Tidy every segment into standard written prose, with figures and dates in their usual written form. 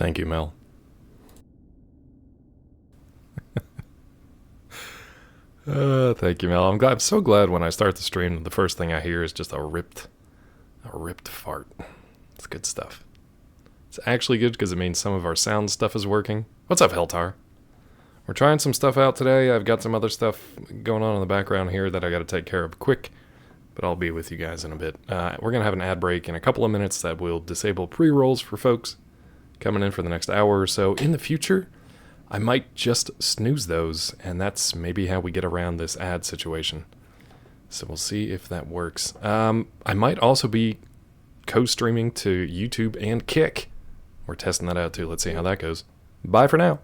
Thank you, Mel. Thank you, Mel. I'm so glad when I start the stream, the first thing I hear is just a ripped fart. It's good stuff. It's actually good because it means some of our sound stuff is working. What's up, Heltar? We're trying some stuff out today. I've got some other stuff going on in the background here that I got to take care of quick, but I'll be with you guys in a bit. We're going to have an ad break in a couple of minutes that will disable pre-rolls for folks coming in for the next hour or so. In the future, I might just snooze those, and that's maybe how we get around this ad situation. So we'll see if that works. I might also be co-streaming to YouTube and Kick. We're testing that out too. Let's see how that goes. Bye for now.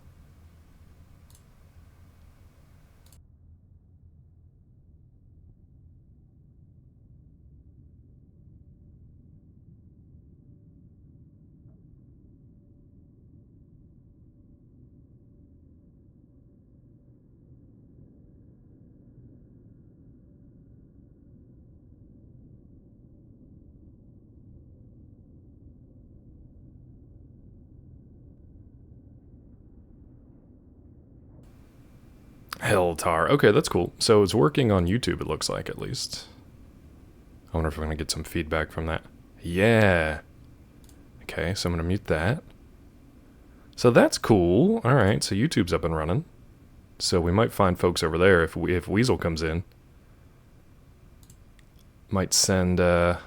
Heltar. Okay, that's cool. So it's working on YouTube, it looks like, at least. I wonder if I'm going to get some feedback from that. Yeah. Okay, so I'm going to mute that. So that's cool. All right, so YouTube's up and running. So we might find folks over there if Weasel comes in. Might send him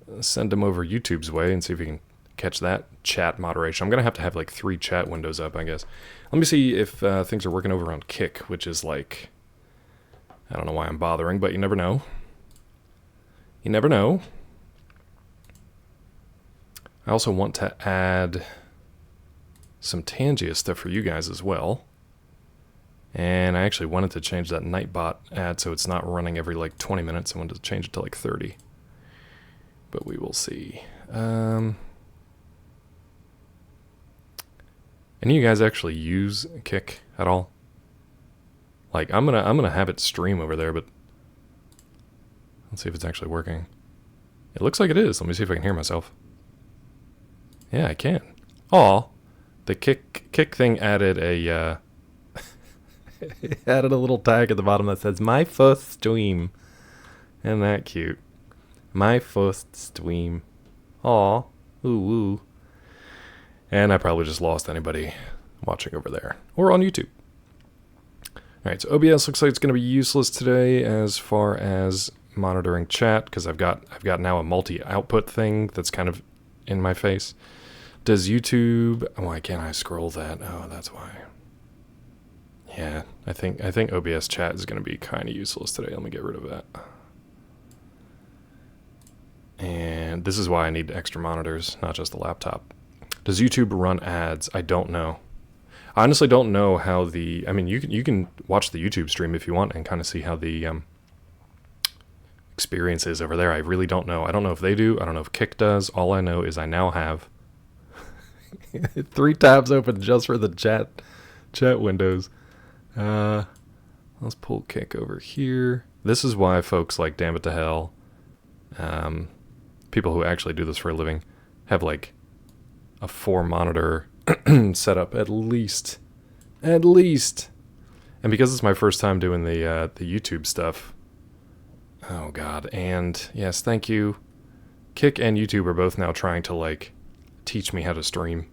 over YouTube's way and see if we can catch that chat moderation. I'm going to have like 3 chat windows up, I guess. Let me see if things are working over on Kick, which is like, I don't know why I'm bothering, but you never know. You never know. I also want to add some Tangia stuff for you guys as well. And I actually wanted to change that Nightbot ad so it's not running every like 20 minutes. I wanted to change it to like 30. But we will see. Any of you guys actually use Kick at all? Like, I'm gonna have it stream over there, but let's see if it's actually working. It looks like it is. Let me see if I can hear myself. Yeah, I can. Aw, the kick thing added a added a little tag at the bottom that says "My first stream." Isn't that cute? My first stream. Aw, ooh ooh. And I probably just lost anybody watching over there or on YouTube. Alright, so OBS looks like it's going to be useless today as far as monitoring chat because I've got now a multi-output thing that's kind of in my face. Does YouTube... Why can't I scroll that? Oh, that's why. Yeah, I think OBS chat is going to be kind of useless today. Let me get rid of that. And this is why I need extra monitors, not just a laptop. Does YouTube run ads? I don't know. I honestly don't know how the... I mean, you can watch the YouTube stream if you want and kind of see how the experience is over there. I really don't know. I don't know if they do. I don't know if Kick does. All I know is I now have 3 tabs open just for the chat windows. Let's pull Kick over here. This is why folks like Damn It to Hell, people who actually do this for a living, have like a 4-monitor setup at least. And because it's my first time doing the YouTube stuff. Oh god, and yes, thank you. Kick and YouTube are both now trying to like teach me how to stream.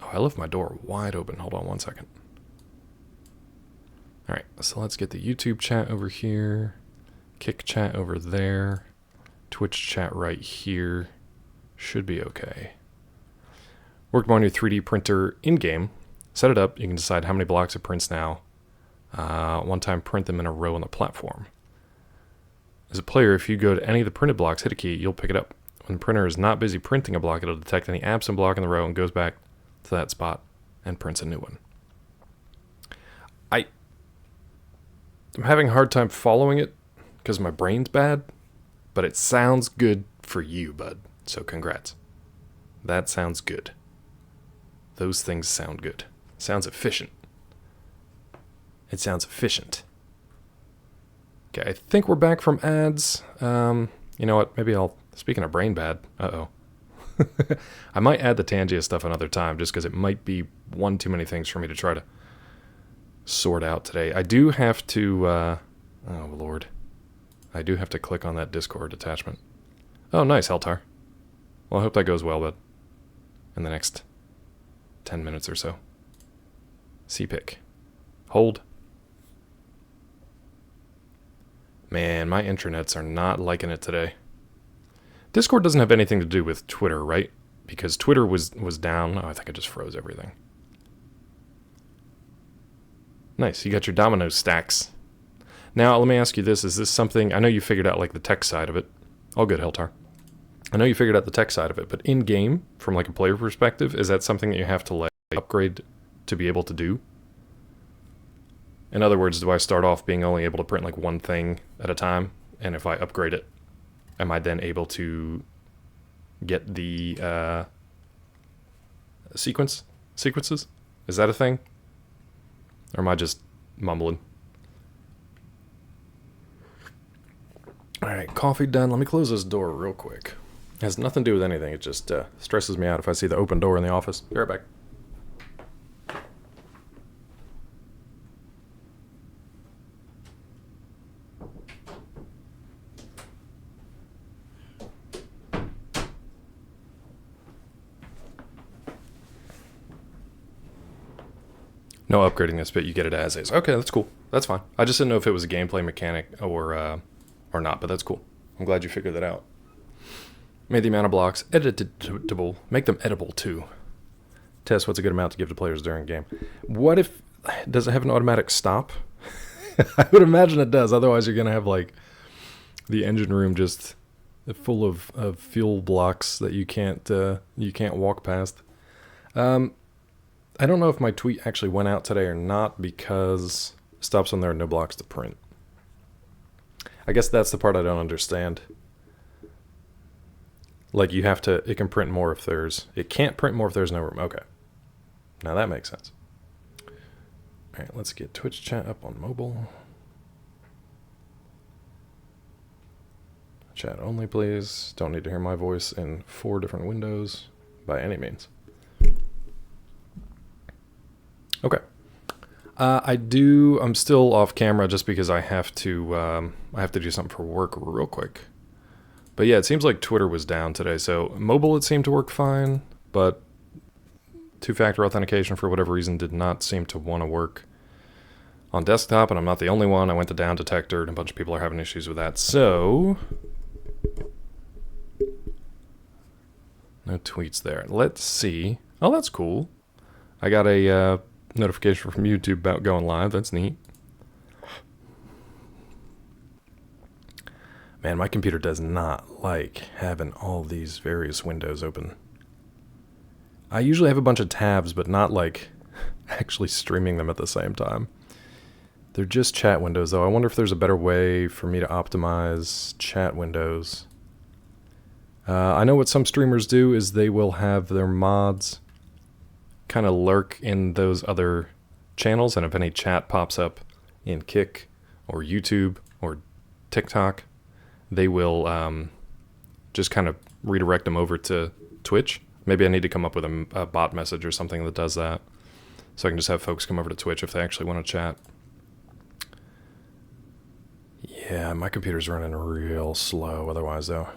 Oh, I left my door wide open. Hold on one second. Alright, so let's get the YouTube chat over here. Kick chat over there. Twitch chat right here. Should be okay. Worked on your 3D printer in-game. Set it up. You can decide how many blocks it prints now. One time print them in a row on the platform. As a player, if you go to any of the printed blocks, hit a key, you'll pick it up. When the printer is not busy printing a block, it'll detect any absent block in the row and goes back to that spot and prints a new one. I'm having a hard time following it because my brain's bad, but it sounds good for you, bud. So congrats. That sounds good. Those things sound good. Sounds efficient. It sounds efficient. Okay, I think we're back from ads. You know what? Maybe I'll... Speaking of brain bad. Uh-oh. I might add the Tangia stuff another time, just because it might be one too many things for me to try to sort out today. I do have to, oh lord. I do have to click on that Discord attachment. Oh, nice, Heltar. Well, I hope that goes well, but in the next 10 minutes or so. C-pick. Hold. Man, my intranets are not liking it today. Discord doesn't have anything to do with Twitter, right? Because Twitter was down. Oh, I think I just froze everything. Nice, you got your domino stacks. Now, let me ask you this. Is this something... I know you figured out, like, the tech side of it. All good, Heltar. I know you figured out the tech side of it, but in-game, from, like, a player perspective, is that something that you have to, like, upgrade to be able to do? In other words, do I start off being only able to print, like, one thing at a time? And if I upgrade it, am I then able to get the sequences? Is that a thing? Or am I just mumbling? Alright, coffee done. Let me close this door real quick. It has nothing to do with anything. It just stresses me out if I see the open door in the office. Be right back. No upgrading this bit, you get it as is. Okay, that's cool. That's fine. I just didn't know if it was a gameplay mechanic or not, but that's cool. I'm glad you figured that out. Made the amount of blocks editable. Make them editable too. Test what's a good amount to give to players during game. What if... Does it have an automatic stop? I would imagine it does. Otherwise, you're going to have, like, the engine room just full of fuel blocks that you can't walk past. I don't know if my tweet actually went out today or not because it stops when there are no blocks to print. I guess that's the part I don't understand. Like, you have to... It can print more if there's... It can't print more if there's no room. Okay. Now that makes sense. Alright, let's get Twitch chat up on mobile. Chat only, please. Don't need to hear my voice in 4 different windows by any means. Okay. I'm still off camera just because I have to do something for work real quick. But yeah, it seems like Twitter was down today, so mobile it seemed to work fine, but two-factor authentication for whatever reason did not seem to want to work on desktop, and I'm not the only one. I went to Down Detector, and a bunch of people are having issues with that, so... No tweets there. Let's see. Oh, that's cool. I got a notification from YouTube about going live. That's neat. Man, my computer does not like having all these various windows open. I usually have a bunch of tabs, but not like actually streaming them at the same time. They're just chat windows, though. I wonder if there's a better way for me to optimize chat windows. I know what some streamers do is they will have their mods kind of lurk in those other channels, and if any chat pops up in Kick or YouTube or TikTok, they will just kind of redirect them over to Twitch. Maybe I need to come up with a bot message or something that does that, so I can just have folks come over to Twitch if they actually want to chat. Yeah, my computer's running real slow otherwise, though.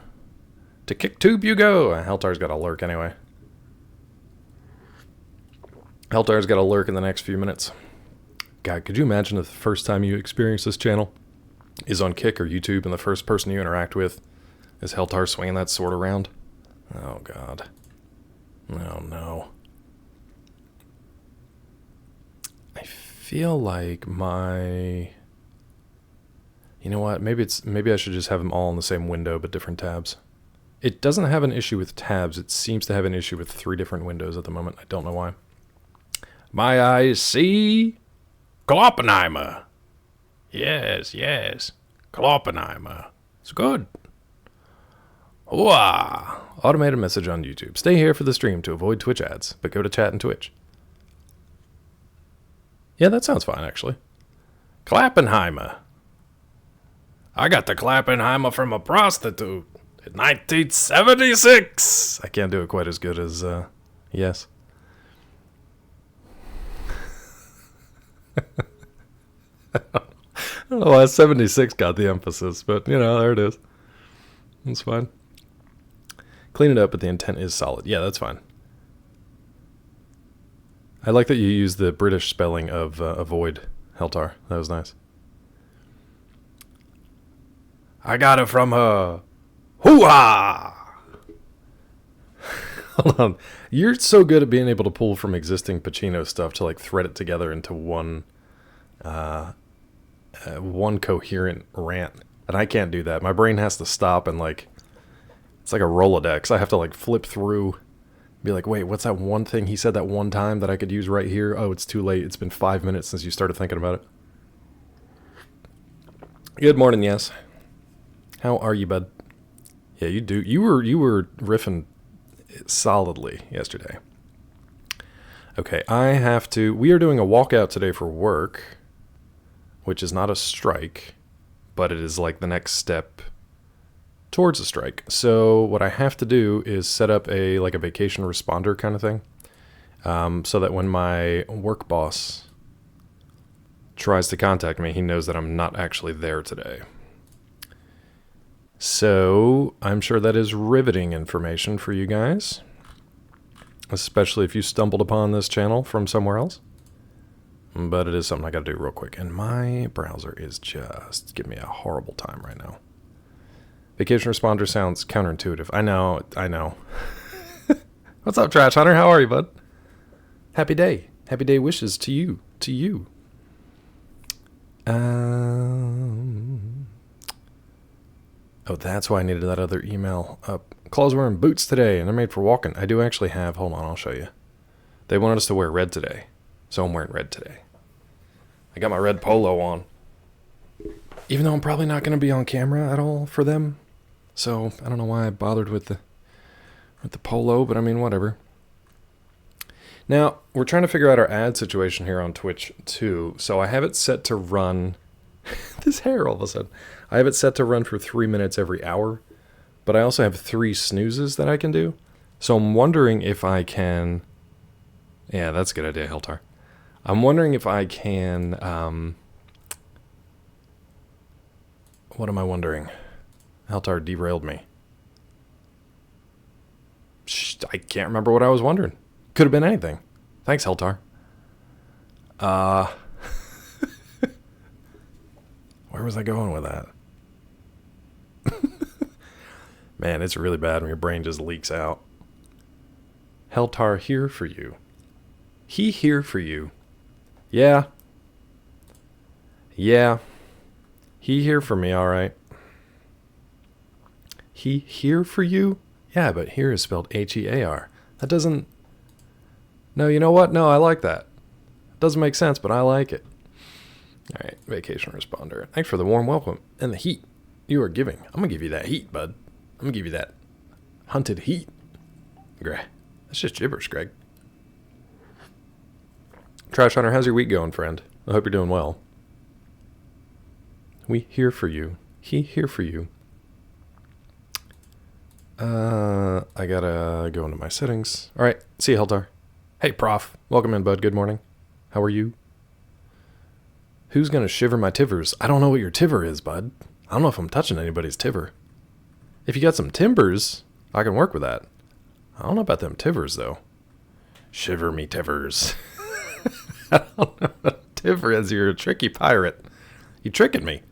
To KickTube you go! Heltar's got a lurk anyway. Heltar's got a lurk in the next few minutes. God, could you imagine if the first time you experience this channel is on Kick or YouTube, and the first person you interact with is Heltar swinging that sword around? Oh, God. Oh, no. I feel like my... You know what? Maybe I should just have them all in the same window, but different tabs. It doesn't have an issue with tabs. It seems to have an issue with 3 different windows at the moment. I don't know why. My eyes see... Kloppenheimer. Yes, yes. Kloppenheimer. It's good. Hooah! Automated message on YouTube. Stay here for the stream to avoid Twitch ads, but go to chat and Twitch. Yeah, that sounds fine, actually. Klappenheimer. I got the Klappenheimer from a prostitute. 1976! I can't do it quite as good as, yes. I don't know why 76 got the emphasis, but, you know, there it is. That's fine. Clean it up, but the intent is solid. Yeah, that's fine. I like that you use the British spelling of avoid, Heltar. That was nice. I got it from her. Hoo-ha! Hold on. You're so good at being able to pull from existing Pacino stuff to like thread it together into one coherent rant. And I can't do that. My brain has to stop and like, it's like a Rolodex. I have to like flip through, be like, wait, what's that one thing he said that one time that I could use right here? Oh, it's too late. It's been 5 minutes since you started thinking about it. Good morning, yes. How are you, bud? Yeah, you do. You were riffing solidly yesterday. Okay, we are doing a walkout today for work, which is not a strike, but it is like the next step towards a strike. So what I have to do is set up a vacation responder kind of thing, so that when my work boss tries to contact me, he knows that I'm not actually there today. So I'm sure that is riveting information for you guys, especially if you stumbled upon this channel from somewhere else. But it is something I got to do real quick. And my browser is just giving me a horrible time right now. Vacation responder sounds counterintuitive. I know. What's up, Trash Hunter? How are you, bud? Happy day. Happy day wishes to you. Oh, that's why I needed that other email up. Claw's wearing boots today, and they're made for walking. I do actually have... Hold on, I'll show you. They wanted us to wear red today, so I'm wearing red today. I got my red polo on. Even though I'm probably not going to be on camera at all for them. So, I don't know why I bothered with the polo, but I mean, whatever. Now, we're trying to figure out our ad situation here on Twitch, too. So I have it set to run... this hair all of a sudden. I have it set to run for 3 minutes every hour, but I also have 3 snoozes that I can do. So I'm wondering if I can... Yeah, that's a good idea, Heltar. I'm wondering if I can... What am I wondering? Heltar derailed me. I can't remember what I was wondering. Could have been anything. Thanks, Heltar. Where was I going with that? Man, it's really bad when your brain just leaks out. Heltar here for you. He here for you. Yeah. Yeah. He here for me, alright. He here for you? Yeah, but here is spelled H-E-A-R. That doesn't... No, you know what? No, I like that. It doesn't make sense, but I like it. Alright, vacation responder. Thanks for the warm welcome and the heat you are giving. I'm going to give you that heat, bud. I'm going to give you that hunted heat. That's just gibberish, Greg. Trash Hunter, how's your week going, friend? I hope you're doing well. We here for you. He here for you. I gotta go into my settings. Alright, see you, Heltar. Hey, Prof. Welcome in, bud. Good morning. How are you? Who's gonna shiver my tivers? I don't know what your tiver is, bud. I don't know if I'm touching anybody's tiver. If you got some timbers, I can work with that. I don't know about them tivers, though. Shiver me tivers. I don't know what a tiver is. You're a tricky pirate. You tricking me.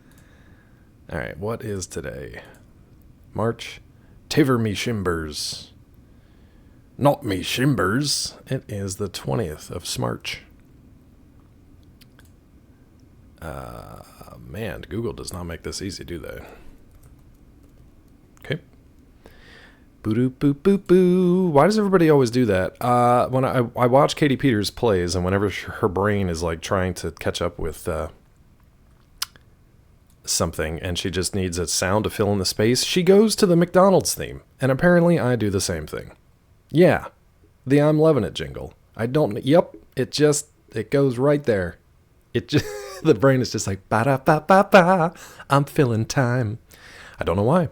Alright, what is today? March. Tiver me shimbers. Not me shimbers. It is the 20th of Smarch. Man, Google does not make this easy, do they? Okay. Boo-doo-boo-boo-boo. Why does everybody always do that? When I watch Katie Peters plays, and whenever her brain is like trying to catch up with something, and she just needs a sound to fill in the space, she goes to the McDonald's theme. And apparently I do the same thing. Yeah, the I'm Lovin' It jingle. I don't... Yep, it goes right there. It just... The brain is just like, ba-da-ba-ba-ba, I'm filling time. I don't know why.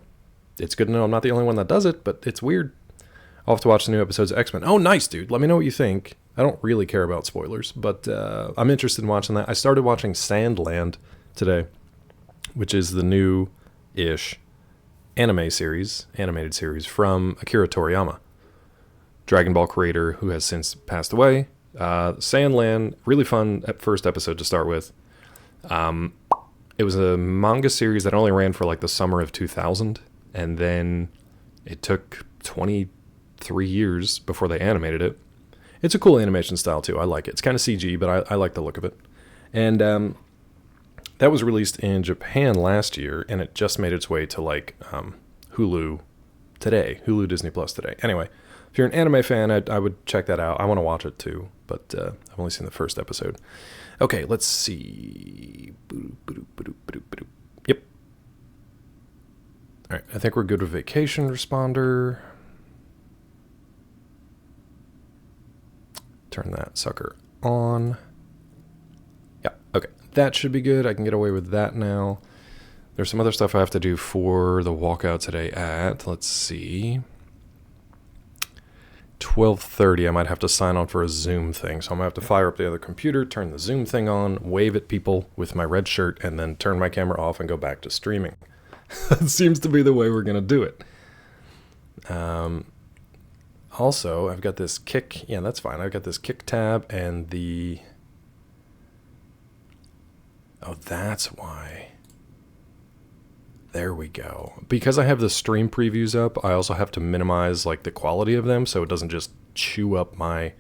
it's good to know I'm not the only one that does it, but it's weird. I'll have to watch the new episodes of X-Men. Oh, nice, dude. Let me know what you think. I don't really care about spoilers, but I'm interested in watching that. I started watching Sandland today, which is the new-ish animated series from Akira Toriyama, Dragon Ball creator who has since passed away. Sandland, really fun first episode to start with. It was a manga series that only ran for like the summer of 2000, and then it took 23 years before they animated it. It's a cool animation style too. I like it. It's kind of CG, but I like the look of it. And that was released in Japan last year, and it just made its way to like Hulu today, Hulu Disney Plus today. Anyway, if you're an anime fan, I would check that out. I want to watch it too, but I've only seen the first episode. Okay, let's see. Yep. All right, I think we're good with vacation responder. Turn that sucker on. Yeah, okay. That should be good. I can get away with that now. There's some other stuff I have to do for the walkout today at, let's see, 12:30. I might have to sign on for a Zoom thing. So I'm going to have to fire up the other computer, turn the Zoom thing on, wave at people with my red shirt, and then turn my camera off and go back to streaming. That seems to be the way we're going to do it. Also, I've got this kick. Yeah, that's fine. I've got this kick tab and the... Oh, that's why. There we go. Because I have the stream previews up, I also have to minimize like the quality of them so it doesn't just chew up my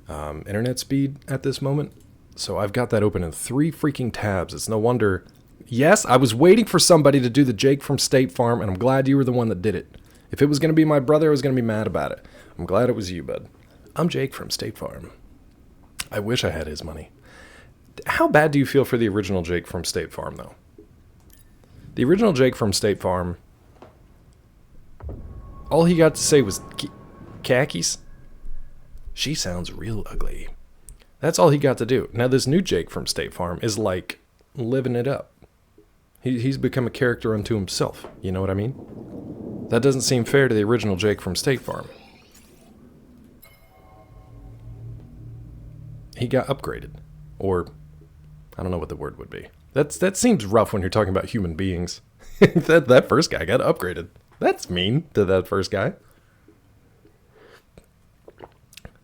internet speed at this moment. So I've got that open in 3 freaking tabs. It's no wonder. Yes, I was waiting for somebody to do the Jake from State Farm, and I'm glad you were the one that did it. If it was going to be my brother, I was going to be mad about it. I'm glad it was you, bud. I'm Jake from State Farm. I wish I had his money. How bad do you feel for the original Jake from State Farm, though? The original Jake from State Farm, all he got to say was khakis. She sounds real ugly. That's all he got to do. Now this new Jake from State Farm is like living it up. He's become a character unto himself. You know what I mean? That doesn't seem fair to the original Jake from State Farm. He got upgraded. Or, I don't know what the word would be. That seems rough when you're talking about human beings. that first guy got upgraded. That's mean to that first guy.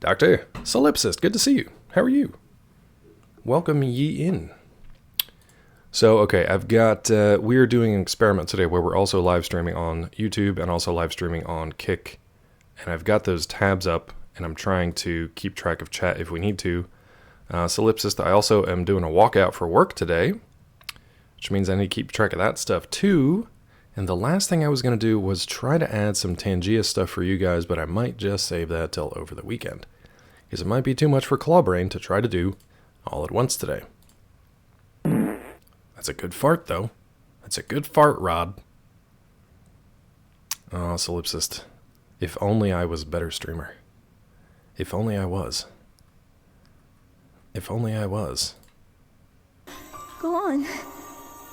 Dr. Solipsist, good to see you. How are you? Welcome ye in. So, okay, I've got, we're doing an experiment today where we're also live streaming on YouTube and also live streaming on Kick. And I've got those tabs up, and I'm trying to keep track of chat if we need to. Solipsist, I also am doing a walkout for work today, which means I need to keep track of that stuff too. And the last thing I was going to do was try to add some Tangia stuff for you guys, but I might just save that till over the weekend, because it might be too much for Clawbrain to try to do all at once today. That's a good fart, though. That's a good fart, Rod. Oh, Solipsist. If only I was a better streamer. If only I was. If only I was. Go on.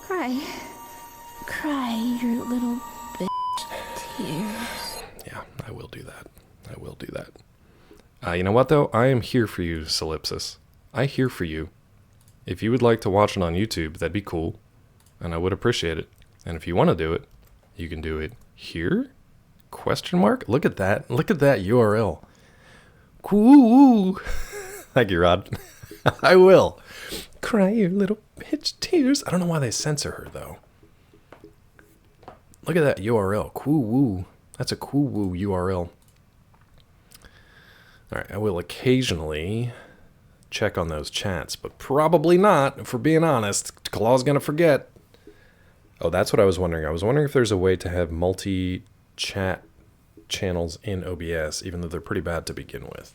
Cry. Cry your little bitch tears. Yeah, I will do that. I will do that. You know what, though? I am here for you, Solipsis. I here for you. If you would like to watch it on YouTube, that'd be cool, and I would appreciate it. And if you want to do it, you can do it here? Question mark? Look at that. Look at that URL. Cool. Thank you, Rod. I will. Cry your little bitch tears. I don't know why they censor her, though. Look at that URL. Cool woo. That's a cool woo URL. Alright, I will occasionally check on those chats, but probably not, if we're being honest. Claw's gonna forget. Oh, that's what I was wondering. I was wondering if there's a way to have multi-chat channels in OBS, even though they're pretty bad to begin with.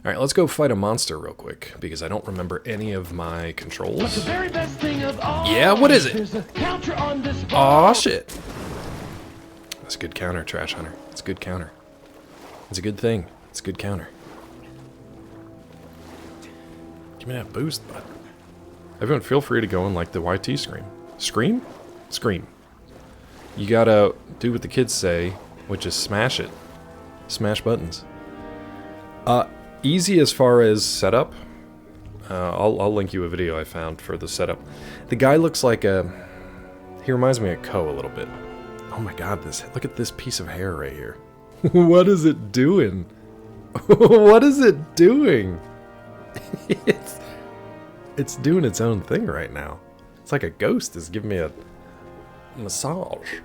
Alright, let's go fight a monster real quick, because I don't remember any of my controls. But the very best thing of all, yeah, what is it? There's a counter on this Aw, shit. That's a good counter, Trash Hunter. It's a good counter. It's a good thing. It's a good counter. Give me that boost, bud. Everyone feel free to go and like the YT scream. Scream? Scream. You gotta do what the kids say, which is smash it. Smash buttons. Easy as far as setup. I'll link you a video I found for the setup. The guy looks like a... He reminds me of Ko a little bit. Oh my god, look at this piece of hair right here. What is it doing? What is it doing? It's doing its own thing right now. It's like a ghost is giving me a massage.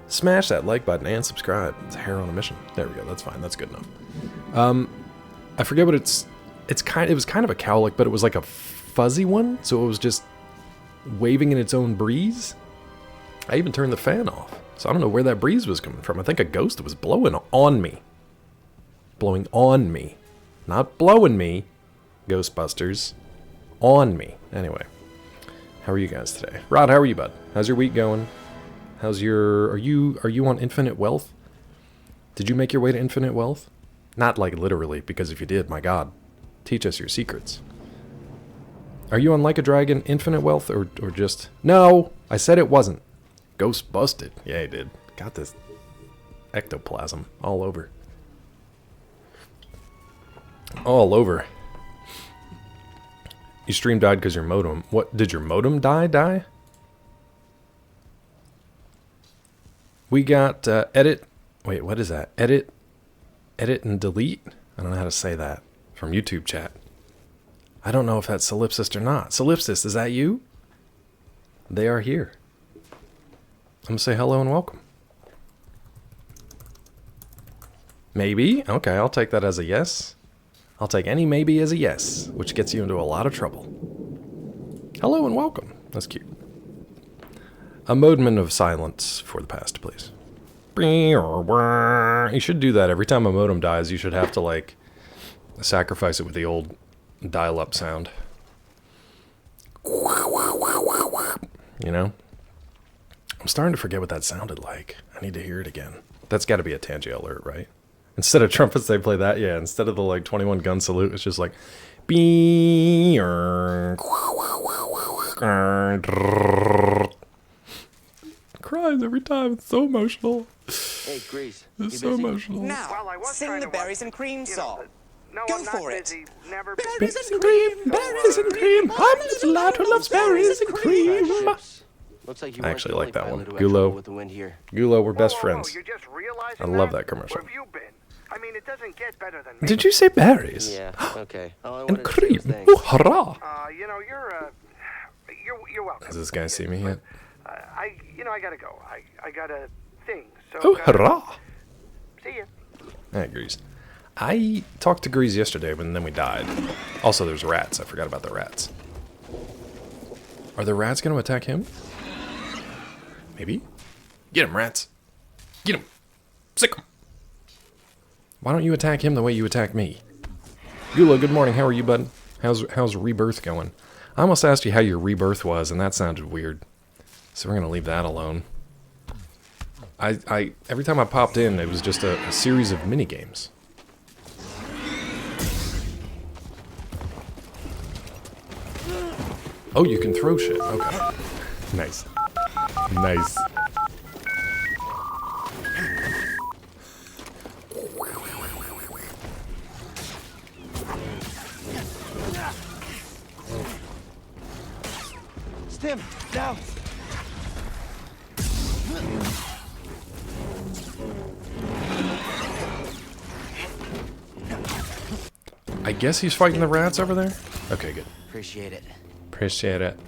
Smash that like button and subscribe. It's hair on a mission. There we go. That's fine. That's good enough. I forget what it was kind of a cowlick, but it was like a fuzzy one, so it was just waving in its own breeze. I even turned the fan off, so I don't know where that breeze was coming from. I think a ghost was blowing on me. Blowing on me. Not blowing me, Ghostbusters. On me. Anyway, how are you guys today? Rod, how are you, bud? How's your week going? How's your... Are you on infinite wealth? Did you make your way to infinite wealth? Not like literally, because if you did, my god, teach us your secrets. Are you on Like a Dragon infinite wealth, or just... No! I said it wasn't. Ghost busted. Yeah, he did. Got this ectoplasm all over. All over. Your stream died because your modem... What? Did your modem die? We got edit... Wait, what is that? Edit and delete? I don't know how to say that. From YouTube chat. I don't know if that's Solipsist or not. Solipsist, is that you? They are here. I'm going to say hello and welcome. Maybe? Okay, I'll take that as a yes. I'll take any maybe as a yes, which gets you into a lot of trouble. Hello and welcome. That's cute. A moment of silence for the past, please. You should do that every time a modem dies. You should have to, like, sacrifice it with the old dial-up sound. You know? I'm starting to forget what that sounded like. I need to hear it again. That's got to be a Tangy alert, right? Instead of trumpets, they play that. Yeah, instead of the, like, 21 gun salute, it's just like... Cries every time. It's so emotional. Hey, Grease. It's so emotional. Now, Well, I was sing trying the to berries watch, and cream you know, song. No, Go I'm not for it. busy. Never Berries busy. and cream, berries and cream. I'm a little lad who loves berries and cream. Looks like you I weren't actually the like only that pilot one. who had Gulo. trouble with the wind here. Gulo, we're best Whoa, friends. you're just realizing I love that commercial. Where have you been? I mean, it doesn't get better than me. Did you say berries? Yeah, okay. All I And wanted to say cream. was thanks. Oh, hurrah! You know, you're welcome. Does this guy see me yet? I gotta go. I got a thing. So. Oh, hurrah! See ya. Alright, Grease. I talked to Grease yesterday, but then we died. Also, there's rats. I forgot about the rats. Are the rats going to attack him? Maybe? Get him, rats. Get him. Sick him. Why don't you attack him the way you attack me? Gulo, good morning. How are you, bud? How's rebirth going? I almost asked you how your rebirth was, and that sounded weird. So we're going to leave that alone. Every time I popped in, it was just a series of mini-games. Oh, you can throw shit. Okay. Nice. Nice. Stim, down. I guess he's fighting the rats over there? Okay, good. Appreciate it. Appreciate it.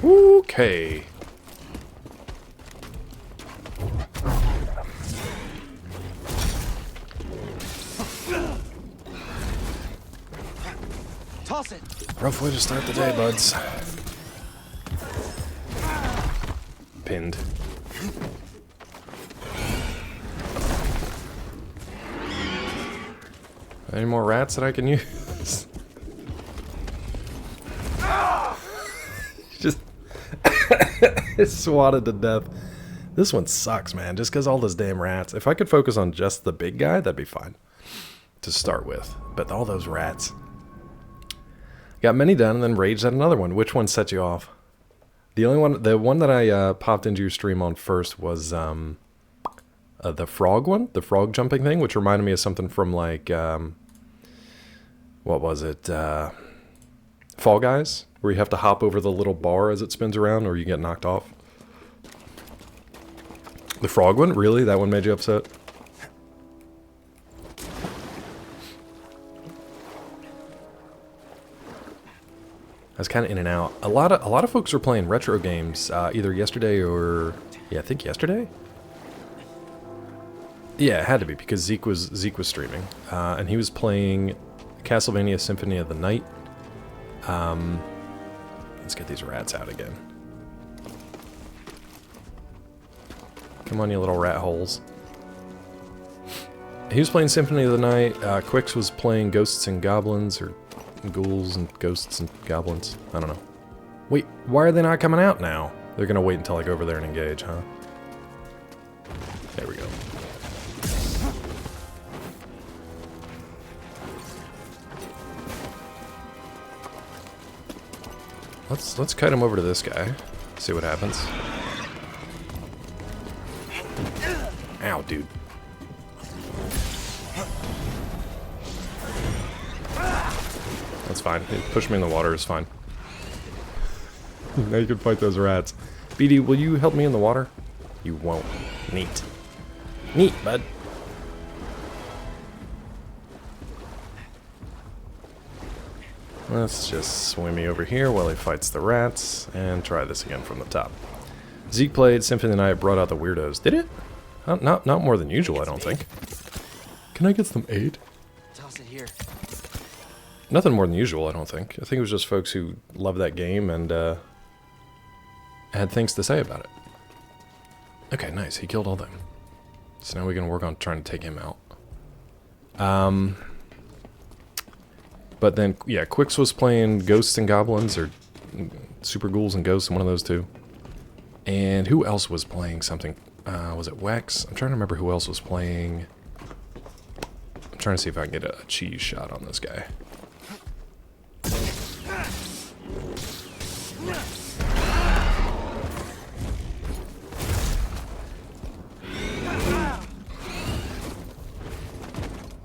Okay. Toss it. Rough way to start the day, buds. Pinned. Any more rats that I can use? Just swatted to death. This one sucks, man, just because all those damn rats. If I could focus on just the big guy, that'd be fine to start with. But all those rats. Got many done and then raged at another one. Which one set you off? The one that I popped into your stream on first was the frog one, the frog jumping thing, which reminded me of something from like, what was it? Fall Guys, where you have to hop over the little bar as it spins around or you get knocked off. The frog one? Really? That one made you upset? I was kind of in and out. A lot of folks were playing retro games either yesterday or I think yesterday. Yeah, it had to be because Zeke was streaming, and he was playing Castlevania Symphony of the Night. Let's get these rats out again. Come on, you little rat holes. He was playing Symphony of the Night. Quix was playing Ghosts and Goblins, or Ghouls and Ghosts and Goblins. I don't know. Wait, why are they not coming out now? They're gonna wait until I go over there and engage, huh? There we go. Let's kite him over to this guy. See what happens. Ow, dude. That's fine. Push me in the water is fine. Now you can fight those rats. BD, will you help me in the water? You won't. Neat. Neat, bud. Let's just swimmy over here while he fights the rats, and try this again from the top. Zeke played Symphony of the Night, brought out the weirdos. Did it? Not more than usual, I don't think. Can I get some aid? Toss it here. Nothing more than usual, I don't think. I think it was just folks who love that game and had things to say about it. Okay, nice. He killed all them. So now we can work on trying to take him out. But then, yeah, Quix was playing Ghosts and Goblins, or Super Ghouls and Ghosts, one of those two. And who else was playing something? Was it Wex? I'm trying to remember who else was playing. I'm trying to see if I can get a cheese shot on this guy.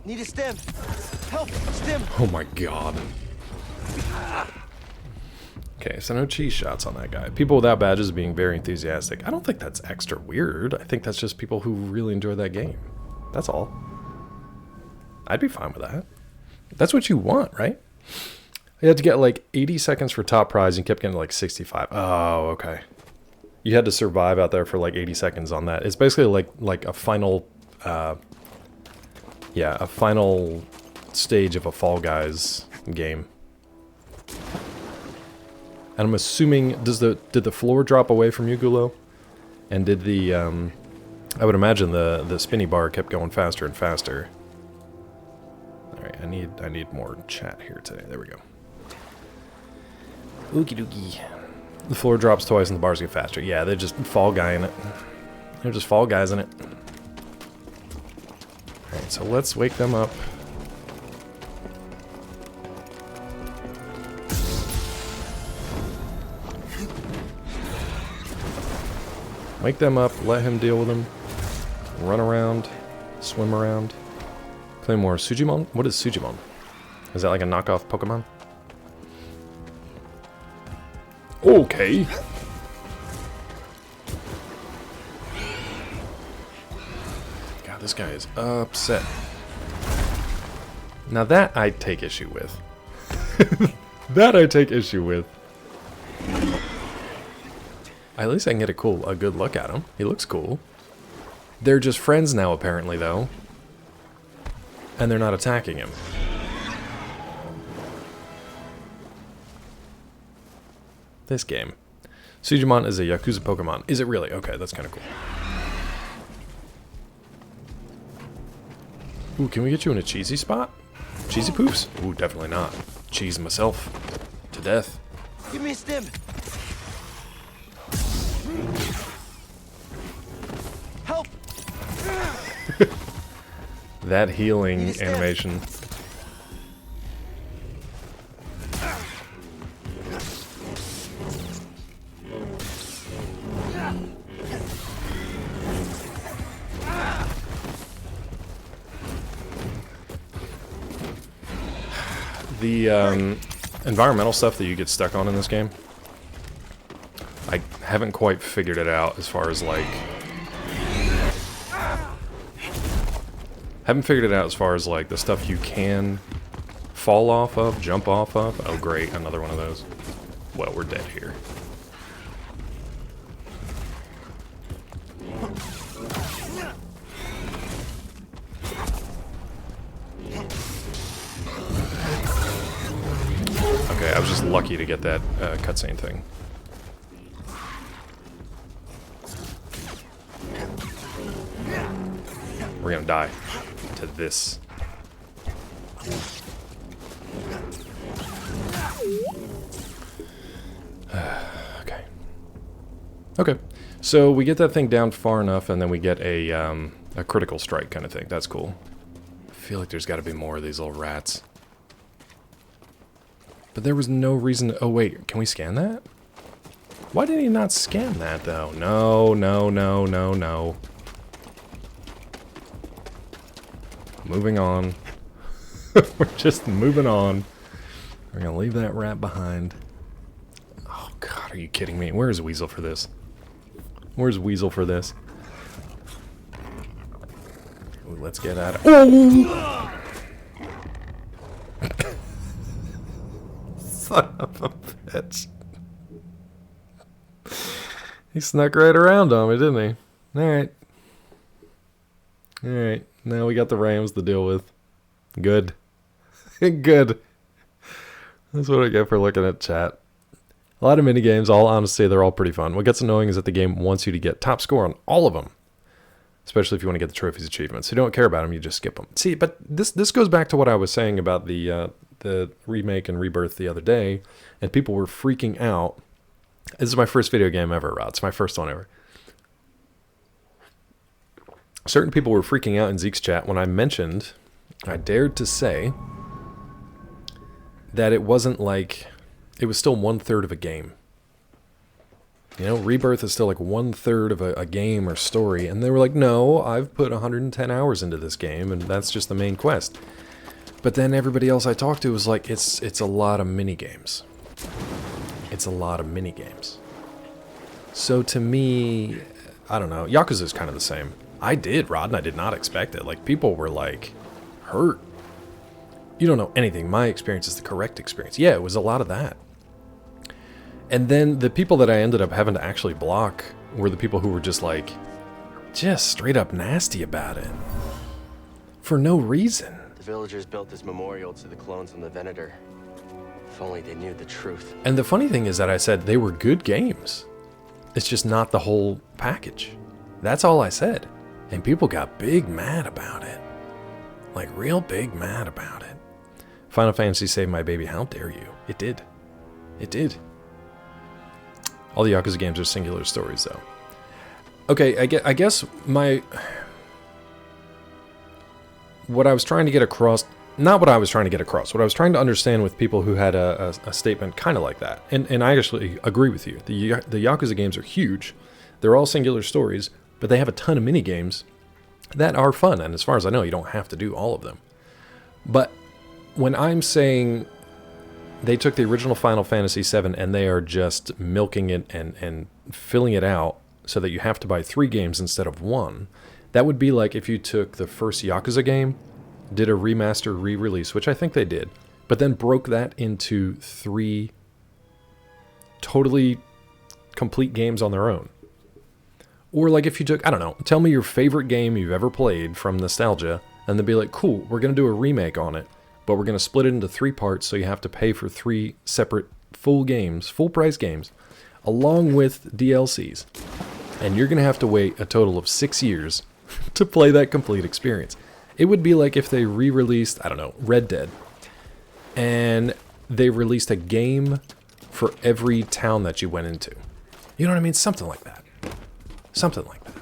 Need a stem. Help! Stem! Oh my god. Okay, so no cheese shots on that guy. People without badges being very enthusiastic. I don't think that's extra weird. I think that's just people who really enjoy that game. That's all. I'd be fine with that. That's what you want, right? You had to get like 80 seconds for top prize and kept getting like 65. Oh, okay. You had to survive out there for like 80 seconds on that. It's basically like a final... yeah, a final stage of a Fall Guys game. And I'm assuming, did the floor drop away from you, Gulo? And did the, I would imagine the spinny bar kept going faster and faster. Alright, I need more chat here today. There we go. Ookie dookie. The floor drops twice and the bars get faster. Yeah, they're just Fall Guy in it. They're just Fall Guys in it. Alright, so let's wake them up. Wake them up, let him deal with them. Run around, swim around. Play more Sujimon? What is Sujimon? Is that like a knockoff Pokemon? Okay. God, this guy is upset. Now that I take issue with. That I take issue with. At least I can get a good look at him. He looks cool. They're just friends now, apparently, though. And they're not attacking him. This game. Sujimon is a Yakuza Pokemon. Is it really? Okay, that's kind of cool. Ooh, can we get you in a cheesy spot? Cheesy poops? Ooh, definitely not. Cheese myself. To death. Give me a stem. That healing animation. The environmental stuff that you get stuck on in this game, I haven't quite figured it out as far as like... Haven't figured it out as far as like the stuff you can fall off of, jump off of. Oh great, another one of those. Well, we're dead here. Okay, I was just lucky to get that cutscene thing. We're gonna die to this. Okay. Okay. So we get that thing down far enough, and then we get a critical strike kind of thing. That's cool. I feel like there's got to be more of these little rats. But there was no reason to... Oh, wait. Can we scan that? Why did he not scan that, though? No, no, no, no, no. Moving on. We're just moving on. We're going to leave that rat behind. Oh, God. Are you kidding me? Where's Weasel for this? Where's Weasel for this? Ooh, let's get at it. Oh! Son of a bitch. He snuck right around on me, didn't he? Alright. Alright. Now we got the Rams to deal with. Good. Good. That's what I get for looking at chat. A lot of minigames, all honesty, they're all pretty fun. What gets annoying is that the game wants you to get top score on all of them. Especially if you want to get the trophies achievements. If you don't care about them, you just skip them. See, but this goes back to what I was saying about the remake and rebirth the other day, and people were freaking out. This is my first video game ever, Rod. It's my first one ever. Certain people were freaking out in Zeke's chat when I mentioned, I dared to say, that it wasn't like, it was still 1/3 of a game. You know, Rebirth is still like 1/3 of a game or story, and they were like, no, I've put 110 hours into this game, and that's just the main quest. But then everybody else I talked to was like, it's a lot of minigames. It's a lot of minigames. So to me, I don't know, Yakuza's kind of the same. I did, Rod, and I did not expect it. Like, people were like, hurt. You don't know anything. My experience is the correct experience. Yeah, it was a lot of that. And then the people that I ended up having to actually block were the people who were just like, just straight up nasty about it. For no reason. The villagers built this memorial to the clones on the Venator. If only they knew the truth. And the funny thing is that I said they were good games. It's just not the whole package. That's all I said. And people got big mad about it. Like, real big mad about it. Final Fantasy saved my baby, how dare you? It did. It did. All the Yakuza games are singular stories, though. Okay, I guess what I was trying to get across... Not what I was trying to get across. What I was trying to understand with people who had a statement kind of like that. And I actually agree with you. The Yakuza games are huge. They're all singular stories, but they have a ton of mini-games that are fun. And as far as I know, you don't have to do all of them. But when I'm saying they took the original Final Fantasy VII and they are just milking it and filling it out so that you have to buy 3 games instead of 1, that would be like if you took the first Yakuza game, did a remaster re-release, which I think they did, but then broke that into 3 totally complete games on their own. Or like if you took, I don't know, tell me your favorite game you've ever played from nostalgia, and then be like, cool, we're going to do a remake on it, but we're going to split it into 3 parts, so you have to pay for 3 separate full games, full price games, along with DLCs. And you're going to have to wait a total of 6 years to play that complete experience. It would be like if they re-released, I don't know, Red Dead, and they released a game for every town that you went into. You know what I mean? Something like that. Something like that.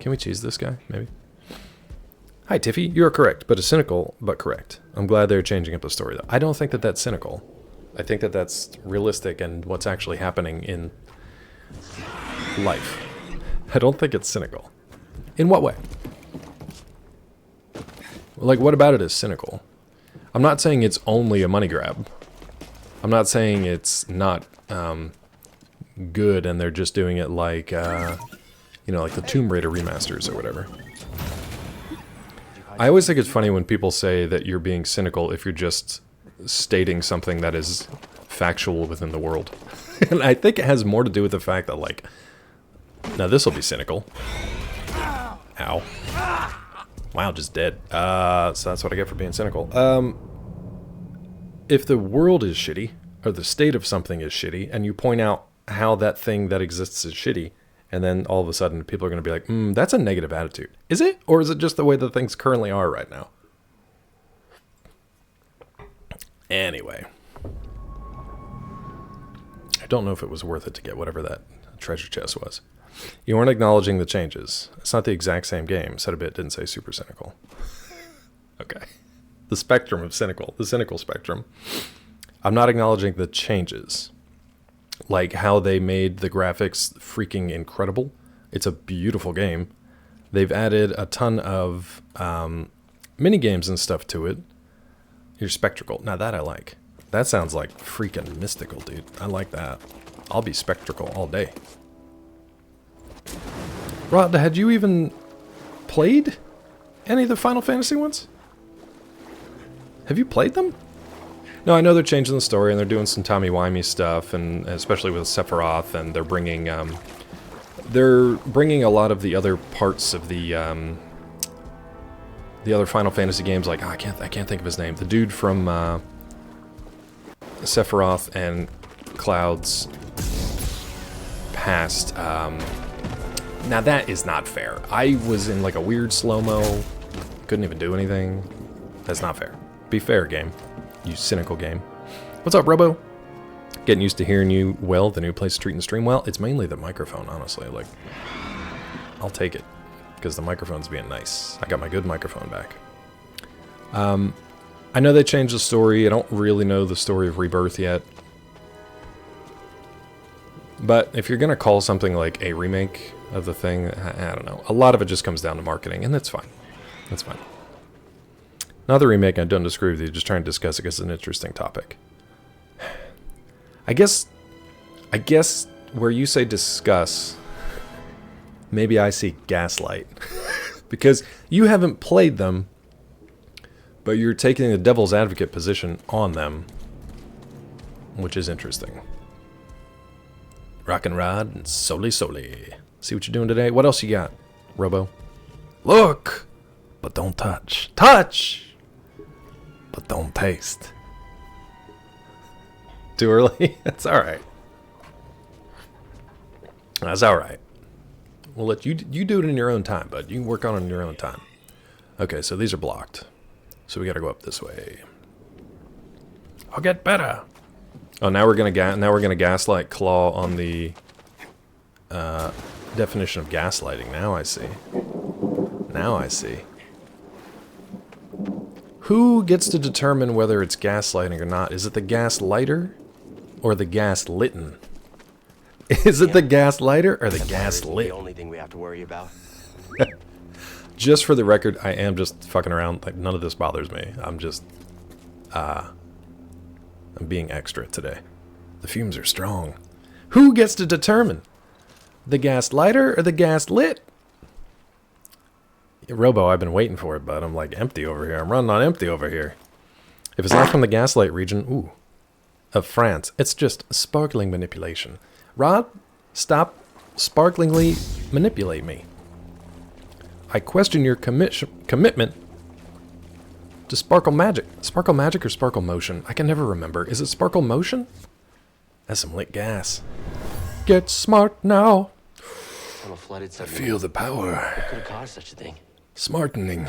Can we cheese this guy, maybe? Hi, Tiffy. You are correct, but cynical, but correct. I'm glad they're changing up the story, though. I don't think that that's cynical. I think that that's realistic and what's actually happening in life. I don't think it's cynical. In what way? Like, what about it is cynical? I'm not saying it's only a money grab. I'm not saying it's not good and they're just doing it like, you know, like the Tomb Raider remasters or whatever. I always think it's funny when people say that you're being cynical if you're just stating something that is factual within the world. And I think it has more to do with the fact that, like, now this will be cynical. Ow. Wow, just dead. So that's what I get for being cynical. If the world is shitty, or the state of something is shitty, and you point out how that thing that exists is shitty, and then all of a sudden people are going to be like, that's a negative attitude. Is it? Or is it just the way that things currently are right now? Anyway. I don't know if it was worth it to get whatever that treasure chest was. You weren't acknowledging the changes. It's not the exact same game. Said a bit, didn't say super cynical. Okay. The spectrum of cynical. The cynical spectrum. I'm not acknowledging the changes. Like how they made the graphics freaking incredible. It's a beautiful game. They've added a ton of mini games and stuff to it. You're spectacle. Now that I like. That sounds like freaking mystical, dude. I like that. I'll be spectacle all day. Rod, had you even played any of the Final Fantasy ones? Have you played them? No, I know they're changing the story and they're doing some timey-wimey stuff, and especially with Sephiroth, and they're bringing a lot of the other parts of the other Final Fantasy games. Like I can't think of his name. The dude from Sephiroth and Cloud's past. Now that is not fair. I was in like a weird slow-mo, couldn't even do anything. That's not fair. Be fair, game. You cynical game. What's up, Robo? Getting used to hearing you well, the new place treating the stream well. It's mainly the microphone, honestly. Like, I'll take it, because the microphone's being nice. I got my good microphone back. I know they changed the story. I don't really know the story of Rebirth yet. But if you're going to call something like a remake of the thing, I don't know. A lot of it just comes down to marketing, and that's fine. That's fine. Not the remake, I don't disagree with you, just trying to discuss it because it's an interesting topic. I guess where you say discuss, maybe I see gaslight. Because you haven't played them, but you're taking the devil's advocate position on them, which is interesting. Rock and Rod and Soli. See what you're doing today? What else you got, Robo? Look, but don't touch. Touch, but don't taste. Too early? That's alright. That's alright. We'll let you do it in your own time, bud. You can work on it in your own time. Okay, so these are blocked. So we gotta go up this way. I'll get better. Oh, now we're gonna gaslight Claw on the definition of gaslighting. Now I see. Now I see. Who gets to determine whether it's gaslighting or not? Is it the gaslighter or the gaslitten? Is it the gaslighter or the gaslit? The only thing we have to worry about. Just for the record, I am just fucking around. Like, none of this bothers me. I'm just, I'm being extra today. The fumes are strong. Who gets to determine? The gaslighter or the gaslit? Robo, I've been waiting for it, but I'm like empty over here. I'm running on empty over here. If it's not from the gaslight region, of France, it's just sparkling manipulation. Rod, stop sparklingly manipulate me. I question your commitment to sparkle magic. Sparkle magic or sparkle motion? I can never remember. Is it sparkle motion? That's some lit gas. Get smart now. I'm a flooded I feel the power. What could have caused such a thing? Smartening.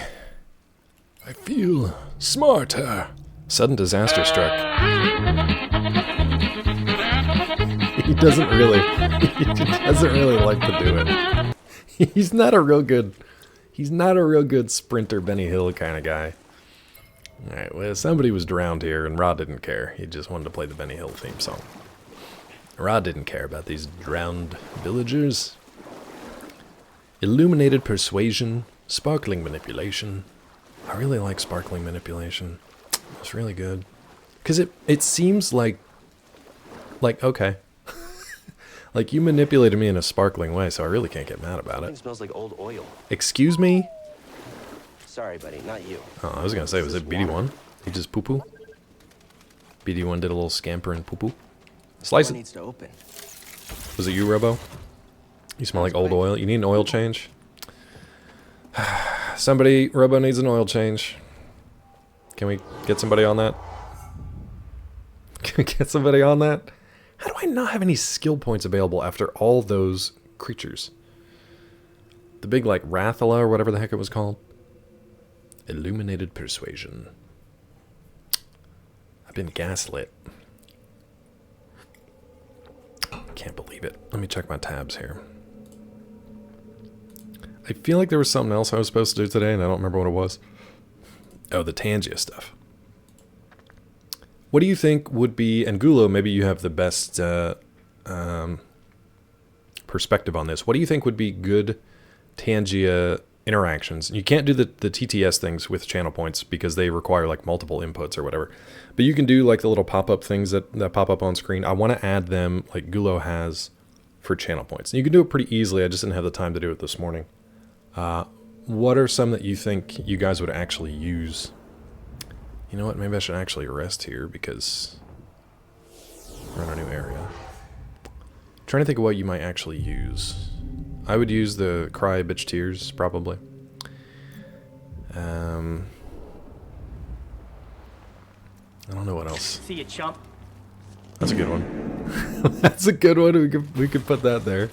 I feel smarter. Sudden disaster struck. He doesn't really like to do it. He's not a real good He's not a real good sprinter, Benny Hill kind of guy. Alright, well, somebody was drowned here, and Rod didn't care. He just wanted to play the Benny Hill theme song. Rod didn't care about these drowned villagers. Illuminated persuasion, sparkling manipulation. I really like sparkling manipulation. It's really good. Because it seems like okay. Like, you manipulated me in a sparkling way, so I really can't get mad about It it. smells like old oil. Excuse me? Sorry, buddy, not you. Oh, I was going to say, was it BD1? He just poo-poo? BD1 did a little scamper and poo-poo. Slice One it. needs to open. Was it you, Robo? You smell like old oil. You need an oil change? Somebody, Robo needs an oil change. Can we get somebody on that? Can we get somebody on that? How do I not have any skill points available after all those creatures? The big, like, Rathala or whatever the heck it was called. Illuminated persuasion. I've been gaslit. Can't believe it. Let me check my tabs here. I feel like there was something else I was supposed to do today, and I don't remember what it was. Oh, the Tangia stuff. What do you think would be, and Gulo, maybe you have the best perspective on this. What do you think would be good Tangia interactions? You can't do the TTS things with channel points because they require like multiple inputs or whatever. But you can do like the little pop-up things that pop up on screen. I want to add them like Gulo has for channel points. And you can do it pretty easily. I just didn't have the time to do it this morning. What are some that you think you guys would actually use? You know what? Maybe I should actually rest here because we're in a new area. I'm trying to think of what you might actually use. I would use the Cry Bitch Tears, probably. I don't know what else. See you, chump. That's a good one. That's a good one. We could put that there.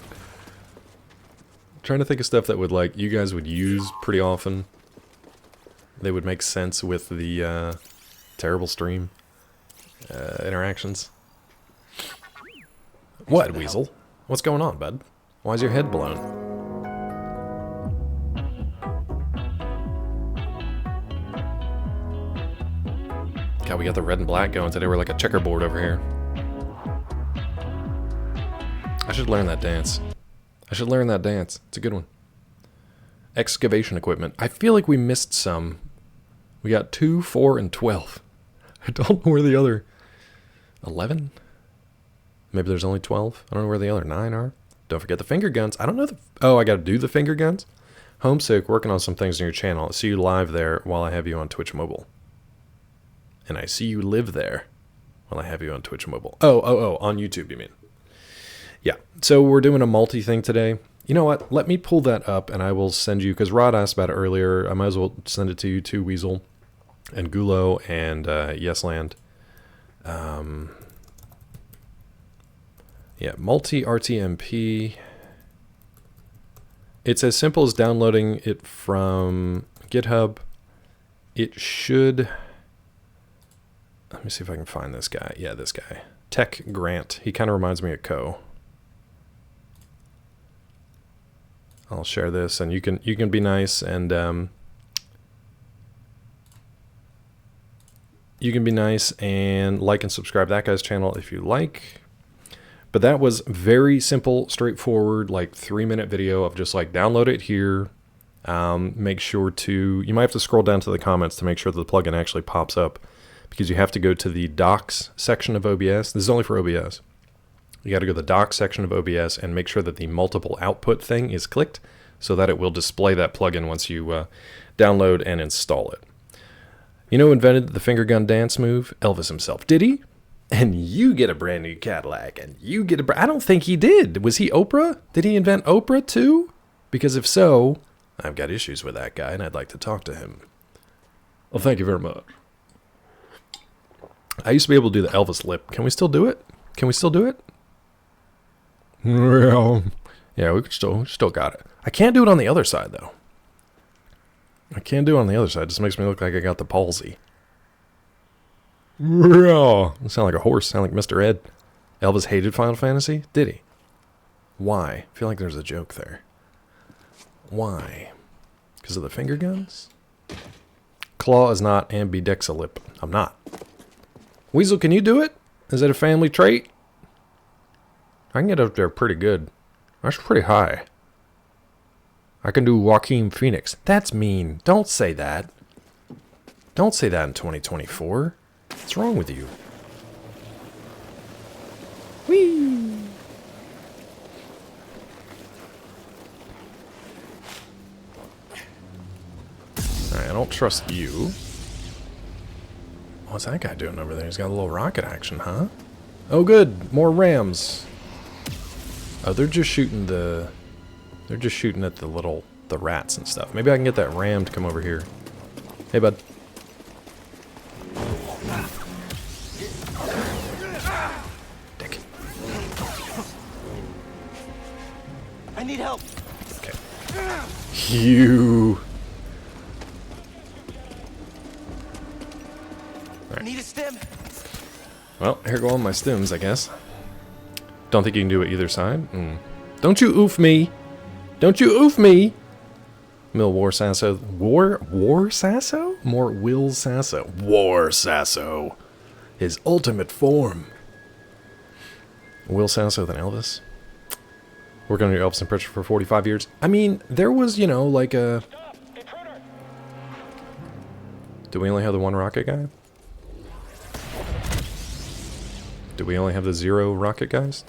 Trying to think of stuff that would, like, you guys would use pretty often. They would make sense with the terrible stream interactions. What, Weasel? What's going on, bud? Why is your head blown? God, we got the red and black going today. We're like a checkerboard over here. I should learn that dance. It's a good one. Excavation equipment. I feel like we missed some. We got 2, 4, and 12. I don't know where the other 11? Maybe there's only 12. I don't know where the other 9 are. Don't forget the finger guns. I don't know oh, I got to do the finger guns? Homesick, working on some things on your channel. I see you live there while I have you on Twitch Mobile. And I see you live there while I have you on Twitch Mobile. Oh, on YouTube, you mean? Yeah, so we're doing a multi thing today. You know what? Let me pull that up and I will send you, because Rod asked about it earlier. I might as well send it to you too, Weasel, and Gulo, and Yesland. Yeah, multi-RTMP. It's as simple as downloading it from GitHub. It should... Let me see if I can find this guy. Yeah, this guy. Tech Grant. He kind of reminds me of Ko. I'll share this, and you can be nice, and you can be nice and like and subscribe to that guy's channel if you like. But that was very simple, straightforward, like 3-minute video of just like download it here. Make sure to, you might have to scroll down to the comments to make sure that the plugin actually pops up, because you have to go to the docs section of OBS. This is only for OBS. You got to go to the docs section of OBS and make sure that the multiple output thing is clicked so that it will display that plugin once you download and install it. You know who invented the finger gun dance move? Elvis himself. Did he? And you get a brand new Cadillac, and you get a... I don't think he did. Was he Oprah? Did he invent Oprah too? Because if so, I've got issues with that guy, and I'd like to talk to him. Well, thank you very much. I used to be able to do the Elvis lip. Can we still do it? Well, yeah, we still got it. I can't do it on the other side, though. It just makes me look like I got the palsy. I sound like a horse. Sound like Mr. Ed. Elvis hated Final Fantasy? Did he? Why? I feel like there's a joke there. Why? Because Because of the finger guns? Claw is not ambidexalip. I'm not. Weasel, can you do it? Is it a family trait? I can get up there pretty good. That's pretty high. I can do Joaquin Phoenix. That's mean. Don't say that. Don't say that in 2024. What's wrong with you? Whee! Alright, I don't trust you. What's that guy doing over there? He's got a little rocket action, huh? Oh good, more rams. Oh, they're just shooting the... They're just shooting at the rats and stuff. Maybe I can get that ram to come over here. Hey, bud. Dick. I need help. Okay. You... I need a stem. Well, here go all my stims, I guess. Don't think you can do it either side. Don't you oof me! Don't you oof me! Mill War Sasso. War Sasso? More Will Sasso. War Sasso. His ultimate form. Will Sasso than Elvis. Working on your Elvis impression for 45 years. I mean, there was, you know, like a... Do we only have the one rocket guy? Do we only have the 0 rocket guys?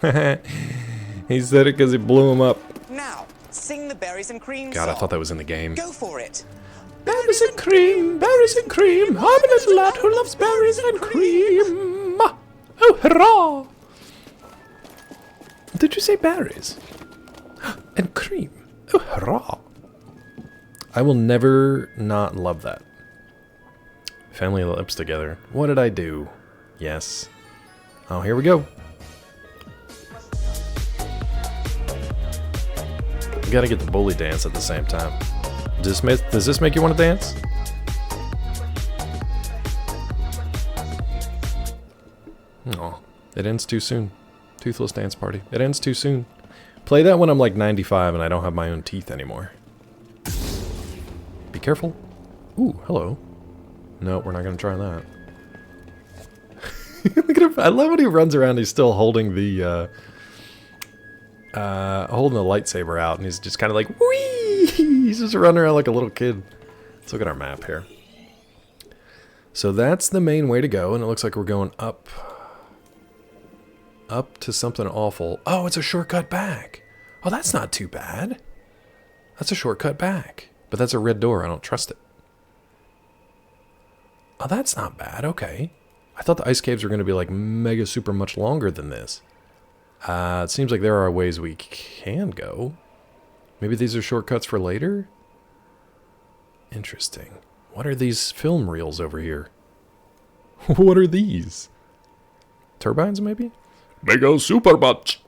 He said it because he blew him up. Now, sing the berries and cream God, song. I thought that was in the game. Go for it. Berries and cream, berries and cream. I'm a little lad who loves berries and cream. Oh, hurrah! Did you say berries? And cream. Oh, hurrah! I will never not love that. Family lips together. What did I do? Yes. Oh, here we go. You gotta get the bully dance at the same time. Does this make you want to dance? Oh, it ends too soon. Toothless dance party. It ends too soon. Play that when I'm like 95 and I don't have my own teeth anymore. Be careful. Ooh, hello. No, we're not gonna try that. Look at him. I love when he runs around. He's still holding the lightsaber out, and he's just kind of like, whee! He's just running around like a little kid. Let's look at our map here. So that's the main way to go, and it looks like we're going up to something awful. Oh, it's a shortcut back. Oh, that's not too bad. That's a shortcut back, but that's a red door. I don't trust it. Oh, that's not bad. Okay. I thought the ice caves were going to be like mega super much longer than this. It seems like there are ways we can go. Maybe these are shortcuts for later? Interesting. What are these film reels over here? What are these? Turbines, maybe? Mega super much.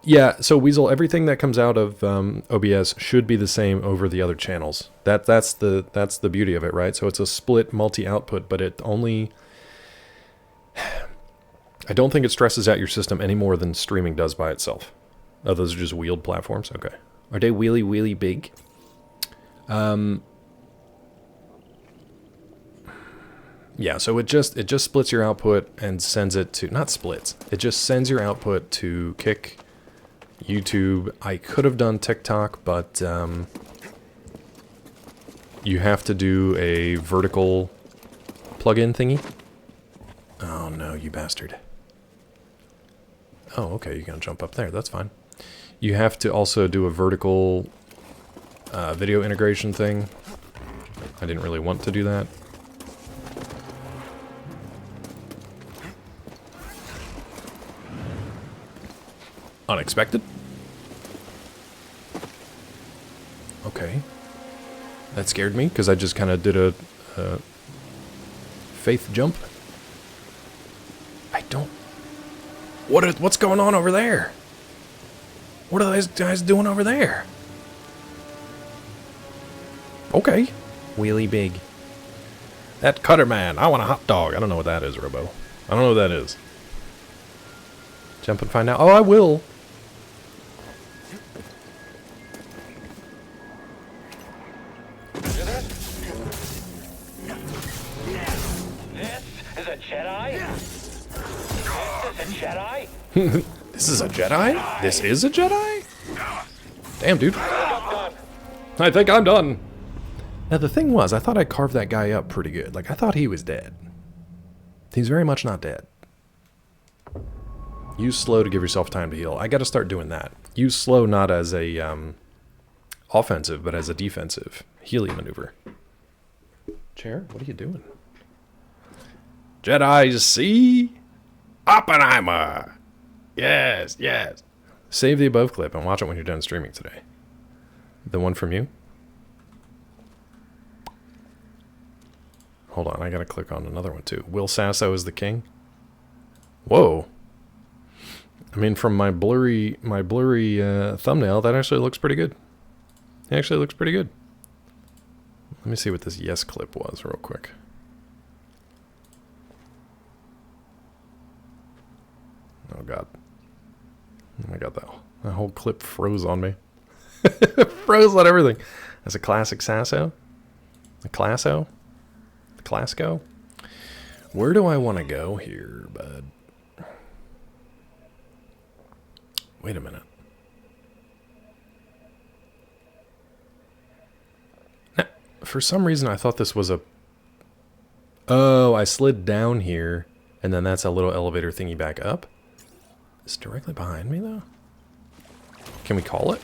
Yeah, so Weasel, everything that comes out of OBS should be the same over the other channels. That's the beauty of it, right? So it's a split multi-output, but it only... I don't think it stresses out your system any more than streaming does by itself. Oh, those are just wheeled platforms? Okay. Are they wheelie big? Yeah, so it just splits your output and sends it to... Not splits. It just sends your output to Kick, YouTube. I could have done TikTok, but you have to do a vertical plug-in thingy. Oh no, you bastard. Oh, okay, you're gonna jump up there. That's fine. You have to also do a vertical video integration thing. I didn't really want to do that. Unexpected. Okay. That scared me, because I just kind of did a faith jump. I don't... What's going on over there? What are those guys doing over there? Okay. Wheelie big. That cutter man. I want a hot dog. I don't know what that is, Robo. I don't know what that is. Jump and find out. Oh, I will. This is a Jedi? This is a Jedi? Damn, dude. I think I'm done. Now, the thing was, I thought I carved that guy up pretty good. Like, I thought he was dead. He's very much not dead. Use slow to give yourself time to heal. I gotta start doing that. Use slow not as a, offensive, but as a defensive healing maneuver. Chair, what are you doing? Jedi, see? Oppenheimer! Yes, yes. Save the above clip and watch it when you're done streaming today. The one from you? Hold on, I gotta click on another one too. Will Sasso is the king? Whoa. I mean, from my blurry thumbnail, that actually looks pretty good. It actually looks pretty good. Let me see what this yes clip was real quick. Oh god. Oh my god, that whole clip froze on me. Froze on everything. That's a classic Sasso. A Classo. The Clasco. Where do I want to go here, bud? Wait a minute. Now, for some reason I thought this was a... Oh, I slid down here, and then that's a little elevator thingy back up. It's directly behind me, though. Can we call it?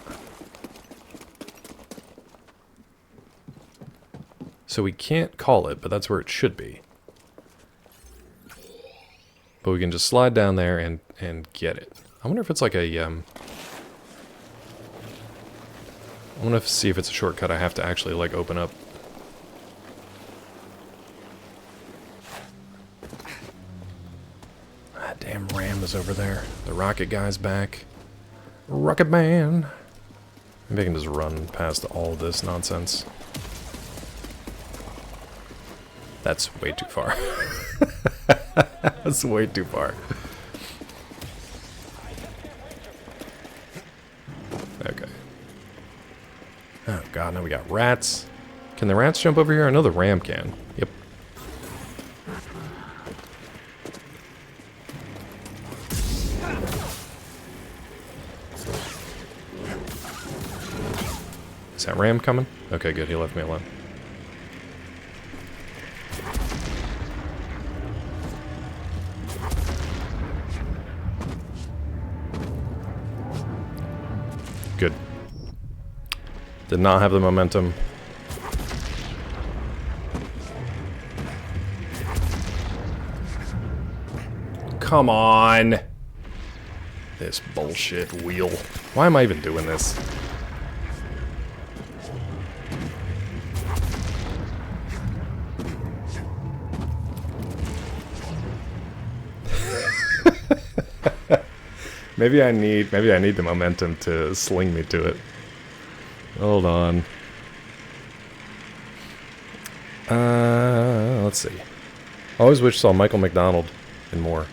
So we can't call it, but that's where it should be. But we can just slide down there and get it. I wonder if it's like a, I want to see if it's a shortcut I have to actually, like, open up. Ah, damn Ram is over there. The rocket guy's back. Rocket Man. Maybe I can just run past all this nonsense. That's way too far. That's way too far. Okay. Oh god, now we got rats. Can the rats jump over here? I know the ram can. Yep. Is that ram coming? Okay, good. He left me alone. Good. Did not have the momentum. Come on! This bullshit wheel. Why am I even doing this? Maybe I need the momentum to sling me to it. Hold on. Let's see. I always wish I saw Michael McDonald and more.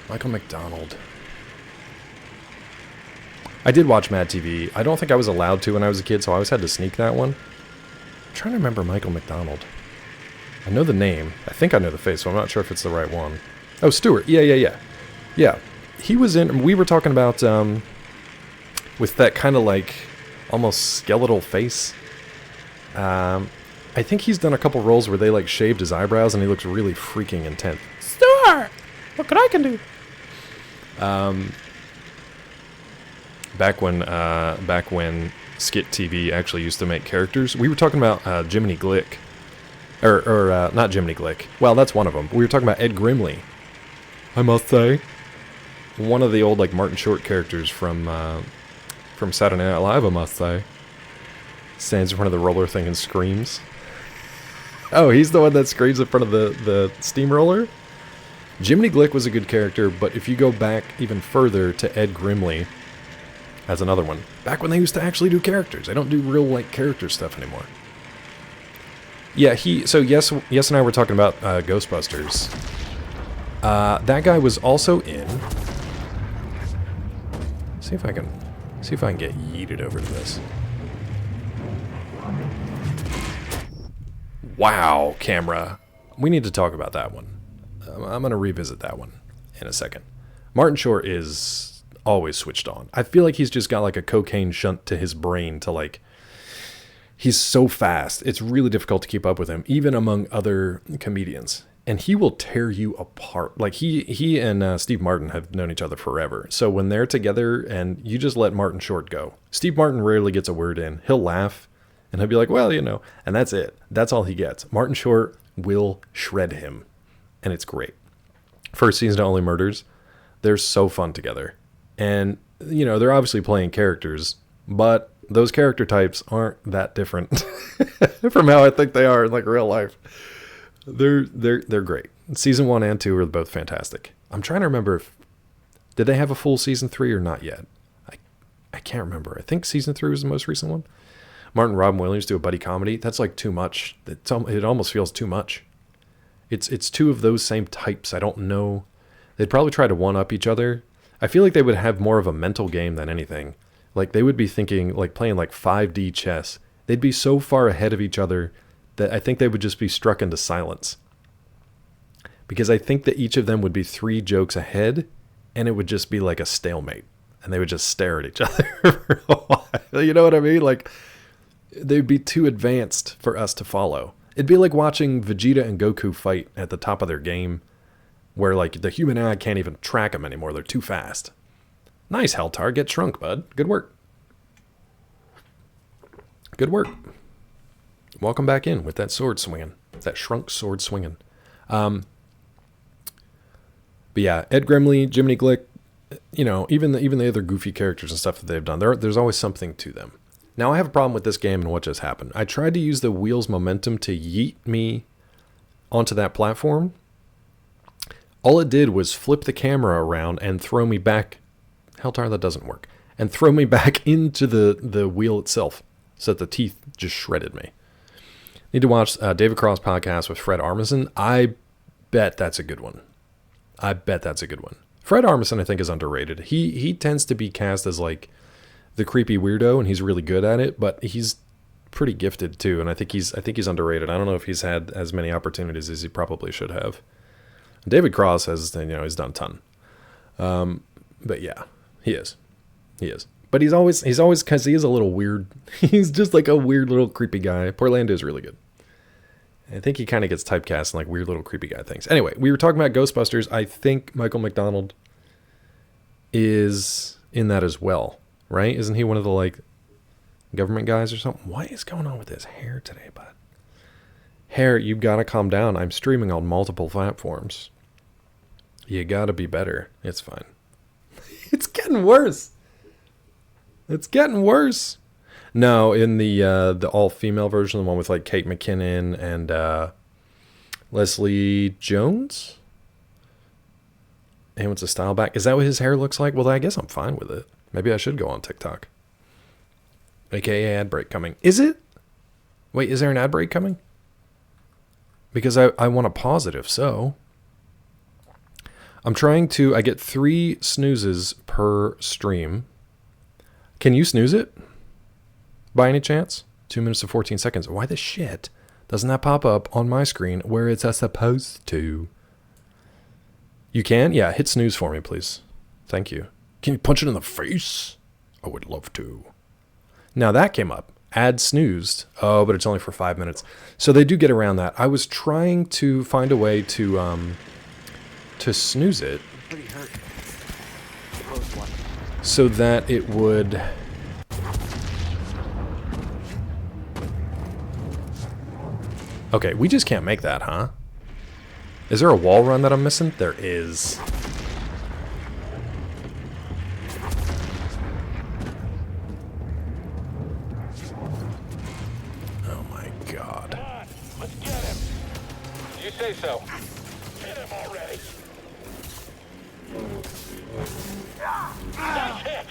Michael McDonald. I did watch Mad TV. I don't think I was allowed to when I was a kid, so I always had to sneak that one. I'm trying to remember Michael McDonald. I know the name. I think I know the face, so I'm not sure if it's the right one. Oh, Stewart. Yeah. Yeah. He was in... We were talking about, with that kind of, like, almost skeletal face. I think he's done a couple roles where they, like, shaved his eyebrows and he looks really freaking intense. Stewart! Look what I can do! Back when Skit TV actually used to make characters, we were talking about Jiminy Glick. Or not Jiminy Glick. Well, that's one of them. We were talking about Ed Grimley. I must say. One of the old, like, Martin Short characters from Saturday Night Live, I must say. Stands in front of the roller thing and screams. Oh, he's the one that screams in front of the steamroller? Jiminy Glick was a good character, but if you go back even further to Ed Grimley, that's another one. Back when they used to actually do characters. They don't do real, like, character stuff anymore. Yeah, so Yes and I were talking about Ghostbusters. That guy was also in... See if I can get yeeted over to this. Wow, camera. We need to talk about that one. I'm going to revisit that one in a second. Martin Short is always switched on. I feel like he's just got like a cocaine shunt to his brain to like, he's so fast. It's really difficult to keep up with him, even among other comedians. And he will tear you apart. Like he and Steve Martin have known each other forever. So when they're together and you just let Martin Short go, Steve Martin rarely gets a word in. He'll laugh and he'll be like, well, and that's it. That's all he gets. Martin Short will shred him. And it's great. First season to Only Murders. They're so fun together. And, they're obviously playing characters, but those character types aren't that different from how I think they are in like real life. They're great. Season 1 and 2 are both fantastic. I'm trying to remember did they have a full season 3 or not yet? I can't remember. I think season 3 was the most recent one. Martin and Robin Williams do a buddy comedy. That's like too much. It almost feels too much. It's two of those same types. I don't know. They'd probably try to one-up each other. I feel like they would have more of a mental game than anything. Like they would be thinking, like playing like 5D chess. They'd be so far ahead of each other that I think they would just be struck into silence. Because I think that each of them would be 3 jokes ahead, and it would just be like a stalemate. And they would just stare at each other for a while. You know what I mean? Like, they'd be too advanced for us to follow. It'd be like watching Vegeta and Goku fight at the top of their game, where like the human eye can't even track them anymore. They're too fast. Nice, Heltar. Get shrunk, bud. Good work. Good work. Welcome back in with that sword swinging. That shrunk sword swinging. But yeah, Ed Grimley, Jiminy Glick, even the other goofy characters and stuff that they've done, there's always something to them. Now, I have a problem with this game and what just happened. I tried to use the wheel's momentum to yeet me onto that platform. All it did was flip the camera around and throw me back. Heltar, that doesn't work. And throw me back into the wheel itself so that the teeth just shredded me. Need to watch David Cross podcast with Fred Armisen. I bet that's a good one. Fred Armisen, I think, is underrated. He tends to be cast as like the creepy weirdo, and he's really good at it, but he's pretty gifted too, and I think he's underrated. I don't know if he's had as many opportunities as he probably should have. David Cross has, he's done a ton. But yeah, he is. But he's always, because he is a little weird. He's just like a weird little creepy guy. Portlandia is really good. I think he kind of gets typecast in like weird little creepy guy things. Anyway, we were talking about Ghostbusters. I think Michael McDonald is in that as well, right? Isn't he one of the like government guys or something? What is going on with his hair today, bud? Hair, you gotta calm down. I'm streaming on multiple platforms. You gotta be better. It's fine. It's getting worse. No, in the all-female version, the one with like Kate McKinnon and Leslie Jones. He wants a style back. Is that what his hair looks like? Well, I guess I'm fine with it. Maybe I should go on TikTok. AKA ad break coming. Is it? Wait, is there an ad break coming? Because I want to pause it if so. I get 3 snoozes per stream. Can you snooze it? By any chance? 2 minutes and 14 seconds. Why the shit doesn't that pop up on my screen where it's supposed to? You can? Yeah, hit snooze for me, please. Thank you. Can you punch it in the face? I would love to. Now that came up. Ad snoozed. Oh, but it's only for 5 minutes. So they do get around that. I was trying to find a way to snooze it. So that it would... Okay, we just can't make that, huh? Is there a wall run that I'm missing? There is. Oh my god. Let's get him. You say so. Hit him already. Nice hit.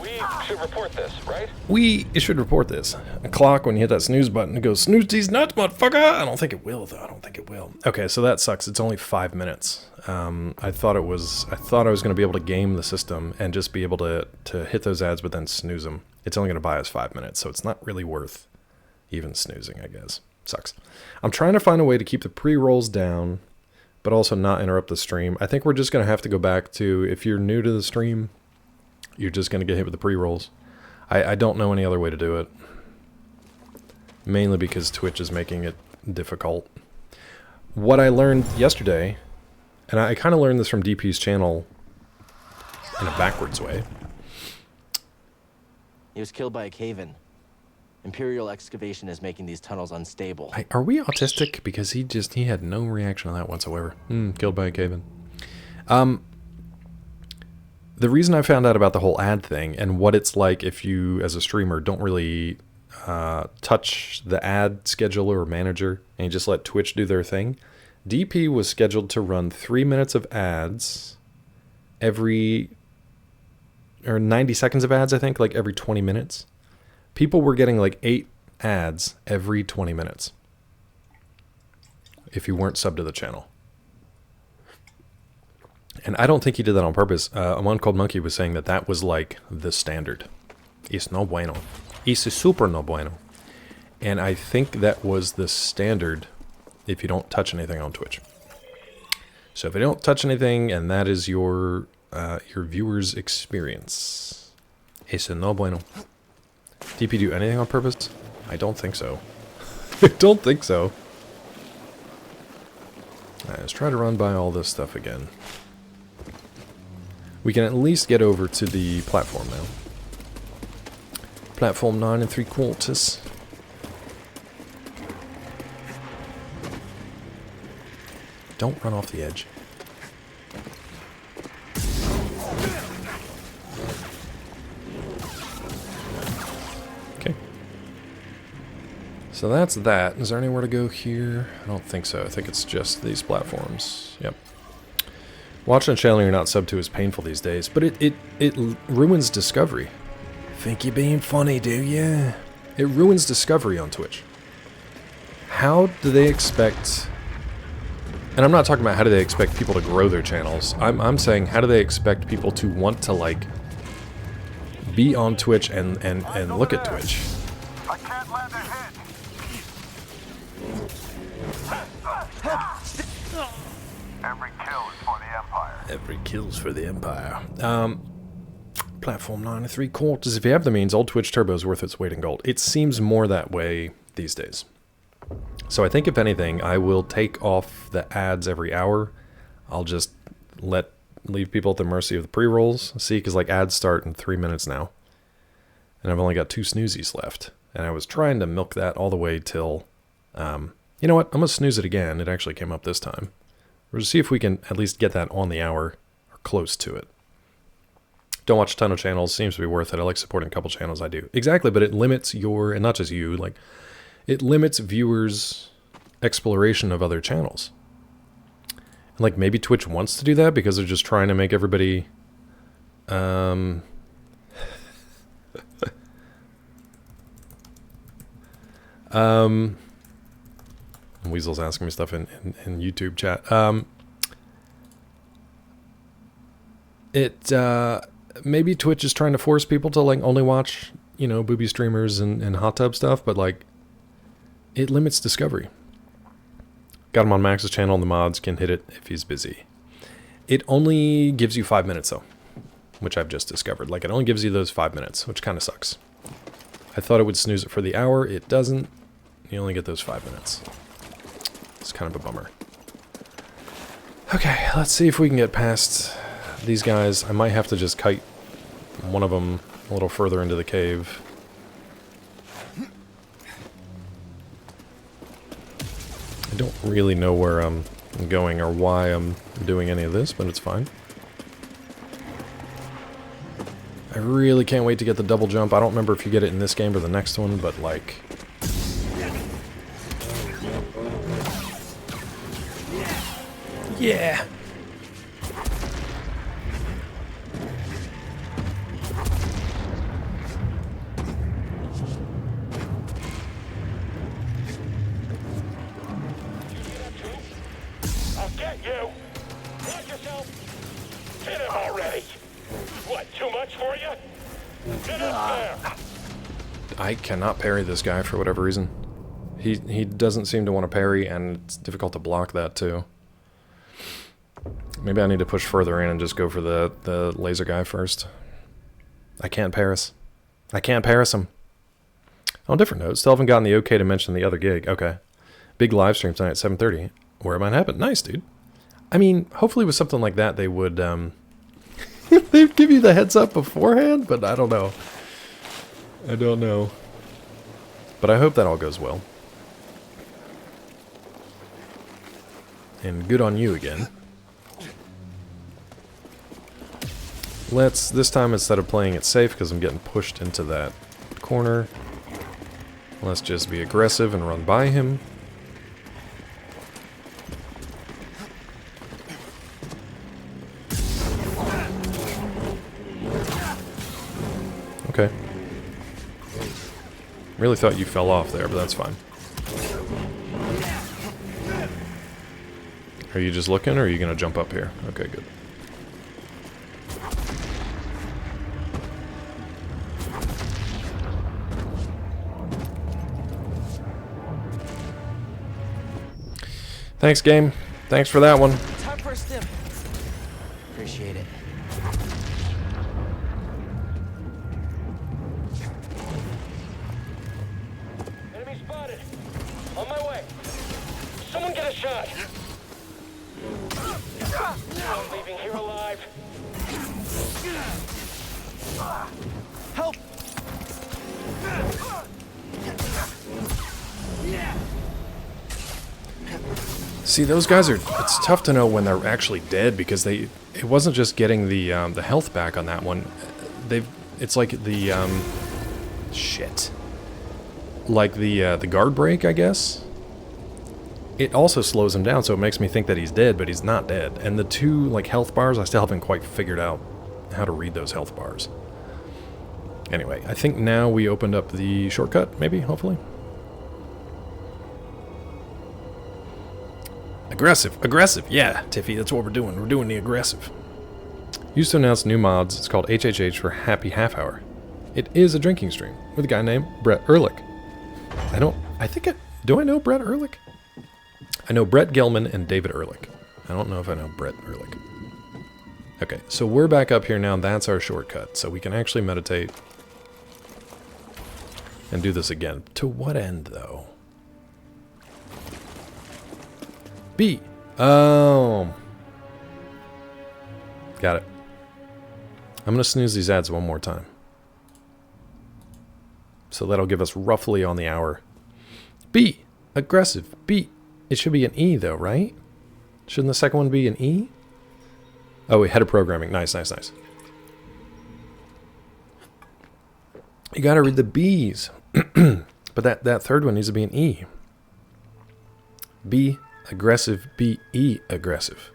We should report this, right? We should report this. A clock, when you hit that snooze button, it goes, snooze these nuts, motherfucker! I don't think it will, though. Okay, so that sucks. It's only 5 minutes. I thought I was going to be able to game the system and just be able to hit those ads, but then snooze them. It's only going to buy us 5 minutes, so it's not really worth even snoozing, I guess. Sucks. I'm trying to find a way to keep the pre-rolls down but also not interrupt the stream. I think we're just going to have to go back to, if you're new to the stream, you're just going to get hit with the pre-rolls. I don't know any other way to do it. Mainly because Twitch is making it difficult. What I learned yesterday, and I kind of learned this from DP's channel in a backwards way. He was killed by a cave-in. Imperial excavation is making these tunnels unstable. Are we autistic? Because he had no reaction to that whatsoever. Killed by a cave-in. The reason I found out about the whole ad thing and what it's like if you, as a streamer, don't really touch the ad scheduler or manager and you just let Twitch do their thing. DP was scheduled to run 3 minutes of ads every, or 90 seconds of ads, I think, like every 20 minutes. People were getting like 8 ads every 20 minutes if you weren't subbed to the channel. And I don't think he did that on purpose. One called Monkey was saying that that was like the standard. Es no bueno. Es super no bueno. And I think that was the standard if you don't touch anything on Twitch. So if you don't touch anything and that is your viewer's experience, es no bueno. DP do anything on purpose? I don't think so. I don't think so. Alright, let's try to run by all this stuff again. We can at least get over to the platform now. Platform 9 3/4. Don't run off the edge. Okay. So that's that. Is there anywhere to go here? I don't think so. I think it's just these platforms. Yep. Watching a channel you're not subbed to is painful these days, but it ruins discovery. Think you're being funny, do ya? It ruins discovery on Twitch. How do they expect... And I'm not talking about how do they expect people to grow their channels. I'm saying how do they expect people to want to, like, be on Twitch and look at Twitch? I can't land a hit. Every kill is for the Empire. Every kill's for the Empire. Platform 9 3/4. If you have the means, old Twitch Turbo is worth its weight in gold. It seems more that way these days. So I think, if anything, I will take off the ads every hour. I'll just leave people at the mercy of the pre-rolls. See, because like ads start in 3 minutes now. And I've only got 2 snoozies left. And I was trying to milk that all the way till... you know what? I'm going to snooze it again. It actually came up this time. We'll just see if we can at least get that on the hour or close to it. Don't watch a ton of channels. Seems to be worth it. I like supporting a couple channels. I do. Exactly, but it limits your... And not just you, like... It limits viewers' exploration of other channels. And like maybe Twitch wants to do that because they're just trying to make everybody Weasel's asking me stuff in YouTube chat. Maybe Twitch is trying to force people to like only watch, you know, booby streamers and hot tub stuff, but like it limits discovery. Got him on Max's channel and the mods can hit it if he's busy. It only gives you 5 minutes though, which I've just discovered. Like it only gives you those 5 minutes, which kind of sucks. I thought it would snooze it for the hour. It doesn't. You only get those 5 minutes. It's kind of a bummer. Okay, let's see if we can get past these guys. I might have to just kite one of them a little further into the cave. I don't really know where I'm going or why I'm doing any of this, but it's fine. I really can't wait to get the double jump. I don't remember if you get it in this game or the next one, but like... Yeah! I'll get you. Watch yourself. Hit him already. What, too much for you? Get up there. I cannot parry this guy for whatever reason. He doesn't seem to want to parry, and it's difficult to block that too. Maybe I need to push further in and just go for the laser guy first. I can't Paris. I can't Paris him. On a different note, still haven't gotten the okay to mention the other gig. Okay. Big live stream tonight at 7:30. Where it might happen. Nice, dude. I mean, hopefully with something like that, they would, they'd give you the heads up beforehand, but I don't know. I don't know. But I hope that all goes well. And good on you again. Let's, this time instead of playing it safe, because I'm getting pushed into that corner, let's just be aggressive and run by him. Okay. Really thought you fell off there, but that's fine. Are you just looking, or are you going to jump up here? Okay, good. Thanks, game. Thanks for that one. Time for a stim. Appreciate it. Enemy spotted. On my way. Someone get a shot. I'm leaving here alive. Help! See, those guys are, it's tough to know when they're actually dead, because it wasn't just getting the health back on that one. It's like the, shit. Like the guard break, I guess? It also slows him down, so it makes me think that he's dead, but he's not dead. And the two, like, health bars, I still haven't quite figured out how to read those health bars. Anyway, I think now we opened up the shortcut, maybe, hopefully. Aggressive, aggressive, yeah, Tiffy, that's what we're doing. We're doing the aggressive. Used to announce new mods. It's called HHH for Happy Half Hour. It is a drinking stream with a guy named Brett Ehrlich. Do I know Brett Ehrlich? I know Brett Gelman and David Ehrlich. I don't know if I know Brett Ehrlich. Okay, so we're back up here now. That's our shortcut, so we can actually meditate and do this again. To what end, though? B. Oh. Got it. I'm going to snooze these ads one more time. So that'll give us roughly on the hour. B. Aggressive. B. It should be an E, though, right? Shouldn't the second one be an E? Oh, wait, head of programming. Nice, nice, nice. You got to read the B's. But that third one needs to be an E. B. Aggressive. B. E. Aggressive.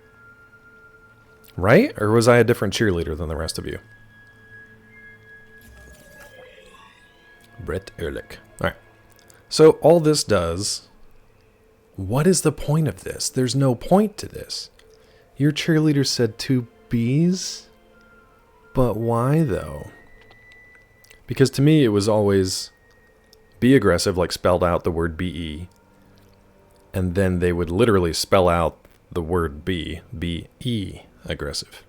Right? Or was I a different cheerleader than the rest of you? Brett Ehrlich. Alright. So all this does... What is the point of this? There's no point to this. Your cheerleader said 2 B's? But why, though? Because to me, it was always... Be aggressive, like spelled out the word B-E. And then they would literally spell out the word B. B-E. Aggressive.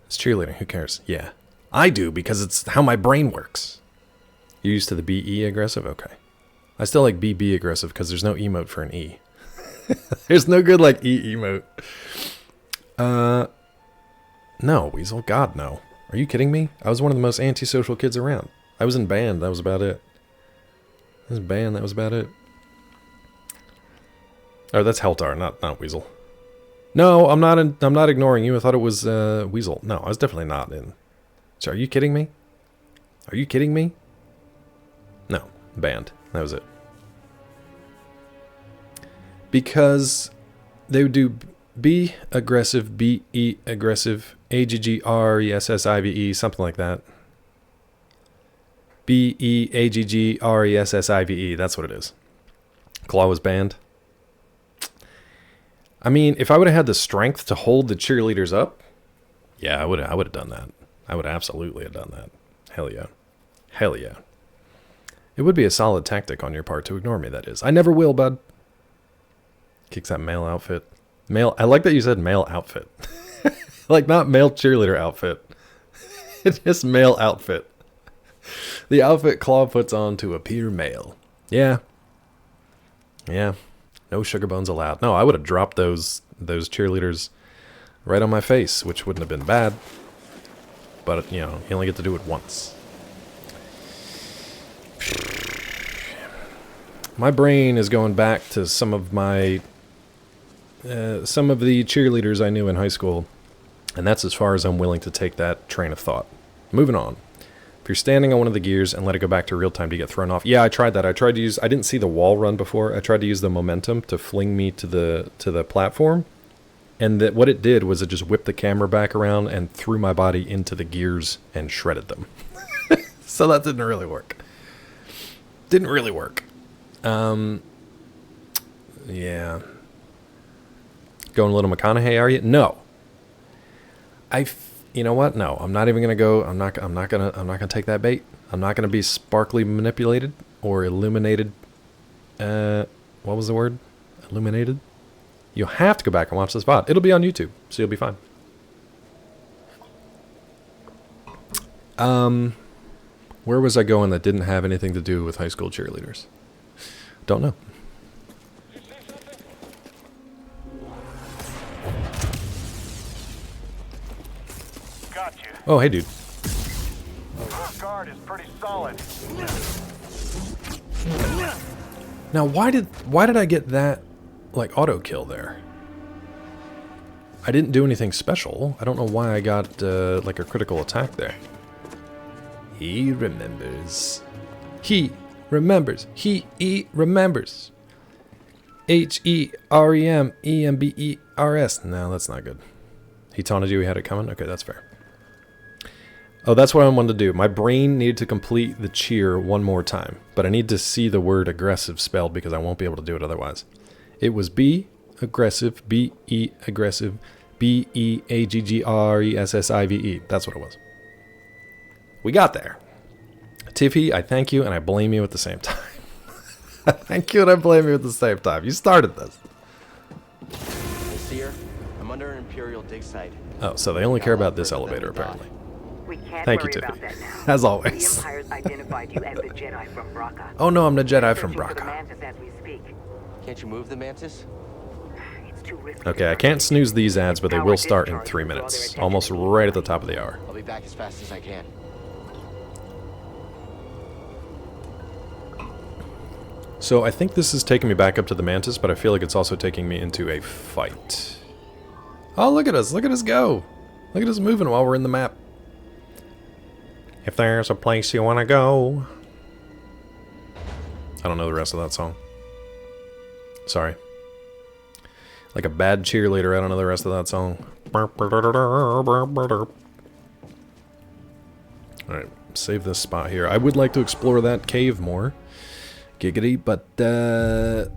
It's cheerleading, who cares? Yeah. I do, because it's how my brain works. You're used to the BE aggressive? Okay. I still like BB aggressive, because there's no emote for an E. There's no good, like, E emote. No, Weasel. God, no. Are you kidding me? I was one of the most antisocial kids around. I was in band, that was about it. I was in band, that was about it. Oh, that's Heltar, not Weasel. No, I'm not ignoring you. I thought it was Weasel. No, I was definitely not in. So are you kidding me? Are you kidding me? No, banned. That was it. Because they would do B aggressive, B E aggressive, A G G R E S S I V E, something like that. B E A G G R E S S I V E. That's what it is. Claw was banned. I mean, if I would have had the strength to hold the cheerleaders up, yeah, I would have done that. I would absolutely have done that. Hell yeah. Hell yeah. It would be a solid tactic on your part to ignore me, that is. I never will, bud. Kicks that male outfit. Male. I like that you said male outfit. Like not male cheerleader outfit. It's just male outfit. The outfit Claw puts on to appear male. Yeah. Yeah. No sugar bones allowed. No, I would have dropped those cheerleaders right on my face, which wouldn't have been bad. But, you know, you only get to do it once. My brain is going back to some of the cheerleaders I knew in high school, and that's as far as I'm willing to take that train of thought. Moving on. If you're standing on one of the gears and let it go back to real time, do you get thrown off? Yeah, I tried that. I didn't see the wall run before. I tried to use the momentum to fling me to the platform. And that what it did was it just whipped the camera back around and threw my body into the gears and shredded them. So that didn't really work. Didn't really work. Yeah. Going a little McConaughey, are you? No. You know what? No, I'm not even gonna go. I'm not gonna take that bait. I'm not gonna be sparkly manipulated or illuminated. What was the word? Illuminated. You'll have to go back and watch this VOD. It'll be on YouTube, so you'll be fine. Where was I going that didn't have anything to do with high school cheerleaders? Don't know. Gotcha. Oh, hey, dude. This guard is pretty solid. Now, why did I get that, like, auto kill there? I didn't do anything special. I don't know why I got, like, a critical attack there. He remembers. He remembers. He remembers. HEREMEMBERS. No, that's not good. He taunted you, he had it coming? Okay, that's fair. Oh, that's what I wanted to do. My brain needed to complete the cheer one more time, but I need to see the word aggressive spelled because I won't be able to do it otherwise. It was B, aggressive, B-E, aggressive, B-E-A-G-G-R-E-S-S-I-V-E. That's what it was. We got there. Tiffy, I thank you and I blame you at the same time. I thank you and I blame you at the same time. You started this. Seer, I'm under an Imperial dig site. Oh, so they only care about this elevator, apparently. We can't Thank you, worry about Tiffy. that now. As The always. Empire's identified you as the Jedi from Bracca. Oh no, I'm the Jedi from Searching for the Bracca. Mantis as we speak. Can't you move the Mantis? It's too risky. Okay, I can't snooze these ads, but they will start in 3 minutes. Almost right at the top of the hour. I'll be back as fast as I can. So I think this is taking me back up to the Mantis, but I feel like it's also taking me into a fight. Oh, look at us. Look at us go. Look at us moving while we're in the map. If there's a place you want to go. I don't know the rest of that song. Sorry. Like a bad cheerleader, I don't know the rest of that song. Alright, save this spot here. I would like to explore that cave more. Giggity, but I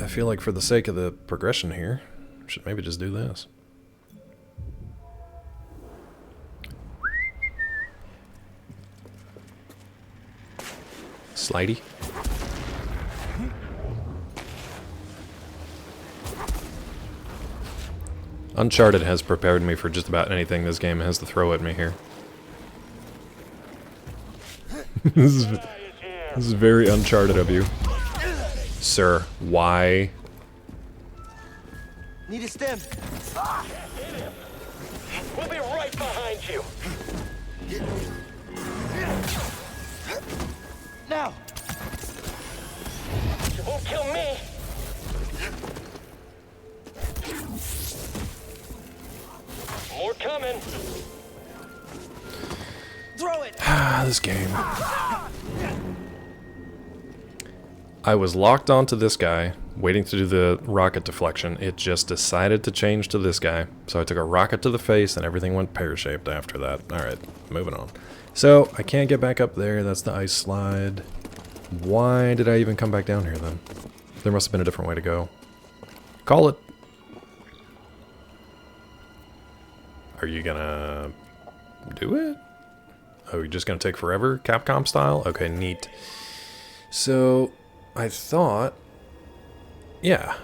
feel like for the sake of the progression here, I should maybe just do this. Slidey. Uncharted has prepared me for just about anything this game has to throw at me here. This is very Uncharted of you. Sir, why? Need a stem. We'll be right behind you. Now. You won't kill me. More coming. Throw it. This game. I was locked onto this guy, waiting to do the rocket deflection. It just decided to change to this guy. So I took a rocket to the face and everything went pear-shaped after that. Alright, moving on. So, I can't get back up there. That's the ice slide. Why did I even come back down here then? There must have been a different way to go. Call it. Are you gonna do it? Oh, you're just gonna take forever? Capcom style? Okay, neat. So, I thought... Yeah.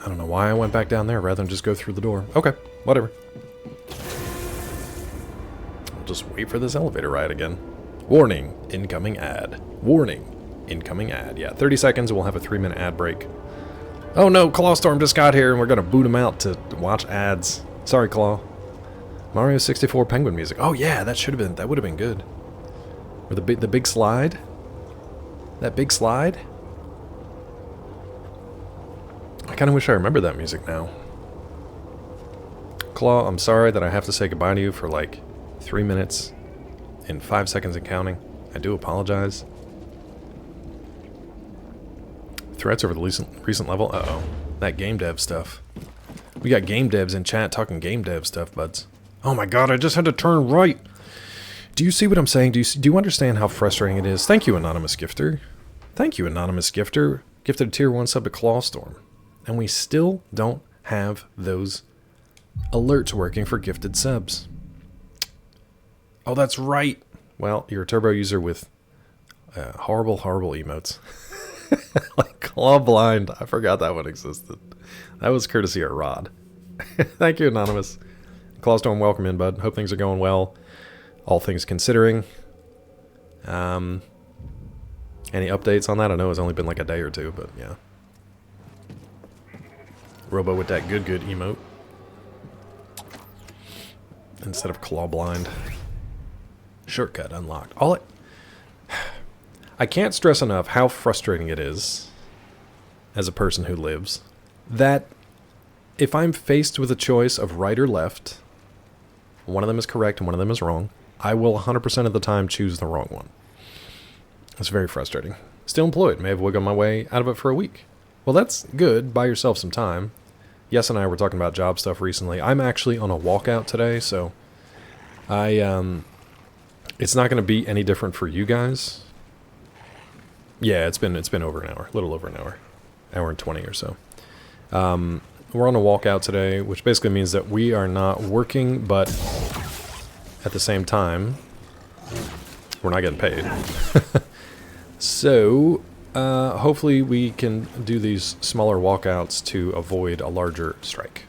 I don't know why I went back down there rather than just go through the door. Okay, whatever. I'll just wait for this elevator ride again. Warning, incoming ad. Warning, incoming ad. Yeah, 30 seconds, we'll have a 3-minute ad break. Oh no, Clawstorm just got here and we're gonna boot him out to watch ads. Sorry, Claw. Mario 64 Penguin music. Oh yeah, that would have been good. Or the big slide. That big slide. I kind of wish I remember that music now. Claw, I'm sorry that I have to say goodbye to you for like 3 minutes and 5 seconds and counting. I do apologize. Threats over the recent level? Uh-oh. That game dev stuff. We got game devs in chat talking game dev stuff, buds. Oh my god, I just had to turn right! Do you see what I'm saying? Do you understand how frustrating it is? Thank you, Anonymous Gifter. Thank you, Anonymous Gifter. Gifted a tier 1 sub to Clawstorm. And we still don't have those alerts working for gifted subs. Oh, that's right. Well, you're a turbo user with horrible, horrible emotes. Like Claw Blind. I forgot that one existed. That was courtesy of Rod. Thank you, Anonymous. Clawstorm, welcome in, bud. Hope things are going well. All things considering. Any updates on that? I know it's only been like a day or two, but yeah. Robo with that good emote. Instead of Claw Blind. Shortcut unlocked. I can't stress enough how frustrating it is, as a person who lives, that if I'm faced with a choice of right or left, one of them is correct and one of them is wrong, I will 100% of the time choose the wrong one. It's very frustrating. Still employed. May have wiggled my way out of it for a week. Well, that's good. Buy yourself some time. Yes and I were talking about job stuff recently. I'm actually on a walkout today, so it's not going to be any different for you guys. Yeah, it's been over an hour, a little over an hour. Hour and 20 or so. We're on a walkout today, which basically means that we are not working, but at the same time, we're not getting paid. So, hopefully we can do these smaller walkouts to avoid a larger strike.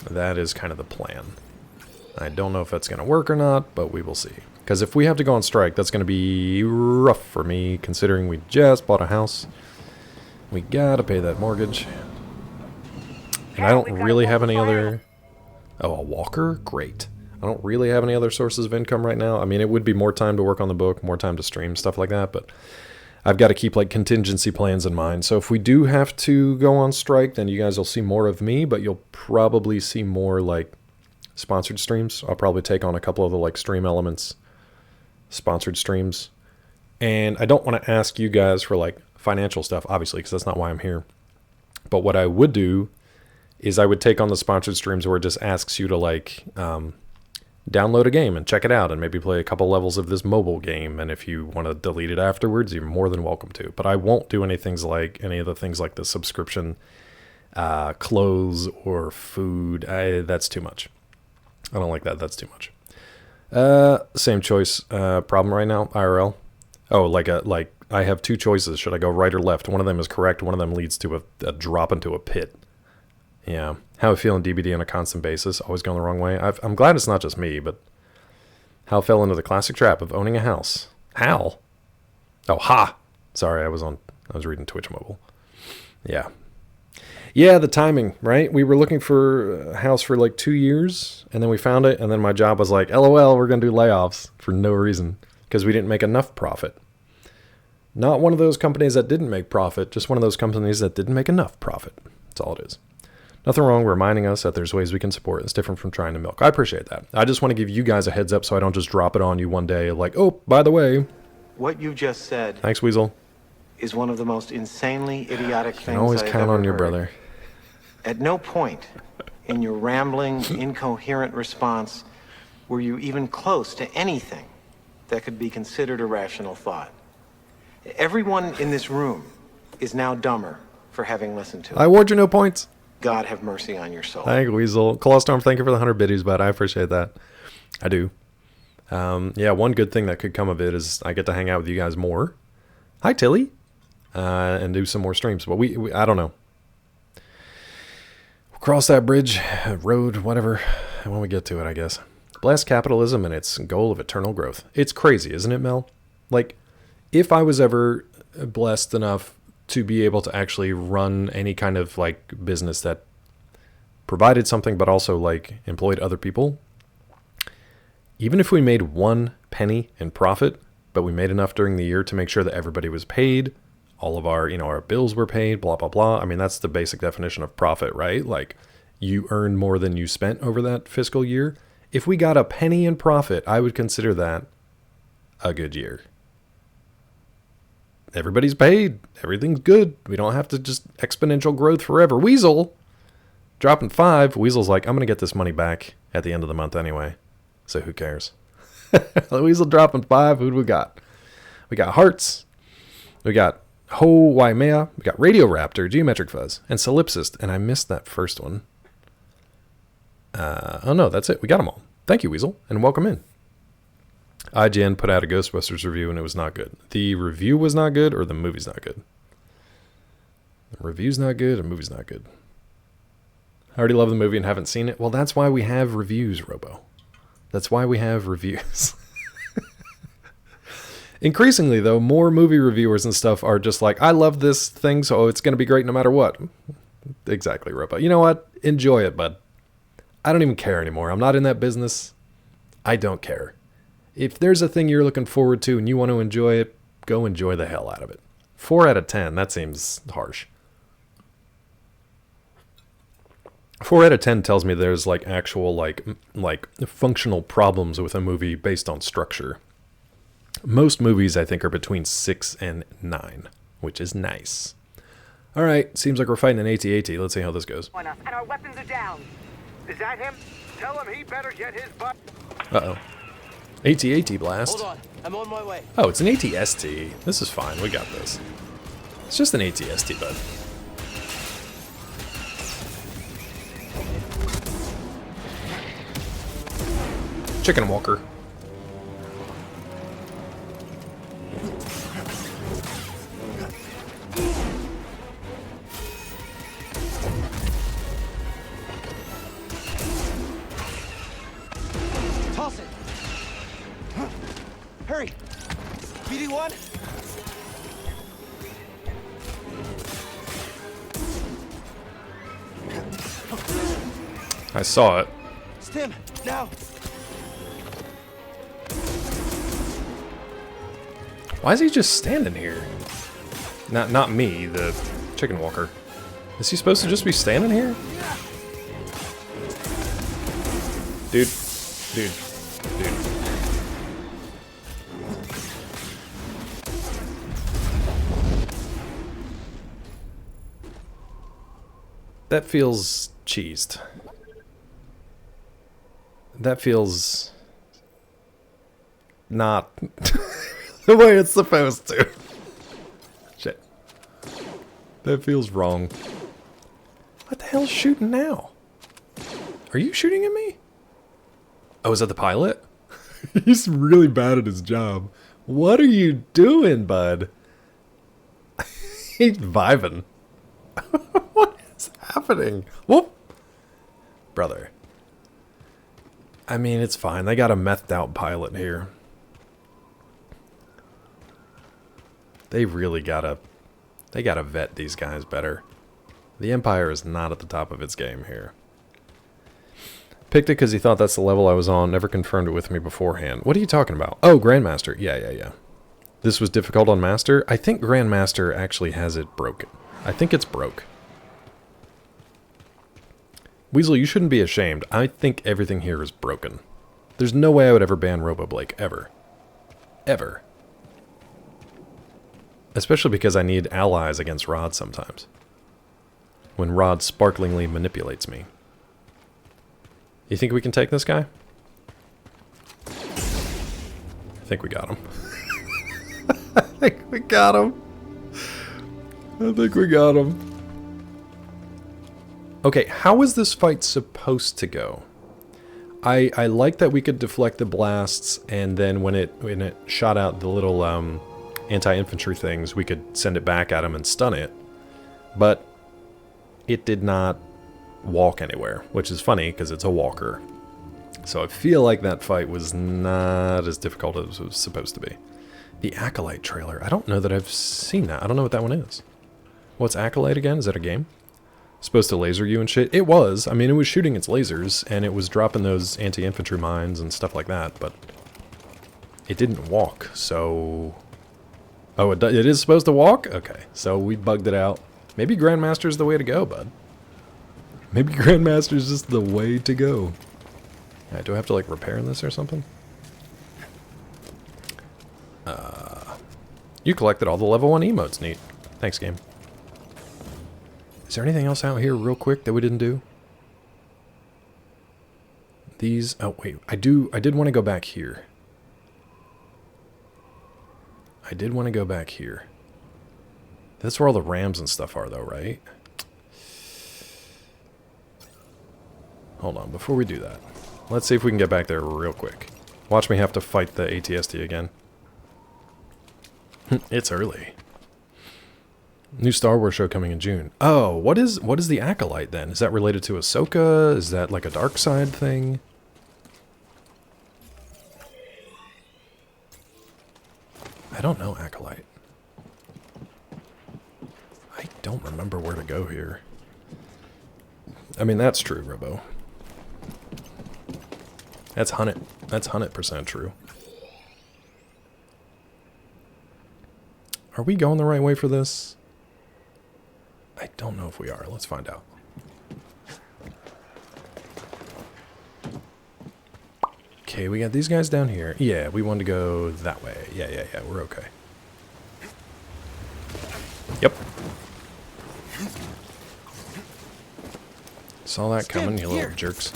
That is kind of the plan. I don't know if that's going to work or not, but we will see. Because if we have to go on strike, that's going to be rough for me, considering we just bought a house. We gotta pay that mortgage. And I don't really have any other... Oh, a walker? Great. I don't really have any other sources of income right now. I mean, it would be more time to work on the book, more time to stream, stuff like that, but I've got to keep like contingency plans in mind. So if we do have to go on strike, then you guys will see more of me, but you'll probably see more like sponsored streams. I'll probably take on a couple of the like stream elements, sponsored streams. And I don't want to ask you guys for like financial stuff, obviously, because that's not why I'm here. But what I would do is I would take on the sponsored streams where it just asks you to like download a game and check it out and maybe play a couple levels of this mobile game. And if you want to delete it afterwards, you're more than welcome to. But I won't do any of the things like the subscription, clothes or food. That's too much. I don't like that. That's too much. Same choice problem right now, IRL. Oh, like I have two choices. Should I go right or left? One of them is correct. One of them leads to a drop into a pit. Yeah. How I feel in DBD on a constant basis. Always going the wrong way. I'm glad it's not just me, but how I fell into the classic trap of owning a house. How? Oh, ha! Sorry, I was reading Twitch Mobile. Yeah. Yeah, the timing, right? We were looking for a house for like 2 years, and then we found it, and then my job was like, LOL, we're going to do layoffs for no reason, because we didn't make enough profit. Not one of those companies that didn't make profit, just one of those companies that didn't make enough profit. That's all it is. Nothing wrong reminding us that there's ways we can support. It's different from trying to milk. I appreciate that. I just want to give you guys a heads up so I don't just drop it on you one day like, oh, by the way. What you just said. Thanks, Weasel. Is one of the most insanely idiotic things I've ever heard. You can always count on your brother. At no point in your rambling, incoherent response were you even close to anything that could be considered a rational thought. Everyone in this room is now dumber for having listened to it. I award you no points. God have mercy on your soul. Thank you, Weasel. Clawstorm, thank you for the 100 biddies, bud. I appreciate that. I do. Yeah, one good thing that could come of it is I get to hang out with you guys more. Hi, Tilly. And do some more streams. But we I don't know. Cross that bridge, road, whatever, when we get to it, I guess. Blast capitalism and its goal of eternal growth. It's crazy, isn't it, Mel? Like, if I was ever blessed enough to be able to actually run any kind of, like, business that provided something but also, like, employed other people, even if we made 1 penny in profit, but we made enough during the year to make sure that everybody was paid, all of our, our bills were paid, blah, blah, blah. I mean, that's the basic definition of profit, right? Like, you earn more than you spent over that fiscal year. If we got a penny in profit, I would consider that a good year. Everybody's paid. Everything's good. We don't have to just exponential growth forever. Weasel, dropping 5. Weasel's like, I'm going to get this money back at the end of the month anyway. So who cares? Weasel dropping 5. Who do we got? We got Hearts. We got Ho Waimea. We got Radio Raptor, Geometric Fuzz, and Solipsist. And I missed that first one. Oh no, that's it. We got them all. Thank you, Weasel, and welcome in. IGN put out a Ghostbusters review and it was not good. The review was not good, or the movie's not good? The review's not good, or the movie's not good. I already love the movie and haven't seen it. Well, that's why we have reviews, Robo. That's why we have reviews. Increasingly, though, more movie reviewers and stuff are just like, I love this thing, so it's going to be great no matter what. Exactly, Robo. You know what? Enjoy it, bud. I don't even care anymore. I'm not in that business. I don't care. If there's a thing you're looking forward to and you want to enjoy it, go enjoy the hell out of it. 4 out of 10, that seems harsh. 4 out of 10 tells me there's like actual like functional problems with a movie based on structure. Most movies I think are between 6 and 9, which is nice. All right, seems like we're fighting an AT-AT. Let's see how this goes. On us, and our weapons are down. Is that him? Tell him he better get his butt. Uh-oh. AT-AT blast. Hold on, I'm on my way. Oh, it's an AT-ST. This is fine. We got this. It's just an AT-ST, bud. Chicken Walker. Toss it. Hurry. BD1. I saw it. Stim, now. Why is he just standing here? Not me, the chicken walker. Is he supposed to just be standing here? Dude. That feels cheesed. That feels not the way it's supposed to. Shit. That feels wrong. What the hell's shooting now? Are you shooting at me? Oh, is that the pilot? He's really bad at his job. What are you doing, bud? He's vibing. What is happening? Whoop! Brother. I mean, it's fine. They got a methed out pilot here. They really gotta vet these guys better. The Empire is not at the top of its game here. Picked it because he thought that's the level I was on, never confirmed it with me beforehand. What are you talking about? Oh, Grandmaster. Yeah. This was difficult on Master? I think Grandmaster actually has it broken. I think it's broke. Weasel, you shouldn't be ashamed. I think everything here is broken. There's no way I would ever ban RoboBlake, ever. Ever. Especially because I need allies against Rod sometimes. When Rod sparklingly manipulates me. You think we can take this guy? I think we got him. I think we got him. Okay, how is this fight supposed to go? I like that we could deflect the blasts, and then when it shot out the little anti-infantry things, we could send it back at him and stun it. But it did not walk anywhere, which is funny because it's a walker. So I feel like that fight was not as difficult as it was supposed to be. The Acolyte trailer. I don't know that I've seen that. I don't know what that one is. What's Acolyte again? Is that a game? Supposed to laser you and shit? It was. I mean, it was shooting its lasers, and it was dropping those anti-infantry mines and stuff like that, but it didn't walk, so... Oh, it is supposed to walk? Okay, so we bugged it out. Maybe Grandmaster's the way to go, bud. Maybe Grandmaster's just the way to go. Yeah, do I have to, like, repair this or something? You collected all the level 1 emotes. Neat. Thanks, game. Is there anything else out here real quick that we didn't do? These... Oh, wait. I did want to go back here. I did want to go back here. That's where all the rams and stuff are, though, right? Hold on. Before we do that, let's see if we can get back there real quick. Watch me have to fight the ATST again. It's early. New Star Wars show coming in June. Oh, what is the Acolyte then? Is that related to Ahsoka? Is that like a dark side thing? I don't know, Acolyte. I don't remember where to go here. I mean, that's true, Robo. That's 100% true. Are we going the right way for this? I don't know if we are. Let's find out. Okay, we got these guys down here. Yeah, we want to go that way. Yeah, we're okay. Yep. Saw that coming, you little jerks.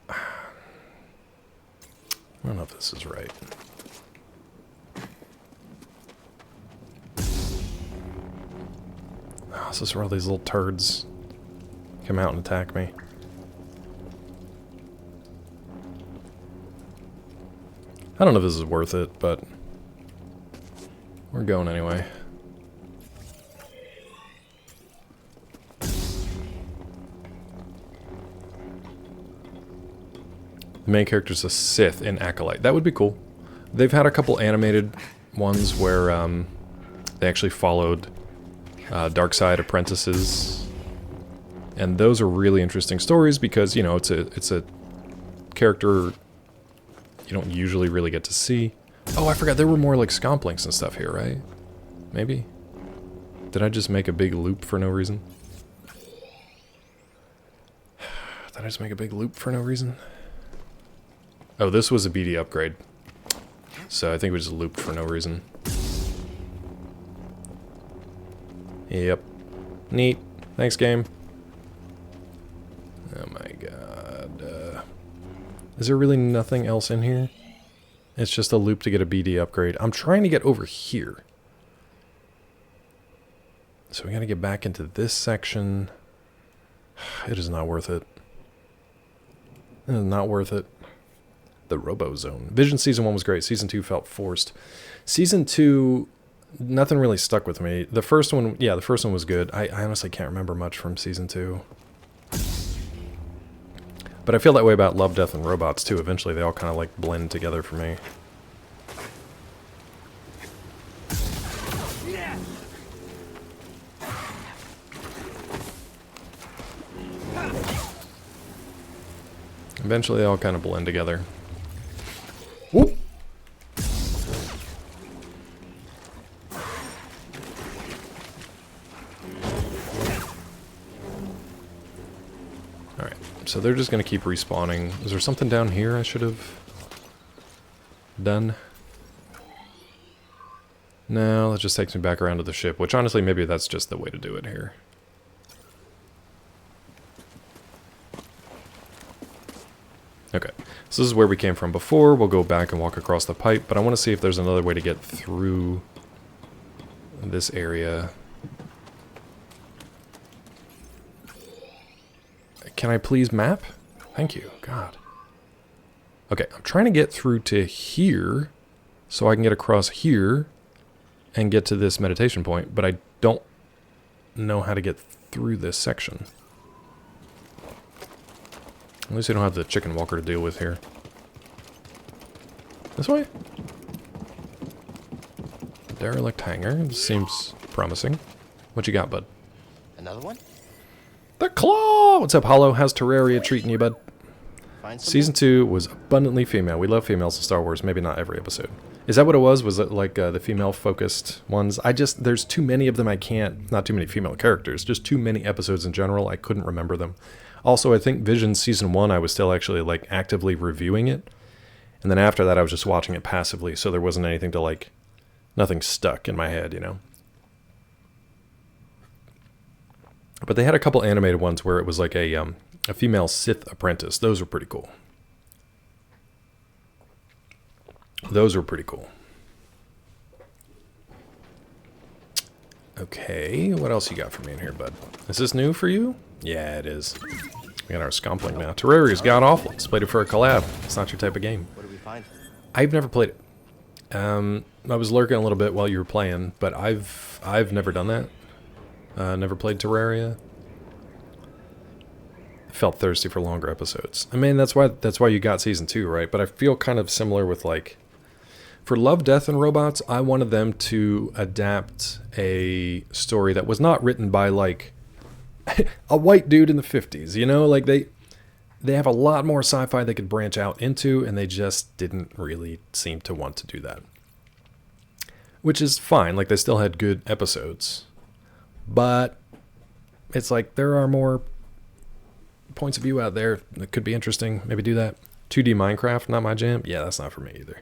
I don't know if this is right. Oh, this is where all these little turds come out and attack me. I don't know if this is worth it, but we're going anyway. The main character's a Sith in Acolyte. That would be cool. They've had a couple animated ones where they actually followed dark side apprentices, and those are really interesting stories because, you know, it's a character you don't usually really get to see. Oh, I forgot there were more like Scomp and stuff here, right? Maybe? Did I just make a big loop for no reason? Did I just make a big loop for no reason? Oh, this was a BD upgrade. So I think we just looped for no reason. Yep. Neat. Thanks, game. Oh my god. Is there really nothing else in here? It's just a loop to get a BD upgrade. I'm trying to get over here. So we gotta get back into this section. It is not worth it. It is not worth it. The Robo Zone. Vision Season 1 was great. Season 2 felt forced. Season 2, nothing really stuck with me. The first one, yeah, the first one was good. I honestly can't remember much from Season 2. But I feel that way about Love, Death, and Robots, too. Eventually, they all kind of, like, blend together for me. Eventually, they all kind of blend together. Whoop! Alright, so they're just going to keep respawning. Is there something down here I should have done? No, that just takes me back around to the ship, which honestly, maybe that's just the way to do it here. Okay, so this is where we came from before. We'll go back and walk across the pipe, but I want to see if there's another way to get through this area. Can I please map? Thank you, God. Okay, I'm trying to get through to here, so I can get across here, and get to this meditation point, but I don't know how to get through this section. At least we don't have the chicken walker to deal with here. This way? Derelict hangar. This seems promising. What you got, bud? Another one? The Claw! What's up, Hollow? How's Terraria treating you, bud? Find some Season 2 was abundantly female. We love females in Star Wars. Maybe not every episode. Is that what it was? Was it like the female-focused ones? There's too many of them I can't... Not too many female characters. Just too many episodes in general. I couldn't remember them. Also, I think Vision Season 1, I was still actually, like, actively reviewing it. And then after that, I was just watching it passively, so there wasn't anything to, like... Nothing stuck in my head, you know? But they had a couple animated ones where it was like a female Sith apprentice. Those were pretty cool. Those were pretty cool. Okay, what else you got for me in here, bud? Is this new for you? Yeah, it is. We got our Scompling now. Terraria's god-awful. Let's play it for a collab. It's not your type of game. What do we find? I've never played it. I was lurking a little bit while you were playing, but I've never done that. Never played Terraria. Felt thirsty for longer episodes. I mean, that's why you got Season 2, right? But I feel kind of similar with, like... For Love, Death, and Robots, I wanted them to adapt a story that was not written by, like, a white dude in the 50s, you know? Like, they have a lot more sci-fi they could branch out into, and they just didn't really seem to want to do that. Which is fine. Like, they still had good episodes. But it's like, there are more points of view out there that could be interesting. Maybe do that. 2D Minecraft, not my jam? Yeah, that's not for me either.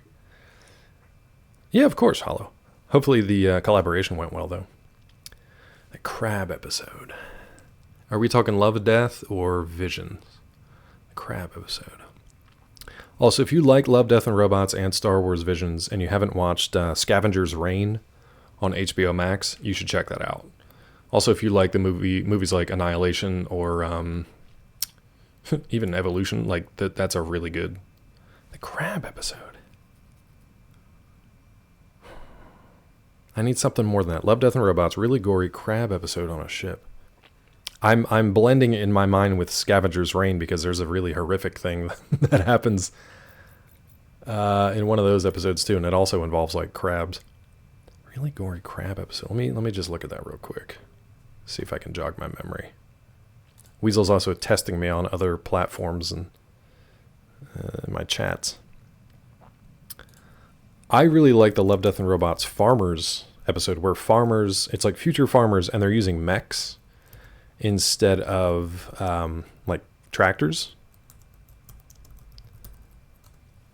Yeah, of course, Hollow. Hopefully the collaboration went well, though. The crab episode. Are we talking Love, Death, or Visions? The crab episode. Also, if you like Love, Death, and Robots and Star Wars Visions, and you haven't watched Scavenger's Reign on HBO Max, you should check that out. Also, if you like the movies like Annihilation or even Evolution, like that's a really good... The crab episode. I need something more than that. Love, Death, and Robots, really gory crab episode on a ship. I'm blending it in my mind with Scavenger's Reign because there's a really horrific thing that happens in one of those episodes too, and it also involves like crabs. Really gory crab episode. Let me just look at that real quick. See if I can jog my memory. Weasel's also testing me on other platforms and my chats. I really like the Love, Death, and Robots Farmers episode where farmers, it's like future farmers and they're using mechs instead of like tractors.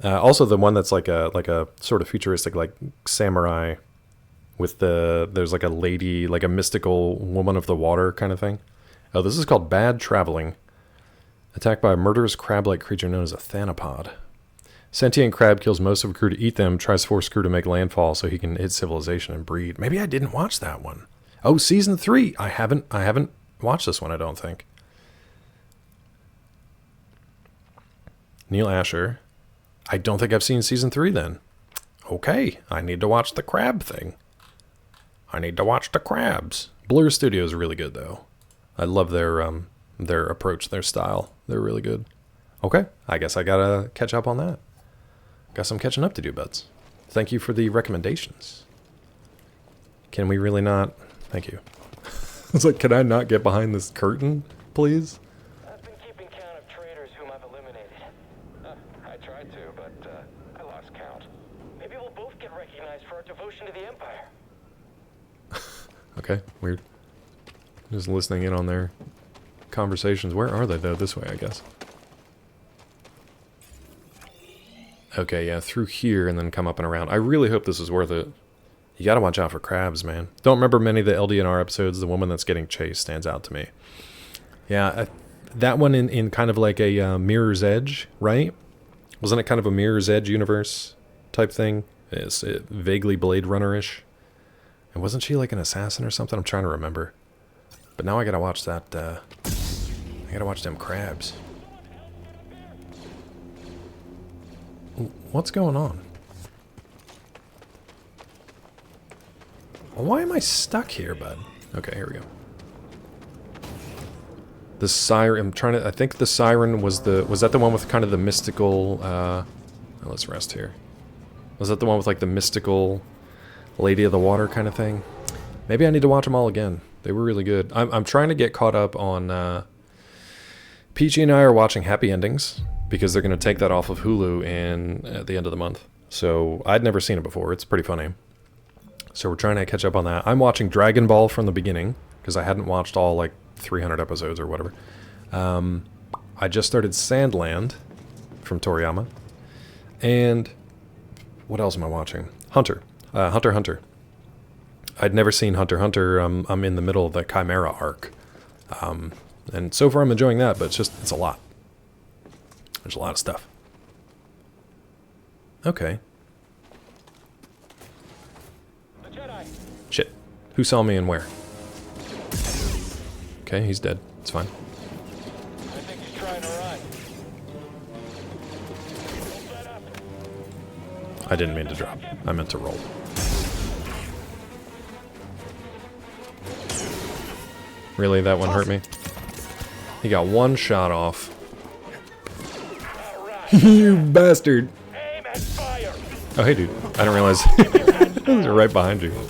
Also the one that's like a sort of futuristic like samurai with there's like a lady, like a mystical woman of the water kind of thing. Oh, this is called Bad Traveling. Attacked by a murderous crab-like creature known as a thanapod. Sentient crab kills most of a crew to eat them, tries to force crew to make landfall so he can hit civilization and breed. Maybe I didn't watch that one. Oh, Season 3. I haven't watched this one, I don't think. Neil Asher. I don't think I've seen Season 3 then. Okay, I need to watch the crab thing. I need to watch the crabs. Blur Studio is really good, though. I love their approach, their style. They're really good. Okay, I guess I gotta catch up on that. Got some catching up to do, buds. Thank you for the recommendations. Can we really not? Thank you. It's like, can I not get behind this curtain, please? I've been keeping count of traitors whom I've eliminated. I tried to, but I lost count. Maybe we'll both get recognized for our devotion to the Empire. Okay, weird. Just listening in on their conversations. Where are they, though? This way, I guess. Okay, yeah, through here and then come up and around. I really hope this is worth it. You gotta watch out for crabs, man. Don't remember many of the LDNR episodes. The woman that's getting chased stands out to me. Yeah, that one in kind of like a Mirror's Edge, right? Wasn't it kind of a Mirror's Edge universe type thing? It's vaguely Blade Runner-ish. And wasn't she like an assassin or something? I'm trying to remember. But now I gotta watch that, I gotta watch them crabs. What's going on? Why am I stuck here, bud? Okay, here we go. The siren, I think the siren was that the one with kind of the mystical, let's rest here. Was that the one with like the mystical Lady of the Water kind of thing? Maybe I need to watch them all again. They were really good. I'm trying to get caught up on, Peachy and I are watching Happy Endings, because they're going to take that off of Hulu at the end of the month. So, I'd never seen it before. It's pretty funny. So we're trying to catch up on that. I'm watching Dragon Ball from the beginning, because I hadn't watched all, like, 300 episodes or whatever. I just started Sandland from Toriyama. And what else am I watching? Hunter. Hunter x Hunter. I'd never seen Hunter x Hunter. I'm in the middle of the Chimera arc. And so far I'm enjoying that, but it's a lot. There's a lot of stuff. Okay. The Jedi. Shit. Who saw me and where? Okay, he's dead. It's fine. I think he's trying to run. Set up. I didn't mean to drop. I meant to roll. Really? That one hurt me? He got one shot off. You bastard! Aim and fire. Oh, hey, dude. I didn't realize. They're right behind you. He's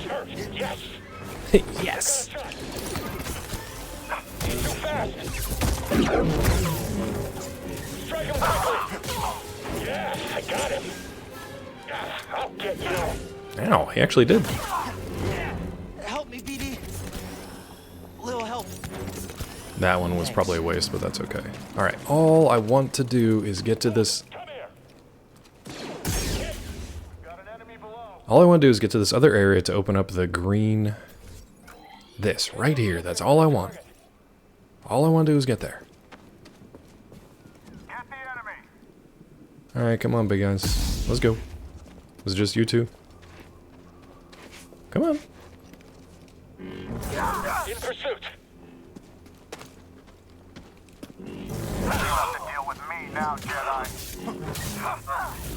hurt. Yes. Yes! He's too fast. Strike him quickly. Yeah, I got him. I'll get you. Ow, he actually did. Help me, BD. Little help. That one was probably a waste, but that's okay. Alright, all I want to do is get to this... Come here. Got an enemy below. All I want to do is get to this other area to open up the green... This, right here. That's all I want. All I want to do is get there. Get the enemy. Alright, come on, big guys. Let's go. Was it just you two? Come on. In pursuit. You have to deal with me now, Jedi.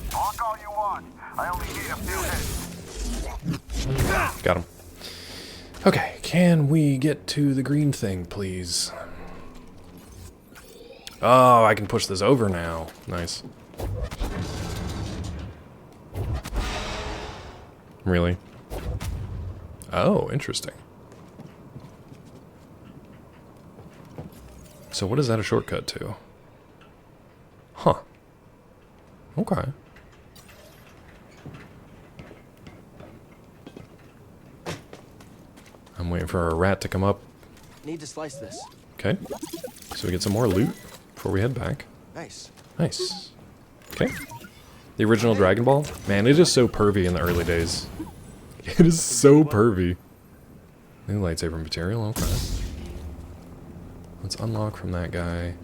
Talk all you want. I only need a few hits. Got him. Okay, can we get to the green thing, please? Oh, I can push this over now. Nice. Really? Oh, interesting. So what is that a shortcut to? Huh. Okay. I'm waiting for a rat to come up. Need to slice this. Okay. So we get some more loot before we head back. Nice. Nice. Okay. The original Dragon Ball? Man, it is so pervy in the early days. It is so pervy. New lightsaber material, okay. Let's unlock from that guy.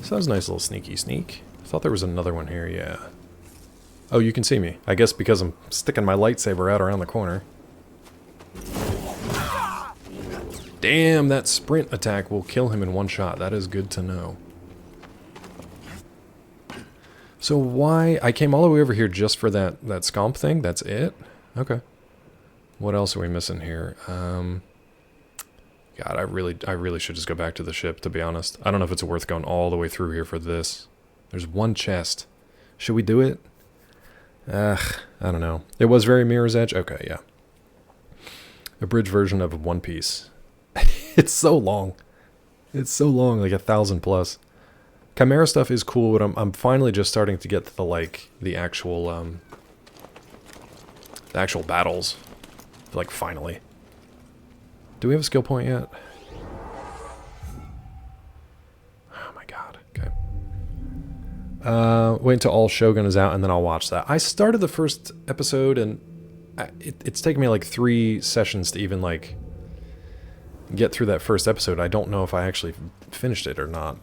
So that was a nice little sneaky sneak. I thought there was another one here, yeah. Oh, you can see me. I guess because I'm sticking my lightsaber out around the corner. Damn, that sprint attack will kill him in one shot. That is good to know. So why... I came all the way over here just for that scomp thing? That's it? Okay. What else are we missing here? God, I really should just go back to the ship, to be honest. I don't know if it's worth going all the way through here for this. There's one chest. Should we do it? Ugh, I don't know. It was very Mirror's Edge? Okay, yeah. Abridged version of One Piece. It's so long. It's so long, like 1,000 plus. Chimera stuff is cool, but I'm finally just starting to get to the actual battles. Like, finally. Do we have a skill point yet? Oh my god. Okay. Wait until all Shogun is out and then I'll watch that. I started the first episode and it's taken me like 3 sessions to even like get through that first episode. I don't know if I actually finished it or not.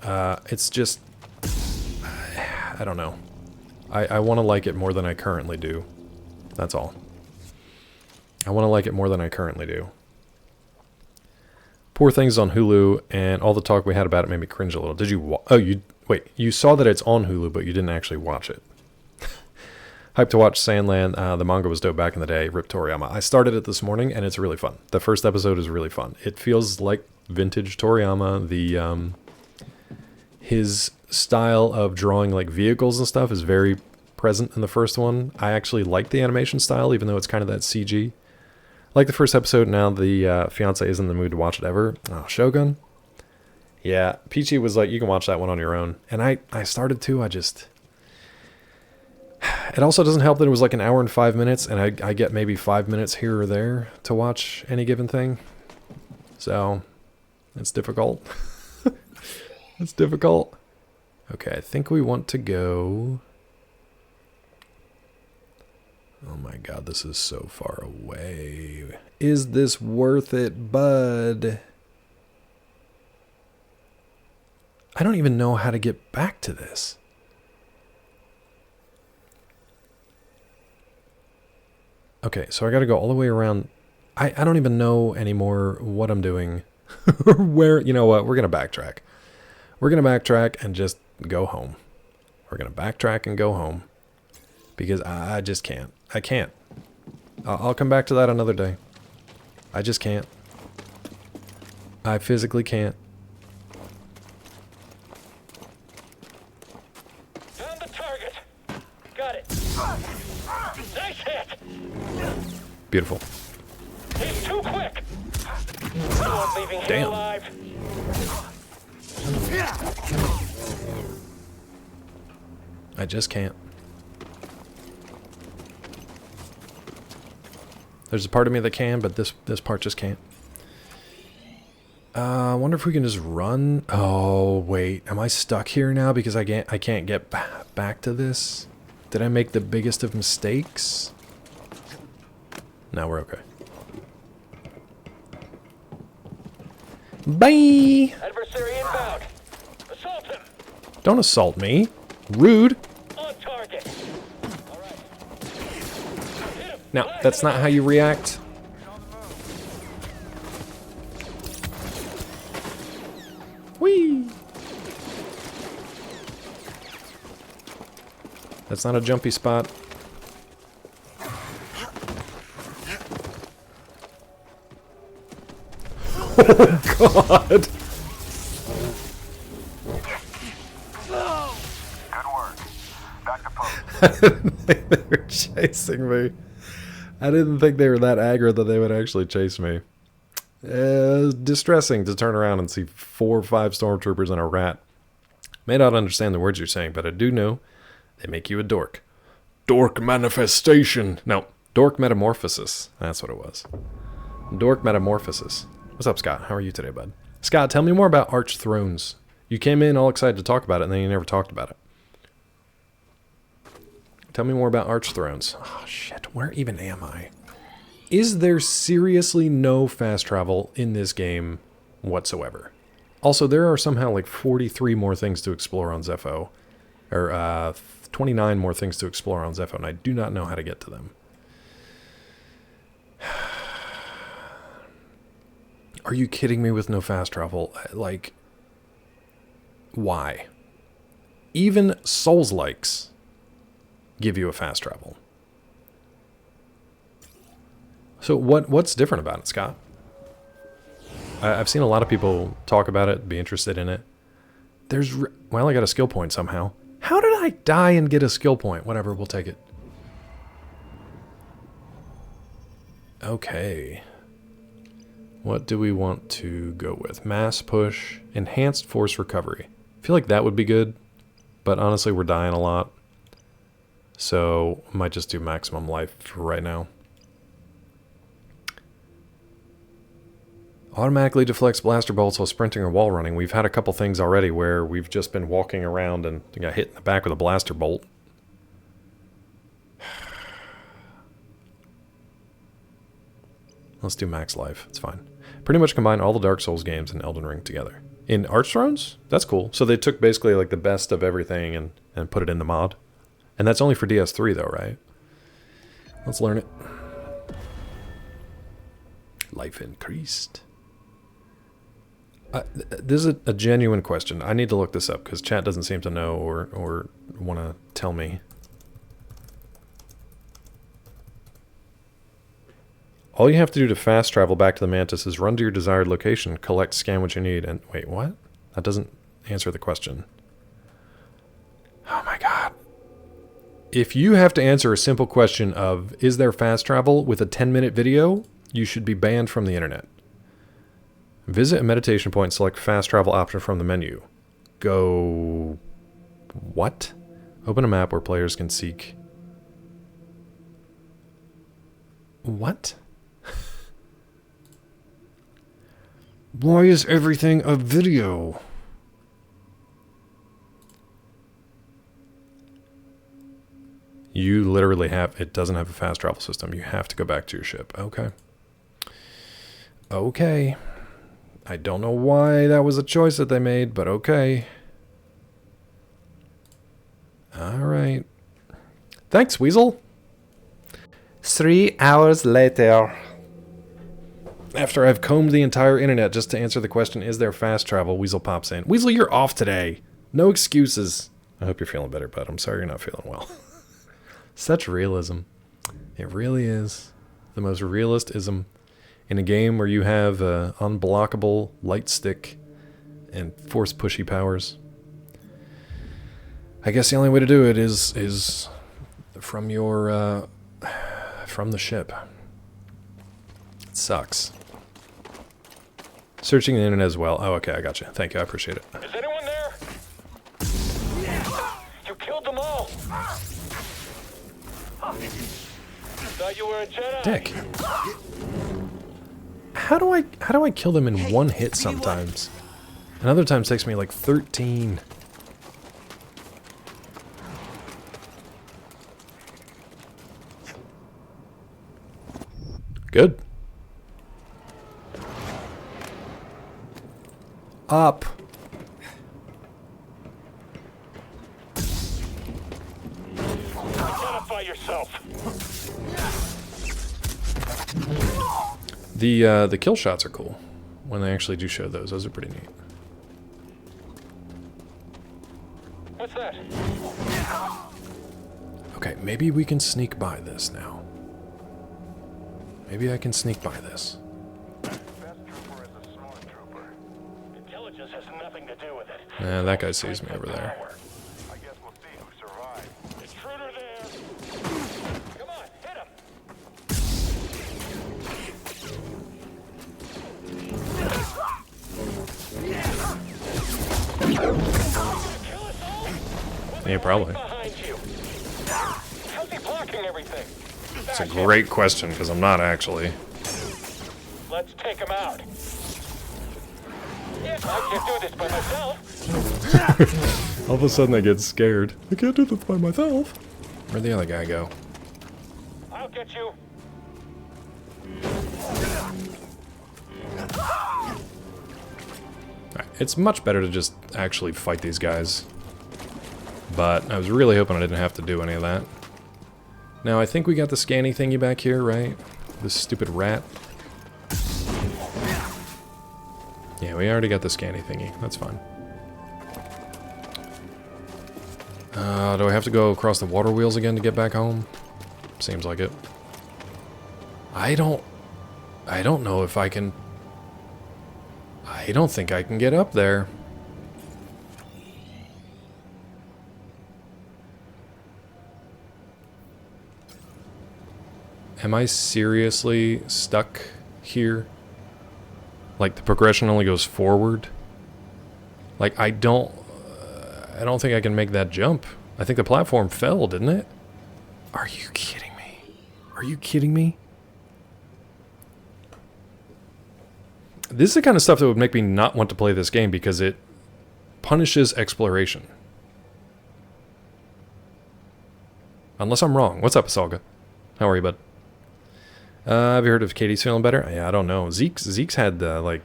It's just... I don't know. I want to like it more than I currently do. That's all. I want to like it more than I currently do. Poor Things on Hulu, and all the talk we had about it made me cringe a little. Did you? Wait. You saw that it's on Hulu, but you didn't actually watch it. Hyped to watch Sandland. The manga was dope back in the day. Rip Toriyama. I started it this morning, and it's really fun. The first episode is really fun. It feels like vintage Toriyama. His style of drawing like vehicles and stuff is very present in the first one. I actually like the animation style, even though it's kind of that CG. Like the first episode. Now the fiance is in the mood to watch it ever. Oh, Shogun. Yeah, Peachy was like, you can watch that one on your own, and I started to. It also doesn't help that it was like an hour and 5 minutes, and I get maybe 5 minutes here or there to watch any given thing. So, it's difficult. It's difficult. Okay, I think we want to go... Oh my god, this is so far away. Is this worth it, bud? I don't even know how to get back to this. Okay, so I gotta go all the way around. I don't even know anymore what I'm doing. Or where, you know what, we're gonna backtrack. We're gonna backtrack and just go home. We're gonna backtrack and go home. Because I just can't. I can't. I'll come back to that another day. I just can't. I physically can't. Found the target. Got it. Nice hit. Beautiful. He's too quick. No one leaving him alive. I just can't. There's a part of me that can, but this part just can't. I wonder if we can just run. Oh wait, am I stuck here now because I can't get back to this? Did I make the biggest of mistakes? No, we're okay. Bye. Adversary inbound. Assault him. Don't assault me. Rude. On target. All right. Hit him. No, that's not how you react. Whee! That's not a jumpy spot. Oh, God! Good work. Back to post. I didn't think they were chasing me. I didn't think they were that aggro that they would actually chase me. Distressing to turn around and see 4 or 5 stormtroopers and a rat. May not understand the words you're saying, but I do know they make you a dork. Dork manifestation. No, dork metamorphosis. That's what it was. Dork metamorphosis. What's up, Scott? How are you today, bud? Scott, tell me more about Arch Thrones. You came in all excited to talk about it, and then you never talked about it. Tell me more about Arch Thrones. Oh, shit. Where even am I? Is there seriously no fast travel in this game whatsoever? Also, there are somehow like 43 more things to explore on Zepho. Or 29 more things to explore on Zepho, and I do not know how to get to them. Are you kidding me with no fast travel? Like, why? Even Souls-likes give you a fast travel. So what's different about it, Scott? I've seen a lot of people talk about it, be interested in it. Well, I got a skill point somehow. How did I die and get a skill point? Whatever, we'll take it. Okay. What do we want to go with? Mass push, enhanced force recovery. I feel like that would be good, but honestly, we're dying a lot. So, I might just do maximum life for right now. Automatically deflects blaster bolts while sprinting or wall running. We've had a couple things already where we've just been walking around and got hit in the back with a blaster bolt. Let's do max life. It's fine. Pretty much combine all the Dark Souls games and Elden Ring together. In Arch Thrones? That's cool. So they took basically like the best of everything and put it in the mod. And that's only for DS3 though, right? Let's learn it. Life increased. This is a genuine question. I need to look this up because chat doesn't seem to know or want to tell me. All you have to do to fast travel back to the Mantis is run to your desired location, collect, scan what you need, and... Wait, what? That doesn't answer the question. Oh my god. If you have to answer a simple question of, is there fast travel with a 10-minute video, you should be banned from the internet. Visit a meditation point, select fast travel option from the menu. Go... What? Open a map where players can seek... What? Why is everything a video? You literally have... It doesn't have a fast travel system. You have to go back to your ship. Okay. Okay. I don't know why that was a choice that they made, but okay. Alright. Thanks, Weasel. 3 hours later. After I've combed the entire internet just to answer the question, is there fast travel, Weasel pops in. Weasel, you're off today. No excuses. I hope you're feeling better, bud. I'm sorry you're not feeling well. Such realism. It really is. The most realist-ism. In a game where you have unblockable light stick and force pushy powers. I guess the only way to do it is from your from the ship. It sucks. Searching the internet as well. Oh, okay, I got you. Thank you, I appreciate it. Is anyone there? You killed them all. Thought you were a Jedi. Dick. How do I kill them in one hit sometimes? And other times takes me like 13. Good. Up. Identify yourself. The kill shots are cool when they actually do show those. Those are pretty neat. What's that? Okay, maybe we can sneak by this now. Maybe I can sneak by this. Best trooper is a smart trooper. Intelligence has nothing to do with it. Nah, that guy sees me over there. I guess we'll see who survives. Intruder there. Come on, hit him. Yeah, probably. Behind you. How's he blocking everything? It's a great question, because I'm not actually. Let's take him out. Yeah, I can't do this by myself. All of a sudden I get scared. I can't do this by myself. Where'd the other guy go? I'll get you. Alright, it's much better to just actually fight these guys. But I was really hoping I didn't have to do any of that. Now I think we got the scanning thingy back here, right? This stupid rat. Yeah, we already got the scanning thingy. That's fine. Do I have to go across the water wheels again to get back home? Seems like it. I don't know if I can... I don't think I can get up there. Am I seriously stuck here? Like the progression only goes forward? Like I don't think I can make that jump. I think the platform fell, didn't it? Are you kidding me? Are you kidding me? This is the kind of stuff that would make me not want to play this game because it punishes exploration. Unless I'm wrong. What's up, Asalga? How are you, bud? Have you heard of Katie's feeling better? Yeah, I don't know. Zeke's had a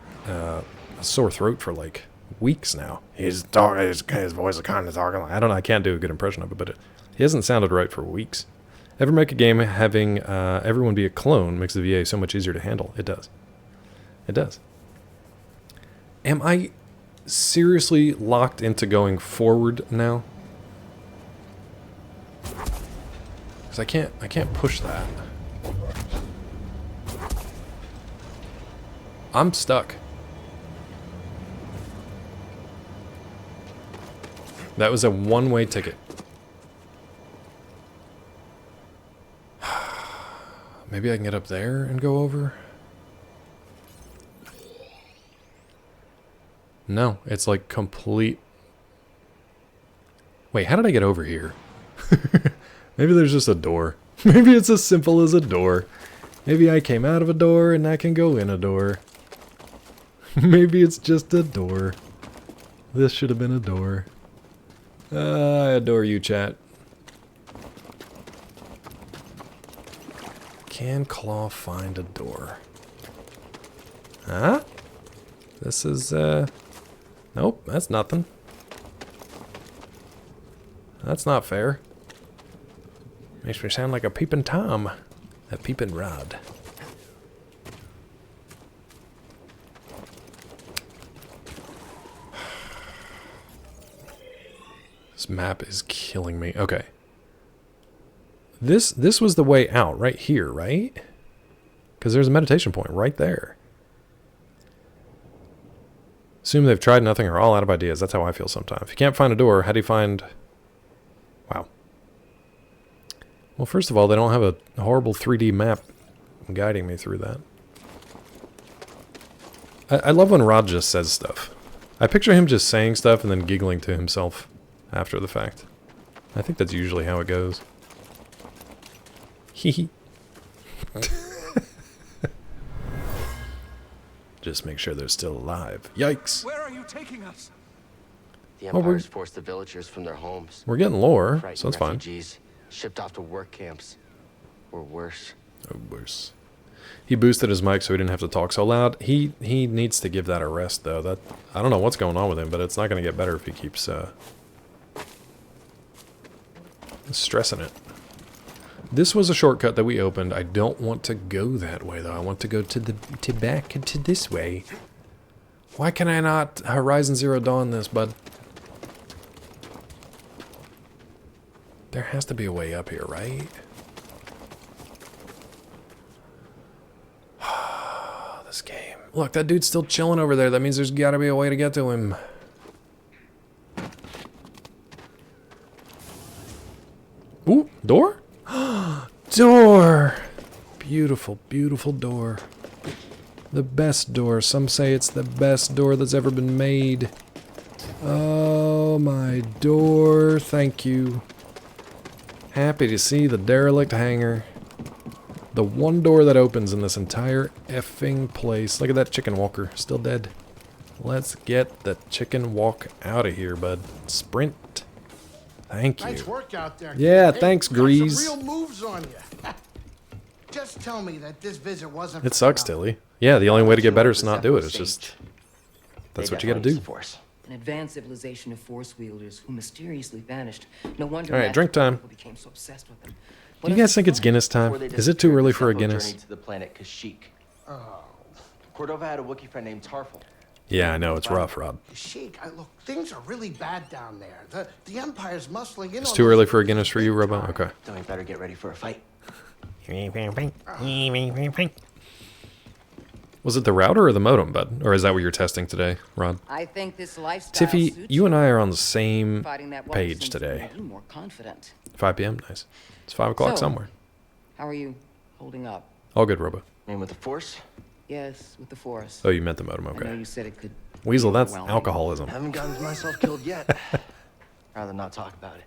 sore throat for like weeks now. His voice is kind of talking. I don't know. I can't do a good impression of it, but he hasn't sounded right for weeks. Ever make a game having everyone be a clone makes the VA so much easier to handle? It does. It does. Am I seriously locked into going forward now? Because I can't push that. I'm stuck. That was a one-way ticket. Maybe I can get up there and go over? No, it's like complete... Wait, how did I get over here? Maybe there's just a door. Maybe it's as simple as a door. Maybe I came out of a door and I can go in a door. Maybe it's just a door. This should have been a door. I adore you, chat. Can Claw find a door? Huh? This is, nope, that's nothing. That's not fair. Makes me sound like a peeping Tom. A peeping Rod. This map is killing me. Okay. This was the way out right here, right? Because there's a meditation point right there. Assume they've tried nothing or all out of ideas. That's how I feel sometimes. If you can't find a door, how do you find... Wow. Well, first of all, they don't have a horrible 3D map guiding me through that. I love when Rod just says stuff. I picture him just saying stuff and then giggling to himself after the fact. I think that's usually how it goes. Hee Just make sure they're still alive. Yikes. Where are you taking us? The Empire's forced the villagers from their homes. We're getting lore, Frightened so that's fine. refugees, shipped off to work camps. Or worse. Oh, worse. He boosted his mic so he didn't have to talk so loud. He needs to give that a rest, though. That I don't know what's going on with him, but it's not going to get better if he keeps stressing it. This was a shortcut that we opened. I don't want to go that way, though. I want to go to back to this way. Why can I not Horizon Zero Dawn this, bud? There has to be a way up here, right? This game. Look, that dude's still chilling over there. That means there's got to be a way to get to him. Ooh, door? Door! Beautiful, beautiful door. The best door. Some say it's the best door that's ever been made. Oh, my door. Thank you. Happy to see the derelict hangar. The one door that opens in this entire effing place. Look at that chicken walker. Still dead. Let's get the chicken walk out of here, bud. Sprint. Thank you. Nice work out there. Yeah, Hey, thanks, got some Grease. real moves on you. Just tell me that this visit wasn't. It sucks, Tilly. Yeah, the only way to get better is to not do it. It's just... That's what you gotta do. An advanced civilization of force wielders who mysteriously vanished. No wonder Alright, drink time. people became so obsessed with them. Do you guys think it's Guinness time? Is it too early for a Guinness? To the planet Kashyyyk. Cordova had a Wookiee friend named Tarful. Yeah, I know. It's rough, Rob. Sheik, look, things are really bad down there. The Empire's muscling in. It's on too us. early for a Guinness for you, Robo? Okay. Then we better get ready for a fight. Was it the router or the modem, bud? Or is that what you're testing today, Rod? I think this lifestyle Tiffy, suits you and I are on the same Fighting that war page seems today. to make you more confident. 5 p.m. Nice. It's 5 o'clock So, somewhere. How are you holding up? All good, Robo. And with the Force? Yes, with the force. Oh, you meant the modem. I know Okay. you said it could. Weasel, be that's overwhelming. alcoholism. Haven't gotten myself killed yet. Rather not talk about it.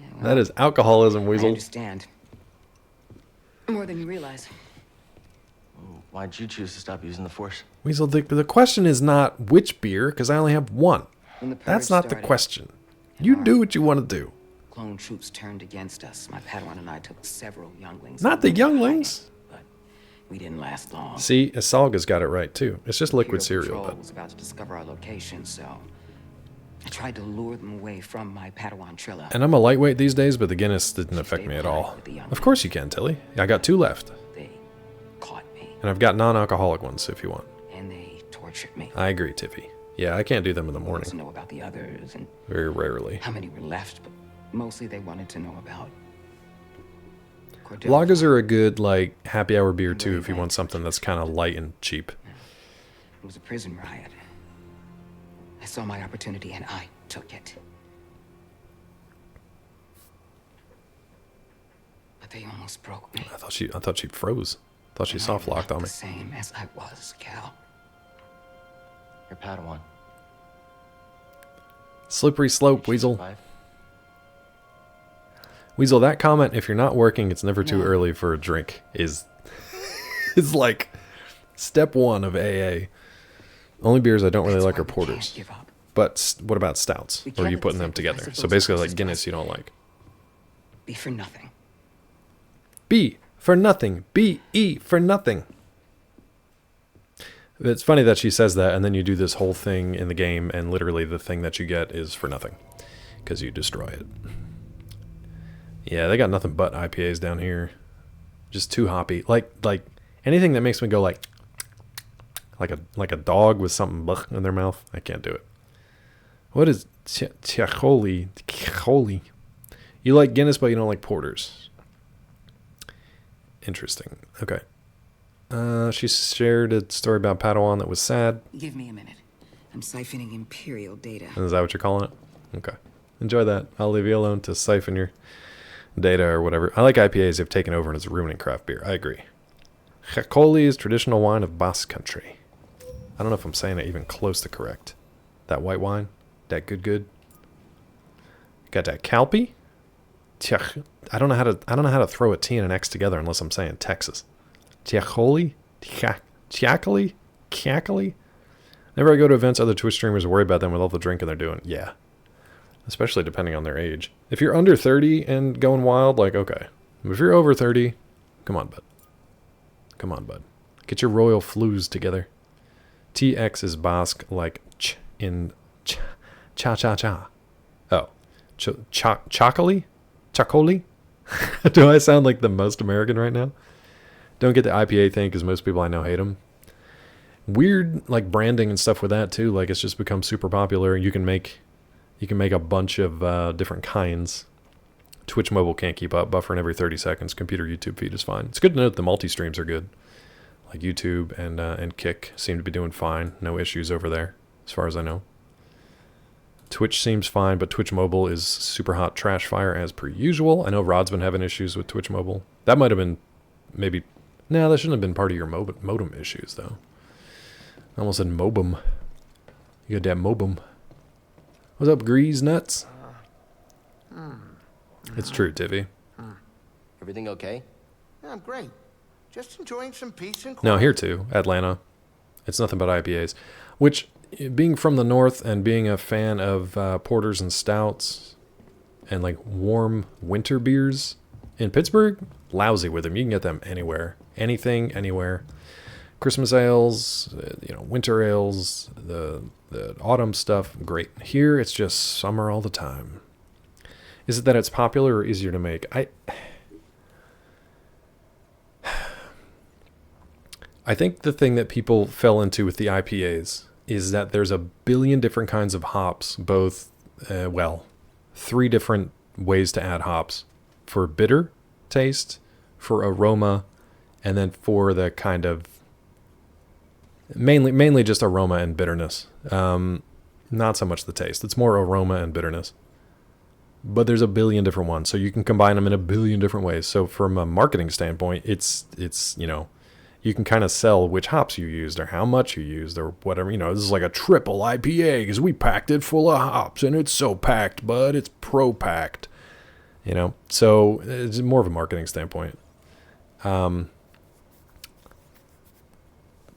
Yeah, well, That is alcoholism, I Weasel. understand. More than you realize. Why'd you choose to stop using the Force? Weasel, the question is not which beer, because I only have one. When the purge That's not the started, question. You do what you want to do. clone troops turned against us. My Padawan and I took several younglings. Not the younglings. But we didn't last long. See, Asalga's got it right, too. It's just liquid Imperial cereal, Patrol but... was about to discover our location, so I tried to lure them away from my Padawan Trilla. And I'm a lightweight these days, but the Guinness didn't affect me at all. Of course you can, Tilly. I got 2 left. They caught me, And I've got non-alcoholic ones, if you want. and they tortured tortured me. I agree, Tiffy. Yeah, I can't do them in the They wanted morning. to know about the others and Very rarely. how many were left, but mostly they wanted to know about Cordelia. Lagers are a good, like, happy hour beer, too, if you want something that's kind of light and cheap. It was a prison riot. I saw my opportunity and I took it. But they almost broke me. I thought she froze. I thought she soft locked on me. The same as I was, Cal. Your Padawan. Slippery slope, Weasel. Survive? Weasel, that comment, if you're not working, it's never too No. early for a drink, is like step one of AA. Only beers I don't really That's like why are we porters. can't give up. But what about stouts? We Or are you can't putting them sacrifice together? of So those basically like horses Guinness twice. you don't like. Be for nothing. B for nothing. B-E for nothing. It's funny that she says that, and then you do this whole thing in the game, and literally the thing that you get is for nothing. Because you destroy it. Yeah, they got nothing but IPAs down here. Just too hoppy. Like anything that makes me go like a dog with something in their mouth. I can't do it. What is Tiacoli? You like Guinness, but you don't like porters. Interesting. Okay. She shared a story about Padawan that was sad. Give me a minute. I'm siphoning Imperial data. Is that what you're calling it? Okay. Enjoy that. I'll leave you alone to siphon your data or whatever. I like IPAs have taken over and it's ruining craft beer. I agree. Chacoli is traditional wine of Basque country. I don't know if I'm saying it even close to correct. That white wine? That good? Got that Calpe? I don't know how to throw a T and an X together unless I'm saying Texas. Tiacoli? Tiacoli? Cackly? Whenever I go to events, other Twitch streamers worry about them with all the drinking they're doing. Yeah. Especially depending on their age. If you're under 30 and going wild, like, okay. If you're over 30, come on, bud. Come on, bud. Get your royal flues together. TX is Basque, like ch in cha-cha-cha. Oh. Chacoli? Chacoli? Do I sound like the most American right now? Don't get the IPA thing because most people I know hate them. Weird, like, branding and stuff with that, too. Like, it's just become super popular. You can make a bunch of different kinds. Twitch Mobile can't keep up. Buffering every 30 seconds. Computer YouTube feed is fine. It's good to know that the multi-streams are good. Like YouTube and Kick seem to be doing fine. No issues over there, as far as I know. Twitch seems fine, but Twitch Mobile is super hot trash fire as per usual. I know Rod's been having issues with Twitch Mobile. That might have been maybe... No, that shouldn't have been part of your modem issues, though. I almost said mobum. You got that mobum. What's up, Grease Nuts? It's true, Tivy. Everything okay? Yeah, I'm great. Just enjoying some peace and quiet. No, here too, Atlanta. It's nothing but IPAs. Which, being from the north and being a fan of porters and stouts and like warm winter beers in Pittsburgh, lousy with them. You can get them anywhere. Anything, anywhere. Christmas ales, winter ales, the autumn stuff, great. Here, it's just summer all the time. Is it that it's popular or easier to make? I think the thing that people fell into with the IPAs is that there's a billion different kinds of hops, both, 3 different ways to add hops. For bitter taste, for aroma, and then for the kind of mainly just aroma and bitterness. Not so much the taste. It's more aroma and bitterness. But there's a billion different ones, so you can combine them in a billion different ways. So from a marketing standpoint, it's you can kind of sell which hops you used or how much you used or whatever. This is like a triple IPA because we packed it full of hops and it's so packed, but it's pro-packed. So it's more of a marketing standpoint.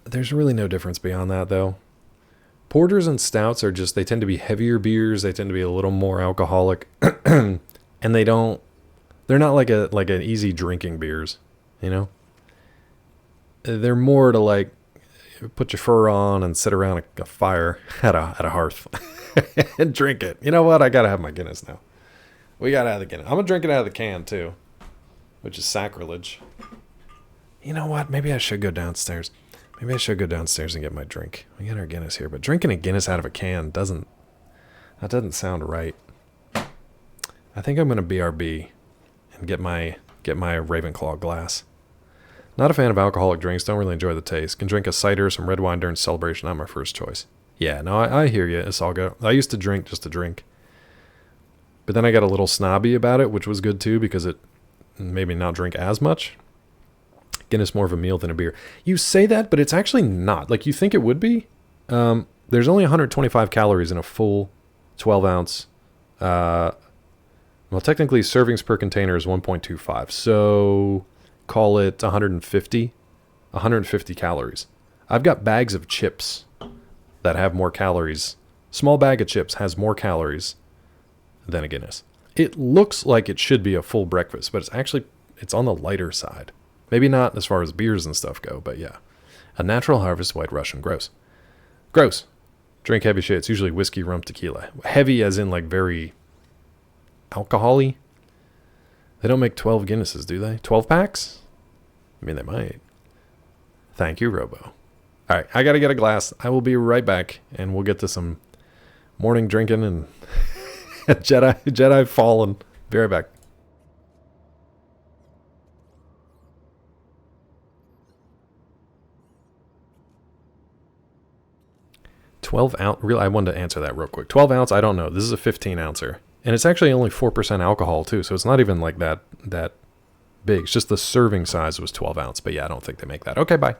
There's really no difference beyond that, though. Porters and stouts are they tend to be heavier beers. They tend to be a little more alcoholic. And they're not like an easy drinking beers, They're more to like put your fur on and sit around a fire at a hearth and drink it. You know what? I got to have my Guinness now. We got to have the Guinness. I'm going to drink it out of the can, too, which is sacrilege. You know what? Maybe I should go downstairs. Maybe I should go downstairs and get my drink. We got our Guinness here, but drinking a Guinness out of a can doesn't sound right. I think I'm gonna BRB and get my Ravenclaw glass. Not a fan of alcoholic drinks. Don't really enjoy the taste. Can drink a cider, some red wine during celebration. Not my first choice. Yeah, no, I hear you. It's all good. I used to drink just to drink, but then I got a little snobby about it, which was good too because it made me not drink as much. Guinness more of a meal than a beer. You say that, but it's actually not. Like you think it would be. There's only 125 calories in a full 12 ounce. Well, technically, servings per container is 1.25. So call it 150 calories. I've got bags of chips that have more calories. Small bag of chips has more calories than a Guinness. It looks like it should be a full breakfast, but it's on the lighter side. Maybe not as far as beers and stuff go, but yeah. A natural harvest White Russian. Gross. Gross. Drink heavy shit. It's usually whiskey, rum, tequila. Heavy as in like very alcohol-y. They don't make 12 Guinnesses, do they? 12 packs? I mean, they might. Thank you, Robo. All right, I got to get a glass. I will be right back, and we'll get to some morning drinking and Jedi Fallen. Be right back. 12 ounce. Really, I wanted to answer that real quick. 12 ounce, I don't know. This is a 15 ouncer. And it's actually only 4% alcohol, too. So it's not even like that big. It's just the serving size was 12 ounce. But yeah, I don't think they make that. Okay, bye.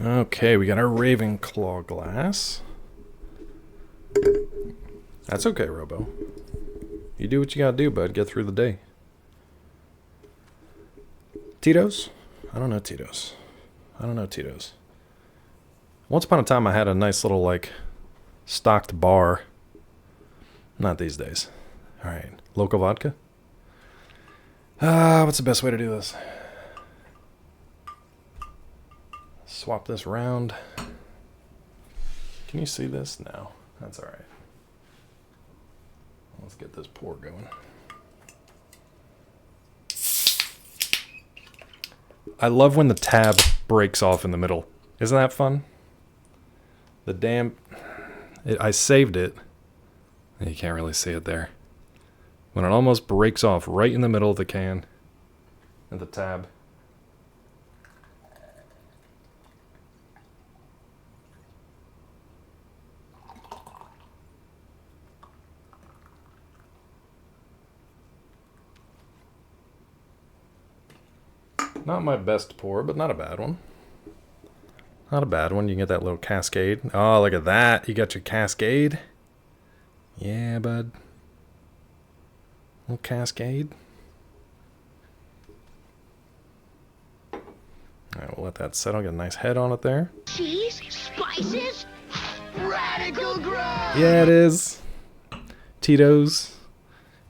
Okay, we got our Ravenclaw glass. That's okay, Robo. You do what you gotta do, bud. Get through the day. Tito's? I don't know Tito's. Once upon a time, I had a nice little, like, stocked bar. Not these days. All right. Local vodka? What's the best way to do this? Swap this around. Can you see this? No. That's all right. Let's get this pour going. I love when the tab breaks off in the middle. Isn't that fun? I saved it. You can't really see it there. When it almost breaks off right in the middle of the can and the tab. Not my best pour, but not a bad one. Not a bad one. You can get that little cascade. Oh, look at that. You got your cascade. Yeah, bud. Little cascade. Alright, we'll let that settle. Get a nice head on it there. Cheese, spices, radical growth. Yeah, it is. Tito's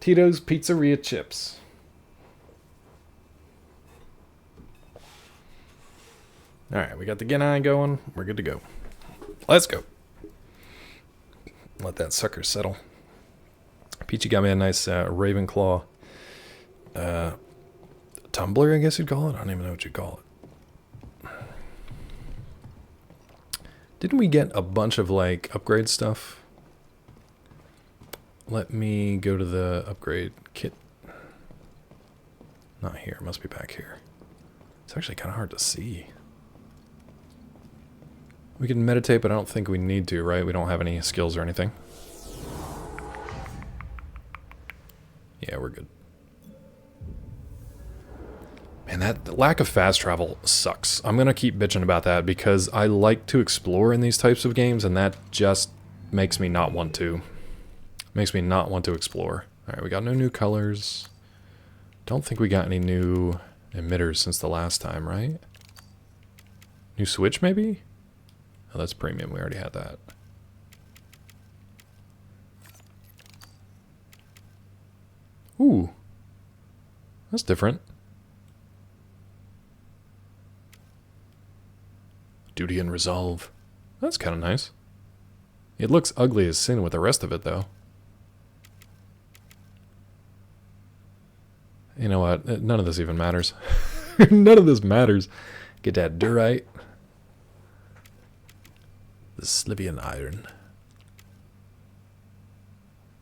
Pizzeria Chips. Alright, we got the Genai going. We're good to go. Let's go. Let that sucker settle. Peachy got me a nice Ravenclaw tumbler, I guess you'd call it. I don't even know what you'd call it. Didn't we get a bunch of, like, upgrade stuff? Let me go to the upgrade kit. Not here. It must be back here. It's actually kind of hard to see. We can meditate, but I don't think we need to, right? We don't have any skills or anything. Yeah, we're good. Man, that lack of fast travel sucks. I'm going to keep bitching about that because I like to explore in these types of games, and that just makes me not want to. Makes me not want to explore. Alright, we got no new colors. Don't think we got any new emitters since the last time, right? New switch, maybe? Oh, that's premium. We already had that. Ooh. That's different. Duty and resolve. That's kind of nice. It looks ugly as sin with the rest of it, though. You know what? None of this even matters. None of this matters. Get that durite. The Slivian iron.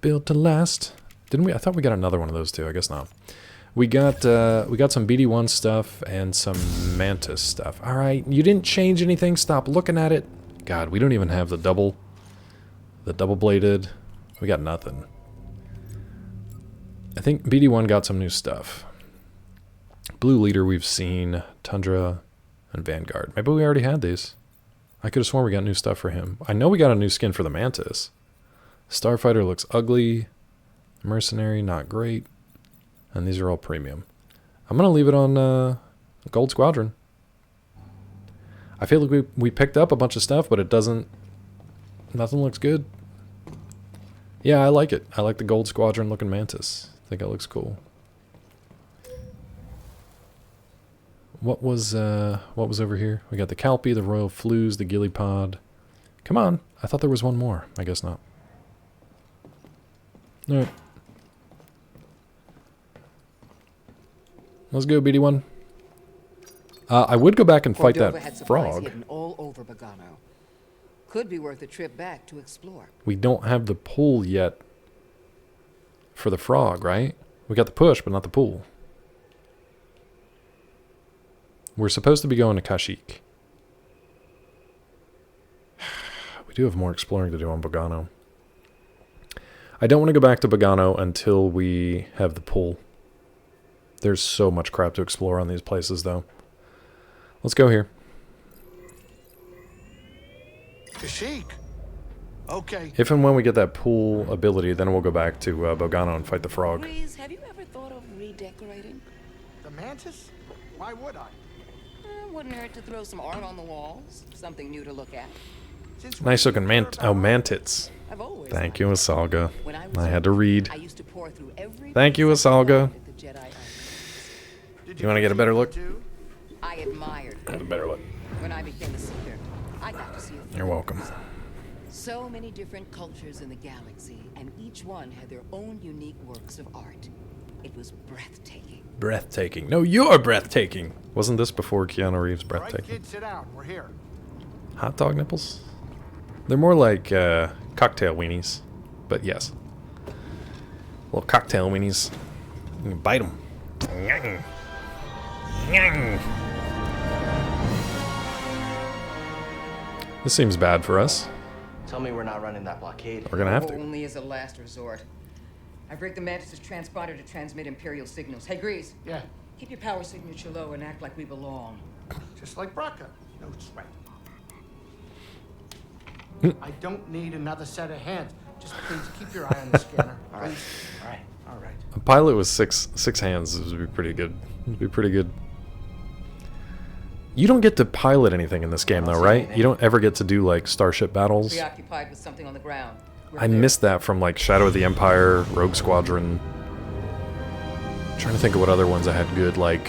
Built to last. Didn't we? I thought we got another one of those too. I guess not. We got some BD1 stuff and some Mantis stuff. All right, you didn't change anything. Stop looking at it. God, we don't even have the double bladed. We got nothing. I think BD1 got some new stuff. Blue Leader we've seen, Tundra, and Vanguard. Maybe we already had these. I could have sworn we got new stuff for him. I know we got a new skin for the Mantis. Starfighter looks ugly. Mercenary, not great. And these are all premium. I'm going to leave it on Gold Squadron. I feel like we picked up a bunch of stuff, but it doesn't... Nothing looks good. Yeah, I like it. I like the Gold Squadron looking Mantis. I think it looks cool. What was over here? We got the Calpy, the Royal Flues, the Gillipod. Come on. I thought there was one more. I guess not. Alright. Let's go, BD1. I would go back and fight Cordova that had supplies frog. hidden all over Bogano. Could be worth a trip back to explore. We don't have the pull yet for the frog, right? We got the push, but not the pull. We're supposed to be going to Kashyyyk. We do have more exploring to do on Bogano. I don't want to go back to Bogano until we have the pull. There's so much crap to explore on these places, though. Let's go here. Kashyyyk. Okay. If and when we get that pool ability, then we'll go back to Bogano and fight the frog. Breeze, have you ever thought of redecorating? The Mantis? Why would I? Wouldn't hurt to throw some art on the walls. Something new to look at. Nice looking mantits. Thank you, Asalga. I had to read. Thank you, Asalga. You want to get a better look? I admired Get a better look. when I became a seeker. I got to see it. You're welcome. So many different cultures in the galaxy, and each one had their own unique works of art. It was breathtaking. Breathtaking. No, you're breathtaking. Wasn't this before Keanu Reeves' breathtaking? Right, kid, sit down. We're here. Hot dog nipples? They're more like cocktail weenies. But yes. Little cocktail weenies. You can bite them. This seems bad for us. Tell me we're not running that blockade. We're gonna have to. Only as a last resort. I've rigged the Mantis' transponder to transmit Imperial signals. Hey, Grease. Yeah. Keep your power signature low and act like we belong. Just like Braca. No sweat. I don't need another set of hands. Just please keep your eye on the scanner. All right. Please. All right. All right. A pilot with six hands would be pretty good. Would be pretty good. You don't get to pilot anything in this game, though, right? You don't ever get to do, like, starship battles. Preoccupied with something on the ground. I missed that from, like, Shadow of the Empire, Rogue Squadron. I'm trying to think of what other ones I had good, like,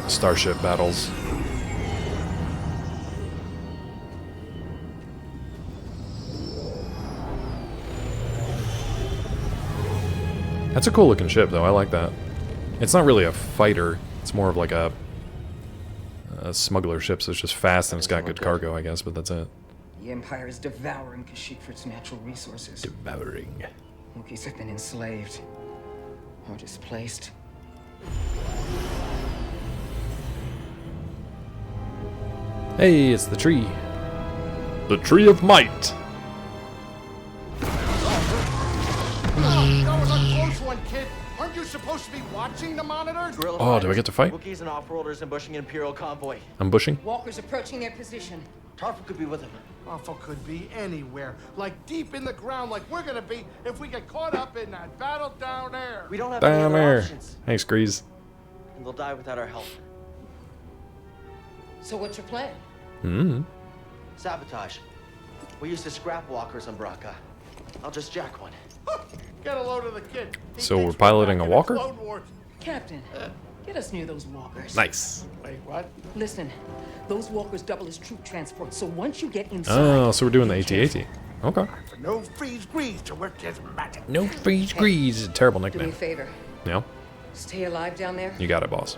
starship battles. That's a cool looking ship, though. I like that. It's not really a fighter. It's more of like a smuggler ship, so it's just fast and it's got good cargo, I guess, but that's it. The Empire is devouring Kashyyyk for its natural resources. Devouring. Wookiees have been enslaved or displaced. Hey, it's the tree. The Tree of Might. That was a close one, kid. Aren't you supposed to be watching the monitors? Oh, do I get to fight? Wookiees and off-worlders ambushing an Imperial convoy. Ambushing? Walkers approaching their position. Tarful could be with him. Awful could be anywhere. Like deep in the ground, like we're gonna be if we get caught up in that battle down there. We don't have any Down other there. options. Hey, Screez. And they'll die without our help. So what's your plan? Sabotage. We used to scrap walkers on Braca. I'll just jack one. Get a load of the kid. He So thinks we're piloting back a in the walker? Clone Wars. Captain, get us near those walkers. Nice. Wait, what? Listen, those walkers double as troop transport, so once you get inside... Oh, so we're doing the AT-AT. Okay. No freeze grease to work his magic. No freeze grease is a terrible Do me a nickname. favor. Yeah, Stay alive down there. you got it, boss.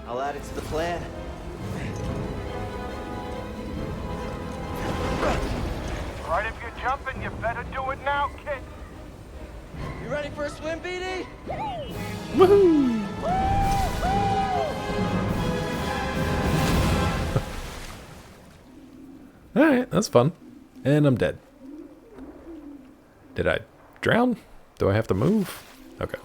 I'll add it to the plan. Right, if you're jumping, you better do it now, kid. You ready for a swim, BD? Woohoo! Alright, that's fun. And I'm dead. Did I drown? Do I have to move? Okay.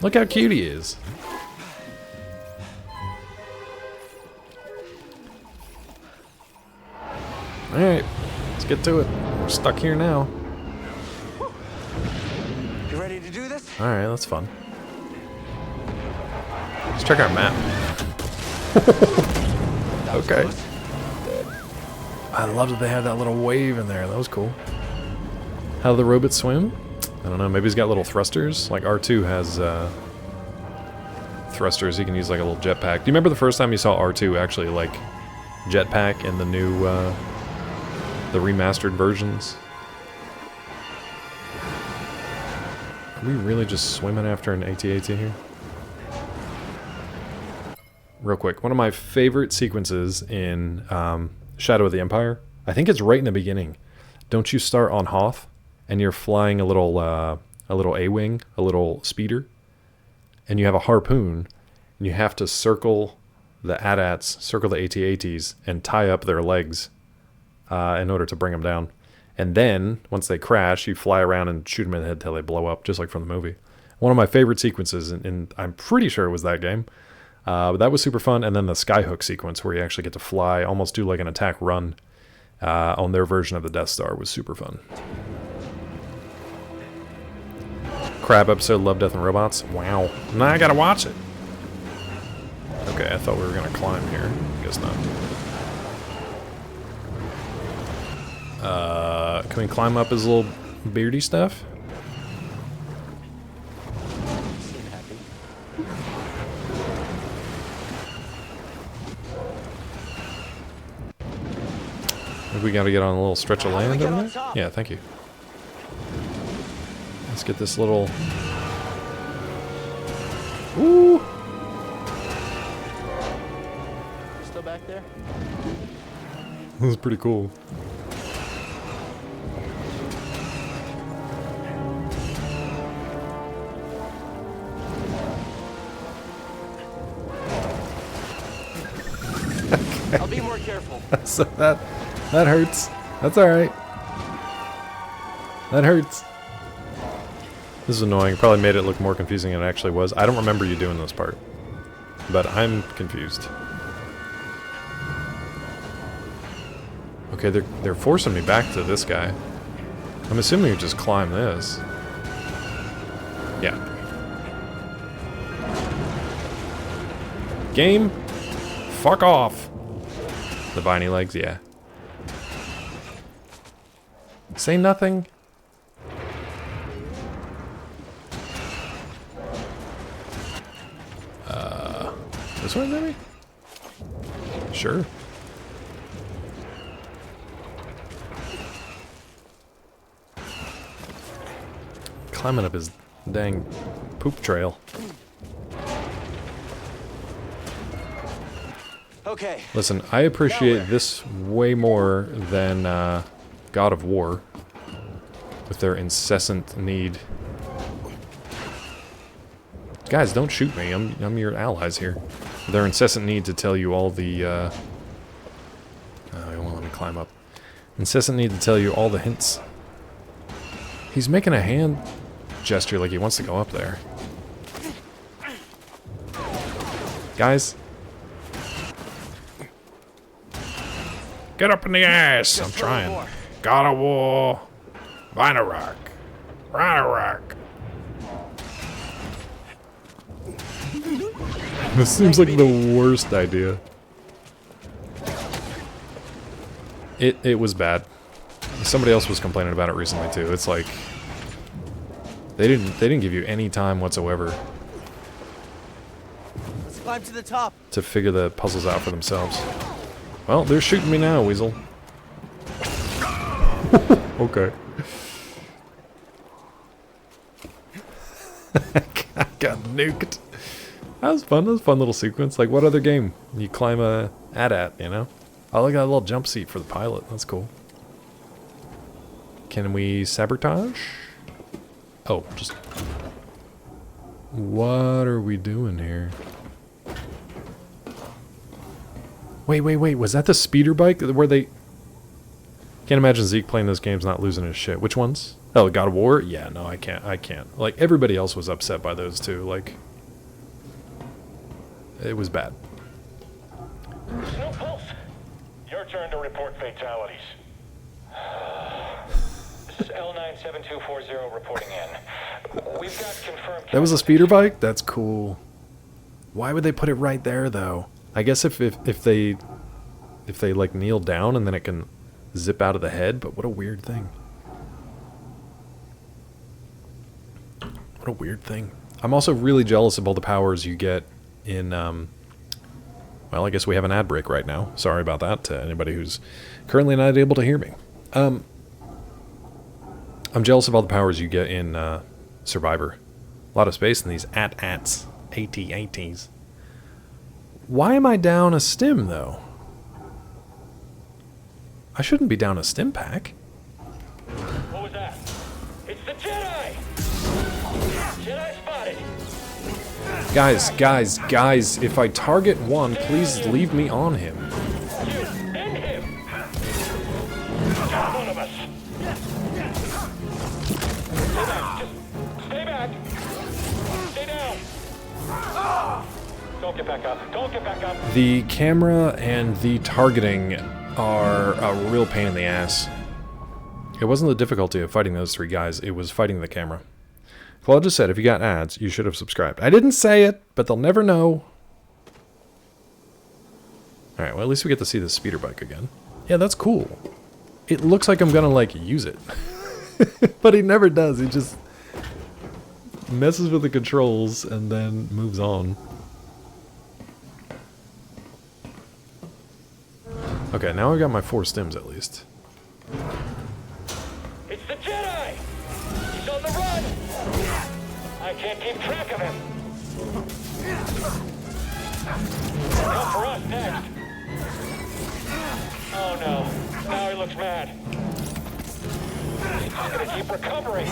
Look how cute he is. Alright, let's get to it. We're stuck here now. You ready to do this? Alright, that's fun. Let's check our map. Okay. I love that they had that little wave in there. That was cool. How do the robots swim? I don't know. Maybe he's got little thrusters. Like R2 has thrusters. He can use like a little jetpack. Do you remember the first time you saw R2 actually like jetpack in the new, the remastered versions? Are we really just swimming after an AT-AT here? Real quick, one of my favorite sequences in Shadow of the Empire, I think it's right in the beginning. Don't you start on Hoth, and you're flying a little A-wing, a little speeder, and you have a harpoon, and you have to circle the AT-ATs, circle the AT-ATs, and tie up their legs in order to bring them down. And then, once they crash, you fly around and shoot them in the head till they blow up, just like from the movie. One of my favorite sequences, and I'm pretty sure it was that game. But that was super fun. And then the skyhook sequence where you actually get to fly, almost do like an attack run on their version of the Death Star was super fun. Crab episode, Love, Death, and Robots. Wow. Now I gotta watch it. Okay, I thought we were gonna climb here. Guess not. Can we climb up his little beardy stuff? Maybe we gotta get on a little stretch of land over there? Yeah, thank you. Let's get this little... Ooh! Still back there? This is pretty cool. I'll be more careful. So that hurts. That's alright. That hurts. This is annoying. Probably made it look more confusing than it actually was. I don't remember you doing this part. But I'm confused. Okay, they're forcing me back to this guy. I'm assuming you just climb this. Yeah. Game? Fuck off. The viney legs, yeah. Say nothing. This way maybe? Sure. Climbing up his dang poop trail. Okay. Listen, I appreciate this way more than God of War, with their incessant need. Guys, don't shoot me. I'm your allies here. Their incessant need to tell you all the climb up. Incessant need to tell you all the hints. He's making a hand gesture like he wants to go up there. Guys. Get up in the ass! I'm trying. God of War. Ragnarok. Ragnarok. This seems like the worst idea. It was bad. Somebody else was complaining about it recently too. It's like they didn't give you any time whatsoever Let's climb to the top. to figure the puzzles out for themselves. Well, they're shooting me now, Weasel. Okay. I got nuked. That was fun. That was a fun little sequence. Like, what other game? You climb a AT-AT, you know? Oh, look at that little jump seat for the pilot. That's cool. Can we sabotage? Oh, just... What are we doing here? Wait. Was that the speeder bike where they... Can't imagine Zeke playing those games not losing his shit. Which ones? Oh, God of War? Yeah, no, I can't. Like, everybody else was upset by those too. Like... It was bad. No pulse. Your turn to report fatalities. This is L97240 reporting in. We've got confirmed... That was a speeder bike? That's cool. Why would they put it right there, though? I guess if they like kneel down and then it can zip out of the head, but what a weird thing. What a weird thing. I'm also really jealous of all the powers you get in, well, I guess we have an ad break right now. Sorry about that to anybody who's currently not able to hear me. I'm jealous of all the powers you get in Survivor. A lot of space in these AT-ATs. AT-ATs. Why am I down a stim, though? I shouldn't be down a stim pack. What was that? It's the Jedi! Jedi spotted! Guys, if I target one, please leave me on him. End him! One of us! Stay back! Stay down! Don't get back up! Don't get back up! The camera and the targeting are a real pain in the ass. It wasn't the difficulty of fighting those three guys, it was fighting the camera. Claude just said, if you got ads, you should have subscribed. I didn't say it, but they'll never know. Alright, well, at least we get to see the speeder bike again. Yeah, that's cool. It looks like I'm gonna, like, use it. But he never does. He just messes with the controls and then moves on. Okay, now I've got my 4 stims at least. It's the Jedi! He's on the run! I can't keep track of him! Come for us next! Oh no, now he looks mad. He's just gonna keep recovering.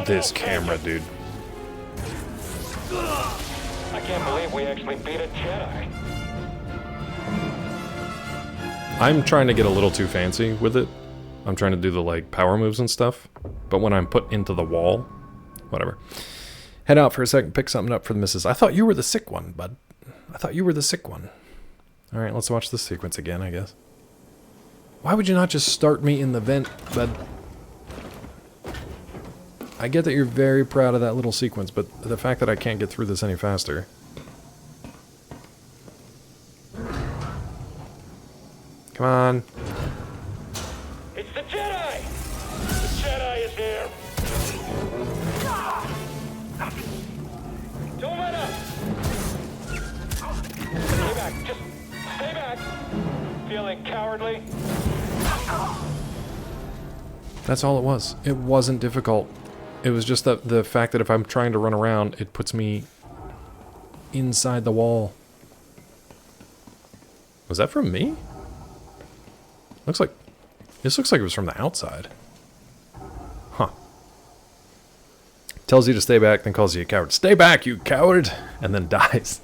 This camera, dude. I can't believe we actually beat a Jedi. I'm trying to get a little too fancy with it. I'm trying to do the, like, power moves and stuff. But when I'm put into the wall, whatever. Head out for a second, pick something up for the missus. I thought you were the sick one, bud. I thought you were the sick one. Alright, let's watch this sequence again, I guess. Why would you not just start me in the vent, bud? I get that you're very proud of that little sequence, but the fact that I can't get through this any faster... Come on. It's the Jedi! The Jedi is here! Don't let up! Stay back, just stay back! Feeling cowardly? That's all it was. It wasn't difficult. It was just that the fact that if I'm trying to run around, it puts me inside the wall. Was that from me? Looks like... This looks like it was from the outside. Huh. Tells you to stay back, then calls you a coward. Stay back, you coward! And then dies.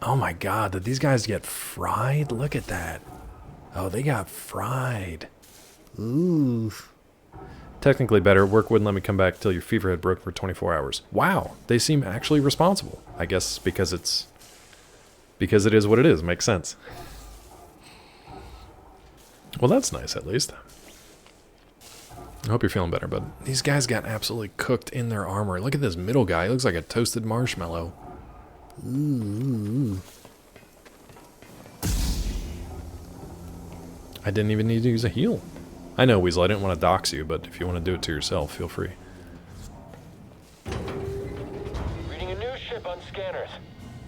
Oh my god, did these guys get fried? Look at that. Oh, they got fried. Ooh. Technically better. Work wouldn't let me come back till your fever had broken for 24 hours. Wow, they seem actually responsible. I guess because it is what it is. Makes sense. Well, that's nice at least. I hope you're feeling better, bud. These guys got absolutely cooked in their armor. Look at this middle guy. He looks like a toasted marshmallow. Ooh. I didn't even need to use a heal. I know, Weasel, I didn't want to dox you, but if you want to do it to yourself, feel free. Reading a news ship on scanners.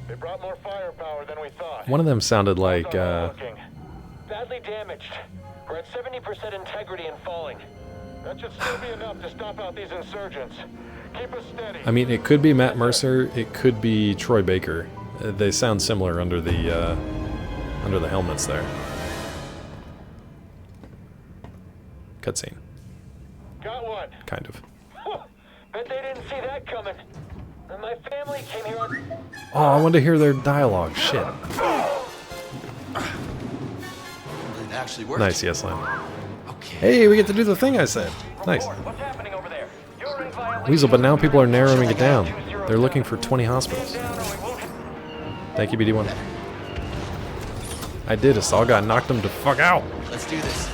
They brought more firepower than we thought. One of them sounded like, badly damaged. We're at 70% integrity and falling. That should still be enough to stomp out these insurgents. Keep us steady. I mean, it could be Matt Mercer, it could be Troy Baker. They sound similar under the helmets there. Cutscene. Got one. Kind of. Bet they didn't see that coming. And my family came here on... Oh, I wanted to hear their dialogue. Shit. It actually worked. Nice, yes, Len. Hey, we get to do the thing I said. Nice. What's happening over there? You're in violation. Weasel, but now people are narrowing it down. They're looking for 20 hospitals. Thank you, BD1. I did. A saw guy knocked him to fuck out. Let's do this.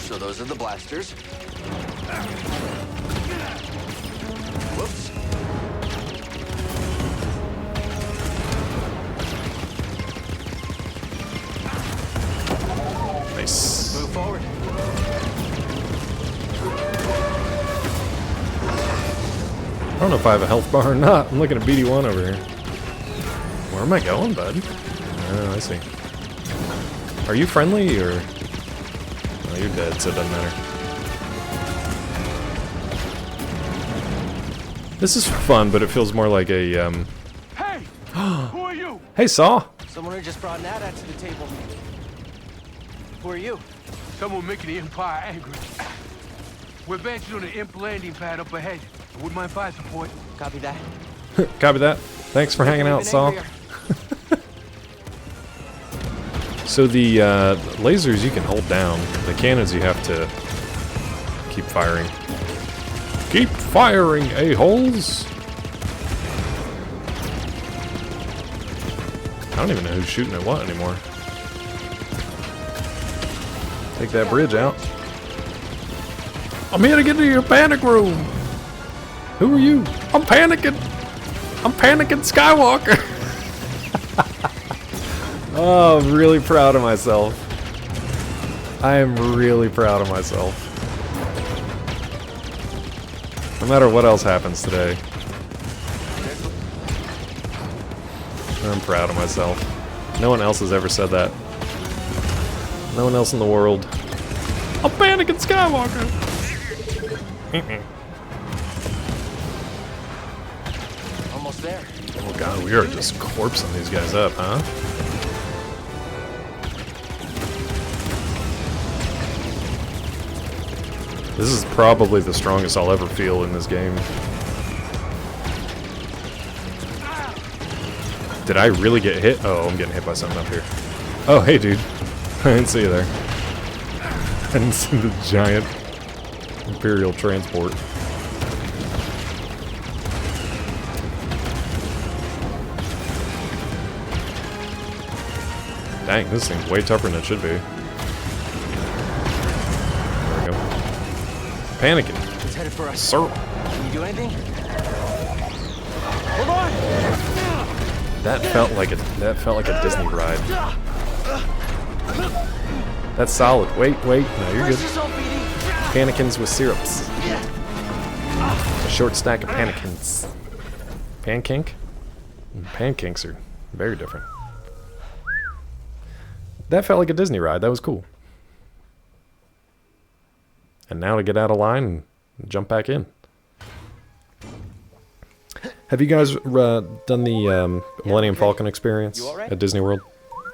So those are the blasters. Whoops. Nice. Move forward. I don't know if I have a health bar or not. I'm looking at BD1 over here. Where am I going, bud? Oh, I see. Are you friendly, or... Oh, you're dead, so it doesn't matter. This is fun, but it feels more like a, Hey! Who are you? Hey, Saw! Someone who just brought Nada to the table. Who are you? Someone making the Empire angry. We're advancing on an imp landing pad up ahead. Wouldn't mind fire support. Copy that. Copy that. Thanks for hanging out, Saw. So the lasers you can hold down. The cannons you have to keep firing. Keep firing, a-holes! I don't even know who's shooting at what anymore. Take that bridge out. I'm here to get to your panic room! Who are you? I'm panicking! I'm panicking Skywalker! Oh, I'm really proud of myself. I am really proud of myself. No matter what else happens today. I'm proud of myself. No one else has ever said that. No one else in the world. I'm panicking Skywalker! Almost there. Oh god, we are just corpsing these guys up, huh? This is probably the strongest I'll ever feel in this game. Did I really get hit? Oh, I'm getting hit by something up here. Oh, hey, dude. I didn't see you there. I didn't see the giant Imperial transport. Dang, this thing's way tougher than it should be. There we go. Panicking. It's headed for us. Sir. Can you do anything? Hold on! That felt like a Disney ride. That's solid. Wait. No, you're good. Pannikins with syrups. A short stack of pannikins. Pancake? Pancakes are very different. That felt like a Disney ride. That was cool. And now to get out of line and jump back in. Have you guys done the Millennium Falcon experience at Disney World?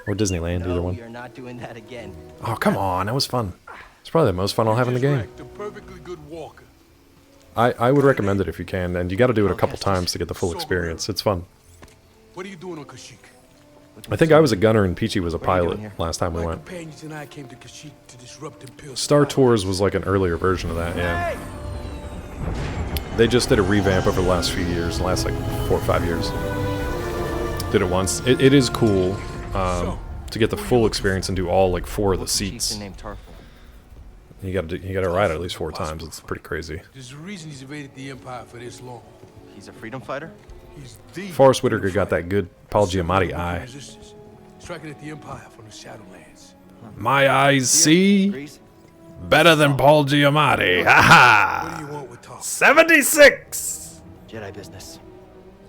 Or Disneyland, either one? You're not doing that again. Oh, come on. That was fun. It's probably the most fun I'll have in the game. I would recommend it if you can, and you got to do it a couple times to get the full experience. It's fun. What are you doing on Kashyyyk? I think I was a gunner and Peachy was a What are you pilot doing here? last time we My went. companions and I came to Kashyyyk to disrupt Imperial Star society. Tours was like an earlier version of that, yeah. They just did a revamp over the last few years, the last like 4 or 5 years. Did it once. It is cool to get the full experience and do all like 4 of the seats. Named Tarful. You gotta ride it at least 4 times. It's pretty crazy. There's a reason he's evaded the Empire for this long. He's a freedom fighter? He's the Forrest Whitaker got that good Paul Giamatti eye. resistance, striking at the Empire from the Shadowlands. My eyes see better than Paul Giamatti. Ha What do you want with Tarful? 76! Jedi business.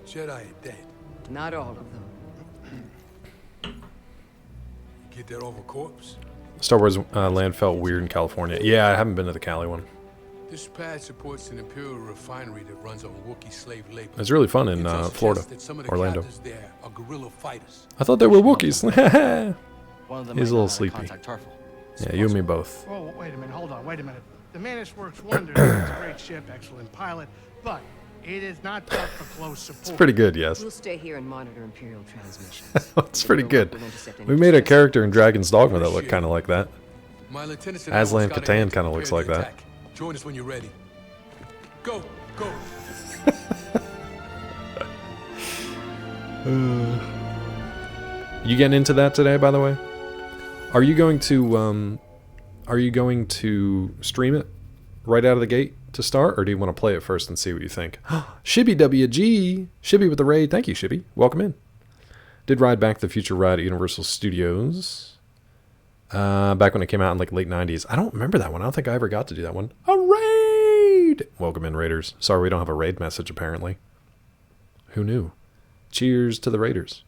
Jedi are dead. Not all of them. Get that off a corpse? Star Wars land felt weird in California. Yeah, I haven't been to the Cali one. This pad supports an Imperial refinery that runs on Wookiee slave labor. It's really fun in Intel Florida, suggests that some of the Orlando. captives there are guerrilla fighters. I thought they were Wookiees. One of them He's a might know little how to sleepy. contact Tarful. Yeah, you and me both. Oh, wait a minute. Hold on. Wait a minute. The Mantis works wonders. It's a great ship, excellent pilot, but it is not built for close support. It's pretty good, yes. We'll stay here and monitor Imperial transmissions. It's pretty good. We'll intercept any We made a distress. character in Dragon's Dogma that looked kind of like that. My lieutenants and I Aslan almost got Katan ahead to kind of looks prepare like the that. attack. Join us when you're ready. Go, go. You getting into that today, by the way? Are you going to stream it right out of the gate to start, or do you want to play it first and see what you think? Shibby WG, Shibby with the raid. Thank you, Shibby. Welcome in. Did ride Back to the Future ride at Universal Studios back when it came out in like late 90s. I don't remember that one. I don't think I ever got to do that one. A raid! Welcome in, Raiders. Sorry we don't have a raid message, apparently. Who knew? Cheers to the Raiders.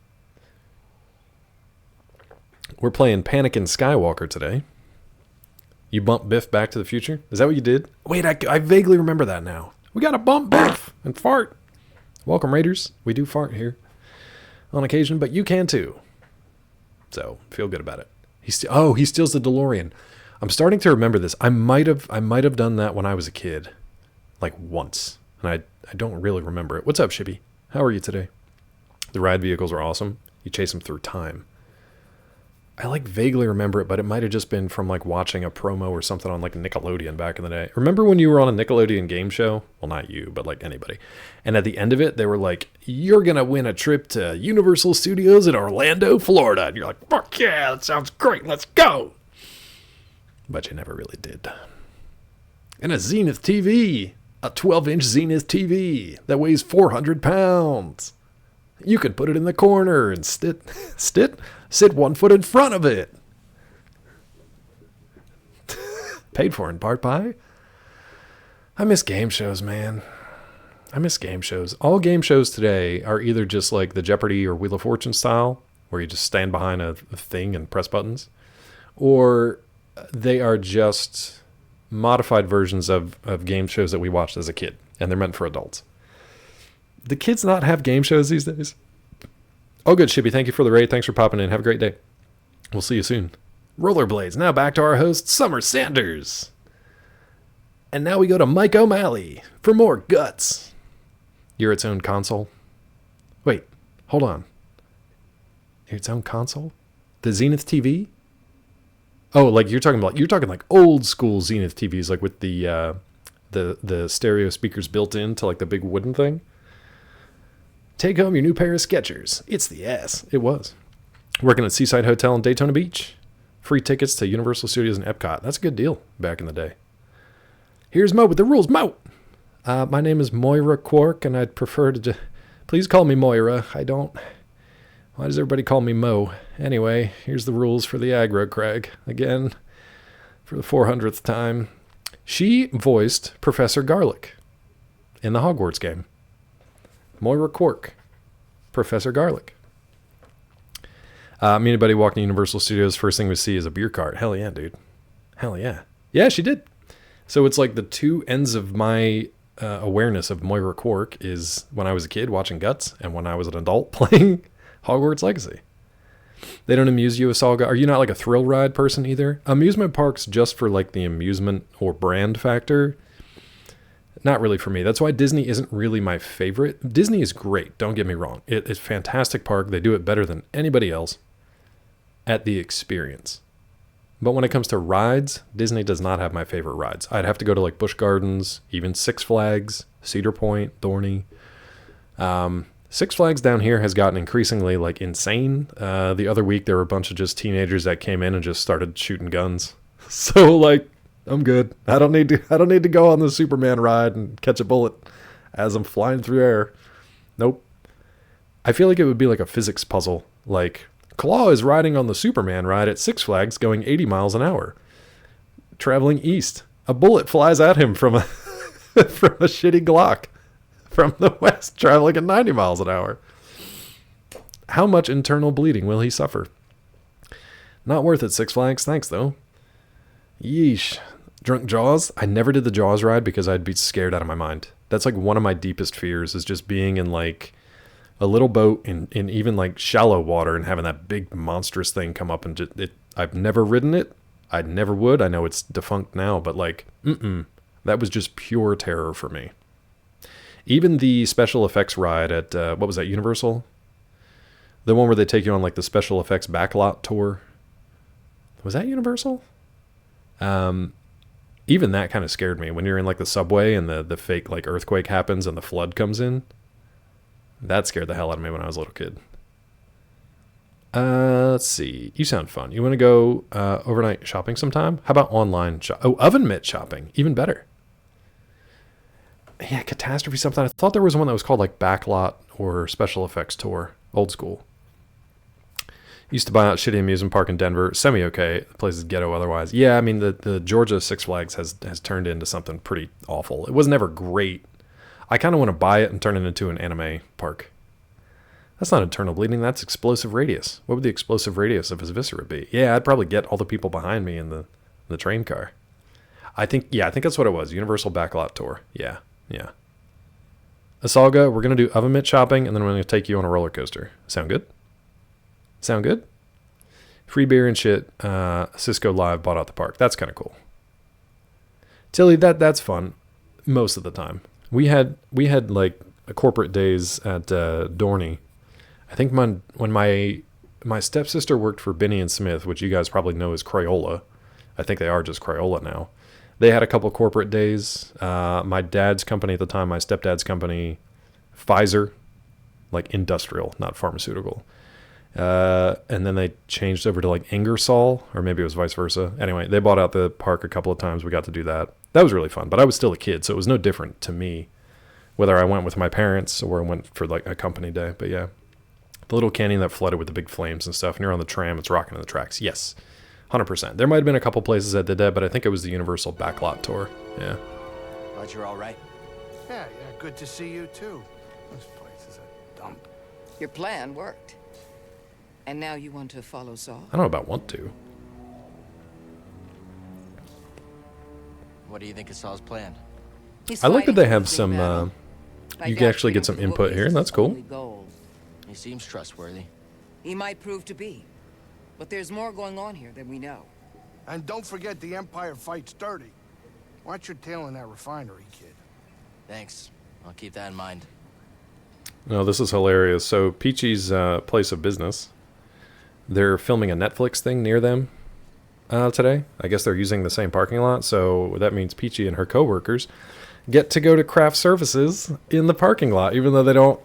We're playing Panic in Skywalker today. You bumped Biff Back to the Future? Is that what you did? Wait, I vaguely remember that now. We got to bump Biff and fart. Welcome, Raiders. We do fart here on occasion, but you can too. So, feel good about it. He steals the DeLorean. I'm starting to remember this. I might have done that when I was a kid. Like once. And I don't really remember it. What's up, Shibby? How are you today? The ride vehicles are awesome. You chase them through time. I like vaguely remember it, but it might have just been from like watching a promo or something on like Nickelodeon back in the day. Remember when you were on a Nickelodeon game show? Well, not you, but like anybody. And at the end of it, they were like, you're going to win a trip to Universal Studios in Orlando, Florida. And you're like, fuck yeah, that sounds great. Let's go. But you never really did. And a Zenith TV, a 12-inch Zenith TV that weighs 400 pounds. You could put it in the corner and sit 1 foot in front of it. Paid for in part by. I miss game shows, man. I miss game shows. All game shows today are either just like the Jeopardy or Wheel of Fortune style, where you just stand behind a thing and press buttons, or they are just modified versions of game shows that we watched as a kid, and they're meant for adults. The kids not have game shows these days. Oh, good, Shibby. Thank you for the raid. Thanks for popping in. Have a great day. We'll see you soon. Rollerblades. Now back to our host, Summer Sanders. And now we go to Mike O'Malley for more guts. You're its own console. Wait, hold on. You're its own console? The Zenith TV? Oh, like you're talking like old school Zenith TVs, like with the stereo speakers built into like the big wooden thing. Take home your new pair of Skechers. It's the ass. It was. Working at Seaside Hotel in Daytona Beach. Free tickets to Universal Studios and Epcot. That's a good deal back in the day. Here's Mo with the rules. Mo! My name is Moira Quark, and I'd prefer to please call me Moira. Why does everybody call me Mo? Anyway, here's the rules for the aggro Craig. Again, for the 400th time. She voiced Professor Garlic in the Hogwarts game. Moira Quark, Professor Garlic. Me and a buddy walking to Universal Studios, first thing we see is a beer cart. Hell yeah, dude. Hell yeah. Yeah, she did. So it's like the two ends of my awareness of Moira Quark is when I was a kid watching Guts and when I was an adult playing Hogwarts Legacy. They don't amuse you, Asalga. Are you not like a thrill ride person either? Amusement parks just for like the amusement or brand factor. not really for me. That's why Disney isn't really my favorite. Disney is great, don't get me wrong. It's a fantastic park. They do it better than anybody else at the experience. But when it comes to rides, Disney does not have my favorite rides. I'd have to go to like Busch Gardens, even Six Flags, Cedar Point, Thorny. Six Flags down here has gotten increasingly like insane. The other week there were a bunch of just teenagers that came in and just started shooting guns. So like, I'm good. I don't need to go on the Superman ride and catch a bullet as I'm flying through air. Nope. I feel like it would be like a physics puzzle. Like, Claw is riding on the Superman ride at Six Flags going 80 miles an hour. Traveling east. A bullet flies at him from a from a shitty Glock from the west traveling at 90 miles an hour. How much internal bleeding will he suffer? Not worth it, Six Flags. Thanks, though. Yeesh. Drunk Jaws? I never did the Jaws ride because I'd be scared out of my mind. That's like one of my deepest fears, is just being in like a little boat in even like shallow water and having that big monstrous thing come up and just, I've never ridden it. I never would. I know it's defunct now, but like, that was just pure terror for me. Even the special effects ride at, what was that, Universal? The one where they take you on like the special effects backlot tour. Was that Universal? Even that kind of scared me when you're in like the subway and the fake like earthquake happens and the flood comes in. That scared the hell out of me when I was a little kid. Let's see. You sound fun. You want to go overnight shopping sometime? How about online oven mitt shopping? Even better. Yeah, Catastrophe something. I thought there was one that was called like Backlot or Special Effects Tour. Old school. Used to buy out shitty amusement park in Denver. Semi-okay. The place is ghetto otherwise. Yeah, I mean, the Georgia Six Flags has turned into something pretty awful. It was never great. I kind of want to buy it and turn it into an anime park. That's not internal bleeding. That's explosive radius. What would the explosive radius of his viscera be? Yeah, I'd probably get all the people behind me in the train car. I think that's what it was. Universal Backlot Tour. Yeah. Asalga, we're going to do oven mitt shopping, and then we're going to take you on a roller coaster. Sound good? Sound good? Free beer and shit. Cisco Live bought out the park. That's kind of cool. Tilly, that's fun most of the time. We had like corporate days at Dorney. I think when my stepsister worked for Benny and Smith, which you guys probably know as Crayola. I think they are just Crayola now. They had a couple corporate days. My dad's company at the time, my stepdad's company, Pfizer, like industrial, not pharmaceutical. And then they changed over to like Ingersoll, or maybe it was vice versa. Anyway, they bought out the park a couple of times. We got to do that. That was really fun, but I was still a kid, so it was no different to me whether I went with my parents or I went for like a company day. But yeah, the little canyon that flooded with the big flames and stuff, and you're on the tram, it's rocking on the tracks. Yes, 100%. There might have been a couple places that did that, but I think it was the Universal Backlot Tour. Yeah. Glad you're all right. Yeah, good to see you too. This place is a dump. Your plan worked. And now you want to follow Saul? I don't know about want to. What do you think of Saul's plan? I like that they have some, you can actually get some input here. That's cool. He seems trustworthy. He might prove to be. But there's more going on here than we know. And don't forget the Empire fights dirty. Watch your tail in that refinery, kid. Thanks. I'll keep that in mind. No, this is hilarious. So Peachy's place of business, they're filming a Netflix thing near them today. I guess they're using the same parking lot, so that means Peachy and her coworkers get to go to craft services in the parking lot, even though they don't.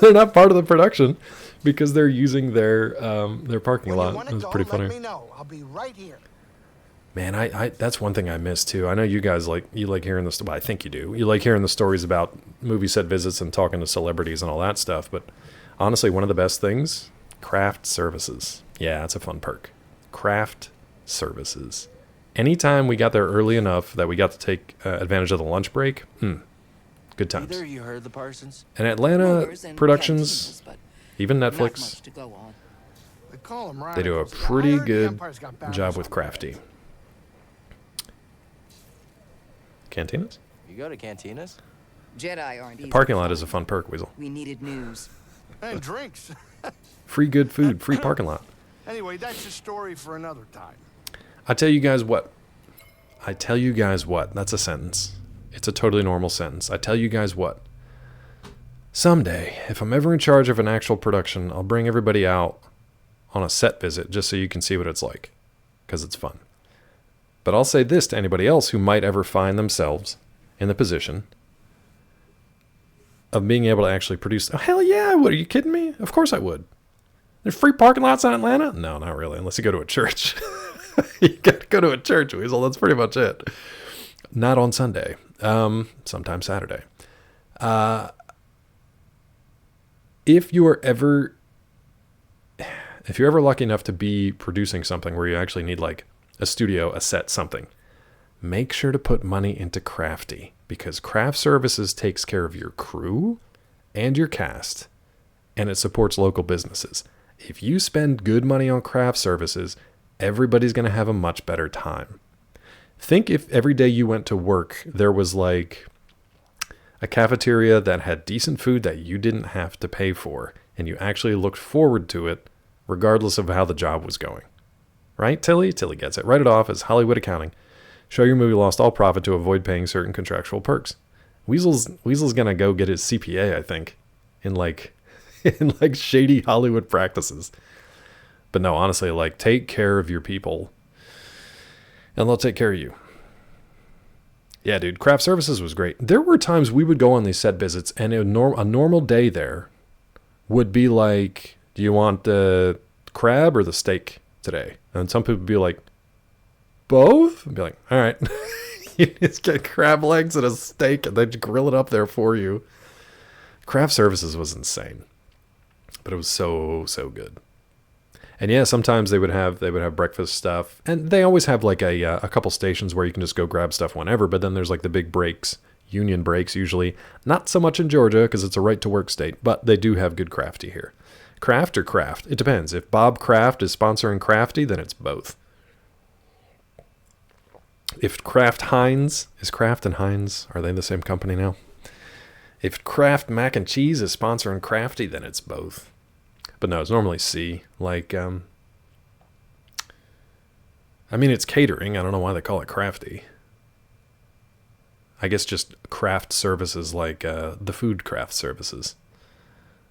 They're not part of the production because they're using their parking lot. It was pretty funny. Let me know. I'll be right here. Man, I that's one thing I miss too. I know you guys like hearing this. Well, I think you do. You like hearing the stories about movie set visits and talking to celebrities and all that stuff. But honestly, one of the best things, craft services. Yeah, it's a fun perk. Craft services. Anytime we got there early enough that we got to take advantage of the lunch break, good times. Either you heard the Parsons? And Atlanta Productions, even Netflix, they do a pretty good job with crafty. Cantinas? You go to cantinas? Jedi aren't easy. The parking lot is a fun perk, Weasel. We needed news. And drinks. Free good food, free parking lot. Anyway, that's a story for another time. I tell you guys what. That's a sentence. It's a totally normal sentence. I tell you guys what. Someday, if I'm ever in charge of an actual production, I'll bring everybody out on a set visit just so you can see what it's like. Because it's fun. But I'll say this to anybody else who might ever find themselves in the position of being able to actually produce. Oh, hell yeah, I would. Are you kidding me? Of course I would. There's free parking lots in Atlanta? No, not really, unless you go to a church. You got to go to a church, Weasel. That's pretty much it. Not on Sunday. Sometime Saturday. If you're ever lucky enough to be producing something where you actually need like a studio, a set, something, make sure to put money into Crafty, because craft services takes care of your crew and your cast, and it supports local businesses. If you spend good money on craft services, everybody's going to have a much better time. Think if every day you went to work, there was like a cafeteria that had decent food that you didn't have to pay for, and you actually looked forward to it regardless of how the job was going. Right, Tilly? Tilly gets it. Write it off as Hollywood accounting. Show your movie lost all profit to avoid paying certain contractual perks. Weasel's gonna go get his CPA, I think, in like shady Hollywood practices. But no, honestly, like, take care of your people and they'll take care of you. Yeah, dude, craft services was great. There were times we would go on these set visits, and a normal day there would be like, do you want the crab or the steak today? And some people would be like, both? I'd be like, all right. You just get crab legs and a steak, and they'd grill it up there for you. Craft services was insane, but it was so good. And yeah, sometimes they would have breakfast stuff, and they always have like a couple stations where you can just go grab stuff whenever. But then there's like the big breaks, union breaks usually. Not so much in Georgia because it's a right to work state, but they do have good Crafty here. Craft or craft? It depends. If Bob Kraft is sponsoring Crafty, then it's both. If Kraft Heinz is Kraft and Heinz, are they the same company now? If Kraft Mac and Cheese is sponsoring Crafty, then it's both. But no, it's normally C. Like, I mean, it's catering. I don't know why they call it Crafty. I guess just craft services, like the food craft services.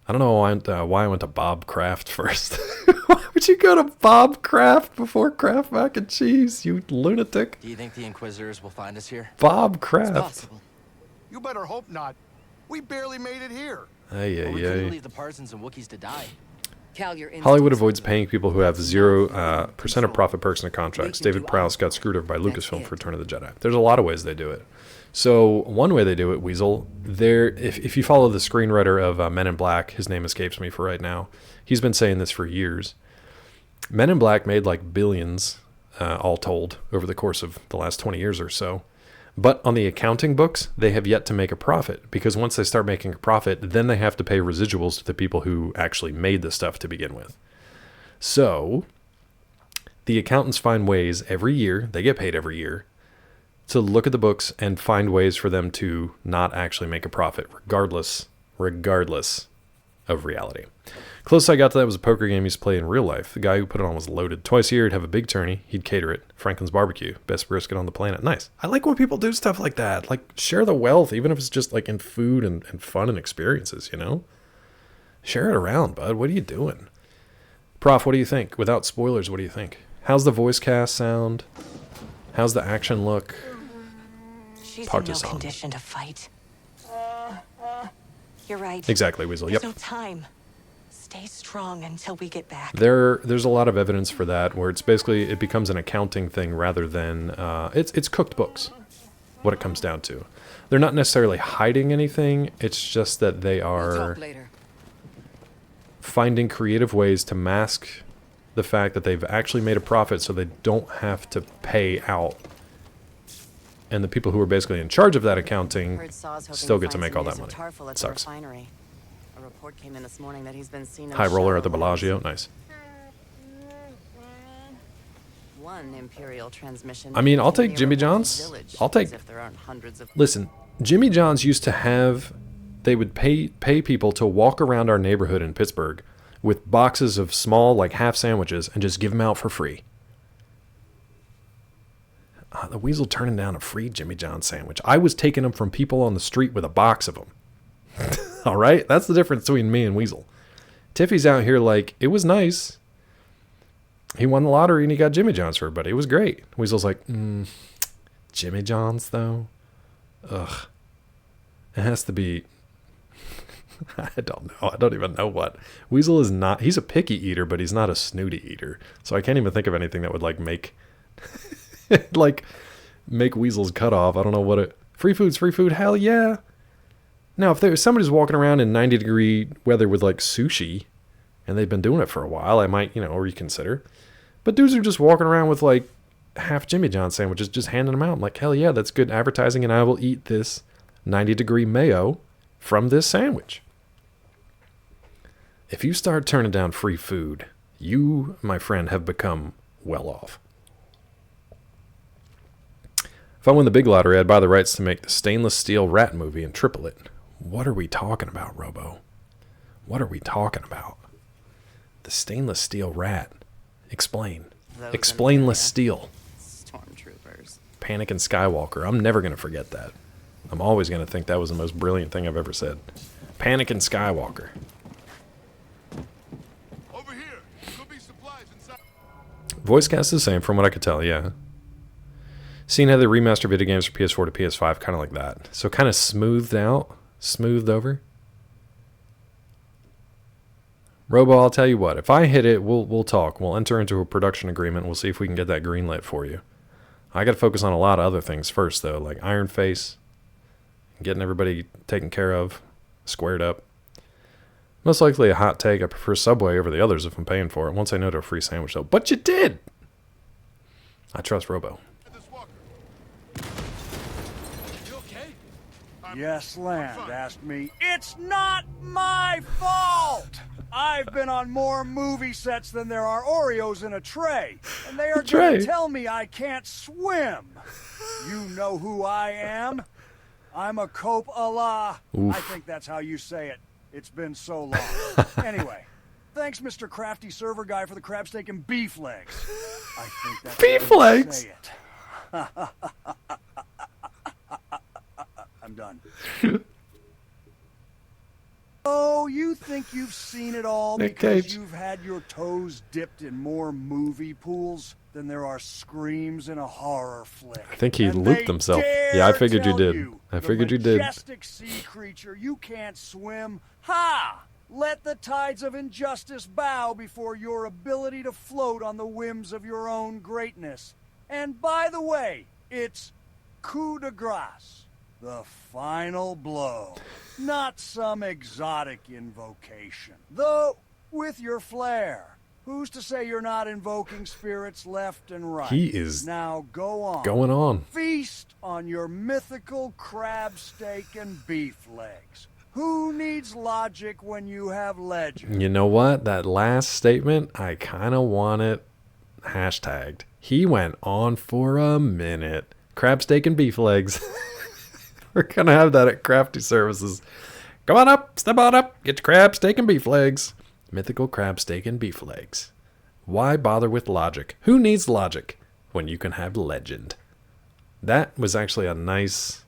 I don't know why I went to Bob Kraft first. Why would you go to Bob Kraft before Kraft Mac and Cheese, you lunatic? Do you think the Inquisitors will find us here? Bob Kraft. It's possible. You better hope not. We barely made it here. Well, we couldn't leave the Parsons and Wookiees to die. Hollywood avoids paying people who have 0% of profit perks in their contracts. David Prowse got screwed over by Lucasfilm for Return of the Jedi. There's a lot of ways they do it. So one way they do it, Weasel, if you follow the screenwriter of Men in Black, his name escapes me for right now. He's been saying this for years. Men in Black made like billions, all told, over the course of the last 20 years or so. But on the accounting books, they have yet to make a profit, because once they start making a profit, then they have to pay residuals to the people who actually made the stuff to begin with. So the accountants find ways every year, they get paid every year, to look at the books and find ways for them to not actually make a profit, regardless of reality. Closest I got to that was a poker game he used to play in real life. The guy who put it on was loaded. Twice a year, he'd have a big tourney. He'd cater it. Franklin's Barbecue. Best brisket on the planet. Nice. I like when people do stuff like that. Like, share the wealth, even if it's just like in food and fun and experiences, you know? Share it around, bud. What are you doing? Prof, what do you think? Without spoilers, what do you think? How's the voice cast sound? How's the action look? She's in no condition to fight. You're right. Exactly, Weasel. There's Yep. no time. Stay strong until we get back. There's a lot of evidence for that, where it's basically, it becomes an accounting thing rather than, it's cooked books, what it comes down to. They're not necessarily hiding anything, it's just that they are finding creative ways to mask the fact that they've actually made a profit so they don't have to pay out. And the people who are basically in charge of that accounting still get to make all that money. Sucks. A report came in this morning that he's been seen in High roller at the Bellagio. Nice. One Imperial transmission. I mean, I'll take Jimmy John's. I'll take... Listen, Jimmy John's used to have... They would pay people to walk around our neighborhood in Pittsburgh with boxes of small, like, half sandwiches and just give them out for free. The Weasel turning down a free Jimmy John sandwich. I was taking them from people on the street with a box of them. All right? That's the difference between me and Weasel. Tiffy's out here like, it was nice. He won the lottery and he got Jimmy John's for everybody. It was great. Weasel's like, Jimmy John's, though? Ugh. It has to be... I don't know. I don't even know what. Weasel is not... He's a picky eater, but he's not a snooty eater. So I can't even think of anything that would, like, make... like, make Weasel's cutoff. I don't know what it... Free food's free food? Hell yeah. Now, if somebody's walking around in 90-degree weather with, like, sushi, and they've been doing it for a while, I might, reconsider. But dudes are just walking around with, like, half Jimmy John sandwiches, just handing them out. I'm like, hell yeah, that's good advertising, and I will eat this 90-degree mayo from this sandwich. If you start turning down free food, you, my friend, have become well off. If I win the big lottery, I'd buy the rights to make the stainless steel rat movie and triple it. What are we talking about, Robo? What are we talking about? The stainless steel rat. Explain. Explainless steel. Stormtroopers. Panic and Skywalker. I'm never going to forget that. I'm always going to think that was the most brilliant thing I've ever said. Panic and Skywalker. Over here. Could be supplies inside. Voice cast is the same from what I could tell, yeah. Seeing how they remaster video games from PS4 to PS5, kind of like that. So kind of smoothed out. Smoothed over. Robo, I'll tell you what. If I hit it, we'll talk. We'll enter into a production agreement. We'll see if we can get that greenlit for you. I got to focus on a lot of other things first, though, like Iron Face, getting everybody taken care of, squared up. Most likely a hot take. I prefer Subway over the others if I'm paying for it. Once I know to a free sandwich, though. But you did! I trust Robo. Yes, Land asked me. It's not my fault! I've been on more movie sets than there are Oreos in a tray. And they are going to tell me I can't swim. You know who I am? I'm a Cope Allah. Oof. I think that's how you say it. It's been so long. Anyway, thanks, Mr. Crafty Server Guy, for the crab steak and beef legs. I think that's beef how you legs? say it. I'm done. Oh, you think you've seen it all Nick because Cage. you've had your toes dipped in more movie pools than there are screams in a horror flick. I think he And looped they himself. dare Yeah, I figured you tell did. you, I the figured you did. majestic sea creature, you can't swim. Ha! Let the tides of injustice bow before your ability to float on the whims of your own greatness. And by the way, it's coup de grace. The final blow. Not some exotic invocation. Though, with your flair, who's to say you're not invoking spirits left and right? He is now go on. going on. Feast on your mythical crab steak and beef legs. Who needs logic when you have legend? You know what? That last statement, I kind of want it hashtagged. He went on for a minute. Crab steak and beef legs. We're going to have that at Crafty Services. Come on up, step on up, get your crab steak and beef legs. Mythical crab steak and beef legs. Why bother with logic? Who needs logic when you can have legend? That was actually a nice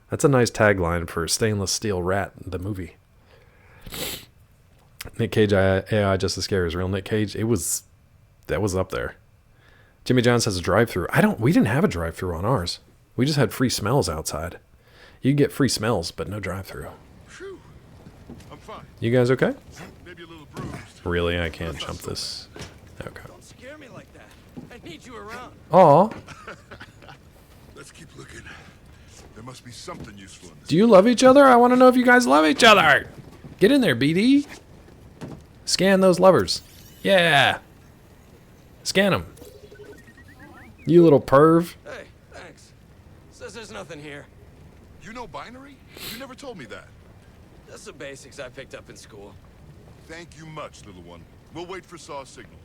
tagline for Stainless Steel Rat, the movie. Nick Cage AI just as scary as real Nick Cage. That was up there. Jimmy John's has a drive-thru. We didn't have a drive-thru on ours. We just had free smells outside. You can get free smells, but no drive-thru. I'm fine. You guys okay? Maybe a little bruised. Really, I can't jump this. Okay. Don't scare me like that. I need you around. Aw. Let's keep looking. There must be something useful in this. Do you love each other? I want to know if you guys love each other. Get in there, BD. Scan those lovers. Yeah. Scan them. You little perv. Hey, thanks. Says there's nothing here. You know binary? You never told me that. That's the basics I picked up in school. Thank you much, little one. We'll wait for Saw's signal.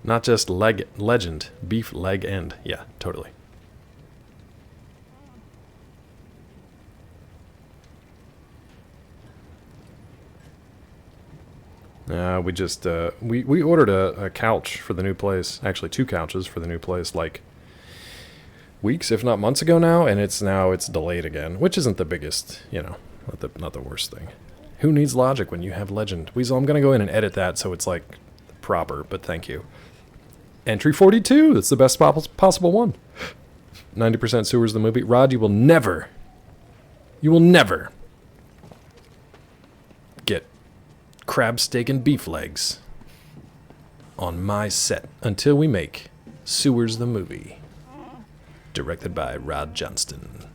Not just legend. Beef leg end. Yeah, totally. We just we ordered a couch for the new place. Actually, 2 couches for the new place like weeks, if not months ago now, and it's delayed again, which isn't the biggest, you know, not the worst thing. Who needs logic when you have legend? Weasel, I'm gonna go in and edit that so it's like proper, but thank you. Entry 42, that's the best possible one. 90% sewers the movie. Rod, you will never get crab steak and beef legs on my set until we make Sewers the movie. Directed by Rod Johnston.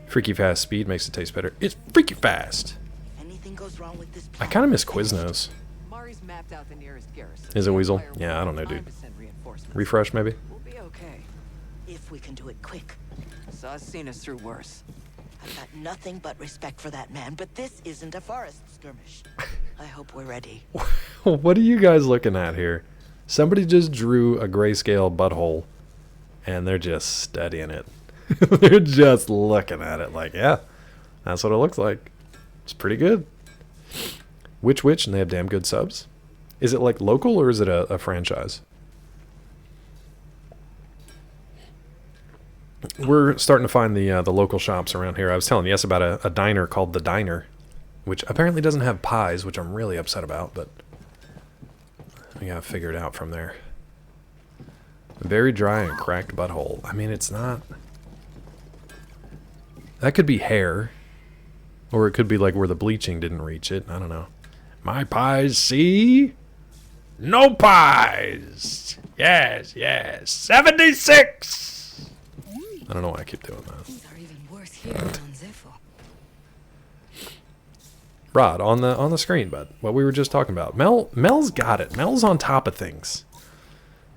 Freaky fast speed makes it taste better. It's freaky fast. Anything goes wrong with this I kind of miss Quiznos. Mari's mapped out the nearest garrison. Is it Weasel? Yeah, I don't know, dude. Refresh, maybe? We'll be okay. If we can do it quick. Saw's seen us through worse. I've got nothing but respect for that man, but this isn't a forest skirmish. I hope we're ready. What are you guys looking at here? Somebody just drew a grayscale butthole, and they're just studying it. They're just looking at it like, yeah, that's what it looks like. It's pretty good. Witch, and they have damn good subs. Is it like local, or is it a franchise? We're starting to find the local shops around here. I was telling Yes about a diner called The Diner, which apparently doesn't have pies, which I'm really upset about, but we gotta figure it out from there. Very dry and cracked butthole. I mean, it's not... That could be hair, or it could be like where the bleaching didn't reach it. I don't know. My pies, see? No pies! Yes, 76! I don't know why I keep doing that. Things are even worse here than on Zepho. Rod, on the screen, bud. What we were just talking about. Mel's got it. Mel's on top of things.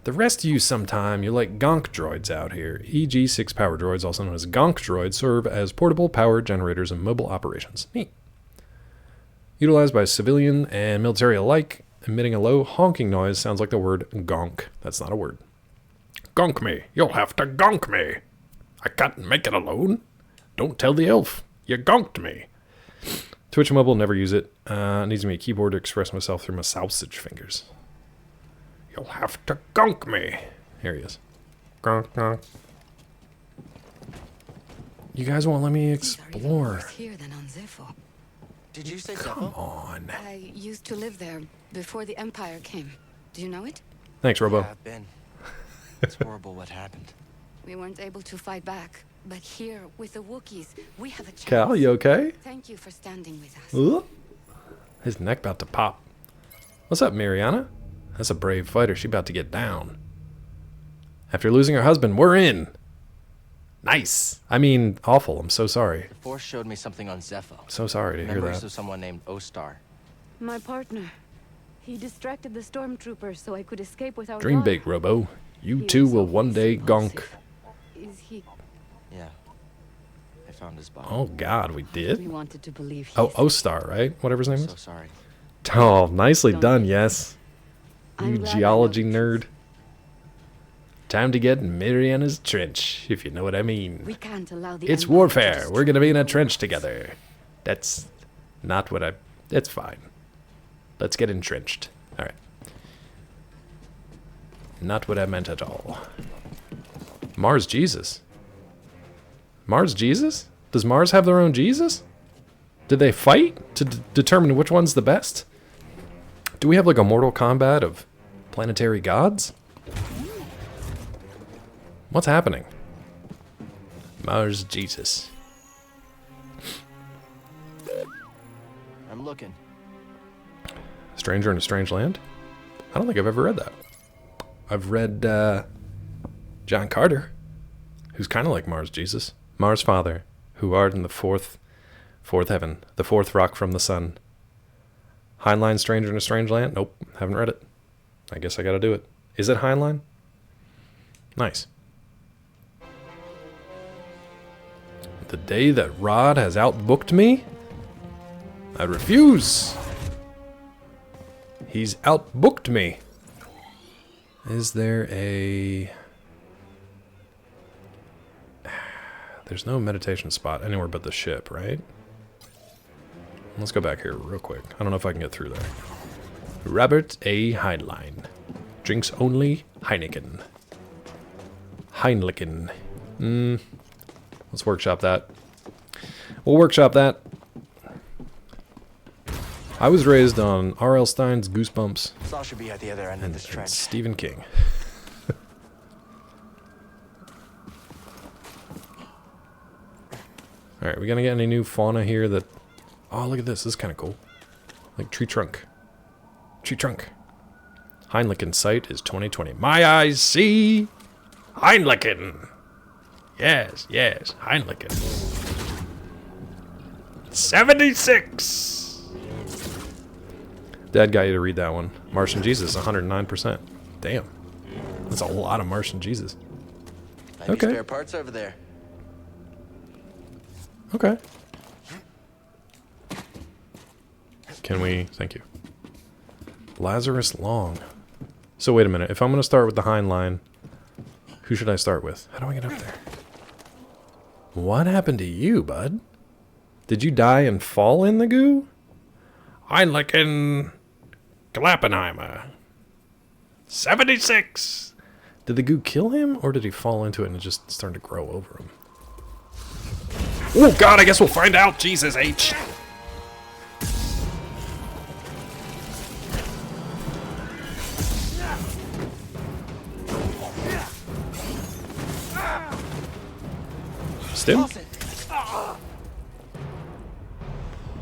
The rest of you sometime, you're like gonk droids out here. E.g. 6 power droids, also known as gonk droids, serve as portable power generators in mobile operations. Neat. Utilized by civilian and military alike, emitting a low honking noise sounds like the word gonk. That's not a word. Gonk me. You'll have to gonk me. I can't make it alone. Don't tell the elf. You gonked me. Twitch Mobile, never use it. Needs me a keyboard to express myself through my sausage fingers. You'll have to gonk me. Here he is. Gonk, gonk. You guys won't let me explore. Here than on Zepho. Did you say Come on. I used to live there before the Empire came. Do you know it? Thanks, Robo. Yeah, I've been. It's horrible what happened. We weren't able to fight back, but here with the Wookiees, we have a chance. Cal, you okay? Thank you for standing with us. Ooh. His neck about to pop. What's up, Mariana? That's a brave fighter. She about to get down. After losing her husband, we're in. Nice. I mean, awful. I'm so sorry. The Force showed me something on Zepho. So sorry to hear Memories that. of someone named Ostar. My partner. He distracted the stormtroopers so I could escape without Dream Dawn. big, Robo. You too will one day gonk. Is he? Yeah. I found his body. Oh God, we did? We wanted to believe Oh, Ostar, right? Whatever his name So is. sorry. Oh, nicely done, Yes. I'm You glad I geology nerd. Time to get in Mariana's trench, if you know what I mean. We can't allow the It's Empire warfare. to We're gonna be in a trench together. That's not what I... It's fine. Let's get entrenched. Alright. Not what I meant at all. Mars Jesus. Mars Jesus? Does Mars have their own Jesus? Did they fight to determine which one's the best? Do we have like a Mortal Kombat of planetary gods? What's happening? Mars Jesus. I'm looking. Stranger in a Strange Land? I don't think I've ever read that. I've read John Carter, who's kind of like Mars Jesus. Mars Father, who art in the fourth heaven, the fourth rock from the sun. Heinlein, Stranger in a Strange Land? Nope, haven't read it. I guess I gotta do it. Is it Heinlein? Nice. The day that Rod has outbooked me? I refuse! He's outbooked me. Is there a... There's no meditation spot anywhere but the ship, right? Let's go back here real quick. I don't know if I can get through there. Robert A. Heinlein. Drinks only Heineken. Heineken. Let's workshop that. We'll workshop that. I was raised on R.L. Stein's Goosebumps. Saul should be at the other end of this And trench. Stephen King. Alright, we gonna get any new fauna here that... Oh, look at this. This is kind of cool. Like tree trunk. Tree trunk. Heinlichen site is 2020. My eyes see Heinlichen. Yes, yes, Heinlichen. 76. Dad got you to read that one. Martian Jesus, 109%. Damn. That's a lot of Martian Jesus. Might be spare parts over there. Okay. Can we... Thank you. Lazarus Long. So wait a minute. If I'm going to start with the Heinlein, who should I start with? How do I get up there? What happened to you, bud? Did you die and fall in the goo? Heinlichen Klappenheimer. 76! Did the goo kill him, or did he fall into it and it just started to grow over him? Oh god, I guess we'll find out! Jesus H! Still?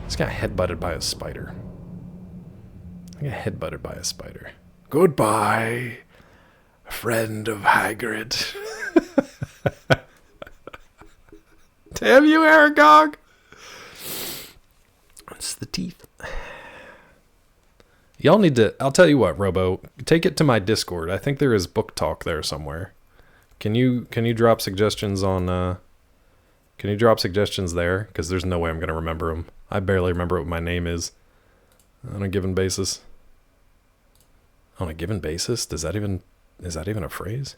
This got headbutted by a spider. I got headbutted by a spider. Goodbye, friend of Hagrid. Damn you, Aragog! It's the teeth. Y'all need to... I'll tell you what, Robo. Take it to my Discord. I think there is book talk there somewhere. Can you drop suggestions on... Can you drop suggestions there? Because there's no way I'm going to remember them. I barely remember what my name is on a given basis. On a given basis? Is that even a phrase?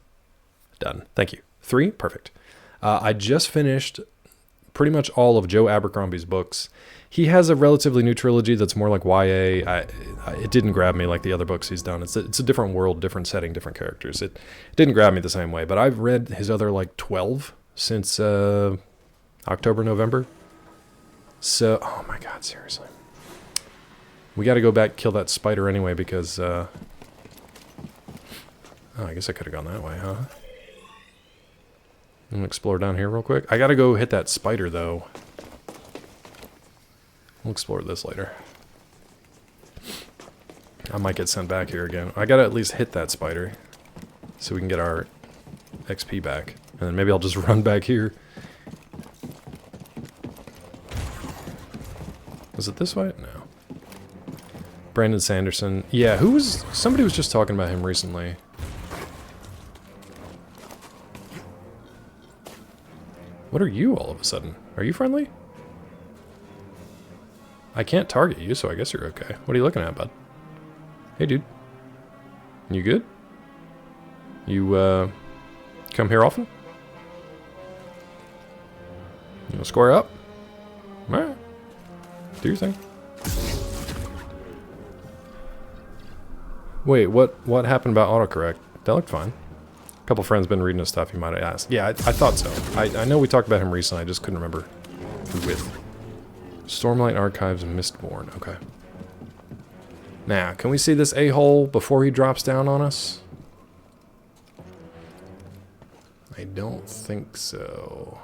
Done. Thank you. 3? Perfect. I just finished pretty much all of Joe Abercrombie's books. He has a relatively new trilogy that's more like YA. It didn't grab me like the other books he's done. It's a different world, different setting, different characters. It didn't grab me the same way, but I've read his other like 12 since October, November. So, oh my god, seriously. We got to go back, kill that spider anyway, because, oh, I guess I could have gone that way, huh? I'm gonna explore down here real quick. I got to go hit that spider, though. We'll explore this later. I might get sent back here again. I got to at least hit that spider, so we can get our XP back. And then maybe I'll just run back here. Was it this way? No. Brandon Sanderson. Yeah, somebody was just talking about him recently. What are you all of a sudden? Are you friendly? I can't target you, so I guess you're okay. What are you looking at, bud? Hey, dude. You good? You, come here often? You wanna square up? Alright. Do your thing. Wait, what happened about autocorrect? That looked fine. A couple friends been reading his stuff, you might have asked. Yeah, I thought so. I know we talked about him recently, I just couldn't remember who with. Stormlight Archives and Mistborn, okay. Now, can we see this a-hole before he drops down on us? I don't think so.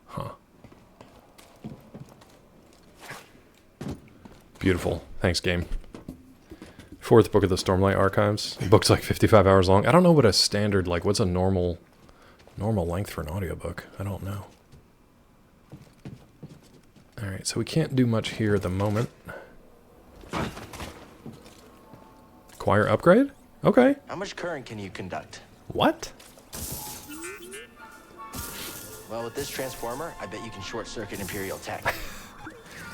Huh. Beautiful. Thanks, game. 4th book of the Stormlight Archives. The book's like 55 hours long. I don't know what a standard, like, what's a normal length for an audiobook. I don't know. Alright, so we can't do much here at the moment. Acquire upgrade? Okay. How much current can you conduct? What? Well, with this transformer, I bet you can short-circuit Imperial tech.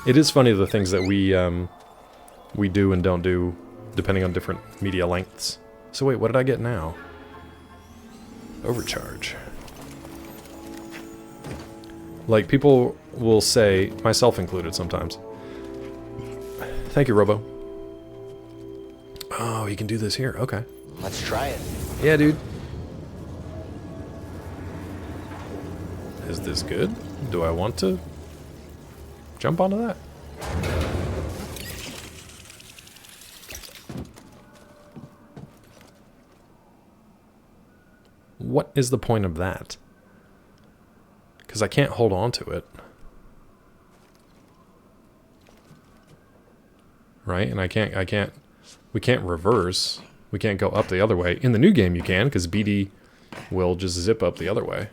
It is funny the things that we do and don't do depending on different media lengths. So wait, what did I get now? Overcharge. Like, people will say, myself included sometimes, Thank you, Robo. Oh, you can do this here. Okay. Let's try it. Yeah, dude. Is this good? Do I want to jump onto that? What is the point of that? Because I can't hold on to it. Right? And we can't reverse. We can't go up the other way. In the new game you can, because BD will just zip up the other way.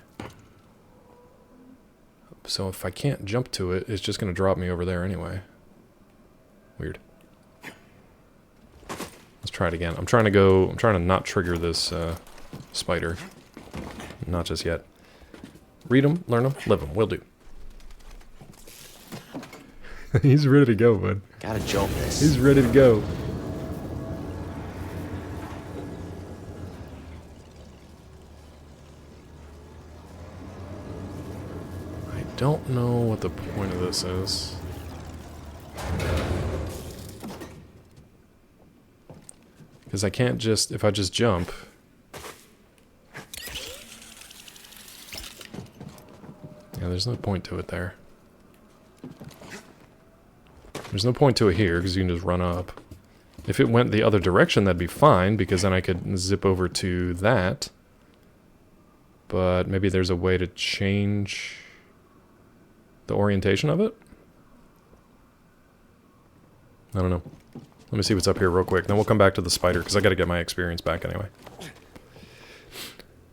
So if I can't jump to it, it's just going to drop me over there anyway. Weird. Let's try it again. I'm trying to not trigger this spider. Not just yet. Read them, learn them, live them. Will do. He's ready to go, bud. Gotta jump this. He's ready to go. I don't know what the point of this is. Because I can't just, if I just jump... Yeah, there's no point to it there. There's no point to it here, because you can just run up. If it went the other direction, that'd be fine, because then I could zip over to that. But maybe there's a way to change the orientation of it? I don't know. Let me see what's up here real quick. Then we'll come back to the spider, because I got to get my experience back anyway.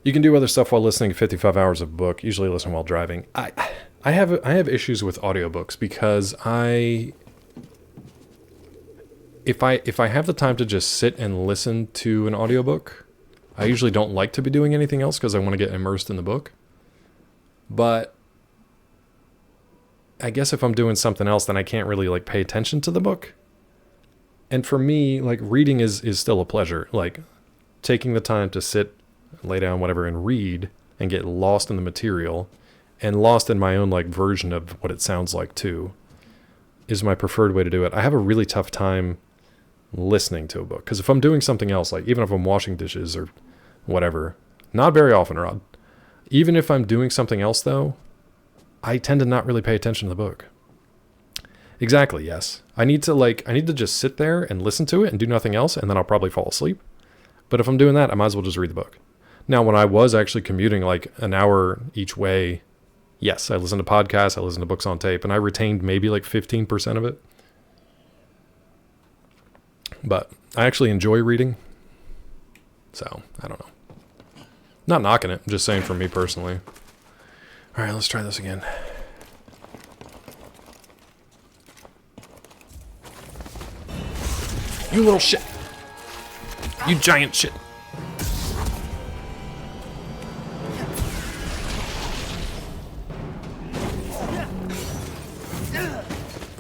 You can do other stuff while listening to 55 hours of book. Usually listen while driving. I have issues with audiobooks because if I have the time to just sit and listen to an audiobook, I usually don't like to be doing anything else because I want to get immersed in the book. But I guess if I'm doing something else, then I can't really like pay attention to the book. And for me, like reading is still a pleasure. Like taking the time to sit, lay down, whatever, and read and get lost in the material and lost in my own like version of what it sounds like too is my preferred way to do it. I have a really tough time listening to a book because if I'm doing something else, like even if I'm washing dishes or whatever, not very often, Rod. Even if I'm doing something else though, I tend to not really pay attention to the book. Exactly, yes. I need to just sit there and listen to it and do nothing else, and then I'll probably fall asleep. But if I'm doing that, I might as well just read the book. Now, when I was actually commuting like an hour each way, yes, I listened to podcasts, I listened to books on tape, and I retained maybe like 15% of it. But I actually enjoy reading. So, I don't know. Not knocking it, just saying for me personally. All right, let's try this again. You little shit. You giant shit.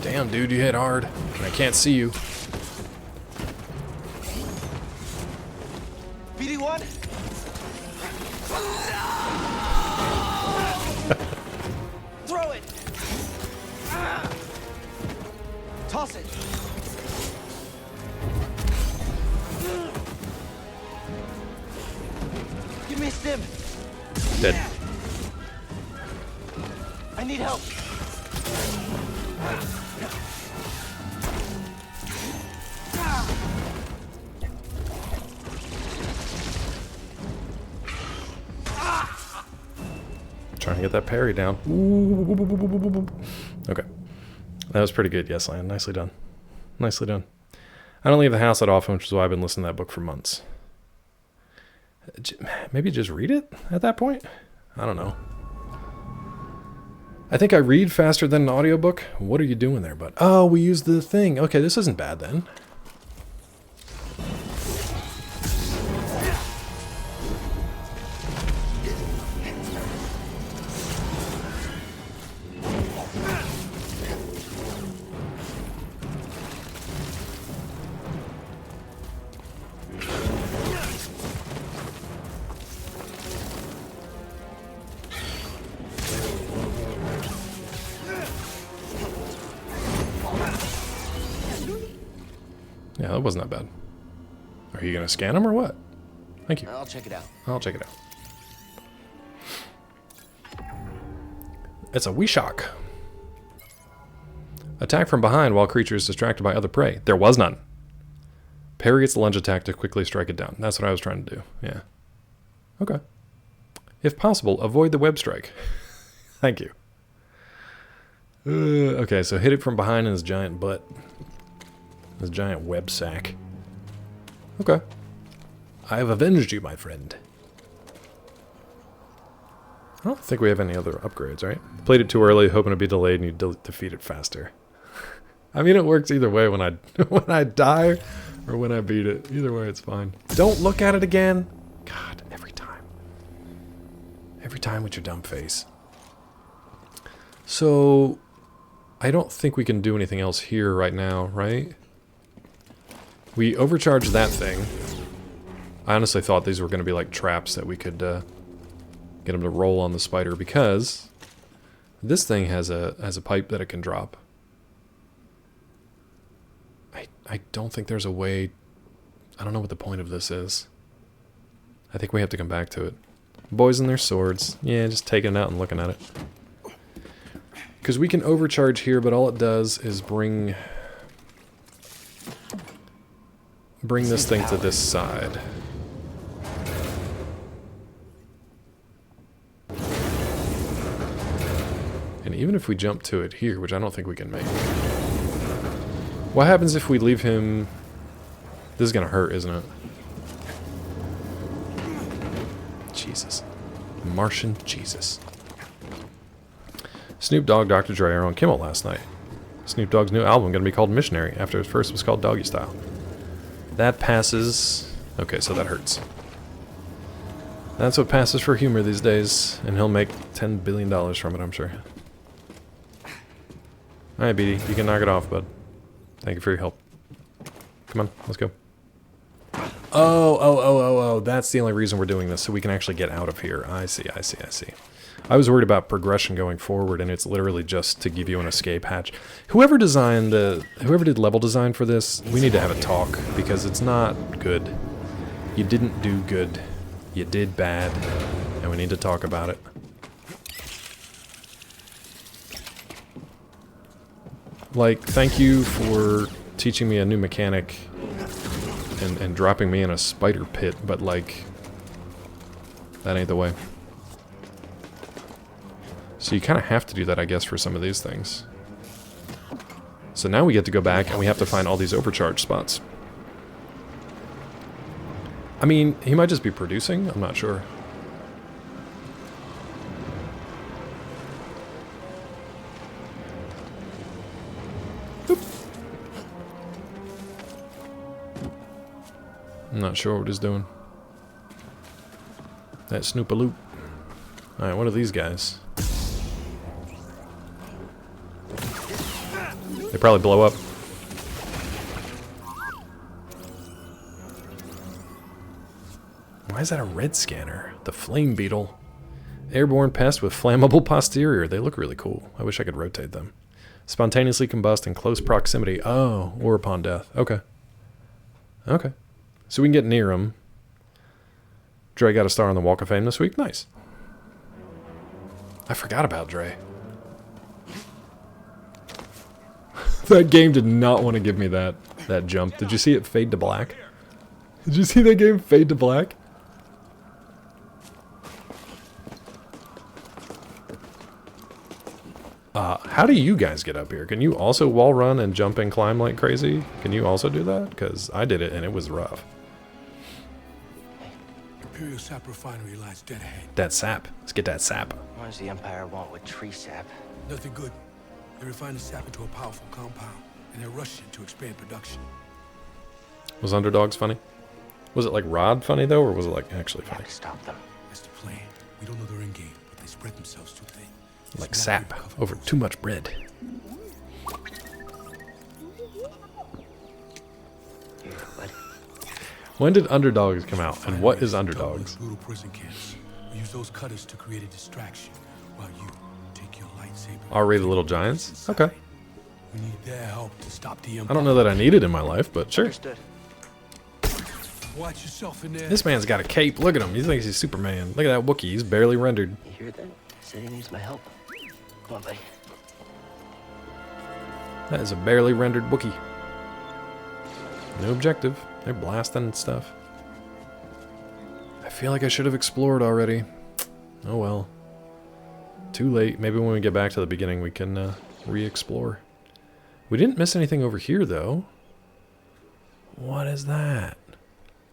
Damn, dude, you hit hard. And I can't see you. BD1? Throw it! Toss it! Give me a stim! Dead. I need help! Trying to get that parry down. Ooh. Okay. That was pretty good, yes, Lan. Nicely done. Nicely done. I don't leave the house that often, which is why I've been listening to that book for months. Maybe just read it at that point? I don't know. I think I read faster than an audiobook. What are you doing there, bud? Oh, we used the thing. Okay, this isn't bad then. Yeah, that wasn't that bad. Are you going to scan them or what? Thank you. I'll check it out. I'll check it out. It's a Weeshock. Attack from behind while creature is distracted by other prey. There was none. Parry its lunge attack to quickly strike it down. That's what I was trying to do. Yeah. Okay. If possible, avoid the web strike. Thank you. Okay, so hit it from behind in his giant butt. His giant web sack. Okay. I have avenged you, my friend. I don't think we have any other upgrades, right? Played it too early, hoping to be delayed, and you defeat it faster. I mean, it works either way when I die or when I beat it. Either way, it's fine. Don't look at it again. God, every time. Every time with your dumb face. So, I don't think we can do anything else here right now, right? We overcharged that thing. I honestly thought these were going to be like traps that we could get them to roll on the spider, because this thing has a pipe that it can drop. I don't think there's a way. I don't know what the point of this is. I think we have to come back to it. Boys and their swords. Yeah, just taking it out and looking at it. Because we can overcharge here, but all it does is bring this thing to this side. And even if we jump to it here, which I don't think we can make. What happens if we leave him... This is going to hurt, isn't it? Jesus. Martian Jesus. Snoop Dogg, Dr. Dre are on Kimmel last night. Snoop Dogg's new album going to be called Missionary, after his first was called Doggy Style. That passes... Okay, so that hurts. That's what passes for humor these days, and he'll make $10 billion from it, I'm sure. Alright, BD, you can knock it off, bud. Thank you for your help. Come on, let's go. Oh, that's the only reason we're doing this, so we can actually get out of here. I see. I was worried about progression going forward, and it's literally just to give you an escape hatch. Whoever did level design for this, we need to have a talk, because it's not good. You didn't do good. You did bad, and we need to talk about it. Like, thank you for teaching me a new mechanic and dropping me in a spider pit, but like, that ain't the way. So you kind of have to do that, I guess, for some of these things. So now we get to go back and we have to find all these overcharge spots. I mean, he might just be producing, I'm not sure. I'm not sure what he's doing. That Snoopaloop. Alright, what are these guys? They probably blow up. Why is that a red scanner? The flame beetle. Airborne pest with flammable posterior. They look really cool. I wish I could rotate them. Spontaneously combust in close proximity. Oh, or upon death. Okay. Okay. So we can get near him. Dre got a star on the Walk of Fame this week. Nice. I forgot about Dre. That game did not want to give me that jump. Did you see it fade to black? Did you see that game fade to black? How do you guys get up here? Can you also wall run and jump and climb like crazy? Can you also do that? Because I did it and it was rough. Imperial sap refinery lies dead ahead. That sap. Let's get that sap. What does the Empire want with tree sap? Nothing good. They refine the sap into a powerful compound, and they're rushing to expand production. Was Underdogs funny? Was it like Rod funny though, or was it like actually funny? Stop them. That's the plan. We don't know their end game, but they spread themselves too thin. Like sap over too much bread. When did Underdogs come out, and what is Underdogs? Brutal prison camps. We use those cutters to create a distraction while you take your lightsaber. R-rated Little Giants? Okay. We need their help to stop the I don't know that I need it in my life, but sure. Understood. Watch yourself in there. This man's got a cape. Look at him. He thinks he's Superman. Look at that Wookiee. He's barely rendered. You hear that? Said he needs my help. Come on, buddy. That is a barely rendered Wookiee. No objective. They're blasting and stuff. I feel like I should have explored already. Oh well. Too late. Maybe when we get back to the beginning we can re-explore. We didn't miss anything over here though. What is that?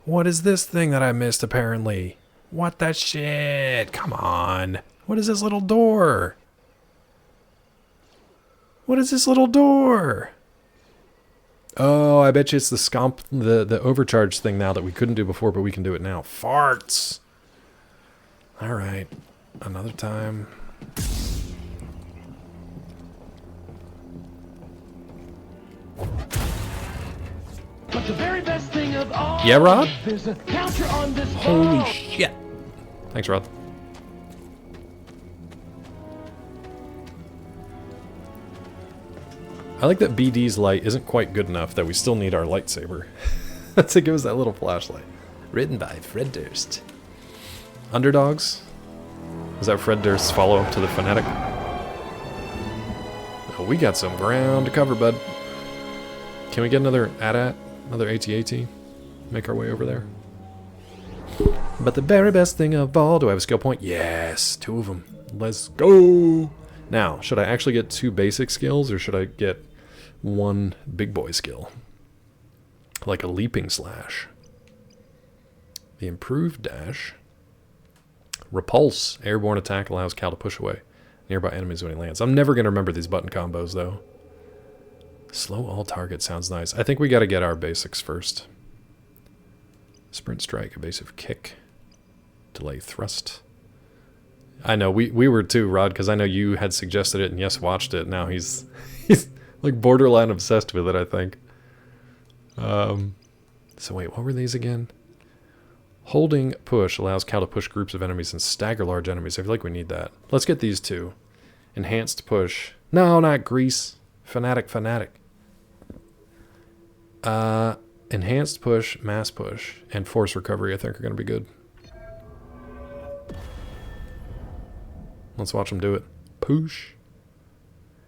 What is this thing that I missed apparently? What the shit? Come on. What is this little door? What is this little door? Oh, I bet you it's the overcharge thing now that we couldn't do before, but we can do it now. Farts! Alright. Another time. But the very best thing of all, yeah, Rod? there's a counter on this Holy ball. shit. Thanks, Rod. I like that BD's light isn't quite good enough that we still need our lightsaber. To give us that little flashlight. Written by Fred Durst. Underdogs? Is that Fred Durst's follow-up to the Fanatic? Oh, we got some ground to cover, bud. Can we get another AT-AT? Another AT-AT? Make our way over there. But the very best thing of all... Do I have a skill point? Yes! 2 of them. Let's go! Now, should I actually get 2 basic skills, or should I get 1 big boy skill? Like a leaping slash. The improved dash. Repulse. Airborne attack allows Cal to push away nearby enemies when he lands. I'm never going to remember these button combos, though. Slow all targets sounds nice. I think we got to get our basics first. Sprint strike, evasive kick. Delay thrust. I know, we were too, Rod, because I know you had suggested it and Yes watched it. Now he's like borderline obsessed with it, I think. So wait, what were these again? Holding push allows Cal to push groups of enemies and stagger large enemies. I feel like we need that. Let's get these 2. Enhanced push. No, not grease. Fanatic. Enhanced push, mass push, and force recovery I think are going to be good. Let's watch them do it. Push.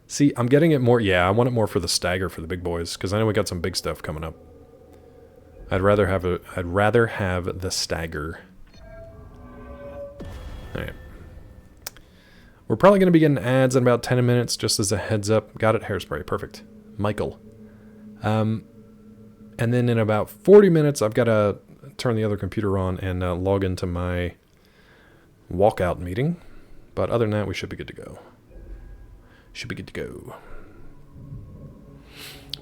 See, I'm getting it more... Yeah, I want it more for the stagger for the big boys, because I know we got some big stuff coming up. I'd rather have the stagger. Alright. We're probably going to be getting ads in about 10 minutes, just as a heads up. Got it, hairspray. Perfect. Michael. And then in about 40 minutes, I've got to turn the other computer on and log into my walkout meeting. But other than that, we should be good to go.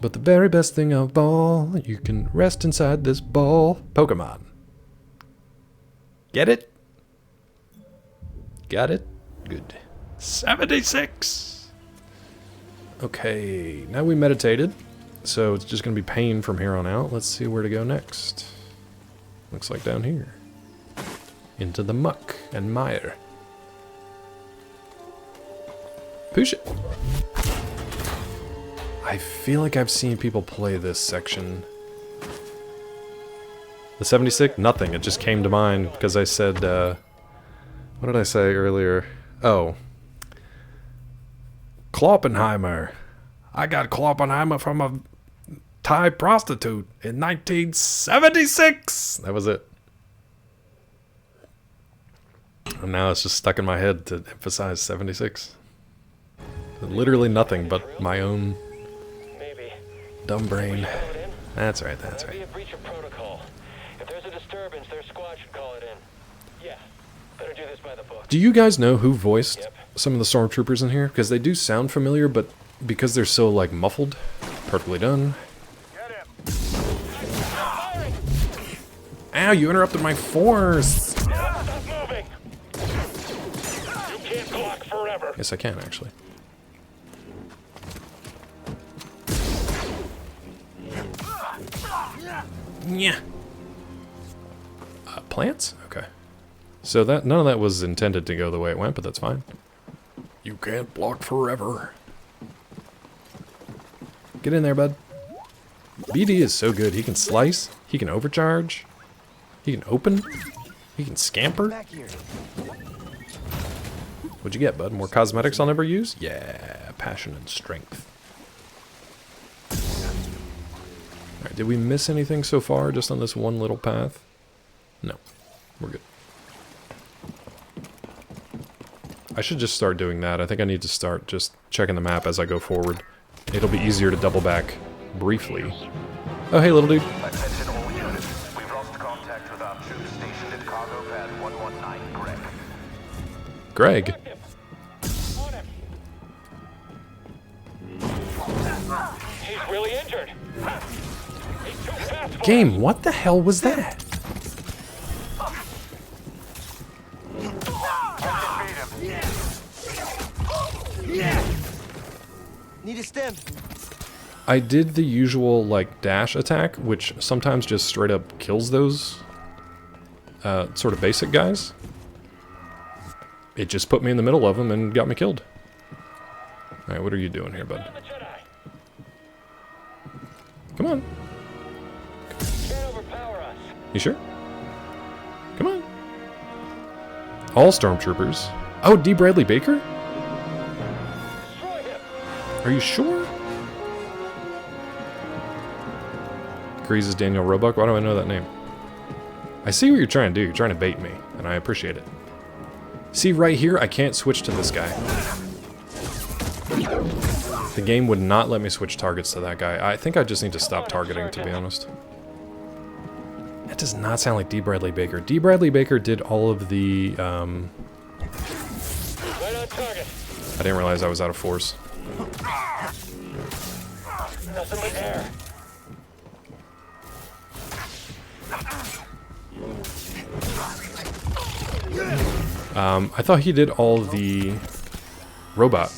But the very best thing of all, you can rest inside this ball. Pokemon. Get it? Got it? Good. 76! Okay, now we meditated. So it's just going to be pain from here on out. Let's see where to go next. Looks like down here. Into the muck and mire. Push it. I feel like I've seen people play this section. The 76? Nothing. It just came to mind because I said, what did I say earlier? Oh. Kloppenheimer. I got Kloppenheimer from a Thai prostitute in 1976. That was it. And now it's just stuck in my head to emphasize 76. Literally nothing but my own dumb brain. That's right, that's right. Be a breach of protocol. If there's a disturbance, their squad should call it in. Yeah, better do this by the book. Do you guys know who voiced some of the stormtroopers in here? Because they do sound familiar, but because they're so like muffled. Perfectly done. Ow, you interrupted my force! Stop moving! You can't block forever. Yes, I can actually. Yeah. Plants? Okay. So that none of that was intended to go the way it went, but that's fine. You can't block forever. Get in there, bud. BD is so good. He can slice. He can overcharge. He can open. He can scamper. What'd you get, bud? More cosmetics I'll never use? Yeah, passion and strength. Alright, did we miss anything so far just on this one little path? No, we're good. I should just start doing that. I think I need to start just checking the map as I go forward. It'll be easier to double back briefly. Oh, hey, little dude. Attention all units. We've lost contact with our troops stationed at Cargo Pad 119 Greg. Greg? He's really injured. He's too fast for Game, what the hell was that? Need a stem. I did the usual, like, dash attack, which sometimes just straight up kills those sort of basic guys. It just put me in the middle of them and got me killed. Alright, what are you doing here, bud? Come on. You sure? Come on. All stormtroopers. Oh, D. Bradley Baker? Are you sure? Grease is Daniel Roebuck. Why do I know that name? I see what you're trying to do. You're trying to bait me, and I appreciate it. See, right here, I can't switch to this guy. The game would not let me switch targets to that guy. I think I just need to stop targeting, to be honest. That does not sound like D. Bradley Baker. D. Bradley Baker did all of the, Right on target. I didn't realize I was out of force. Nothing but air. I thought he did all the robot.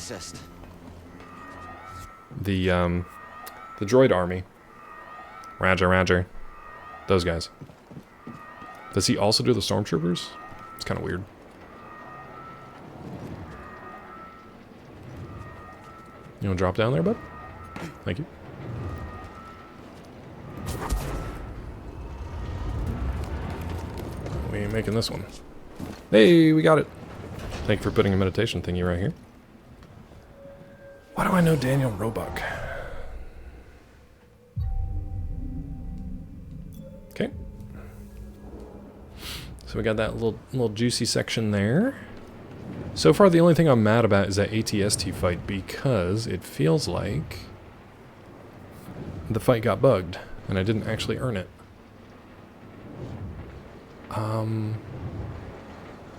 The droid army. Roger, roger. Those guys. Does he also do the stormtroopers? It's kind of weird. You want to drop down there, bud? Thank you. We ain't making this one. Hey, we got it. Thank you for putting a meditation thingy right here. Why do I know Daniel Roebuck? Okay. So we got that little juicy section there. So far, the only thing I'm mad about is that ATST fight, because it feels like the fight got bugged, and I didn't actually earn it.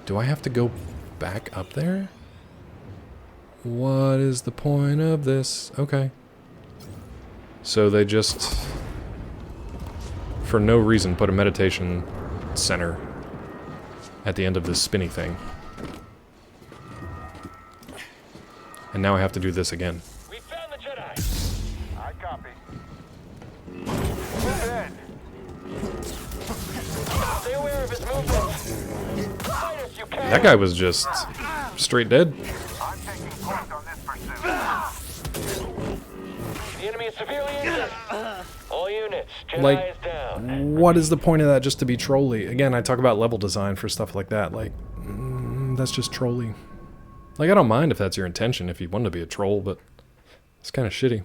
Do I have to go back up there? What is the point of this? Okay. So they just, for no reason, put a meditation center at the end of this spinny thing. And now I have to do this again. We found the Jedi. I copy. Move in. Stay aware of his movements. Fight as you can. That guy was just straight dead. I'm taking point on this pursuit. The enemy is severely injured. All units, Jedi Like, is down. what is the point of that just to be trolly? Again, I talk about level design for stuff like that. Like, that's just trolly. Like, I don't mind if that's your intention, if you want to be a troll, but it's kind of shitty.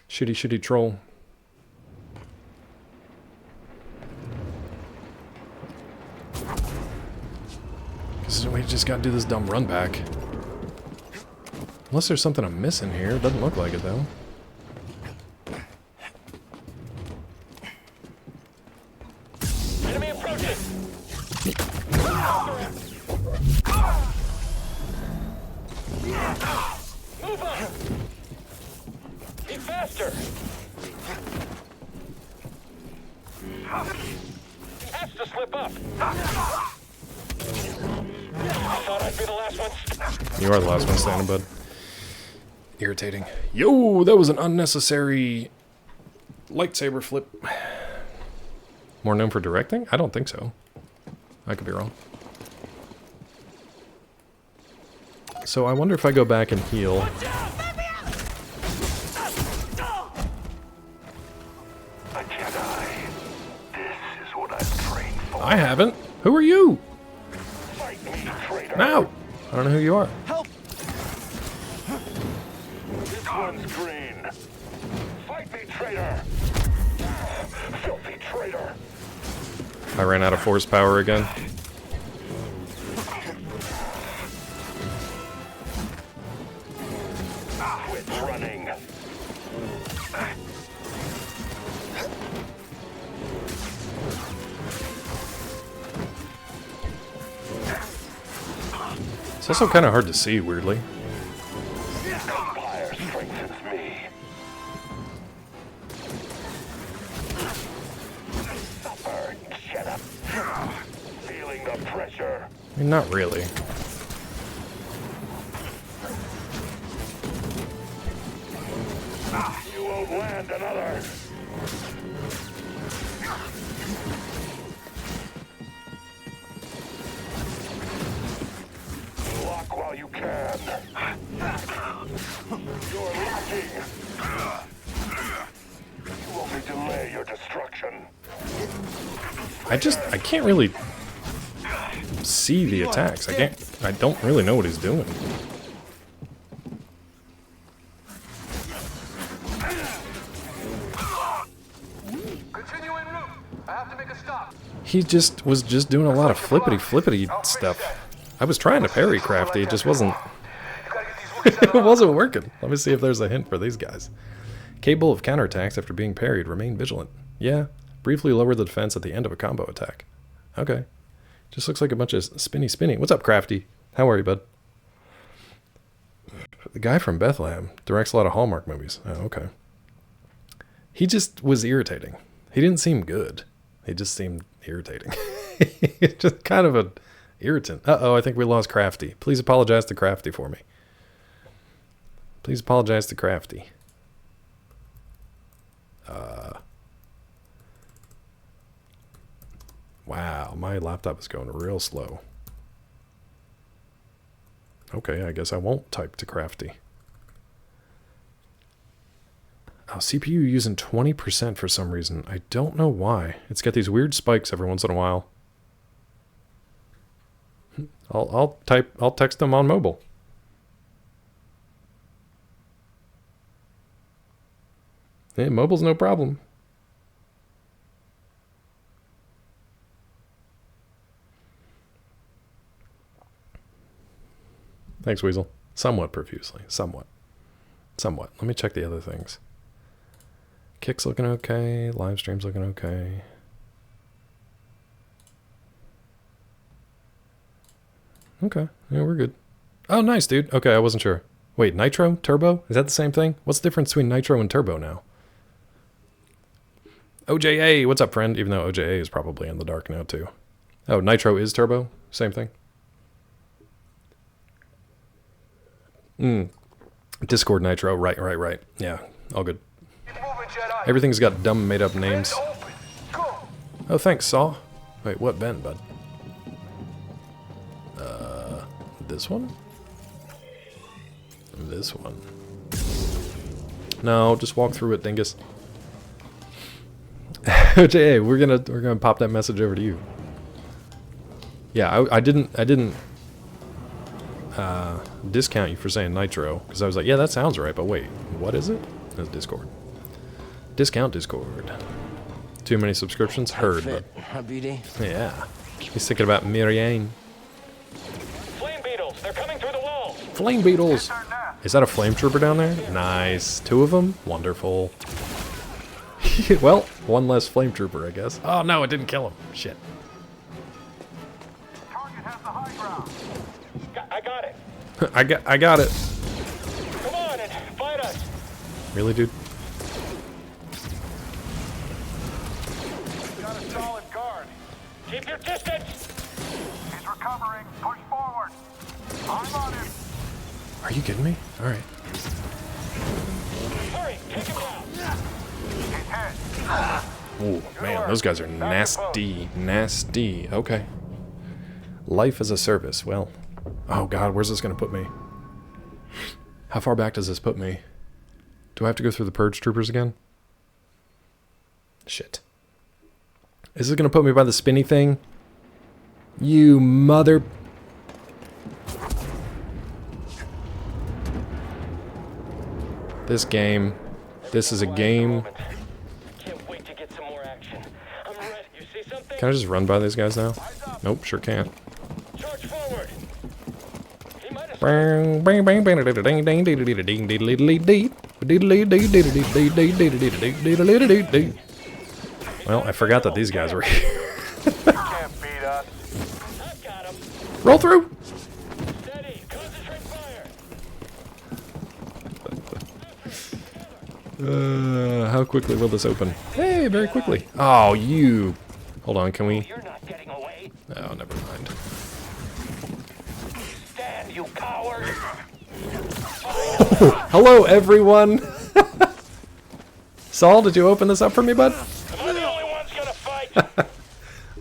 Shitty, shitty troll. So we just gotta do this dumb run back. Unless there's something I'm missing here. It doesn't look like it, though. Enemy approaching. Move on. Be faster. He has to slip up. I thought I'd be the last one. You are the last one standing, bud. Irritating. Yo, that was an unnecessary lightsaber flip. More known for directing? I don't think so. I could be wrong. So I wonder if I go back and heal. Jedi. This is what I've trained for. I haven't. Who are you? Fight me, traitor. No. I don't know who you are. Help! This one's green. Fight me, traitor. Filthy traitor. I ran out of force power again. Quit running. It's also kind of hard to see, weirdly. Empire strengthens me. Suffer, Jedi. Feeling the pressure. I mean, not really. You won't land another. Block while you can. You're lacking. You only delay your destruction. I can't really see the attacks. I don't really know what he's doing. Continue en route. I have to make a stop. He was just doing a lot of flippity stuff. I was trying to parry Crafty, it just wasn't it wasn't working. Let me see if there's a hint for these guys. Capable of counterattacks after being parried, remain vigilant. Yeah, briefly lower the defense at the end of a combo attack. Okay. Just looks like a bunch of spinny. What's up, Crafty? How are you, bud? The guy from Bethlehem directs a lot of Hallmark movies. Oh, okay. He just was irritating. He didn't seem good. He just seemed irritating. Just kind of a irritant. Uh-oh, I think we lost Crafty. Please apologize to Crafty for me. Please apologize to Crafty. Wow, my laptop is going real slow. Okay, I guess I won't type to Crafty. Oh, CPU using 20% for some reason. I don't know why. It's got these weird spikes every once in a while. I'll text them on mobile. Yeah, mobile's no problem. Thanks, Weasel. Somewhat profusely. Somewhat. Let me check the other things. Kick's looking okay. Live stream's looking okay. Okay. Yeah, we're good. Oh, nice, dude. Okay, I wasn't sure. Wait, Nitro? Turbo? Is that the same thing? What's the difference between Nitro and Turbo now? OJA! What's up, friend? Even though OJA is probably in the dark now, too. Oh, Nitro is Turbo? Same thing? Discord Nitro. Right. Yeah, all good. Everything's got dumb made-up names. Oh, thanks, Saw. Wait, what Ben, bud? This one? This one. No, just walk through it, dingus. OJA, we're gonna pop that message over to you. Yeah, I didn't discount you for saying Nitro, because I was like, yeah, that sounds right, but wait, what is it? It's Discord. Discount Discord. Too many subscriptions? Heard, but... Yeah. He's thinking about Miriam. Flame beetles, they're coming through the walls. Flame beetles! Is that a flame trooper down there? Nice. 2 of them? Wonderful. Well, one less flame trooper, I guess. Oh no, it didn't kill him. Shit. I got it. I got it. Come on and fight us. Really, dude? Got a solid guard. Keep your distance. He's recovering. Push forward. I'm on him. Are you kidding me? All right. Hurry, take him down. He's hit. Oh man, those guys are nasty. Okay. Life as a service. Well, oh god, where's this gonna put me? How far back does this put me? Do I have to go through the purge troopers again? Shit. Is it gonna put me by the spinny thing? You mother... This game. This is a game. Can I just run by these guys now? Nope, sure can't. Well, I forgot that these guys were here. Roll through! How quickly will this open? Hey, very quickly. Oh, you... Hold on, can we... Oh, never mind. Stand, you coward! Hello, everyone! Saul, did you open this up for me, bud? Am I the only one's gonna fight?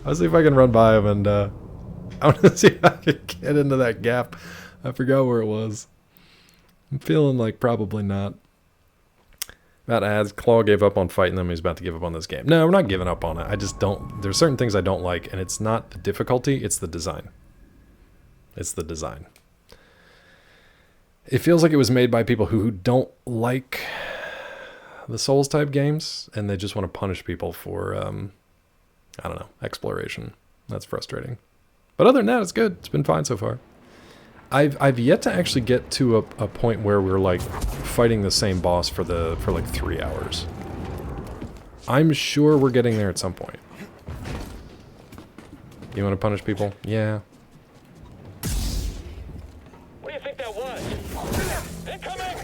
I'll see if I can run by him, and I want to see if I can get into that gap. I forgot where it was. I'm feeling like probably not. Matt adds, Claw gave up on fighting them. He's about to give up on this game. No, we're not giving up on it. I just don't... There's certain things I don't like, and it's not the difficulty, it's the design. It's the design. It feels like it was made by people who don't like the Souls-type games, and they just want to punish people for, I don't know, exploration. That's frustrating. But other than that, it's good. It's been fine so far. I've yet to actually get to a point where we're like fighting the same boss for like 3 hours. I'm sure we're getting there at some point. You want to punish people? Yeah. What do you think that was? Incoming!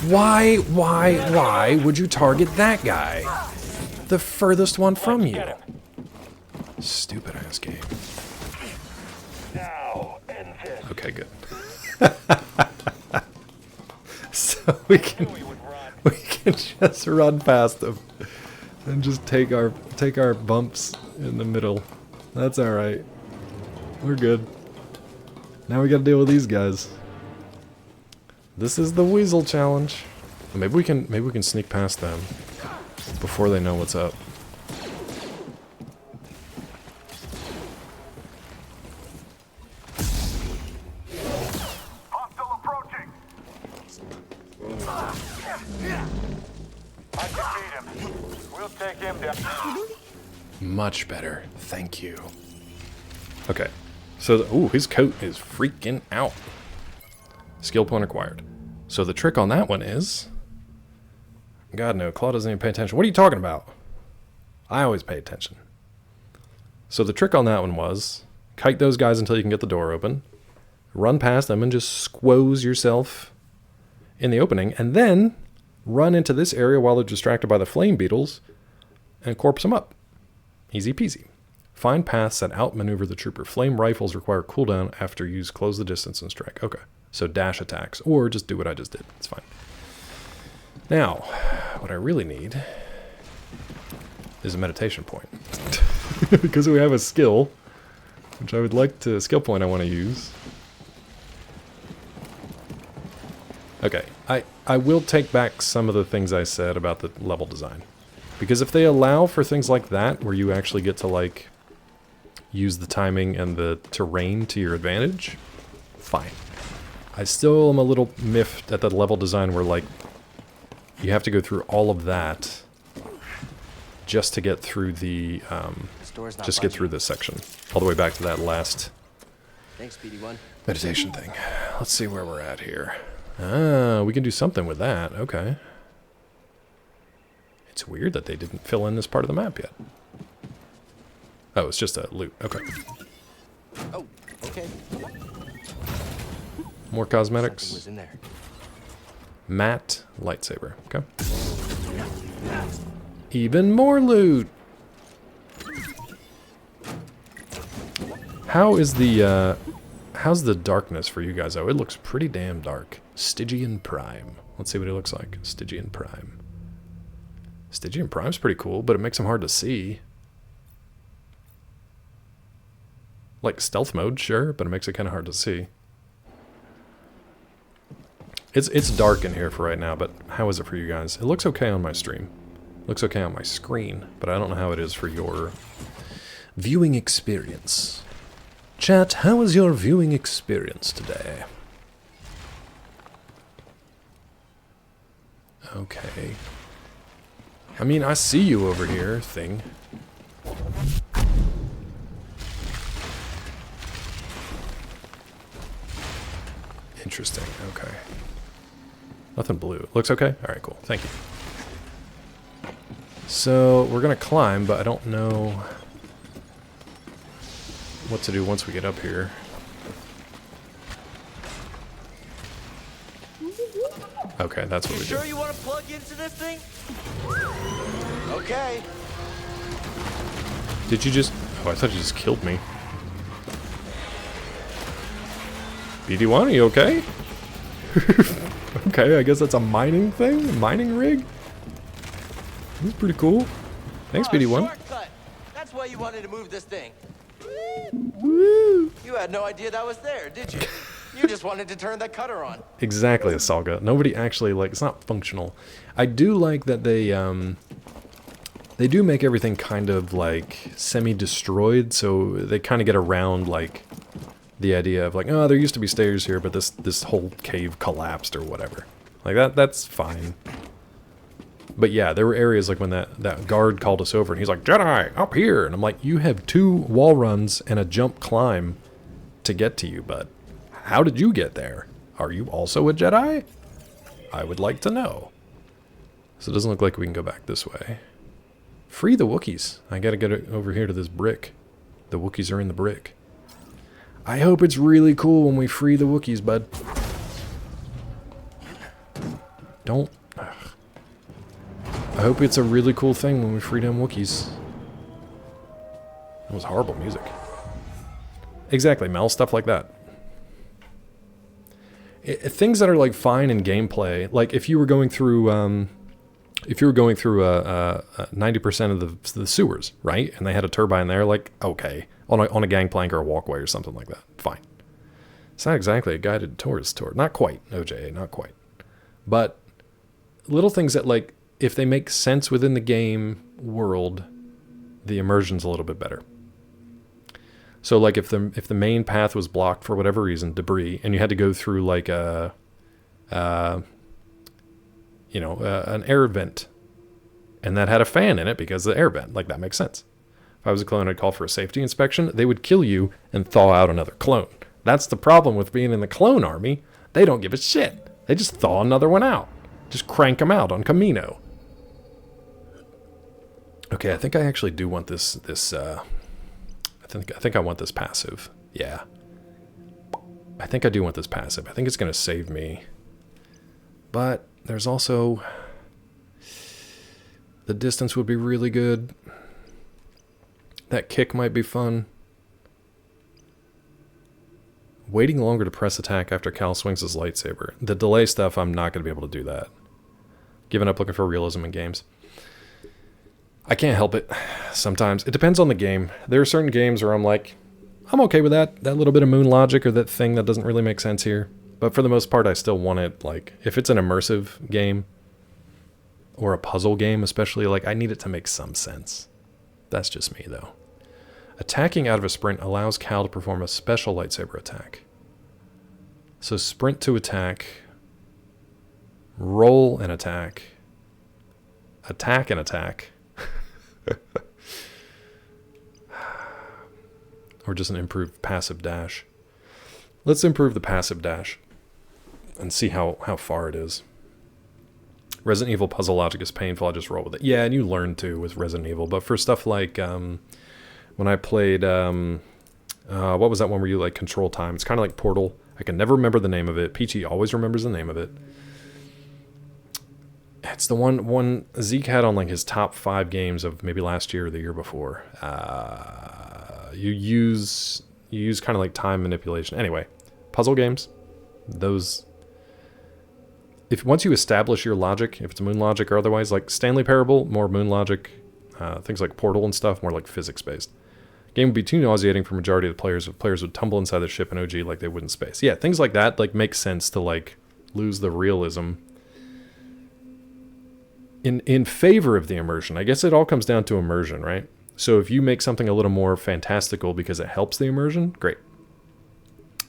Why would you target that guy? The furthest one from you. Stupid ass game. Now, end this. Okay, good. So we can just run past them and just take our bumps in the middle. That's all right. We're good. Now we got to deal with these guys. This is the Weasel challenge. Maybe we can sneak past them before they know what's up. Much better, thank you. Okay, so ooh, his coat is freaking out. Skill point acquired. So the trick on that one is, God no, Claw doesn't even pay attention. What are you talking about? I always pay attention. So the trick on that one was, kite those guys until you can get the door open, run past them and just squoze yourself in the opening, and then run into this area while they're distracted by the flame beetles and corpse them up. Easy peasy. Find paths that outmaneuver the trooper. Flame rifles require cooldown after use close the distance and strike. Okay. So dash attacks, or just do what I just did. It's fine. Now, what I really need is a meditation point. Because we have a skill, which I would like to, skill point I want to use. Okay, I will take back some of the things I said about the level design. Because if they allow for things like that, where you actually get to, like, use the timing and the terrain to your advantage, fine. I still am a little miffed at the level design where, like, you have to go through all of that just to get through the, just get through this section. All the way back to that last meditation thing. Let's see where we're at here. Ah, we can do something with that. Okay. It's weird that they didn't fill in this part of the map yet. Oh, it's just a loot. Okay. Oh, okay. More cosmetics. Was in there. Matte lightsaber. Okay. Even more loot. How is the how's the darkness for you guys? Oh, it looks pretty damn dark. Stygian Prime. Let's see what it looks like. Stygian Prime. Stygian Prime's pretty cool, but it makes them hard to see. Like stealth mode, sure, but it makes it kind of hard to see. It's dark in here for right now, but how is it for you guys? It looks okay on my stream. Looks okay on my screen, but I don't know how it is for your viewing experience. Chat, how was your viewing experience today? Okay. I mean, I see you over here, thing. Interesting, okay. Nothing blue. Looks okay? Alright, cool. Thank you. So, we're gonna climb, but I don't know what to do once we get up here. Okay, that's what we do. Sure you want to plug into this thing? Okay. Did you just... Oh, I thought you just killed me. BD1, are you okay? Okay, I guess that's a mining thing? A mining rig? That's pretty cool. Thanks, BD1. Shortcut. That's why you wanted to move this thing. Woo! You had no idea that was there, did you? You just wanted to turn that cutter on. Exactly, Asalga. Nobody actually, like, it's not functional. I do like that they do make everything kind of, like, semi-destroyed, so they kind of get around, like, the idea of, like, oh, there used to be stairs here, but this whole cave collapsed or whatever. Like, that's fine. But yeah, there were areas like when that guard called us over and he's like, Jedi, up here! And I'm like, you have 2 wall runs and a jump climb to get to you, bud. How did you get there? Are you also a Jedi? I would like to know. So it doesn't look like we can go back this way. Free the Wookiees. I gotta get it over here to this brick. The Wookiees are in the brick. I hope it's really cool when we free the Wookiees, bud. Don't... Ugh. I hope it's a really cool thing when we free them Wookiees. That was horrible music. Exactly, Mel. Stuff like that. Things that are like fine in gameplay, like if you were going through 90% of the sewers, right? And they had a turbine there, like okay, on a gangplank or a walkway or something like that, fine. It's not exactly a guided tourist tour, not quite, OJ, not quite. But little things that like if they make sense within the game world, the immersion's a little bit better. So like if the main path was blocked for whatever reason, debris, and you had to go through like an air vent, and that had a fan in it because of the air vent, like that makes sense. If I was a clone, I'd call for a safety inspection. They would kill you and thaw out another clone. That's the problem with being in the clone army. They don't give a shit. They just thaw another one out. Just crank them out on Camino. Okay, I think I actually do want this. I think I want this passive. Yeah. I think I do want this passive. I think it's going to save me. But there's also... the distance would be really good. That kick might be fun. Waiting longer to press attack after Cal swings his lightsaber. The delay stuff, I'm not going to be able to do that. Giving up looking for realism in games. I can't help it. Sometimes. It depends on the game. There are certain games where I'm like, I'm okay with that. That little bit of moon logic or that thing that doesn't really make sense here. But for the most part, I still want it, like, if it's an immersive game, or a puzzle game especially, like, I need it to make some sense. That's just me, though. Attacking out of a sprint allows Cal to perform a special lightsaber attack. So sprint to attack, roll and attack and attack, or just an improved passive dash. Let's improve the passive dash and see how far it is. Resident Evil puzzle logic is painful, I just roll with it. Yeah, and you learn too with Resident Evil, but for stuff like when I played what was that one where you like control time? It's kind of like Portal. I can never remember the name of it. Peachy always remembers the name of it. It's the one Zeke had on like his top 5 games of maybe last year or the year before. You use kind of like time manipulation. Anyway, puzzle games, those. If once you establish your logic, if it's moon logic or otherwise, like Stanley Parable, more moon logic. Things like Portal and stuff, more like physics based. Game would be too nauseating for majority of the players if players would tumble inside the ship in OG like they would in space. Yeah, things like that like make sense to like lose the realism. in favor of the immersion. I guess it all comes down to immersion, right? So if you make something a little more fantastical because it helps the immersion, great.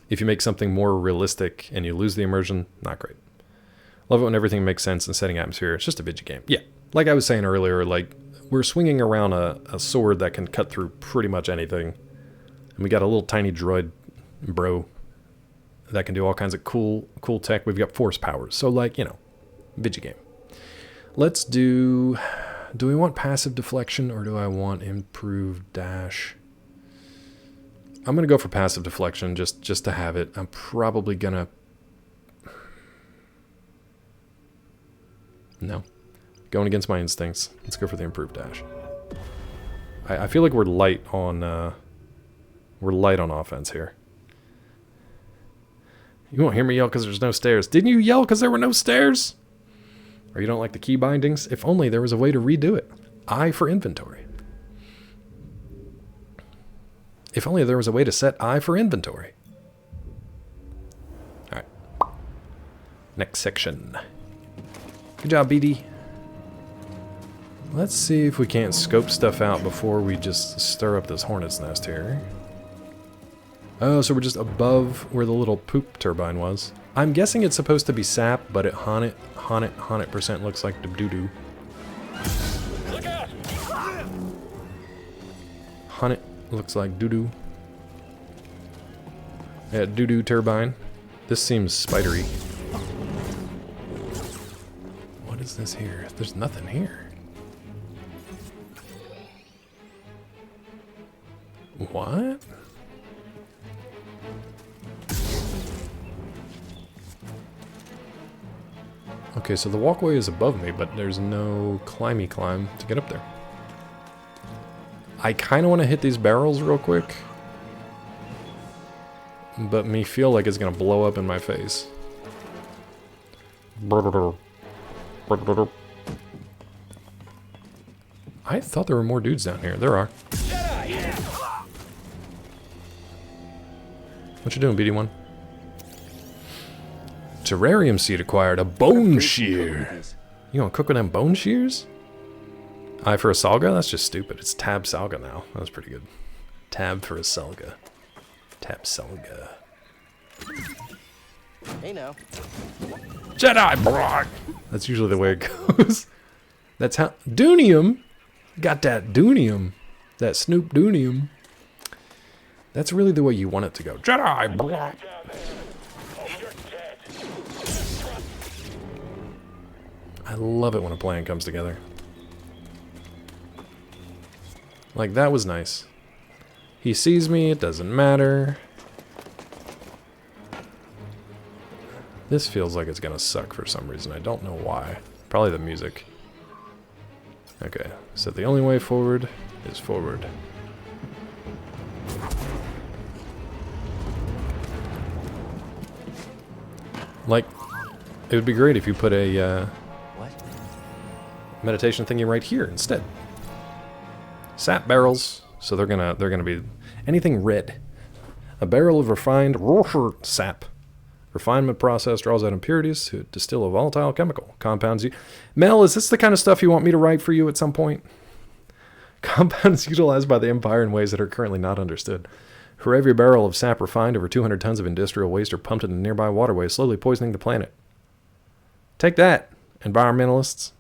If you make something more realistic and you lose the immersion, not great. Love it when everything makes sense in setting atmosphere. It's just a video game. Yeah, like I was saying earlier, like we're swinging around a sword that can cut through pretty much anything. And we got a little tiny droid bro that can do all kinds of cool tech. We've got force powers. So like, you know, video game. Let's do we want passive deflection or do I want improved dash? I'm going to go for passive deflection just to have it. I'm probably going to... No. Going against my instincts. Let's go for the improved dash. I feel like we're light on offense here. You won't hear me yell because there's no stairs. Didn't you yell because there were no stairs? Or you don't like the key bindings? If only there was a way to redo it. I for inventory. If only there was a way to set I for inventory. Alright. Next section. Good job, BD. Let's see if we can't scope stuff out before we just stir up this hornet's nest here. Oh, so we're just above where the little poop turbine was. I'm guessing it's supposed to be sap, but it Honnet percent looks like doo-doo. Honnet looks like doo-doo. Yeah, doo-doo turbine. This seems spidery. What is this here? There's nothing here. What? Okay, so the walkway is above me, but there's no climby climb to get up there. I kind of want to hit these barrels real quick, but me feel like it's going to blow up in my face. I thought there were more dudes down here. There are. What you doing, BD1? Terrarium seed acquired. A bone shear. You gonna cook with them bone shears? I for a Salga? That's just stupid. It's Tab Salga now. That was pretty good. Tab for a Salga. Tab Salga. Hey now. Jedi Brock! That's usually the way it goes. That's how... Dunium? Got that Dunium. That Snoop Dunium. That's really the way you want it to go. Jedi Brock! I love it when a plan comes together. Like, that was nice. He sees me, it doesn't matter. This feels like it's gonna suck for some reason. I don't know why. Probably the music. Okay, so the only way forward is forward. Like, it would be great if you put a meditation thingy right here instead. Sap barrels, so they're gonna be anything red. A barrel of refined sap. Refinement process draws out impurities to distill a volatile chemical. Compounds. Mel, is this the kind of stuff you want me to write for you at some point? Compounds utilized by the Empire in ways that are currently not understood. For every barrel of sap refined, over 200 tons of industrial waste are pumped into nearby waterways, slowly poisoning the planet. Take that, environmentalists.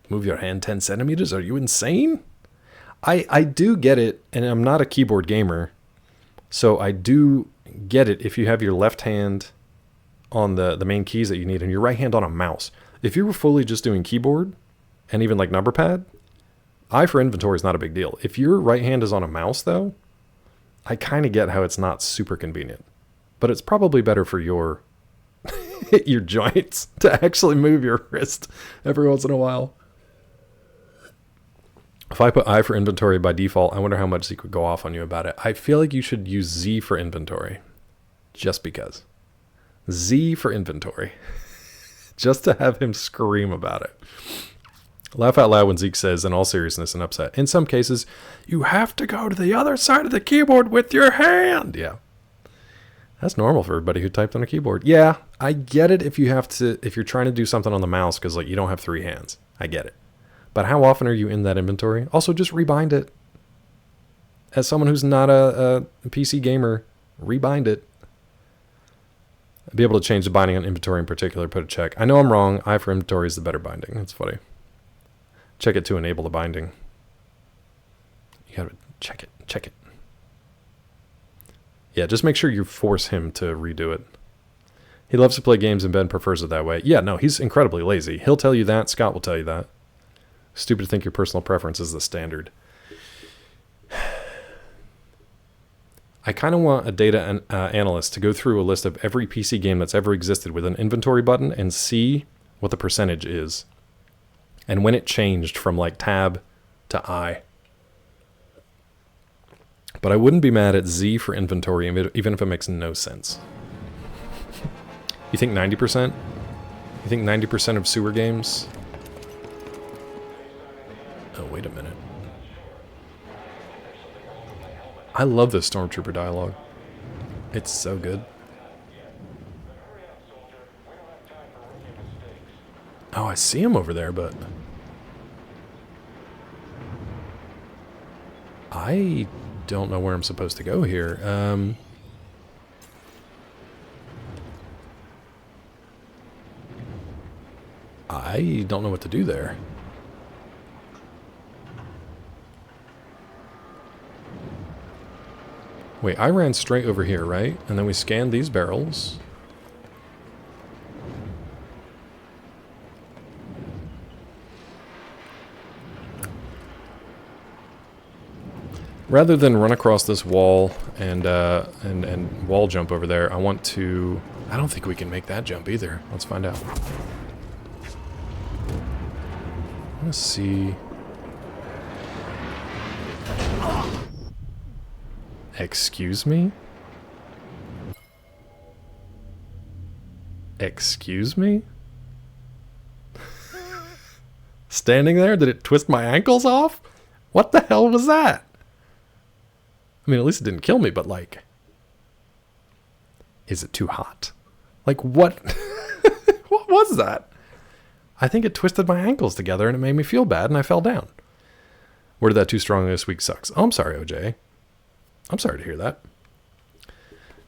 Move your hand 10 centimeters? Are you insane? I do get it, and I'm not a keyboard gamer, so I do get it if you have your left hand on the main keys that you need and your right hand on a mouse. If you were fully just doing keyboard and even like number pad, I for inventory is not a big deal. If your right hand is on a mouse though, I kind of get how it's not super convenient, but it's probably better for your your joints to actually move your wrist every once in a while. If I put I for inventory by default, I wonder how much Zeke would go off on you about it. I feel like you should use Z for inventory. Just because. Z for inventory. Just to have him scream about it. Laugh out loud when Zeke says, in all seriousness and upset, in some cases, you have to go to the other side of the keyboard with your hand. Yeah. That's normal for everybody who typed on a keyboard. Yeah, I get it if you're trying to do something on the mouse because like you don't have 3 hands. I get it. But how often are you in that inventory? Also, just rebind it. As someone who's not a PC gamer, rebind it. I'd be able to change the binding on inventory in particular, put a check. I know I'm wrong. I for inventory is the better binding. That's funny. Check it to enable the binding. You gotta check it. Yeah, just make sure you force him to redo it. He loves to play games and Ben prefers it that way. Yeah, no, he's incredibly lazy. He'll tell you that. Scott will tell you that. Stupid to think your personal preference is the standard. I kind of want a data analyst to go through a list of every PC game that's ever existed with an inventory button and see what the percentage is. And when it changed from like tab to I. But I wouldn't be mad at Z for inventory even if it makes no sense. You think 90%? You think 90% of sewer games? Oh, wait a minute. I love this Stormtrooper dialogue. It's so good. Oh, I see him over there, but... I don't know where I'm supposed to go here. I don't know what to do there. Wait, I ran straight over here, right? And then we scanned these barrels. Rather than run across this wall and wall jump over there, I want to... I don't think we can make that jump either. Let's find out. Let's see... Excuse me? Excuse me? Standing there? Did it twist my ankles off? What the hell was that? I mean, at least it didn't kill me, but like... Is it too hot? Like, what? What was that? I think it twisted my ankles together and it made me feel bad and I fell down. Worded that too strongly this week sucks. Oh, I'm sorry, OJ. I'm sorry to hear that.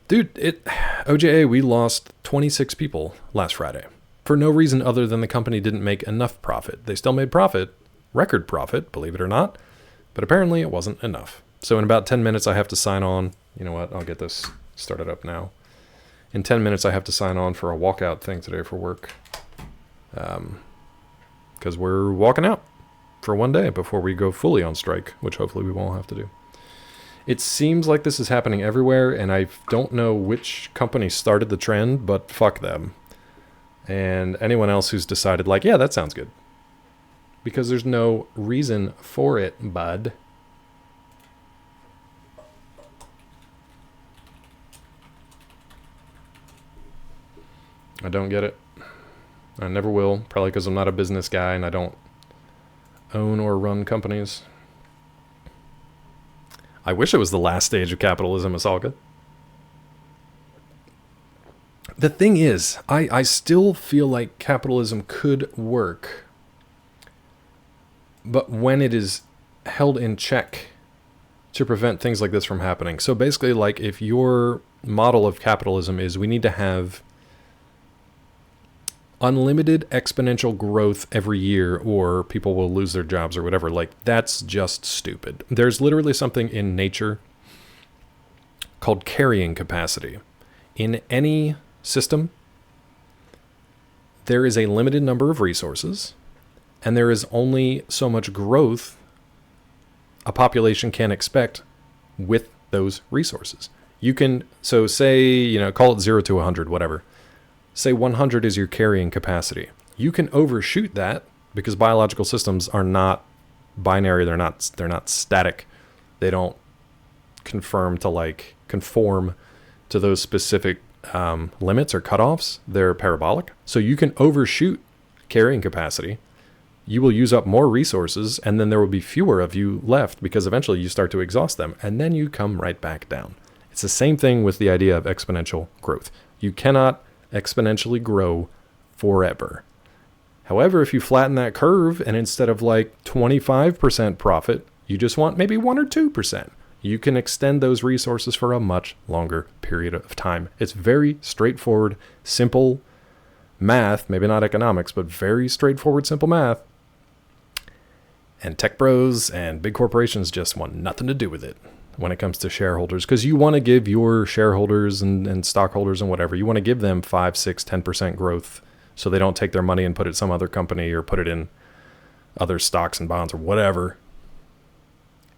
Dude, OJA, we lost 26 people last Friday. For no reason other than the company didn't make enough profit. They still made profit, record profit, believe it or not, but apparently it wasn't enough. So in about 10 minutes I have to sign on. You know what, I'll get this started up now. In 10 minutes I have to sign on for a walkout thing today for work. Because we're walking out for one day before we go fully on strike, which hopefully we won't have to do. It seems like this is happening everywhere, and I don't know which company started the trend, but fuck them. And anyone else who's decided, like, yeah, that sounds good. Because there's no reason for it, bud. I don't get it. I never will, probably because I'm not a business guy and I don't own or run companies. I wish it was the last stage of capitalism, Asalka. The thing is, I still feel like capitalism could work, but when it is held in check to prevent things like this from happening. So basically, like, if your model of capitalism is we need to have unlimited exponential growth every year or people will lose their jobs or whatever, like, that's just stupid. There's literally something in nature called carrying capacity. In any system, there is a limited number of resources and there is only so much growth a population can expect with those resources. You can, so say, you know, call it 0 to 100, whatever. Say 100 is your carrying capacity. You can overshoot that because biological systems are not binary. They're not static. They don't conform to those specific limits or cutoffs. They're parabolic. So you can overshoot carrying capacity. You will use up more resources and then there will be fewer of you left because eventually you start to exhaust them and then you come right back down. It's the same thing with the idea of exponential growth. You cannot exponentially grow forever. However, if you flatten that curve and instead of like 25% profit, you just want maybe 1 or 2%, you can extend those resources for a much longer period of time. It's very straightforward, simple math, maybe not economics, but very straightforward, simple math. And tech bros and big corporations just want nothing to do with it when it comes to shareholders, because you want to give your shareholders and stockholders and whatever, you want to give them 5, 6, 10% growth so they don't take their money and put it in some other company or put it in other stocks and bonds or whatever.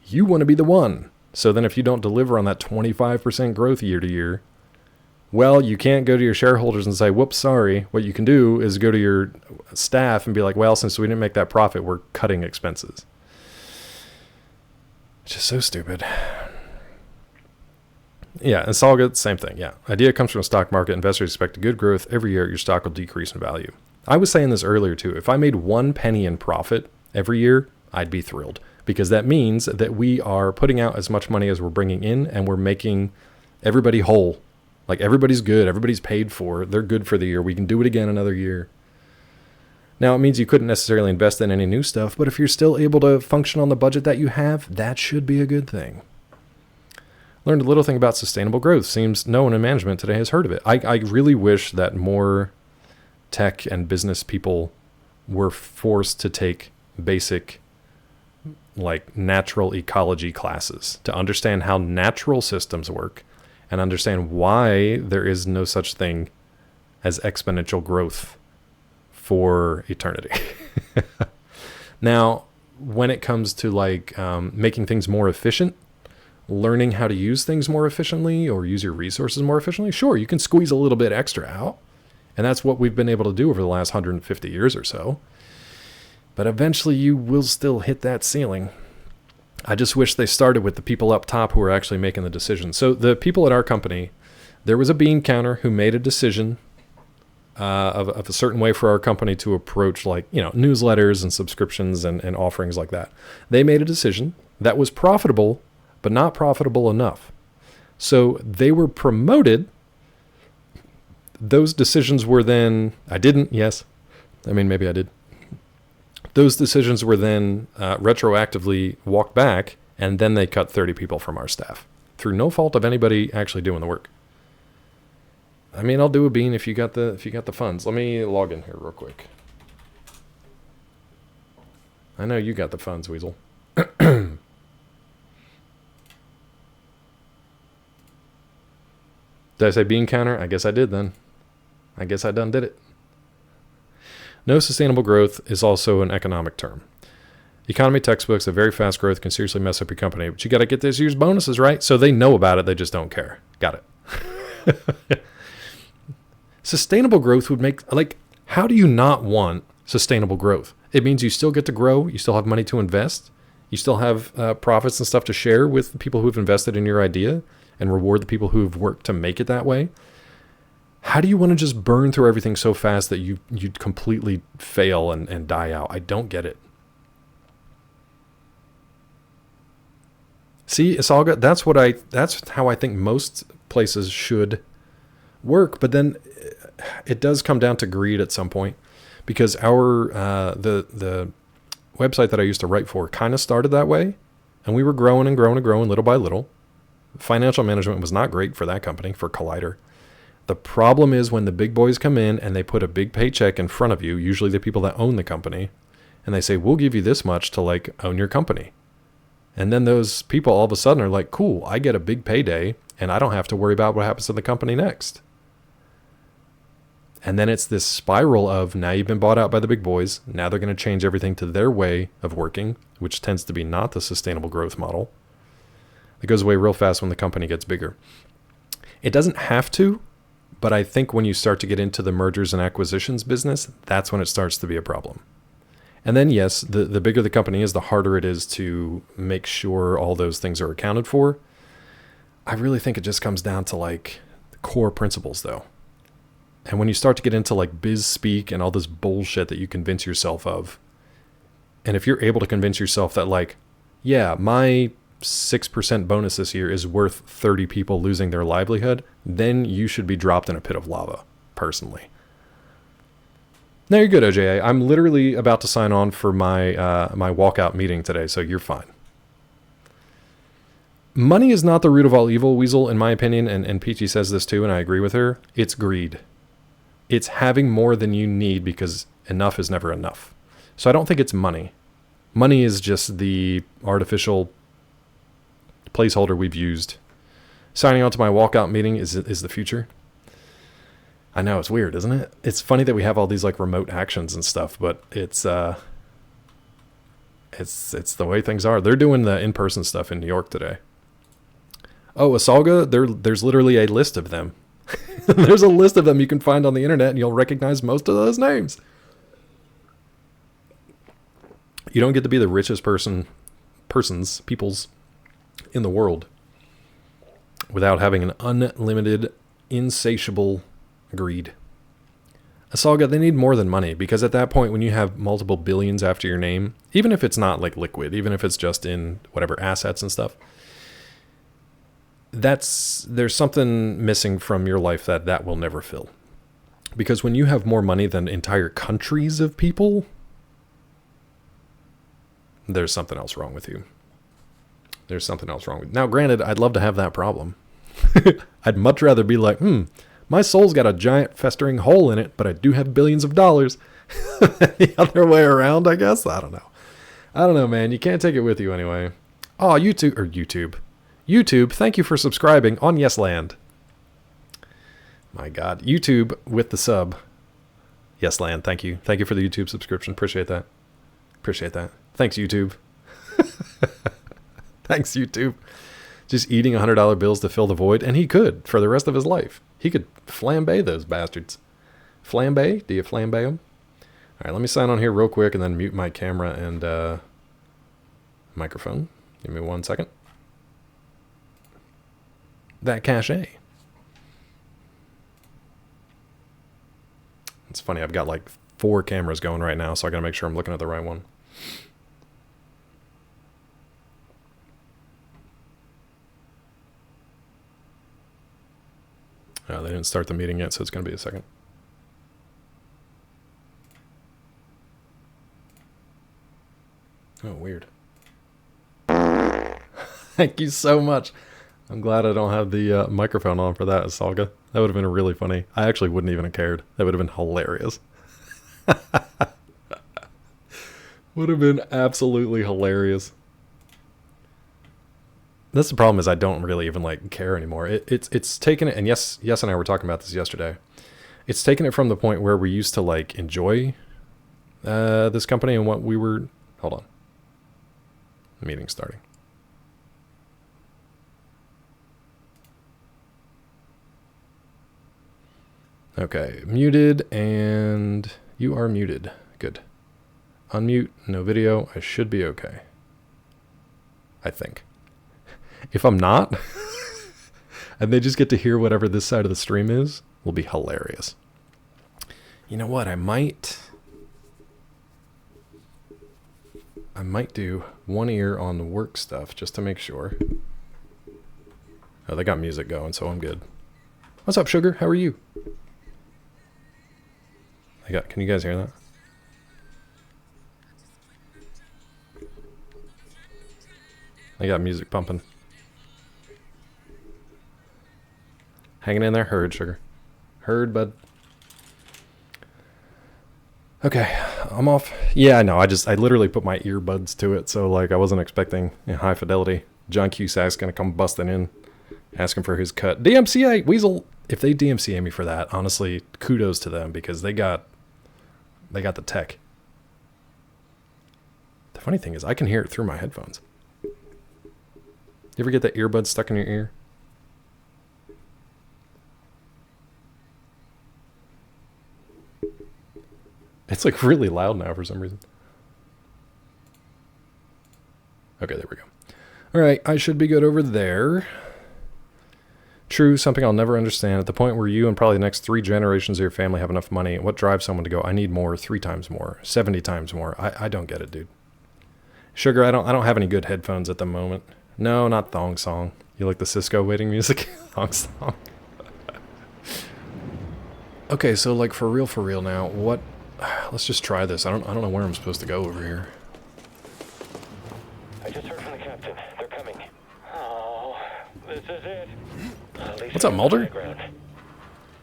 You want to be the one. So then if you don't deliver on that 25% growth year to year, well, you can't go to your shareholders and say, whoops, sorry. What you can do is go to your staff and be like, well, since we didn't make that profit, we're cutting expenses. It's just so stupid. Yeah, it's all good. Same thing. Yeah. Idea comes from a stock market. Investors expect a good growth. Every year, your stock will decrease in value. I was saying this earlier, too. If I made 1 penny in profit every year, I'd be thrilled, because that means that we are putting out as much money as we're bringing in, and we're making everybody whole. Like, everybody's good. Everybody's paid for. They're good for the year. We can do it again another year. Now, it means you couldn't necessarily invest in any new stuff, but if you're still able to function on the budget that you have, that should be a good thing. Learned a little thing about sustainable growth. Seems no one in management today has heard of it. I really wish that more tech and business people were forced to take basic, like, natural ecology classes to understand how natural systems work and understand why there is no such thing as exponential growth for eternity. Now, when it comes to like making things more efficient, learning how to use things more efficiently or use your resources more efficiently, sure, you can squeeze a little bit extra out. And that's what we've been able to do over the last 150 years or so. But eventually you will still hit that ceiling. I just wish they started with the people up top who are actually making the decisions. So the people at our company, there was a bean counter who made a decision of a certain way for our company to approach, like, you know, newsletters and subscriptions and offerings like that. They made a decision that was profitable, but not profitable enough. So they were promoted. Those decisions were then, I didn't, yes. I mean, maybe I did. Those decisions were then retroactively walked back, and then they cut 30 people from our staff through no fault of anybody actually doing the work. I mean, I'll do a bean if you got the funds. Let me log in here real quick. I know you got the funds, Weasel. Did I say bean counter? I guess I did then. I guess I done did it. No sustainable growth is also an economic term. Economy textbooks of very fast growth can seriously mess up your company, but you got to get this year's bonuses, right? So they know about it. They just don't care. Got it. Sustainable growth would make, like, how do you not want sustainable growth? It means you still get to grow. You still have money to invest. You still have profits and stuff to share with the people who've invested in your idea and reward the people who've worked to make it that way. How do you want to just burn through everything so fast that you completely fail and die out? I don't get it. See, it's all good. That's how I think most places should work. But then it does come down to greed at some point, because our the website that I used to write for kind of started that way, and we were growing and growing and growing little by little. Financial management was not great for that company, for Collider. The problem is when the big boys come in and they put a big paycheck in front of you, usually the people that own the company, and they say, we'll give you this much to, like, own your company. And then those people all of a sudden are like, cool, I get a big payday and I don't have to worry about what happens to the company next. And then it's this spiral of, now you've been bought out by the big boys. Now they're going to change everything to their way of working, which tends to be not the sustainable growth model. It goes away real fast when the company gets bigger. It doesn't have to, but I think when you start to get into the mergers and acquisitions business, that's when it starts to be a problem. And then, yes, the bigger the company is, the harder it is to make sure all those things are accounted for. I really think it just comes down to, like, the core principles, though. And when you start to get into, like, biz speak and all this bullshit that you convince yourself of, and if you're able to convince yourself that, like, yeah, my 6% bonus this year is worth 30 people losing their livelihood, then you should be dropped in a pit of lava, personally. No, you're good, OJA. I'm literally about to sign on for my my walkout meeting today, so you're fine. Money is not the root of all evil, Weasel, in my opinion, and Peachy says this too, and I agree with her. It's greed. It's having more than you need because enough is never enough. So I don't think it's money. Money is just the artificial placeholder we've used. Signing on to my walkout meeting is the future. I know, it's weird, isn't it? It's funny that we have all these like remote actions and stuff, but it's the way things are. They're doing the in-person stuff in New York today. Oh, Asalga, there's literally a list of them. There's a list of them you can find on the internet, and you'll recognize most of those names. You don't get to be the richest peoples in the world without having an unlimited, insatiable greed. Asalga, they need more than money, because at that point, when you have multiple billions after your name, even if it's not like liquid, even if it's just in whatever assets and stuff, there's something missing from your life that will never fill. Because when you have more money than entire countries of people, there's something else wrong with you. There's something else wrong with you. Now, granted, I'd love to have that problem. I'd much rather be like, my soul's got a giant festering hole in it, but I do have billions of dollars. The other way around, I guess. I don't know, man. You can't take it with you anyway. Oh, YouTube, thank you for subscribing on YesLand. My God. YouTube with the sub. YesLand, thank you. Thank you for the YouTube subscription. Appreciate that. Thanks, YouTube. Thanks, YouTube. Just eating $100 bills to fill the void, and he could for the rest of his life. He could flambe those bastards. Flambe? Do you flambe them? All right, let me sign on here real quick and then mute my camera and microphone. Give me 1 second. That cachet. It's funny, I've got like 4 cameras going right now, so I gotta make sure I'm looking at the right one. Oh, they didn't start the meeting yet, so it's gonna be a second. Oh, weird. Thank you so much. I'm glad I don't have the microphone on for that, Asalga. That would have been really funny. I actually wouldn't even have cared. That would have been hilarious. Would have been absolutely hilarious. That's the problem, is I don't really even like care anymore. It's taken it, and yes and I were talking about this yesterday. It's taken it from the point where we used to like enjoy this company and what we were. Hold on. Meeting starting. Okay, muted, and you are muted. Good. Unmute, no video. I should be okay. I think. If I'm not, and they just get to hear whatever this side of the stream is, will be hilarious. You know what? I might do one ear on the work stuff just to make sure. Oh, they got music going, so I'm good. What's up, Sugar? How are you? Can you guys hear that? I got music pumping. Hanging in there. Heard, Sugar. Heard, bud. Okay, I'm off. Yeah, I know. I literally put my earbuds to it, so like I wasn't expecting high fidelity. John Cusack's gonna come busting in, asking for his cut. DMCA Weasel. If they DMCA me for that, honestly, kudos to them, because they got the tech. The funny thing is, I can hear it through my headphones. You ever get that earbud stuck in your ear? It's like really loud now for some reason. Okay, there we go. All right, I should be good over there. True, something I'll never understand. At the point where you and probably the next 3 generations of your family have enough money, what drives someone to go, I need more, 3 times more, 70 times more? I don't get it, dude. Sugar, I don't have any good headphones at the moment. No, not Thong Song. You like the Cisco waiting music? Thong Song. Okay, so like for real now, what? Let's just try this. I don't know where I'm supposed to go over here. I just heard from the captain. They're coming. Oh, this is it. What's up, Mulder?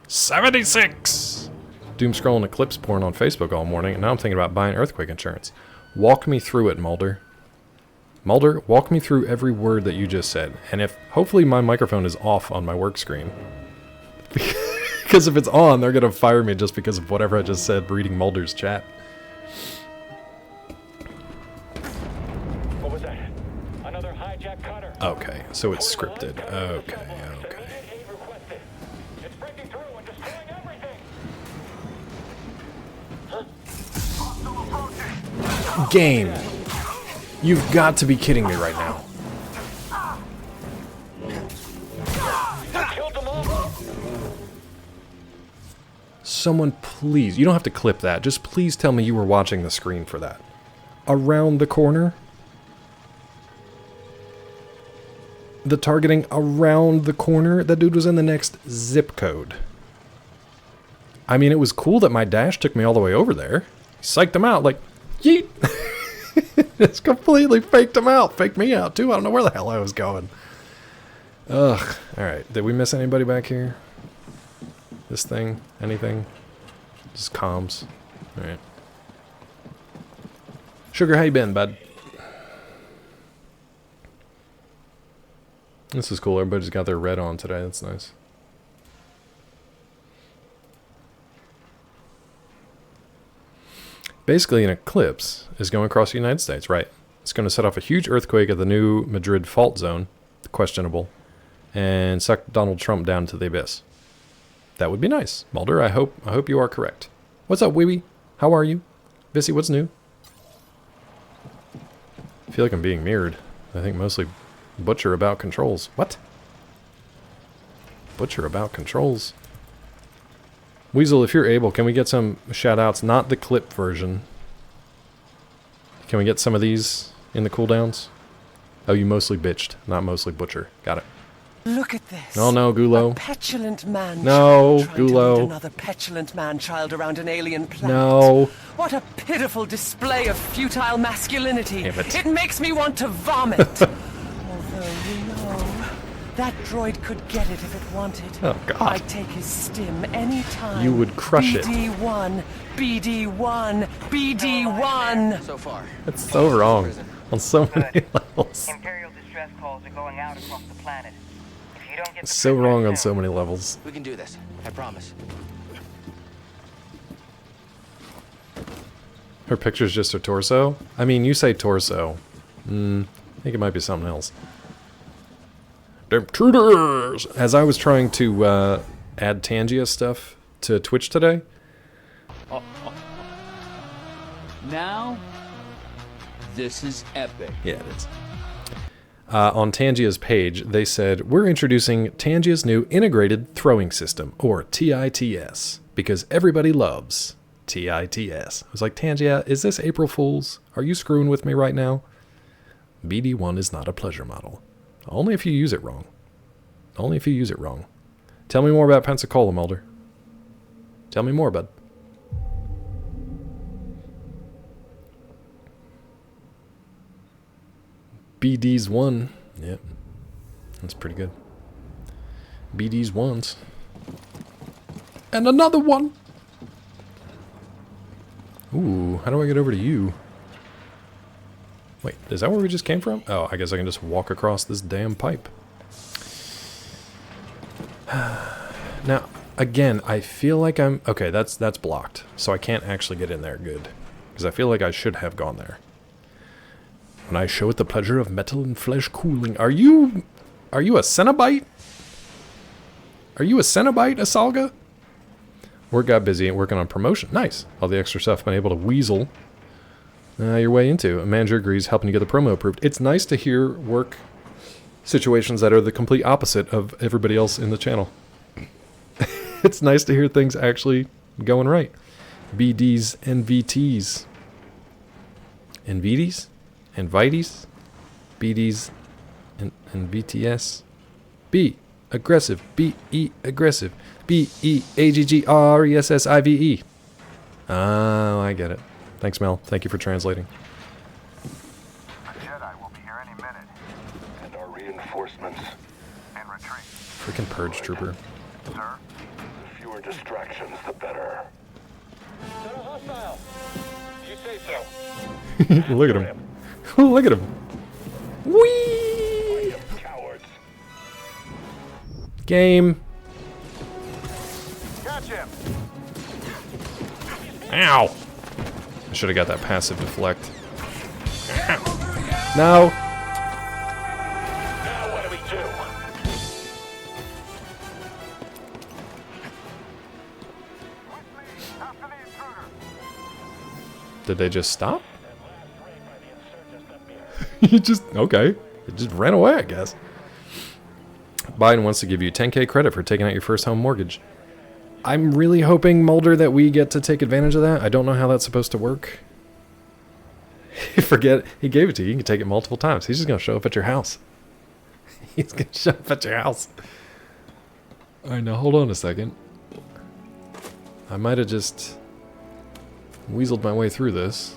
76! Doom scrolling Eclipse porn on Facebook all morning, and now I'm thinking about buying earthquake insurance. Walk me through it, Mulder. Mulder, walk me through every word that you just said. And if, hopefully my microphone is off on my work screen. Because if it's on, they're going to fire me just because of whatever I just said reading Mulder's chat. What was that? Another hijack cutter. Okay, so it's scripted. Okay. It's breaking through and destroying everything. Game! You've got to be kidding me right now. Killed them all. Someone please, you don't have to clip that, just please tell me you were watching the screen for that. Around the corner? The targeting around the corner? That dude was in the next zip code. I mean, it was cool that my dash took me all the way over there. Psyched him out, like, yeet! It's completely faked him out. Faked me out, too. I don't know where the hell I was going. Ugh. Alright, did we miss anybody back here? This thing? Anything? Just comms. Alright. Sugar, how you been, bud? This is cool. Everybody's got their red on today. That's nice. Basically, an eclipse is going across the United States, right? It's going to set off a huge earthquake at the new Madrid fault zone, questionable, and suck Donald Trump down to the abyss. That would be nice. Mulder, I hope you are correct. What's up, Weeby? How are you? Vissy, what's new? I feel like I'm being mirrored. I think mostly Butcher about controls. What? Butcher about controls? Weasel, if you're able, can we get some shout-outs? Not the clip version. Can we get some of these in the cooldowns? Oh, you mostly bitched, not mostly Butcher. Got it. Look at this. Oh no, Gulo. A petulant man. No, trying to lead Gulo. another petulant man-child around an alien planet. No. What a pitiful display of futile masculinity. Damn it. It makes me want to vomit. Although, you know, that droid could get it if it wanted. Oh, God. I'd take his stim anytime. You would crush it. BD1, BD1, BD1. So far. That's so wrong on so many levels. Imperial distress calls are going out across the planet. If you don't get It's so wrong on so many levels. We can do this. I promise. Her picture's just her torso? I mean, you say torso. I think it might be something else. Damn intruders! As I was trying to add Tangia stuff to Twitch today. Now, this is epic. Yeah, it is. On Tangia's page, they said, we're introducing Tangia's new Integrated Throwing System, or TITS, because everybody loves TITS. I was like, Tangia, is this April Fool's? Are you screwing with me right now? BD1 is not a pleasure model. Only if you use it wrong. Only if you use it wrong. Tell me more about Pensacola, Mulder. Tell me more, bud. BD's 1. Yep. That's pretty good. BD's 1s. And another one! Ooh, how do I get over to you? Wait, is that where we just came from? Oh, I guess I can just walk across this damn pipe. Now, again, I feel like I'm... Okay, that's blocked. So I can't actually get in there good. Because I feel like I should have gone there. When I show it the pleasure of metal and flesh cooling. Are you a Cenobite? Are you a Cenobite, Asalga? Work got busy working on promotion. Nice. All the extra stuff been able to weasel your way into. A manager agrees, helping you get the promo approved. It's nice to hear work situations that are the complete opposite of everybody else in the channel. It's nice to hear things actually going right. BDs and VTs. NVDs? Invites? BDs and BTS. B, aggressive. B-E, aggressive. B-E-A-G-G-R-E-S-S-I-V-E. Oh, I get it. Thanks, Mel. Thank you for translating. The Jedi will be here any minute. And our reinforcements. In retreat. Freaking purge trooper. Sir? The fewer distractions, the better. Not a hostile. You say so. Look at him. Look at him. Whee! Cowards. Game. Catch him. Ow! I should have got that passive deflect. No! Now what do we do? Did they just stop? You just... Okay. It just ran away, I guess. Biden wants to give you 10K credit for taking out your first home mortgage. I'm really hoping, Mulder, that we get to take advantage of that. I don't know how that's supposed to work. Forget, he gave it to you. You can take it multiple times. He's just going to show up at your house. He's going to show up at your house. Alright, now hold on a second. I might have just weaseled my way through this.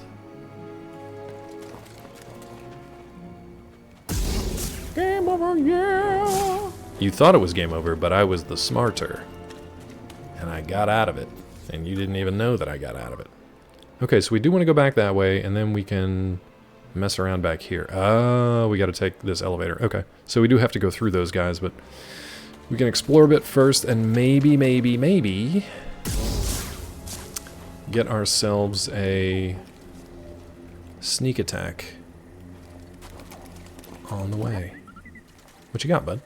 Game over, yeah! You thought it was game over, but I was the smarter. And I got out of it. And you didn't even know that I got out of it. Okay, so we do want to go back that way, and then we can mess around back here. Oh, we got to take this elevator. Okay, so we do have to go through those guys, but we can explore a bit first, and maybe get ourselves a sneak attack on the way. What you got, bud?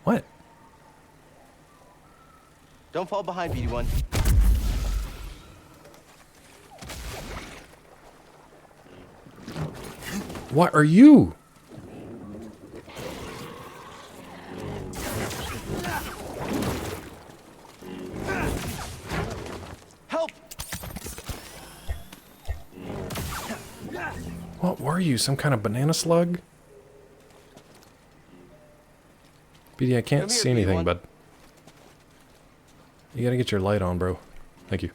What? Don't fall behind, BD1. What are you? Help! What were you? Some kind of banana slug? BD, I can't see anything, bud. You gotta get your light on, bro. Thank you.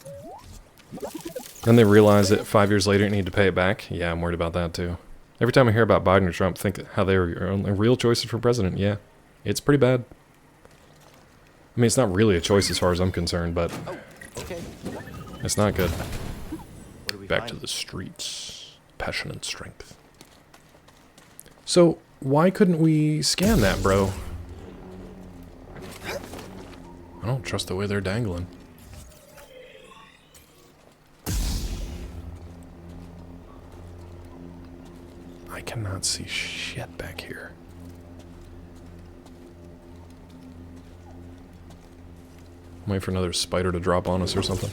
Then they realize that 5 years later you need to pay it back. Yeah, I'm worried about that too. Every time I hear about Biden or Trump, think how they were your only real choices for president. Yeah, it's pretty bad. I mean, it's not really a choice as far as I'm concerned, but it's not good. Back to the streets. Passion and strength. So, why couldn't we scan that, bro? I don't trust the way they're dangling. I cannot see shit back here. Wait for another spider to drop on us or something.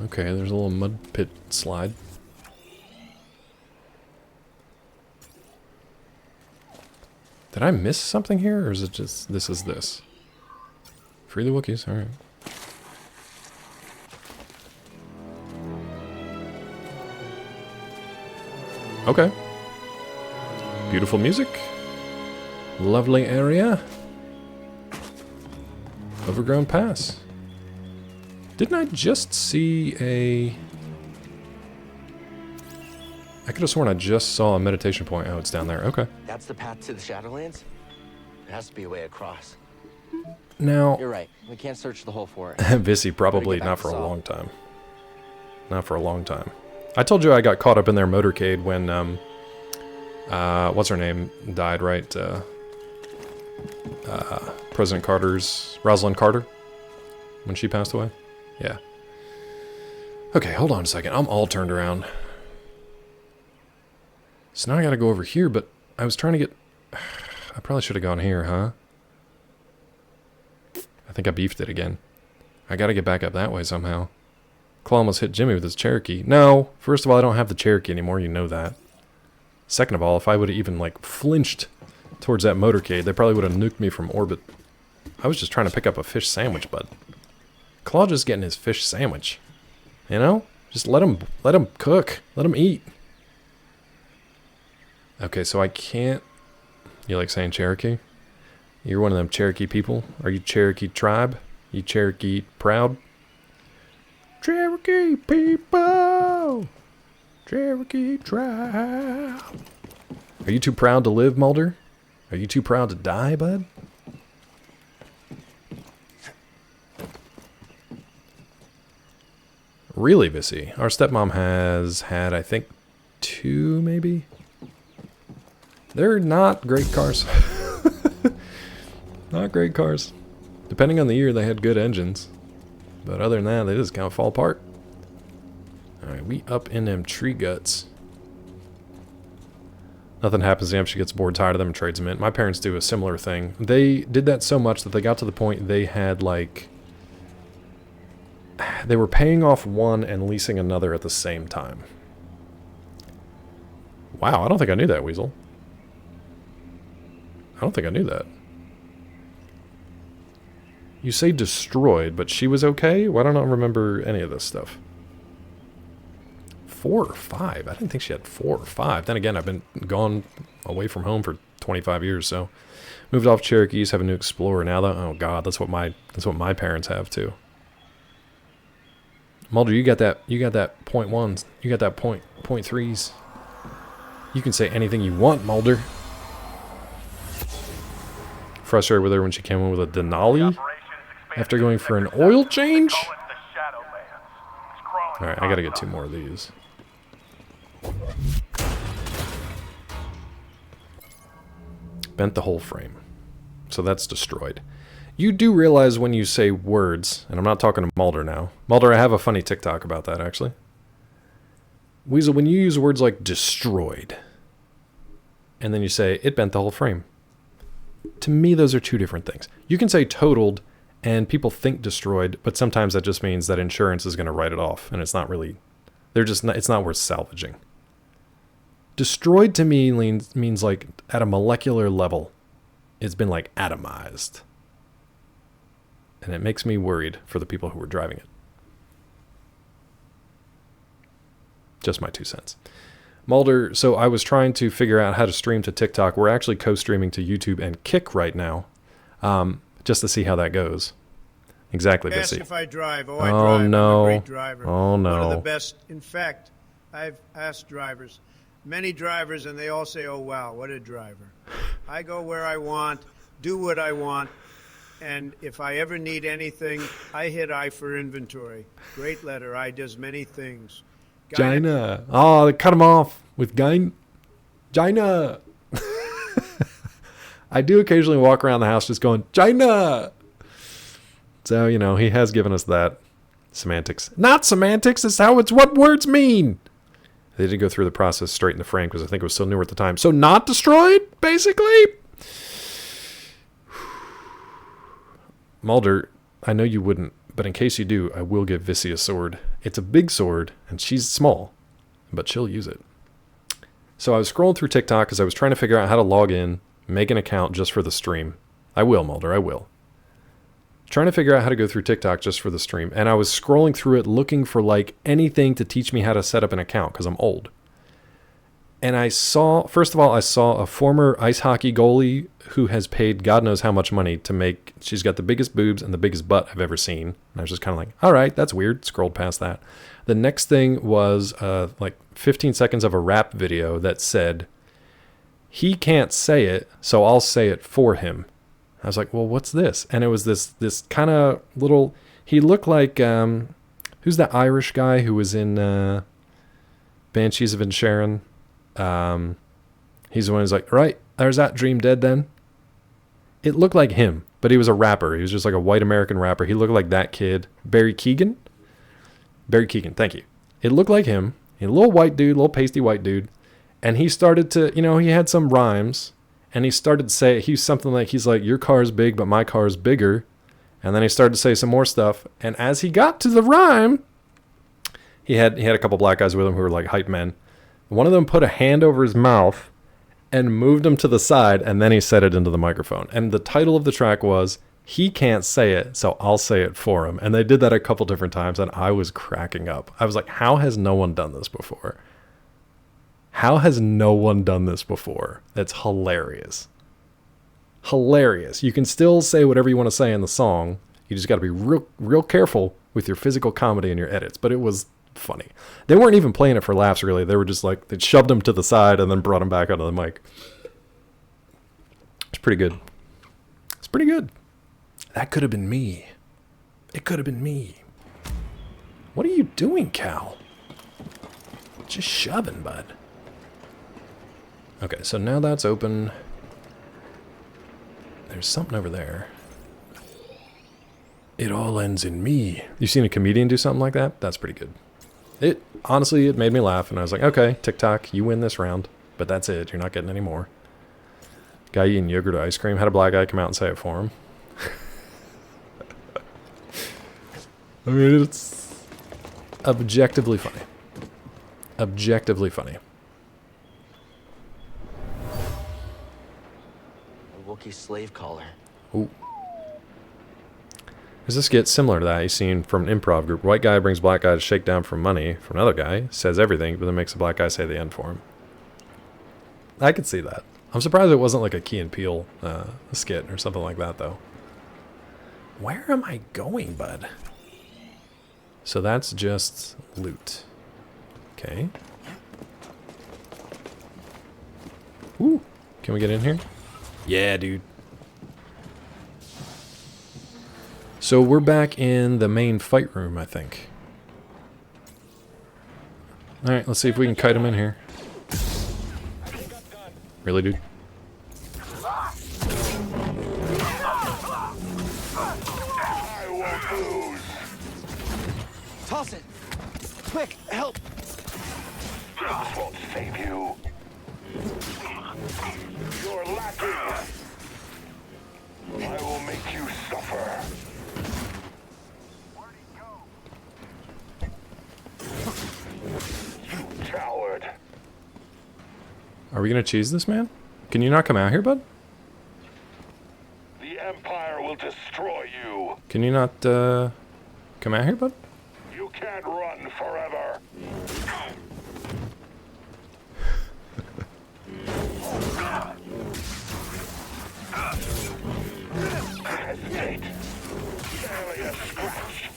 Okay, there's a little mud pit slide. Did I miss something here, or is it just this is this? Free the Wookiees, alright. Okay. Beautiful music. Lovely area. Overgrown pass. Didn't I just see a... I could have sworn I just saw a meditation point. Oh, it's down there. Okay. That's the path to the Shadowlands? There has to be a way across. Now... You're right. We can't search the whole forest. Vissy, probably not for a long time. Not for a long time. I told you I got caught up in their motorcade when, what's her name died, right? President Carter's... Rosalind Carter? When she passed away? Yeah. Okay, hold on a second. I'm all turned around. So now I gotta go over here, but I was trying to get... I probably should have gone here, huh? I think I beefed it again. I gotta get back up that way somehow. Claw almost hit Jimmy with his Cherokee. No! First of all, I don't have the Cherokee anymore, you know that. Second of all, if I would have even, like, flinched towards that motorcade, they probably would have nuked me from orbit. I was just trying to pick up a fish sandwich, bud. Claw just getting his fish sandwich. You know? Just let him cook. Let him eat. Okay, so I can't... You like saying Cherokee? You're one of them Cherokee people? Are you Cherokee tribe? You Cherokee proud? Cherokee people! Cherokee tribe! Are you too proud to live, Mulder? Are you too proud to die, bud? Really, Vissy? Our stepmom has had, I think, 2, maybe? They're not great cars. Not great cars. Depending on the year, they had good engines. But other than that, they just kind of fall apart. Alright, we up in them tree guts. Nothing happens to them. She gets bored, tired of them, and trades them in. My parents do a similar thing. They did that so much that they got to the point they had, like... They were paying off one and leasing another at the same time. Wow, I don't think I knew that, Weasel. I don't think I knew that. You say destroyed, but she was okay? Why don't I remember any of this stuff? 4 or 5? I didn't think she had 4 or 5. Then again, I've been gone away from home for 25 years, so... Moved off Cherokees, have a new Explorer now, though. Oh god, that's what my parents have, too. Mulder, you got that point ones. You got that point threes. You can say anything you want, Mulder. Frustrated with her when she came in with a Denali after going for an oil change. Alright, I gotta get 2 more of these. Bent the whole frame. So that's destroyed. You do realize when you say words, and I'm not talking to Mulder now. Mulder, I have a funny TikTok about that, actually. Weasel, when you use words like destroyed, and then you say, it bent the whole frame. To me, those are 2 different things. You can say totaled, and people think destroyed, but sometimes that just means that insurance is going to write it off, and it's not really... it's not worth salvaging. Destroyed to me means like, at a molecular level, it's been like atomized. And it makes me worried for the people who were driving it. Just my 2 cents. Mulder, so I was trying to figure out how to stream to TikTok. We're actually co-streaming to YouTube and Kick right now, just to see how that goes. Exactly, Ask Bissy. if I drive. Oh, Oh, I drive. no. I'm a great driver. Oh, no. One of the best. In fact, I've asked drivers, many drivers, and they all say, oh, wow, what a driver. I go where I want, do what I want, and if I ever need anything, I hit I for inventory. Great letter. I does many things. Gina. Oh, they cut him off with Gina. I do occasionally walk around the house just going, Gina. So, you know, he has given us that. Semantics. Not semantics, it's what words mean. They did go through the process straight in the frame because I think it was still newer at the time. So not destroyed, basically? Mulder, I know you wouldn't, but in case you do, I will give Vissy a sword. It's a big sword, and she's small, but she'll use it. So I was scrolling through TikTok because I was trying to figure out how to log in, make an account just for the stream. I will, Mulder, I will. Trying to figure out how to go through TikTok just for the stream, and I was scrolling through it looking for like anything to teach me how to set up an account because I'm old. And I saw, first of all, I saw a former ice hockey goalie who has paid God knows how much money to make, she's got the biggest boobs and the biggest butt I've ever seen. And I was just kind of like, all right, that's weird. Scrolled past that. The next thing was like 15 seconds of a rap video that said, he can't say it, so I'll say it for him. I was like, well, what's this? And it was this kind of little, he looked like, who's that Irish guy who was in Banshees of Inisherin? He's the one who's like, right, there's that dream dead then. It looked like him, but he was a rapper. He was just like a white American rapper. He looked like that kid. Barry Keoghan, thank you. It looked like him. A little white dude, little pasty white dude. And he started to, you know, he had some rhymes. And he started to say, he's like, your car's big, but my car's bigger. And then he started to say some more stuff. And as he got to the rhyme, he had a couple black guys with him who were like hype men. One of them put a hand over his mouth and moved him to the side, and then he said it into the microphone. And the title of the track was, he can't say it, so I'll say it for him. And they did that a couple different times, and I was cracking up. I was like, how has no one done this before? How has no one done this before? That's hilarious. Hilarious. You can still say whatever you want to say in the song. You just got to be real careful with your physical comedy in your edits. But it was funny. They weren't even playing it for laughs, really. They were just like, they shoved him to the side and then brought him back onto the mic. It's pretty good. It's pretty good. That could have been me. It could have been me. What are you doing, Cal? Just shoving, bud. Okay, so now that's open. There's something over there. It all ends in me. You've seen a comedian do something like that? That's pretty good. Honestly, it made me laugh, and I was like, okay, TikTok, you win this round. But that's it. You're not getting any more. Guy eating yogurt or ice cream. Had a black guy come out and say it for him. I mean, it's objectively funny. Objectively funny. A Wookiee slave collar. Ooh. There's a skit similar to that you've seen from an improv group. White guy brings black guy to shake down for money from another guy, says everything, but then makes the black guy say the end for him. I could see that. I'm surprised it wasn't like a Key and Peele skit or something like that, though. Where am I going, bud? So that's just loot. Okay. Ooh. Can we get in here? Yeah, dude. So we're back in the main fight room, I think. Alright, let's see if we can kite him in here. Really, dude? Toss it! Quick, help! This won't save you. You're lacking. I will make you suffer. You coward. Are we gonna cheese this man? Can you not come out here, bud? The Empire will destroy you. Can you not come out here, bud? You can't run forever. Hesitate. Barely a scratch.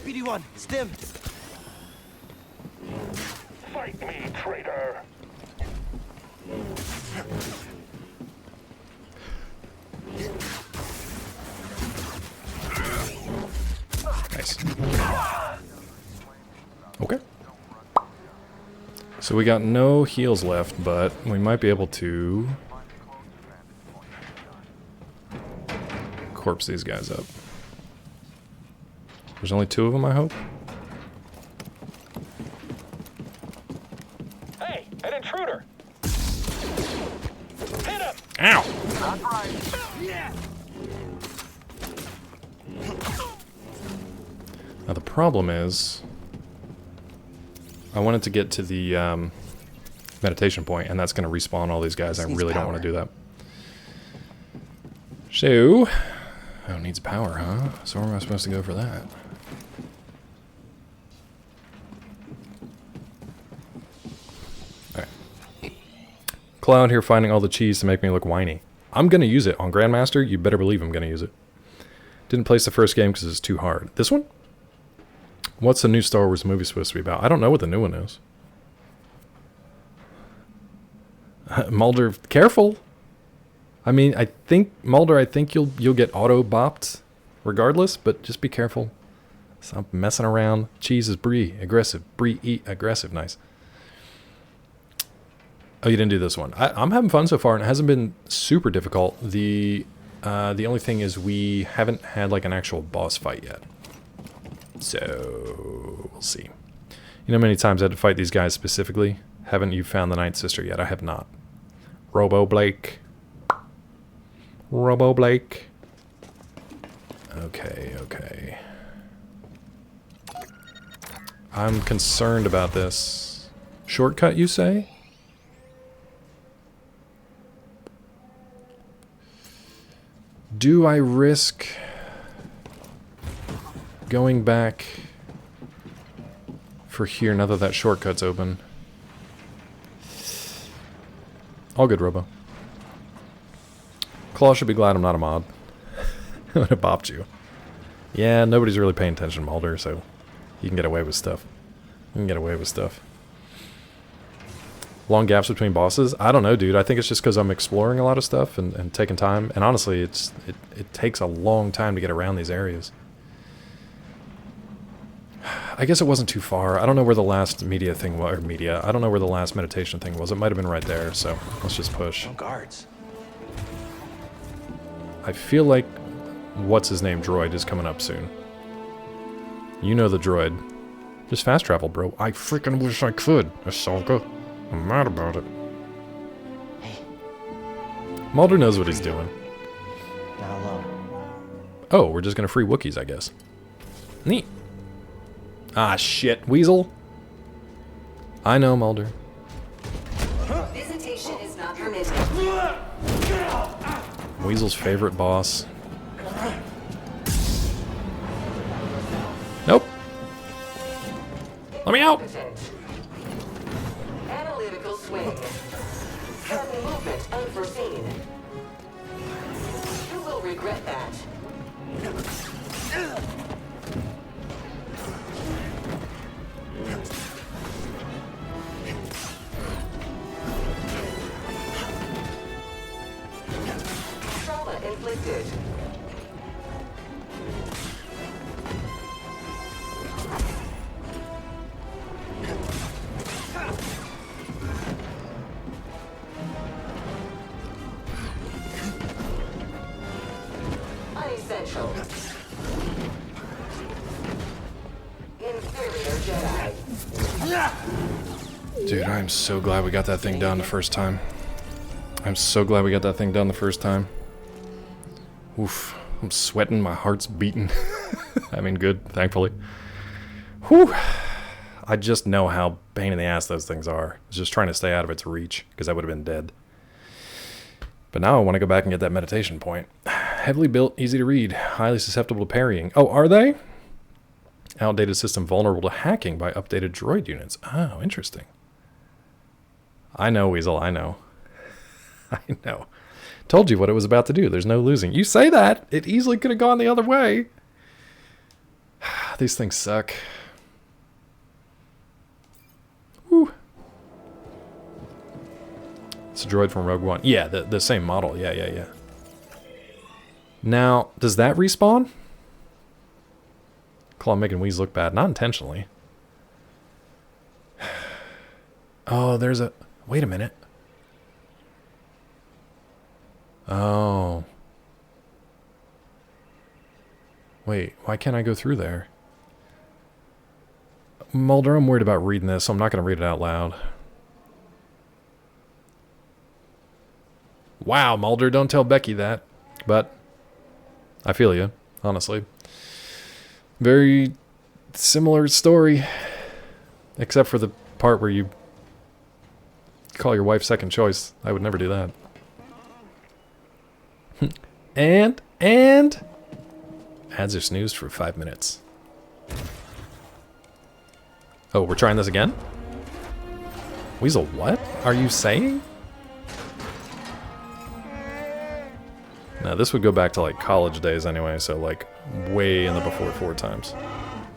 BD-1, stim. Fight me, traitor. Nice. Okay. So we got no heals left, but we might be able to corpse these guys up. There's only 2 of them, I hope. Hey, an intruder! Hit him! Ow! That's right. Yeah. Now the problem is, I wanted to get to the meditation point, and that's going to respawn all these guys. I really don't want to do that. So, oh, it needs power, huh? So where am I supposed to go for that? Alright. Cloud here finding all the cheese to make me look whiny. I'm going to use it on Grandmaster. You better believe I'm going to use it. Didn't place the first game because it's too hard. This one? What's the new Star Wars movie supposed to be about? I don't know what the new one is. Mulder, careful. I mean, I think Mulder, you'll get auto bopped regardless, but just be careful. Stop messing around. Cheese is brie, aggressive. Brie, eat, aggressive. Nice. Oh, you didn't do this one. I'm having fun so far, and it hasn't been super difficult. The only thing is we haven't had like an actual boss fight yet. So, we'll see. You know how many times I had to fight these guys specifically? Haven't you found the Night Sister yet? I have not. Robo Blake. Robo Blake. Okay, okay. I'm concerned about this. Shortcut, you say? Do I risk going back for here now that that shortcut's open? All good, Robo. Claw should be glad I'm not a mod. I would have bopped you. Yeah, nobody's really paying attention to Mulder, so you can get away with stuff. You can get away with stuff. Long gaps between bosses? I don't know, dude. I think it's just because I'm exploring a lot of stuff and taking time. And honestly, it takes a long time to get around these areas. I guess it wasn't too far. I don't know where the last media thing was. Or media. I don't know where the last meditation thing was. It might have been right there, so let's just push. No guards. I feel like what's-his-name droid is coming up soon. You know the droid. Just fast travel, bro. I freaking wish I could, Ahsoka. I'm mad about it. Hey. Mulder knows what he's doing. Not alone. Oh, we're just gonna free Wookiees, I guess. Neat. Ah, shit. Weasel? I know, Mulder. Visitation is not permitted. Weasel's favorite boss. Nope. Let me out! Analytical swing. Sudden movement unforeseen. You will regret that. Trauma inflicted. Unessential. Inferior Jedi. Dude, I'm so glad we got that thing done the first time. I'm so glad we got that thing done the first time. Oof. I'm sweating, my heart's beating. I mean, good, thankfully. Whew. I just know how pain in the ass those things are. I was just trying to stay out of its reach, because I would have been dead. But now I want to go back and get that meditation point. Heavily built, easy to read, highly susceptible to parrying. Oh, are they? Outdated system vulnerable to hacking by updated droid units. Oh, interesting. I know, Weasel, I know. I know. Told you what it was about to do. There's no losing. You say that! It easily could have gone the other way. These things suck. Whew. It's a droid from Rogue One. Yeah, the same model. Yeah. Now, does that respawn? Claw making Weasel look bad. Not intentionally. Oh, there's a... Wait a minute. Oh. Wait, why can't I go through there? Mulder, I'm worried about reading this, so I'm not going to read it out loud. Wow, Mulder, don't tell Becky that. But I feel you, honestly. Very similar story. Except for the part where you call your wife second choice. I would never do that. and ads are snoozed for 5 minutes. Oh, we're trying this again? Weasel, what are you saying? Now, this would go back to, like, college days anyway, so, like, way in the before 4 times.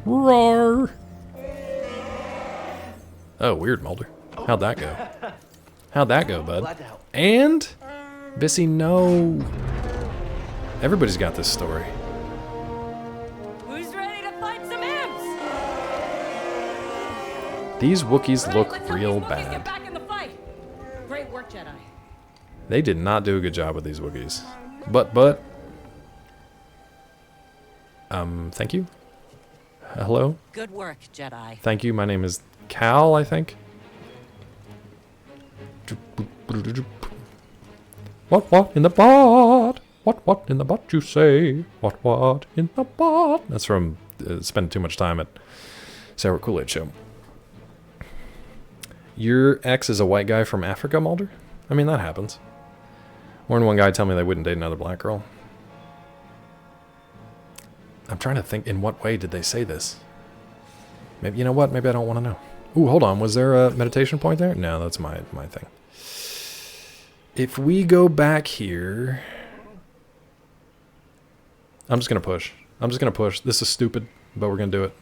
Roar! Oh, weird, Mulder. How'd that go? How'd that go, bud? And? Bissy, no. Everybody's got this story. Who's ready to fight some imps? These Wookiees look real bad. Get back in the fight. Great work, Jedi. They did not do a good job with these Wookiees. But... thank you? Hello? Good work, Jedi. Thank you, my name is Cal, I think. What in the bot? What in the bot you say? What in the bot? That's from spending too much time at Sour Kool-Aid Show. Your ex is a white guy from Africa, Mulder? I mean, that happens. More than one guy tell me they wouldn't date another black girl. I'm trying to think, in what way did they say this? Maybe, you know what? Maybe I don't want to know. Ooh, hold on. Was there a meditation point there? No, that's my thing. If we go back here... I'm just going to push. I'm just going to push. This is stupid, but we're going to do it.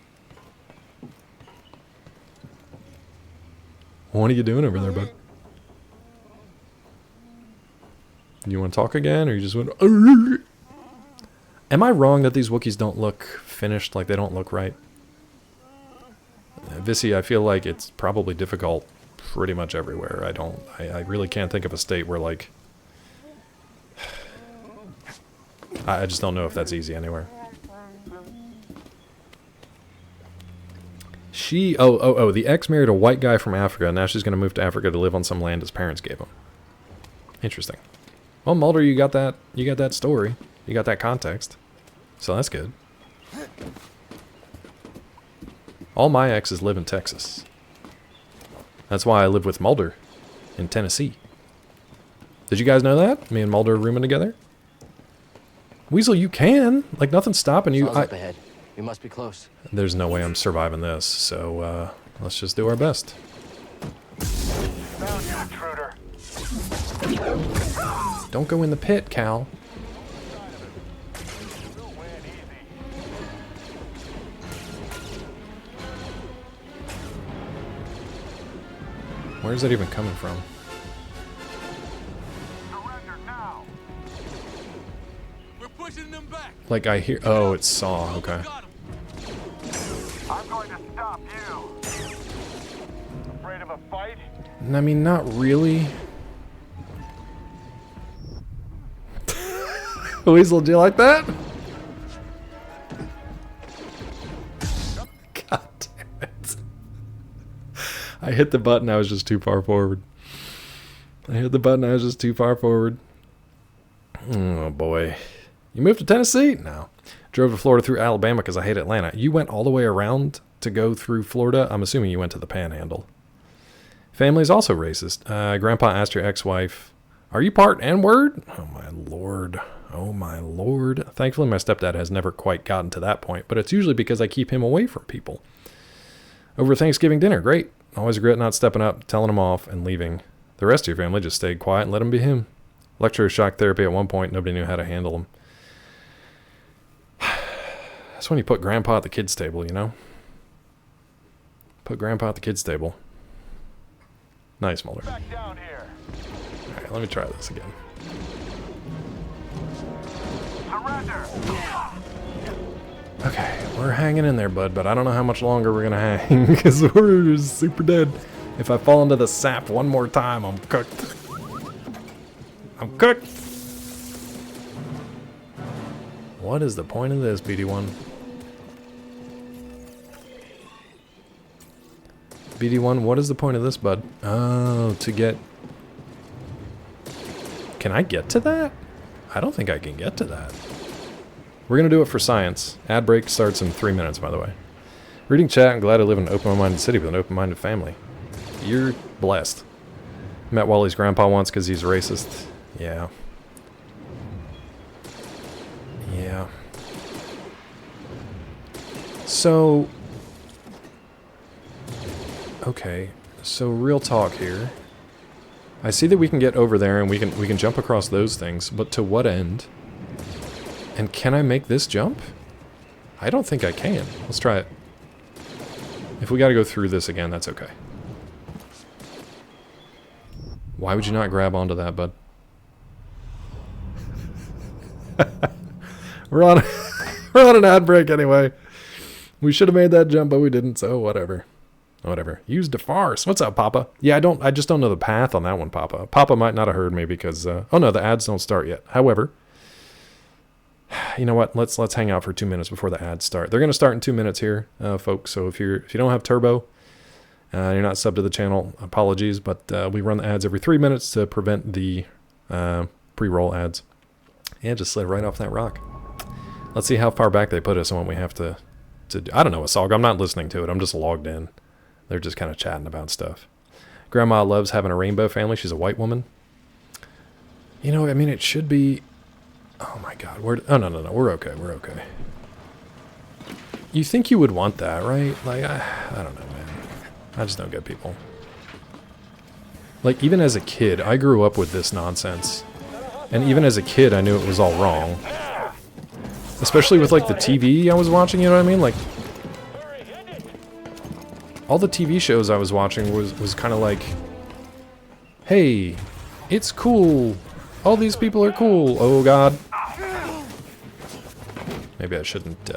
What are you doing over there, bud? You want to talk again, or you just want to... Am I wrong that these Wookiees don't look finished, like they don't look right? Vissy, I feel like it's probably difficult pretty much everywhere. I really can't think of a state where, like... I just don't know if that's easy anywhere. The ex married a white guy from Africa, and now she's going to move to Africa to live on some land his parents gave him. Interesting. Well, Mulder, you got that story. You got that context. So that's good. All my exes live in Texas. That's why I live with Mulder in Tennessee. Did you guys know that? Me and Mulder are rooming together? Weasel, you can. Like, nothing's stopping you. Up ahead. We must be close. There's no way I'm surviving this, so let's just do our best. Found you, intruder. Don't go in the pit, Cal. Where's that even coming from? Like I hear... Oh, it's Saw. Okay. I'm going to stop you. Afraid of a fight? I mean, not really. Weasel, do you like that? God damn it. I hit the button, I was just too far forward. Oh, boy. You moved to Tennessee? No. Drove to Florida through Alabama because I hate Atlanta. You went all the way around to go through Florida? I'm assuming you went to the Panhandle. Family's also racist. Grandpa asked your ex-wife, "Are you part N-word?" Oh, my lord. Oh, my lord. Thankfully, my stepdad has never quite gotten to that point, but it's usually because I keep him away from people. Over Thanksgiving dinner, great. Always regret not stepping up, telling him off, and leaving. The rest of your family just stayed quiet and let him be him. Electroshock therapy at one point, nobody knew how to handle him. That's when you put Grandpa at the kids' table, you know? Put Grandpa at the kids' table. Nice, Mulder. Alright, let me try this again. Surrender. Okay, we're hanging in there, bud, but I don't know how much longer we're gonna hang, because we're super dead. If I fall into the sap one more time, I'm cooked. I'm cooked! What is the point of this, BD1? BD1, what is the point of this, bud? Oh, to get... Can I get to that? I don't think I can get to that. We're going to do it for science. Ad break starts in 3 minutes, by the way. Reading chat, I'm glad I live in an open-minded city with an open-minded family. You're blessed. Met Wally's grandpa once because he's racist. Yeah. Yeah. So... Okay, so real talk here. I see that we can get over there and we can jump across those things, but to what end? And can I make this jump? I don't think I can. Let's try it. If we gotta go through this again, that's okay. Why would you not grab onto that, bud? we're on an ad break anyway. We should have made that jump, but we didn't, so whatever. Whatever. Use DeFarce. What's up, Papa? Yeah, I just don't know the path on that one, Papa. Papa might not have heard me because oh no, the ads don't start yet. However, you know what? Let's hang out for 2 minutes before the ads start. They're going to start in 2 minutes here, folks. So if you don't have Turbo, you're not subbed to the channel, apologies, but we run the ads every 3 minutes to prevent the pre-roll ads. And just slid right off that rock. Let's see how far back they put us and what we have to do. I don't know, Asog. I'm not listening to it. I'm just logged in. They're just kind of chatting about stuff. Grandma loves having a rainbow family. She's a white woman. You know, I mean, it should be... Oh my god. Oh, no. We're okay. We're okay. You think you would want that, right? Like, I don't know, man. I just don't get people. Like, even as a kid, I grew up with this nonsense. And even as a kid, I knew it was all wrong. Especially with, like, the TV I was watching, you know what I mean? Like, all the TV shows I was watching was kind of like, hey, it's cool. All these people are cool. Oh, God. Maybe I shouldn't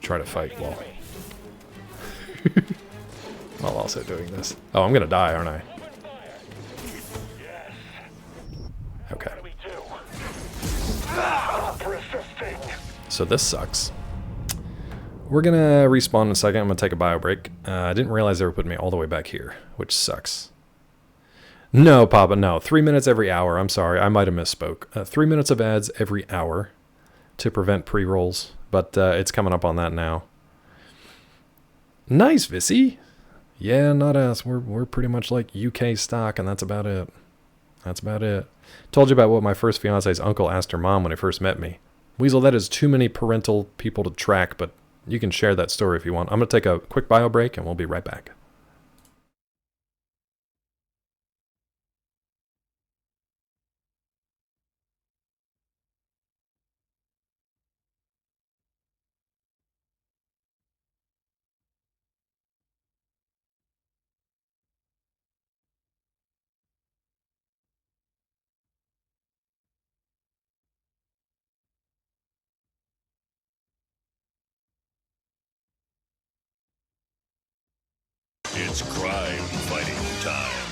try to fight while also doing this. Oh, I'm gonna die, aren't I? Okay. So this sucks. We're gonna respawn in a second. I'm gonna take a bio break. I didn't realize they were putting me all the way back here, which sucks. No, Papa, no. 3 minutes every hour. I'm sorry, I might have misspoke. 3 minutes of ads every hour to prevent pre-rolls, but it's coming up on that now. Nice, Vissy. Yeah, not us. We're pretty much like UK stock, and that's about it. That's about it. Told you about what my first fiance's uncle asked her mom when he first met me. Weasel, that is too many parental people to track, but you can share that story if you want. I'm going to take a quick bio break, and we'll be right back. It's crime fighting time.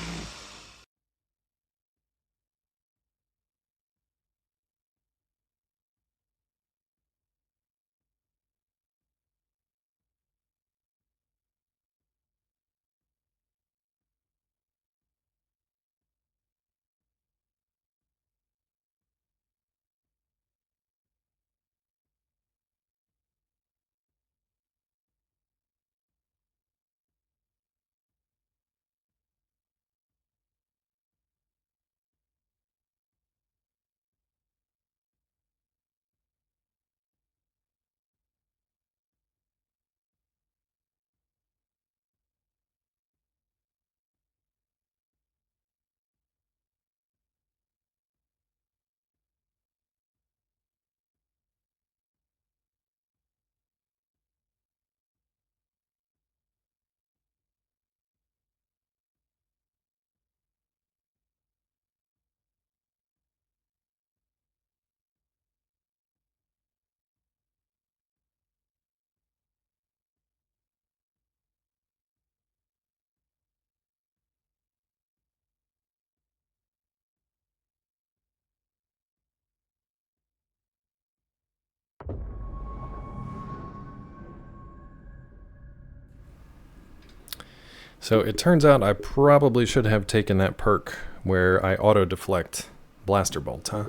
So it turns out I probably should have taken that perk where I auto-deflect blaster bolts, huh?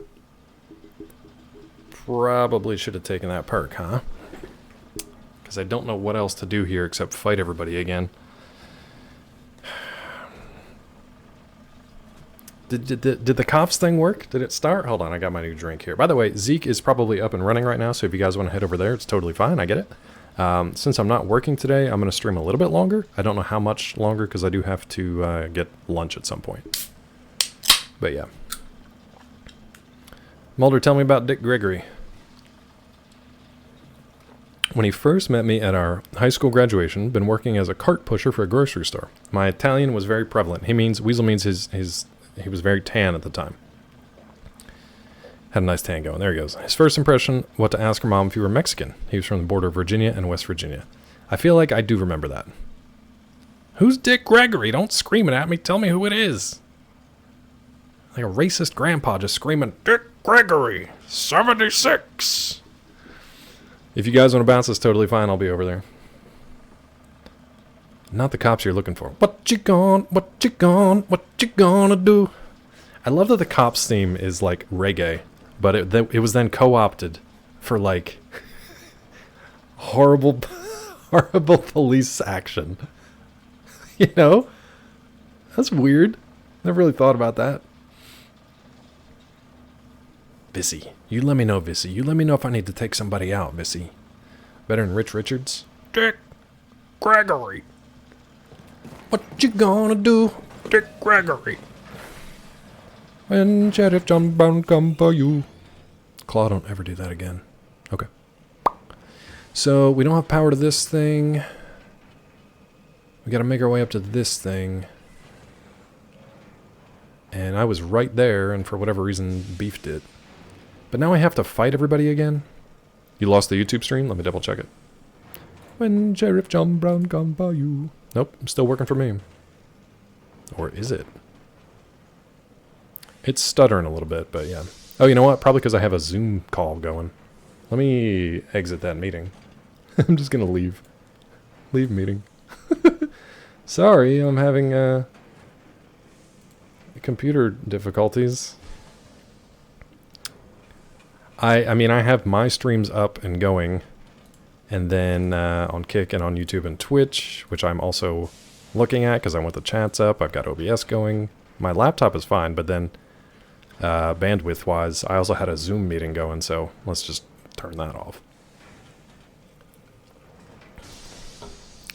Probably should have taken that perk, huh? Because I don't know what else to do here except fight everybody again. Did the cops thing work? Did it start? Hold on, I got my new drink here. By the way, Zeke is probably up and running right now, so if you guys want to head over there, it's totally fine. I get it. Since I'm not working today, I'm going to stream a little bit longer. I don't know how much longer because I do have to get lunch at some point. But yeah. Mulder, tell me about Dick Gregory. When he first met me at our high school graduation, been working as a cart pusher for a grocery store. My Italian was very prevalent. Weasel means he was very tan at the time. Had a nice tan going. There he goes. His first impression, what to ask her mom if you were Mexican. He was from the border of Virginia and West Virginia. I feel like I do remember that. Who's Dick Gregory? Don't scream it at me. Tell me who it is. Like a racist grandpa just screaming, Dick Gregory, 76. If you guys want to bounce, it's totally fine. I'll be over there. Not the cops you're looking for. What you gonna do? I love that the cops theme is like reggae, but it was then co-opted for like horrible police action. You know? That's weird. Never really thought about that. Vissy. You let me know, Vissy. You let me know if I need to take somebody out, Vissy. Better than Rich Richards? Dick Gregory. What you gonna do? Dick Gregory. When Sheriff John Brown come for you. Claw, don't ever do that again. Okay. So, we don't have power to this thing. We gotta make our way up to this thing. And I was right there, and for whatever reason, beefed it. But now I have to fight everybody again? You lost the YouTube stream? Let me double check it. When Sheriff John Brown come by you. Nope, still working for me. Or is it? It's stuttering a little bit, but yeah. Oh, you know what? Probably because I have a Zoom call going. Let me exit that meeting. I'm just gonna leave. Leave meeting. Sorry, I'm having computer difficulties. I mean, I have my streams up and going, and then on Kick and on YouTube and Twitch, which I'm also looking at because I want the chats up. I've got OBS going. My laptop is fine, but then bandwidth-wise, I also had a Zoom meeting going, so let's just turn that off.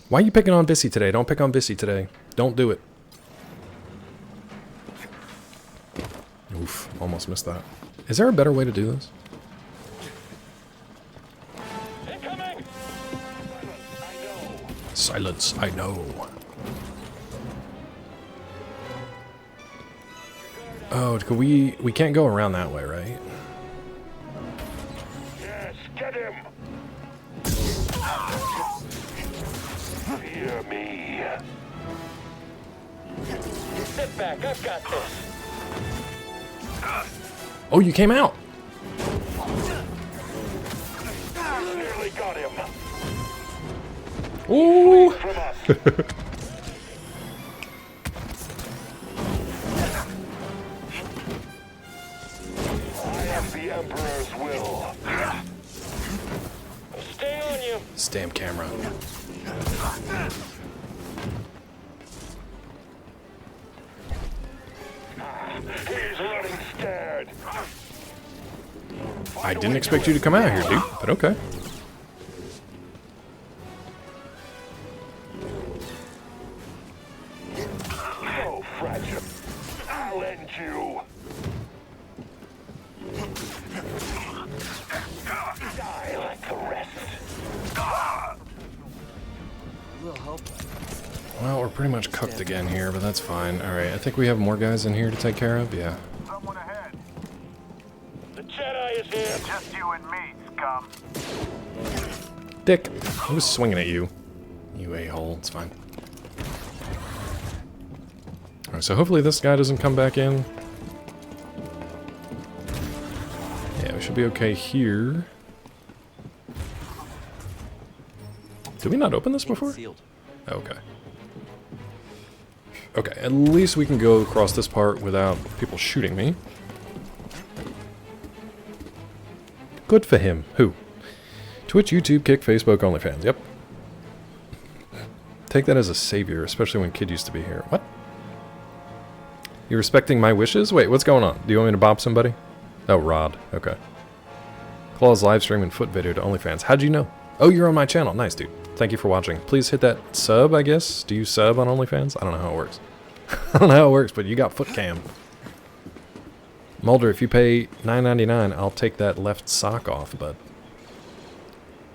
Why are you picking on Bissy today? Don't pick on Bissy today. Don't do it. Oof, almost missed that. Is there a better way to do this? Silence, I know. Oh, we can't go around that way, right? Yes, get him! Fear me. Sit back, I've got this. Oh, you came out! Nearly got him. Ooh! I am the Emperor's will. Stay on you. Stamp camera. He's running scared. I didn't expect you to come out here, dude, but okay. So fragile. I'll end you. Die like the rest. Well, we're pretty much cooked again here, but that's fine. Alright, I think we have more guys in here to take care of, yeah. Someone ahead. The Jedi is here. Just you and me, scum. Dick, I was swinging at you. You a-hole, it's fine. Alright, so hopefully this guy doesn't come back in. Yeah, we should be okay here. Did we not open this before? Okay. Okay, at least we can go across this part without people shooting me. Good for him. Who? Twitch, YouTube, Kick, Facebook, OnlyFans. Yep. Take that as a savior, especially when Kid used to be here. What? You respecting my wishes? Wait, what's going on? Do you want me to bop somebody? Oh, Rod. Okay. Claw's live stream and foot video to OnlyFans. How'd you know? Oh, you're on my channel. Nice, dude. Thank you for watching. Please hit that sub, I guess. Do you sub on OnlyFans? I don't know how it works. I don't know how it works, but you got foot cam. Mulder, if you pay $9.99, I'll take that left sock off, bud.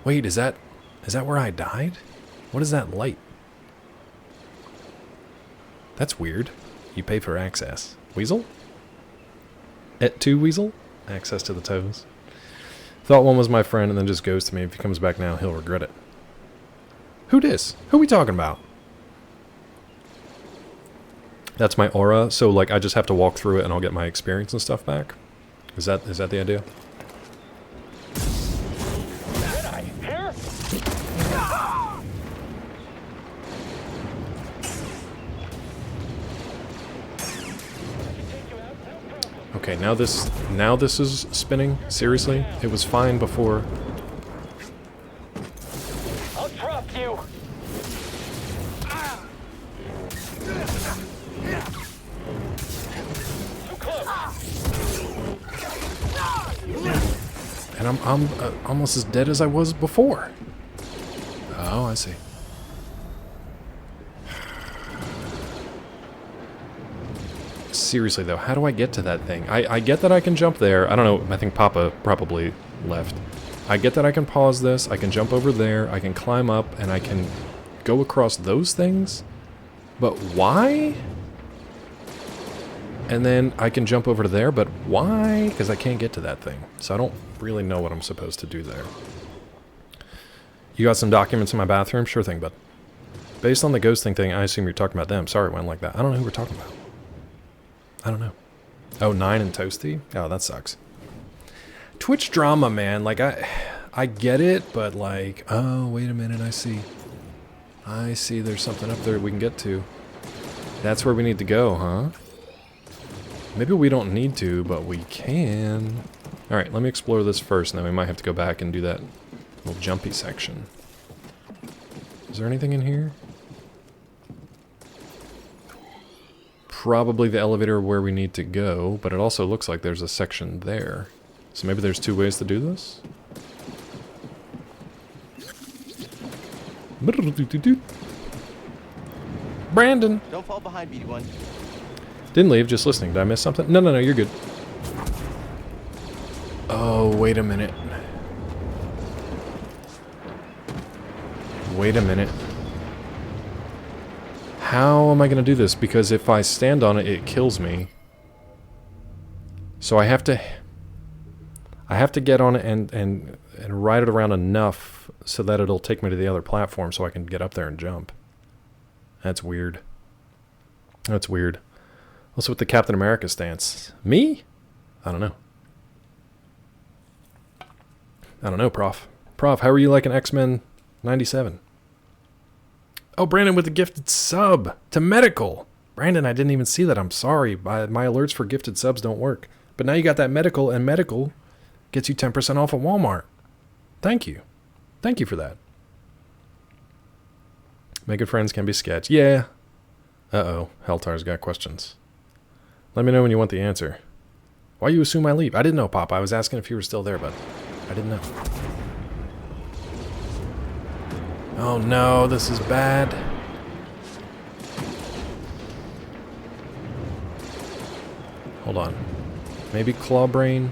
Wait, is that where I died? What is that light? That's weird. You pay for access. Weasel? Et2 Weasel? Access to the toes. Thought one was my friend and then just goes to me. If he comes back now, he'll regret it. Who dis? Who we talking about? That's my aura, so like I just have to walk through it and I'll get my experience and stuff back. Is that the idea? Okay, now this is spinning. Seriously? It was fine before. I'll drop you. And I'm almost as dead as I was before. Oh, I see. Seriously, though, how do I get to that thing? I get that I can jump there. I don't know. I think Papa probably left. I get that I can pause this. I can jump over there. I can climb up, and I can go across those things. But why? And then I can jump over to there, but why? Because I can't get to that thing. So I don't really know what I'm supposed to do there. You got some documents in my bathroom? Sure thing, bud. Based on the ghosting thing, I assume you're talking about them. Sorry, it went like that. I don't know who we're talking about. I don't know. Oh, 9 and Toasty? Oh, that sucks. Twitch drama, man. Like, I get it, but like, oh, wait a minute, I see. I see there's something up there we can get to. That's where we need to go, huh? Maybe we don't need to, but we can. Alright, let me explore this first, and then we might have to go back and do that little jumpy section. Is there anything in here? Probably the elevator where we need to go, but it also looks like there's a section there. So maybe there's 2 ways to do this? Brandon! Don't fall behind, BD1. Didn't leave, just listening. Did I miss something? No, you're good. Oh, wait a minute. Wait a minute. How am I going to do this? Because if I stand on it, it kills me. So I have to get on it and ride it around enough so that it'll take me to the other platform so I can get up there and jump. That's weird. That's weird. What's with the Captain America stance? Me? I don't know. I don't know, Prof. Prof, how are you liking X-Men 97? Oh, Brandon with the gifted sub to medical. Brandon, I didn't even see that. I'm sorry. My alerts for gifted subs don't work. But now you got that medical, and medical gets you 10% off at Walmart. Thank you. Thank you for that. Making friends can be sketch. Yeah. Uh-oh. Heltar's got questions. Let me know when you want the answer. Why you assume I leave? I didn't know, Pop. I was asking if you were still there, but I didn't know. Oh no, this is bad. Hold on. Maybe Clawbrain?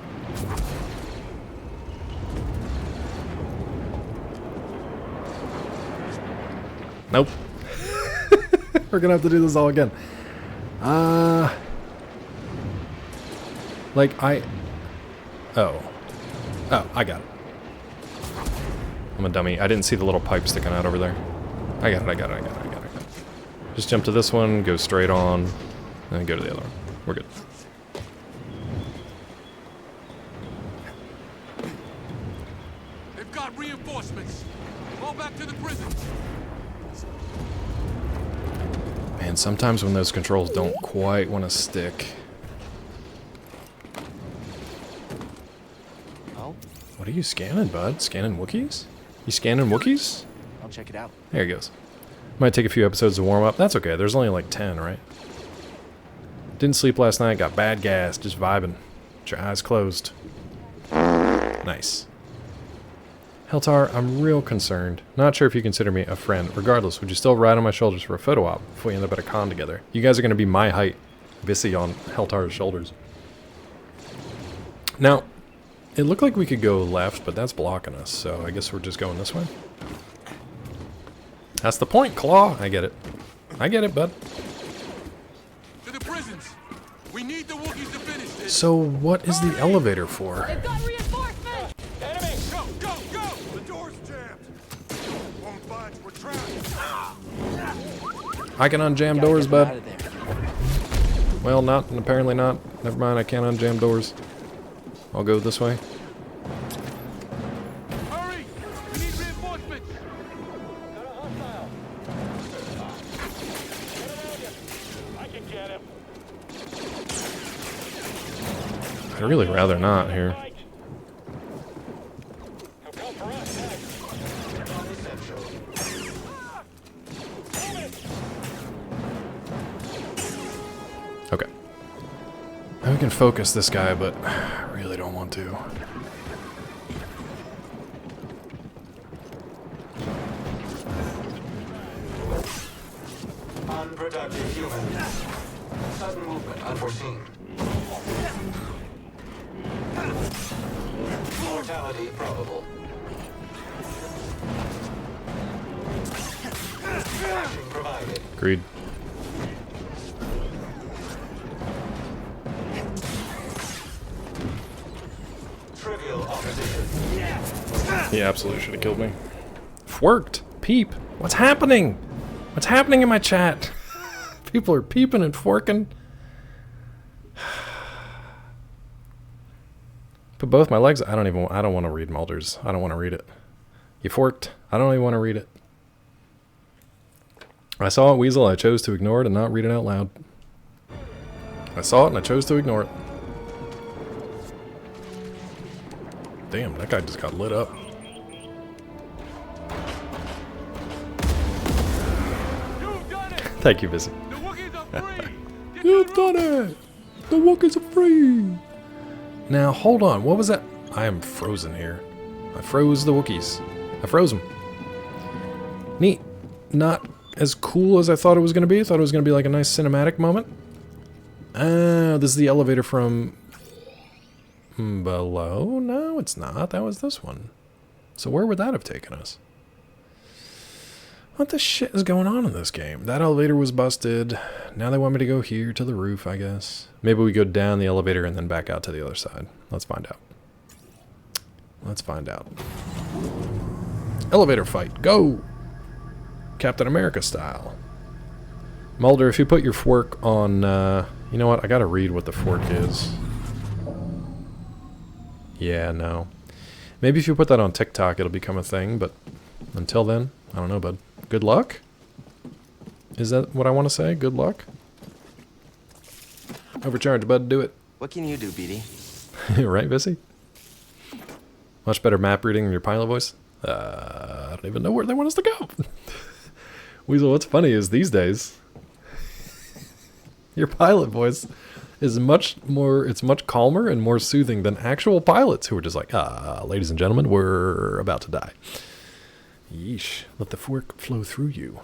Nope. We're gonna have to do this all again. Like, Oh, I got it. I'm a dummy. I didn't see the little pipe sticking out over there. I got it. Just jump to this one, go straight on, and then go to the other one. We're good. They've got reinforcements. Fall back to the prison. Man, sometimes when those controls don't quite want to stick. Oh? What are you scanning, bud? Scanning Wookiees? You scanning Wookiees? I'll check it out. There he goes. Might take a few episodes to warm up. That's okay. There's only like 10, right? Didn't sleep last night. Got bad gas. Just vibing. With your eyes closed. Nice. Heltar, I'm real concerned. Not sure if you consider me a friend. Regardless, would you still ride on my shoulders for a photo op if we end up at a con together? You guys are going to be my height. Vissy on Heltar's shoulders. Now, it looked like we could go left, but that's blocking us, so I guess we're just going this way. That's the point, Claw. I get it. I get it, bud. To the prisons. We need the Wookiees to finish this. So what is the elevator for? They've got reinforcements! Enemy! Go! The door's jammed. Won't budge. We're trapped. I can unjam doors, bud. Well, not. Apparently not. Never mind, I can't unjam doors. I'll go this way. Hurry! We need reinforcements. I can get him. I'd really rather not here. Okay. Now we can focus this guy, but I really don't want to. Unproductive human. Sudden movement unforeseen. Mortality probable. Action provided. Agreed. Trivial opposition. He absolutely should have killed me. Worked. Peep. What's happening? What's happening in my chat? People are peeping and forking. Put both my legs. I don't want to read Mulder's. I don't want to read it. You forked. I don't even want to read it. I saw it, Weasel. I chose to ignore it and not read it out loud. I saw it and I chose to ignore it. Damn, that guy just got lit up. Thank you, Vizzy. You've done it! The Wookiees are free! Now, hold on. What was that? I am frozen here. I froze the Wookiees. I froze them. Neat. Not as cool as I thought it was going to be. I thought it was going to be like a nice cinematic moment. This is the elevator from below? No, it's not. That was this one. So where would that have taken us? What the shit is going on in this game? That elevator was busted. Now they want me to go here to the roof, I guess. Maybe we go down the elevator and then back out to the other side. Let's find out. Let's find out. Elevator fight. Go! Captain America style. Mulder, if you put your fork on... you know what? I gotta read what the fork is. Yeah, no. Maybe if you put that on TikTok, it'll become a thing, but until then, I don't know, bud. Good luck? Is that what I want to say? Good luck? Overcharge, bud. Do it. What can you do, BD? Right, Vissy? Much better map reading than your pilot voice? I don't even know where they want us to go. Weasel, what's funny is these days, your pilot voice is much calmer and more soothing than actual pilots who are just like, ladies and gentlemen, we're about to die. Yeesh. Let the fork flow through you.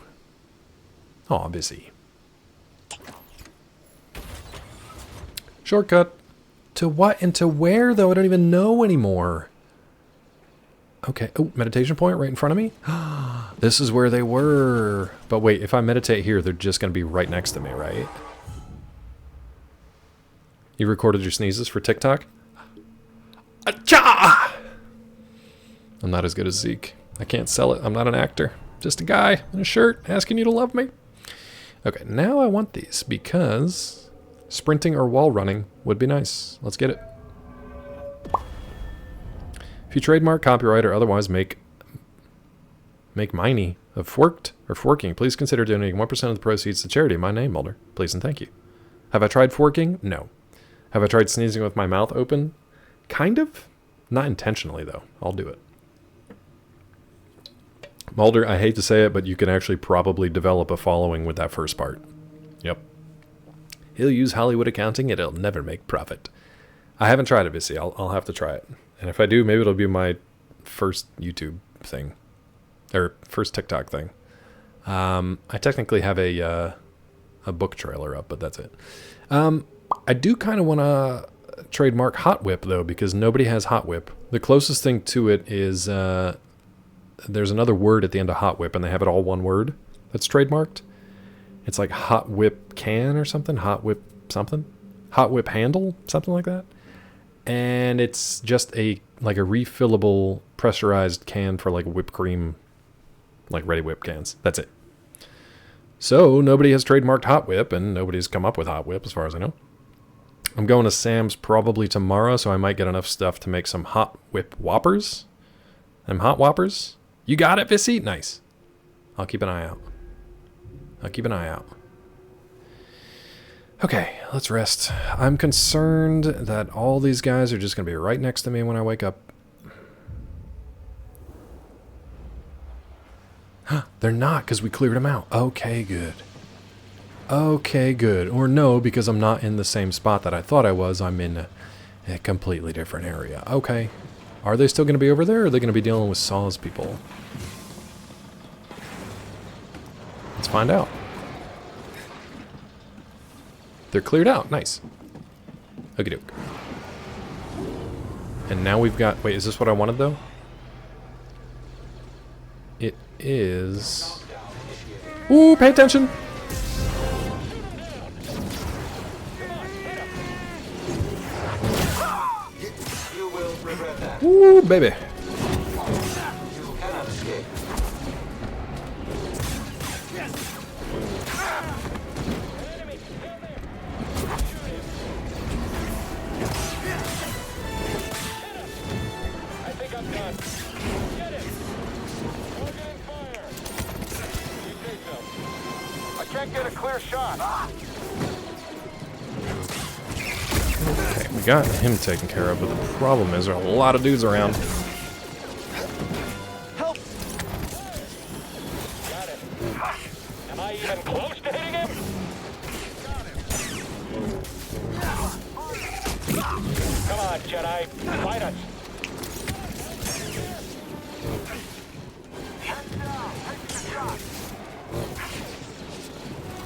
Aw, busy. Shortcut. To what and to where, though? I don't even know anymore. Okay. Oh, meditation point right in front of me? This is where they were. But wait, if I meditate here, they're just going to be right next to me, right? You recorded your sneezes for TikTok? Achoo! I'm not as good as Zeke. I can't sell it. I'm not an actor. Just a guy in a shirt asking you to love me. Okay, now I want these because sprinting or wall running would be nice. Let's get it. If you trademark, copyright, or otherwise make money of forked or forking, please consider donating 1% of the proceeds to charity in my name, Mulder. Please and thank you. Have I tried forking? No. Have I tried sneezing with my mouth open? Kind of. Not intentionally, though. I'll do it. Mulder, I hate to say it, but you can actually probably develop a following with that first part. Yep. He'll use Hollywood accounting, and it'll never make profit. I haven't tried it, Vissy. I'll have to try it. And if I do, maybe it'll be my first YouTube thing. Or first TikTok thing. I technically have a book trailer up, but that's it. I do kind of want to trademark Hot Whip, though, because nobody has Hot Whip. The closest thing to it is... there's another word at the end of Hot Whip, and they have it all one word that's trademarked. It's like Hot Whip can or something. Hot Whip something. Hot Whip handle, something like that. And it's just a refillable pressurized can for like whipped cream, like ready whip cans. That's it. So nobody has trademarked Hot Whip, and nobody's come up with Hot Whip as far as I know. I'm going to Sam's probably tomorrow, so I might get enough stuff to make some Hot Whip Whoppers. Them Hot Whoppers. You got it, Vissy? Nice. I'll keep an eye out. Okay, let's rest. I'm concerned that all these guys are just going to be right next to me when I wake up. They're not, because we cleared them out. Okay, good. Okay, good. Or no, because I'm not in the same spot that I thought I was. I'm in a completely different area. Okay. Are they still going to be over there, or are they going to be dealing with Saw's people? Let's find out. They're cleared out. Nice. Okie doke. And now we've got... Wait, is this what I wanted, though? It is... Ooh, pay attention! You will regret that. Ooh, baby. You cannot escape. I think I'm done. Get him! Opening fire! You say so. I can't get a clear shot. Okay, we got him taken care of, but the problem is there are a lot of dudes around. Help! Got him. Am I even close to hitting him? Come on, Jedi. Fight us.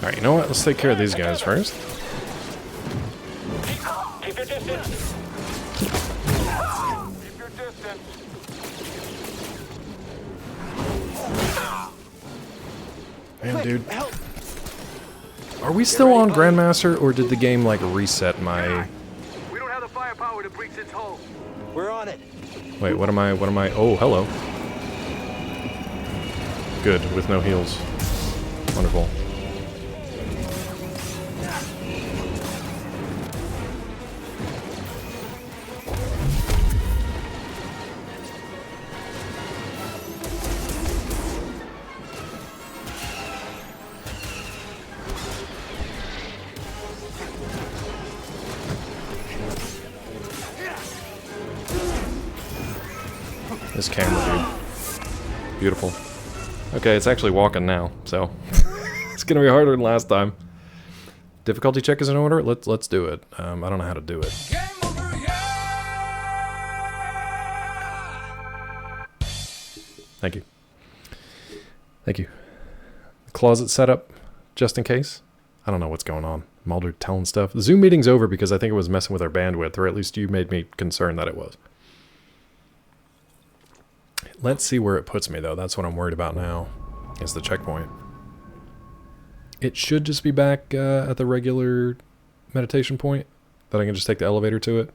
Alright, you know what? Let's take care of these guys first. Keep your distance. Keep your distance. Man, dude. Are we still on Grandmaster, or did the game, like, reset my... We don't have the firepower to breach its hull. We're on it. Wait, what am I... Oh, hello. Good, with no heals. Wonderful. This camera, dude. Beautiful. Okay, it's actually walking now, so it's gonna be harder than last time. Difficulty check is in order. Let's do it. I don't know how to do it. Thank you. Thank you. Closet setup, just in case. I don't know what's going on. Mulder telling stuff. The Zoom meeting's over because I think it was messing with our bandwidth, or at least you made me concerned that it was. Let's see where it puts me, though. That's what I'm worried about now, is the checkpoint. It should just be back at the regular meditation point, that I can just take the elevator to it.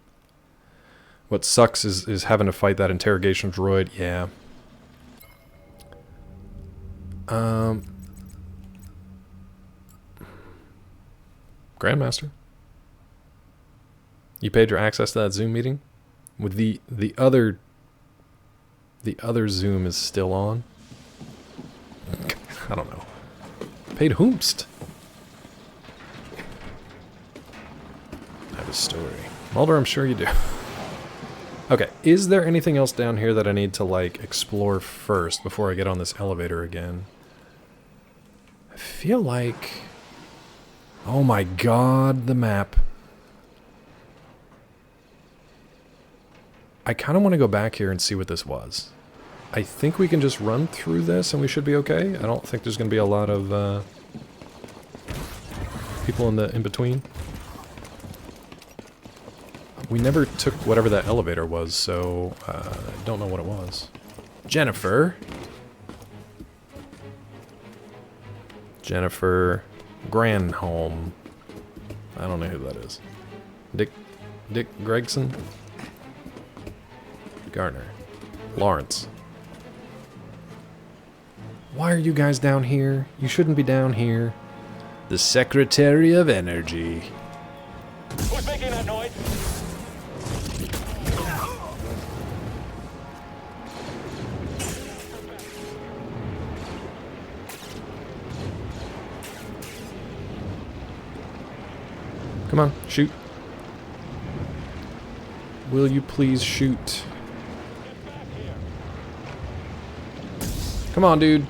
What sucks is having to fight that interrogation droid. Yeah. Grandmaster. You paid your access to that Zoom meeting? With the other Zoom is still on? I don't know. Paid whomst? I have a story. Mulder, I'm sure you do. Okay, is there anything else down here that I need to, like, explore first before I get on this elevator again? I feel like... Oh my god, the map. I kind of want to go back here and see what this was. I think we can just run through this and we should be okay. I don't think there's going to be a lot of people in between. We never took whatever that elevator was, so I don't know what it was. Jennifer. Jennifer Granholm. I don't know who that is. Dick Gregson? Garner. Lawrence. Why are you guys down here? You shouldn't be down here. The Secretary of Energy. Who's making that noise? Come on, shoot. Will you please shoot? Come on, dude.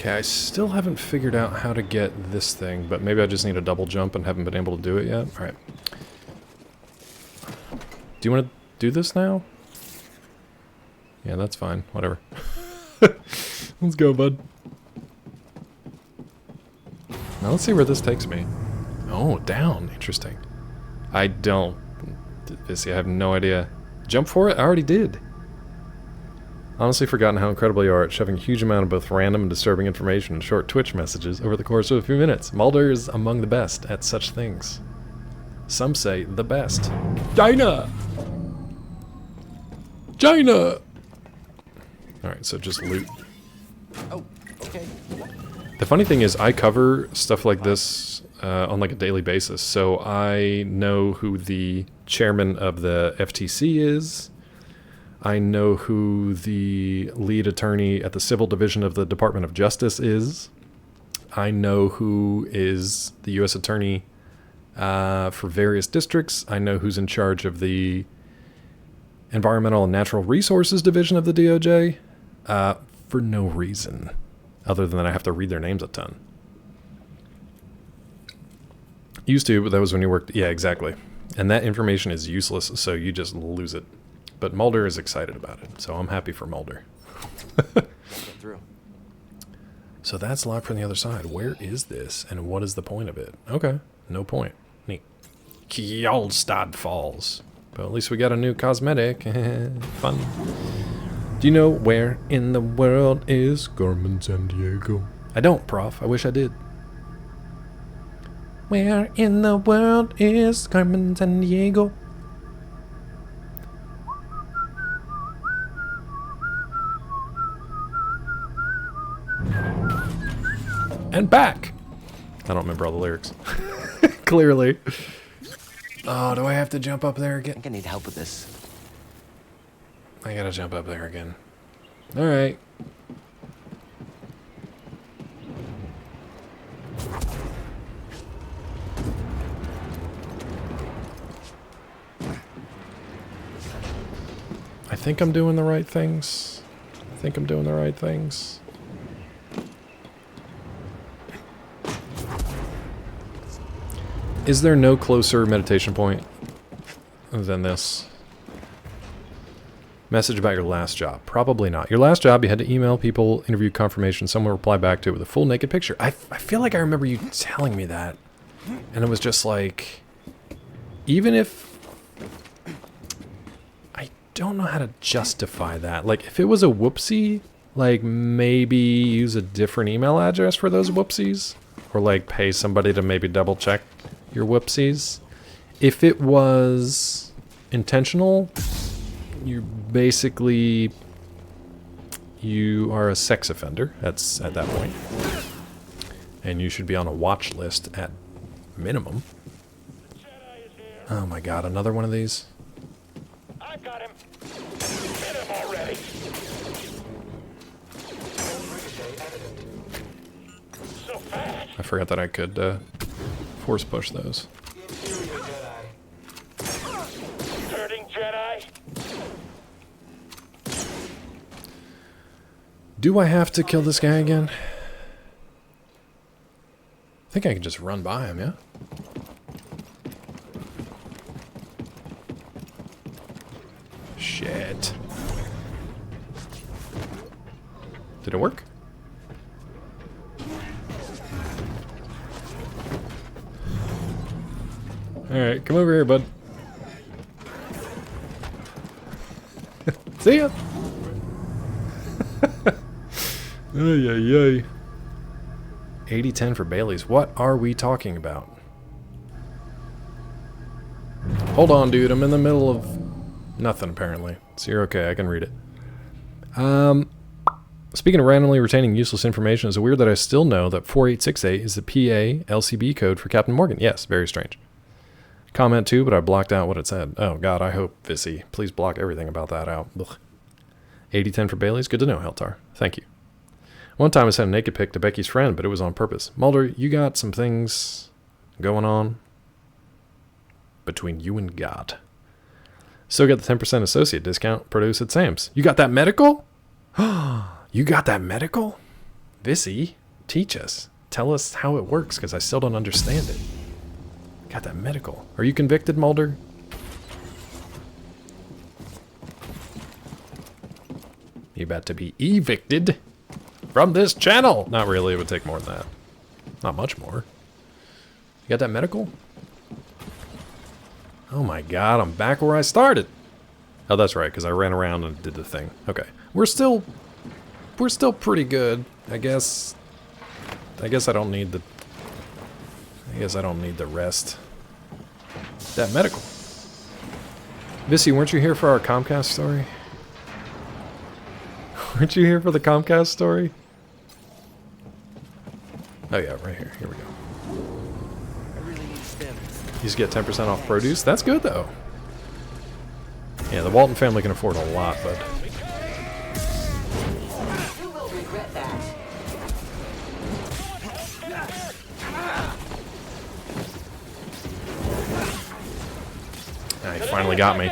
Okay, I still haven't figured out how to get this thing, but maybe I just need a double jump and haven't been able to do it yet. Alright. Do you want to do this now? Yeah, that's fine. Whatever. Let's go, bud. Now let's see where this takes me. Oh, down. Interesting. I don't... I have no idea. Jump for it? I already did. Honestly forgotten how incredible you are at shoving a huge amount of both random and disturbing information in short Twitch messages over the course of a few minutes. Mulder is among the best at such things. Some say the best. China! China! Alright, so just loot. Oh, okay. The funny thing is, I cover stuff like this on like a daily basis, so I know who the chairman of the FTC is. I know who the lead attorney at the Civil Division of the Department of Justice is. I know who is the U.S. attorney for various districts. I know who's in charge of the Environmental and Natural Resources Division of the DOJ, for no reason, other than that I have to read their names a ton. Used to, but that was when you worked... Yeah, exactly. And that information is useless, so you just lose it. But Mulder is excited about it, so I'm happy for Mulder. Through. So that's locked from the other side. Where is this, and what is the point of it? Okay, no point. Neat. Kjolstad Falls. But at least we got a new cosmetic. Fun. Do you know where in the world is Carmen Sandiego? I don't, Prof. I wish I did. Where in the world is Carmen Sandiego? And back! I don't remember all the lyrics. Clearly. Oh, do I have to jump up there again? I think I need help with this. I gotta jump up there again. Alright. I think I'm doing the right things. I think I'm doing the right things. Is there no closer meditation point than this? Message about your last job. Probably not. Your last job, you had to email people, interview confirmation, someone replied back to it with a full naked picture. I feel like I remember you telling me that. And it was just like... Even if... I don't know how to justify that. Like, if it was a whoopsie, like, maybe use a different email address for those whoopsies. Or, like, pay somebody to maybe double check your whoopsies. If it was intentional, you basically, you are a sex offender. That's at that point, and you should be on a watch list at minimum. Oh my God, another one of these. I've got him. Hit him already. So fast. I forgot that I could force push those. Turning Jedi. Do I have to kill this guy again? I think I can just run by him, yeah? Shit. Did it work? Alright, come over here, bud. See ya! Ay, ay, ay. 80-10 for Bailey's. What are we talking about? Hold on, dude. I'm in the middle of nothing, apparently. So you're okay. I can read it. Speaking of randomly retaining useless information, is it weird that I still know that 4868 is the PA LCB code for Captain Morgan? Yes, very strange. Comment too, but I blocked out what it said. Oh God, I hope, Vissy. Please block everything about that out. 80-10 for Bailey's. Good to know, Heltar. Thank you. One time I sent a naked pic to Becky's friend, but it was on purpose. Mulder, you got some things going on between you and God. Still got the 10% associate discount produced at Sam's. You got that medical? You got that medical? Vissy, teach us. Tell us how it works, because I still don't understand it. Got that medical. Are you convicted, Mulder? You about to be evicted from this channel. Not really, it would take more than that. Not much more. You got that medical? Oh my god, I'm back where I started. Oh, that's right, because I ran around and did the thing. Okay. We're still pretty good. I guess I don't need the rest. That medical. Vissy, weren't you here for our Comcast story? Weren't you here for the Comcast story? Oh yeah, right here. Here we go. You just get 10% off produce. That's good though. Yeah, the Walton family can afford a lot, but You will regret that. he finally got me.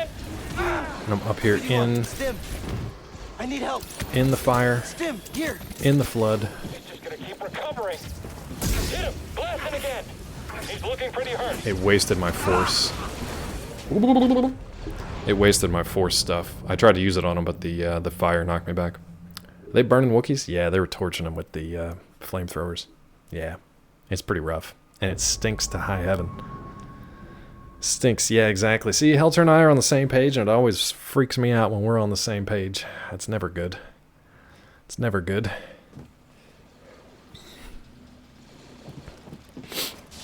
And I'm up here in Stim, I need help. in the fire, Stim, here. in the flood. He's just gonna keep recovering. Hit him! Blast him again! He's looking pretty hurt. It wasted my force. It wasted my force stuff. I tried to use it on him, but the fire knocked me back. Are they burning Wookiees? Yeah, they were torching them with the flamethrowers. Yeah, it's pretty rough. And it stinks to high heaven. Stinks, yeah, exactly. See, Helter and I are on the same page, and it always freaks me out when we're on the same page. That's never good. It's never good.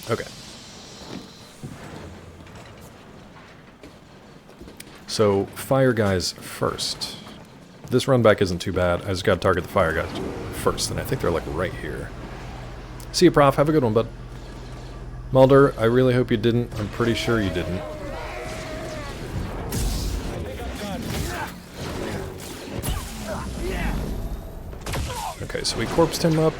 Okay. So, fire guys first. This run back isn't too bad. I just gotta target the fire guys first, and I think they're like right here. See you, Prof. Have a good one, bud. Mulder, I really hope you didn't. I'm pretty sure you didn't. Okay, so we corpsed him up.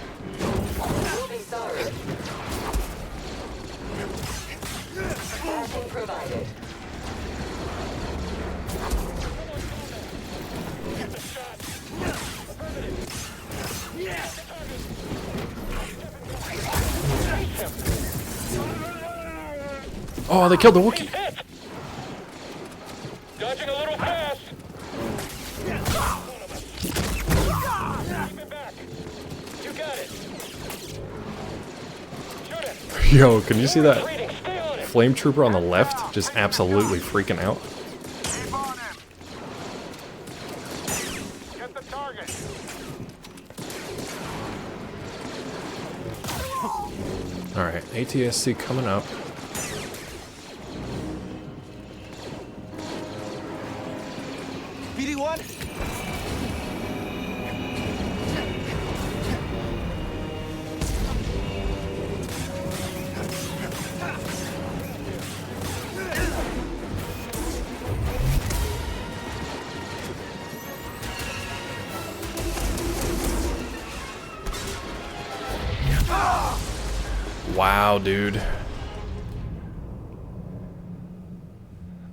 Oh, they killed the Wookiee. Dodging a little fast. Keep it back. You got it. Shoot it. Yo, can you see that flame trooper on the left just absolutely freaking out? Keep on him. Get the target. Alright, ATSC coming up. BD1? Wow, dude.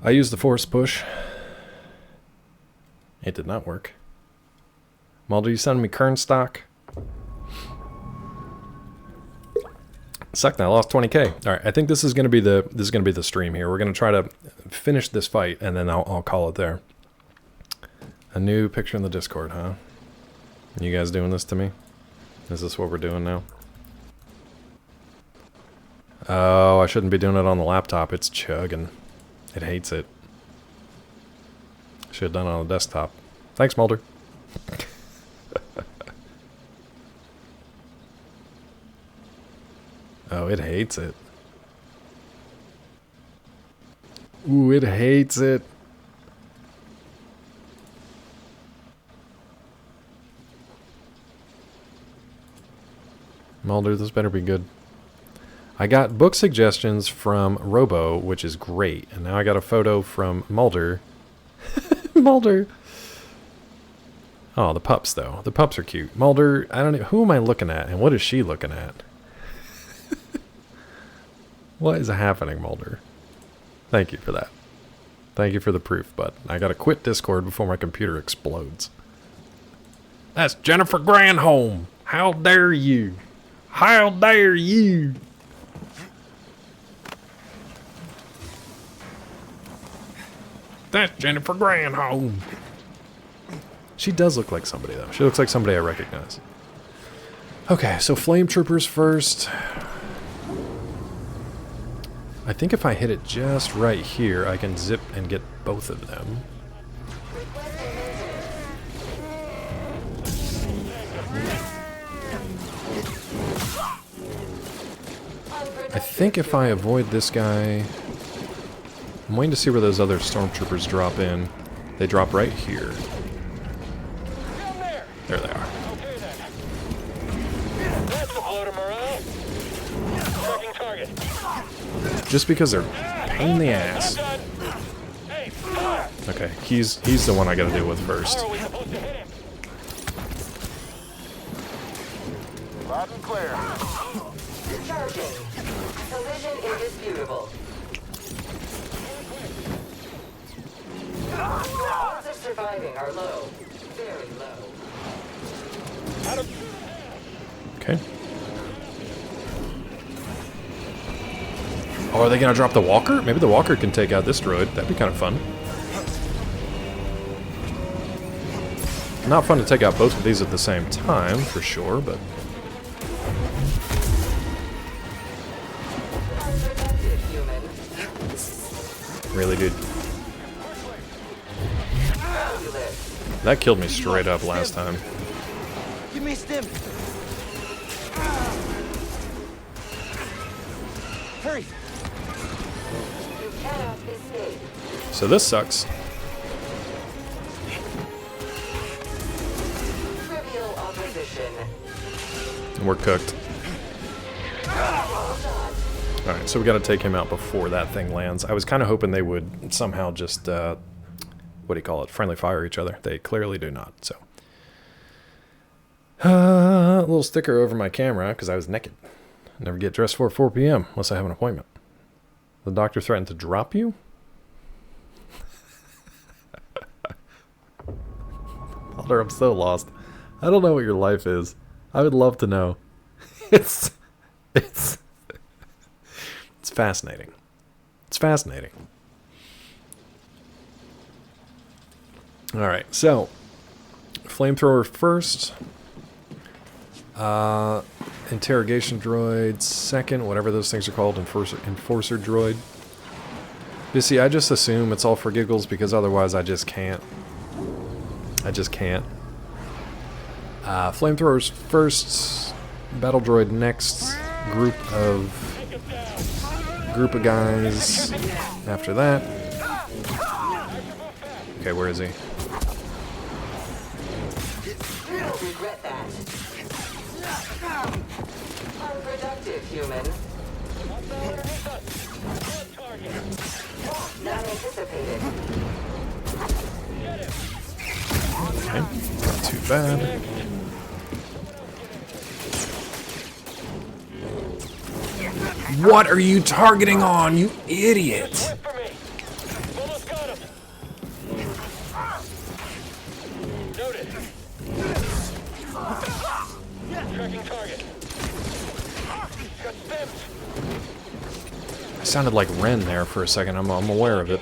I used the force push. It did not work. Mulder, you sending me kern stock? Sucked. I lost 20k. All right, I think this is gonna be the stream here. We're gonna try to finish this fight, and then I'll call it there. A new picture in the Discord, huh? You guys doing this to me? Is this what we're doing now? Oh, I shouldn't be doing it on the laptop. It's chugging. It hates it. Should have done it on the desktop. Thanks, Mulder. Oh, it hates it. Ooh, it hates it. Mulder, this better be good. I got book suggestions from Robo, which is great. And now I got a photo from Mulder. Mulder. Oh, the pups, though. The pups are cute. Mulder, I don't know. Who am I looking at? And what is she looking at? What is happening, Mulder? Thank you for that. Thank you for the proof, but I gotta quit Discord before my computer explodes. That's Jennifer Granholm. How dare you? How dare you? That's Jennifer Granholm. She does look like somebody, though. She looks like somebody I recognize. Okay, so flame troopers first. I think if I hit it just right here, I can zip and get both of them. I think if I avoid this guy... I'm waiting to see where those other stormtroopers drop in. They drop right here. There they are. Just because they're a pain in the ass. Okay, he's the one I gotta deal with first. Loud and clear. Charging. Collision indisputable. Odds of surviving are low. Very low. Okay. Oh, are they gonna drop the walker? Maybe the walker can take out this droid. That'd be kind of fun. Not fun to take out both of these at the same time, for sure, but... Really, dude? That killed me straight up last time. You missed him. Hurry. So this sucks. Trivial opposition. We're cooked. Alright, so we gotta take him out before that thing lands. I was kind of hoping they would somehow just, what do you call it, friendly fire each other. They clearly do not, so. A little sticker over my camera, because I was naked. Never get dressed for 4 p.m. unless I have an appointment. The doctor threatened to drop you? Mulder, I'm so lost. I don't know what your life is. I would love to know. It's fascinating. It's fascinating. Alright, so flamethrower first. Interrogation droid second, whatever those things are called, enforcer droid. You see, I just assume it's all for giggles because otherwise I just can't. I just can't. Flamethrowers first, battle droid next, group of guys after that. Okay, where is he? Regret that. Unproductive, human. Not anticipated. Okay, not too bad. What are you targeting on, you idiot? I sounded like Ren there for a second. I'm aware of it.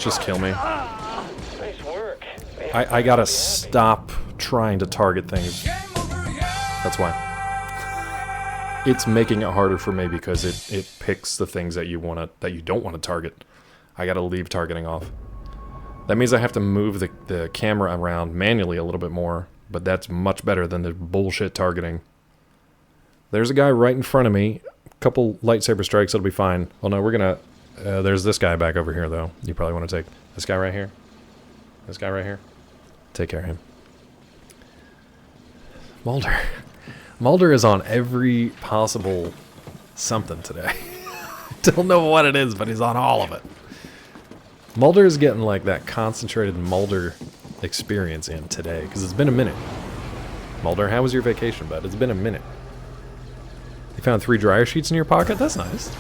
Just kill me. I gotta stop trying to target things. That's why. It's making it harder for me because it picks the things that you don't want to target. I gotta leave targeting off. That means I have to move the camera around manually a little bit more, but that's much better than the bullshit targeting. There's a guy right in front of me. A couple lightsaber strikes, it'll be fine. Oh no, we're gonna... there's this guy back over here, though. You probably want to take this guy right here. This guy right here. Take care of him. Mulder. Mulder is on every possible something today. Don't know what it is, but he's on all of it. Mulder is getting like that concentrated Mulder experience in today, because it's been a minute. Mulder, how was your vacation, bud? It's been a minute. You found 3 dryer sheets in your pocket? That's nice.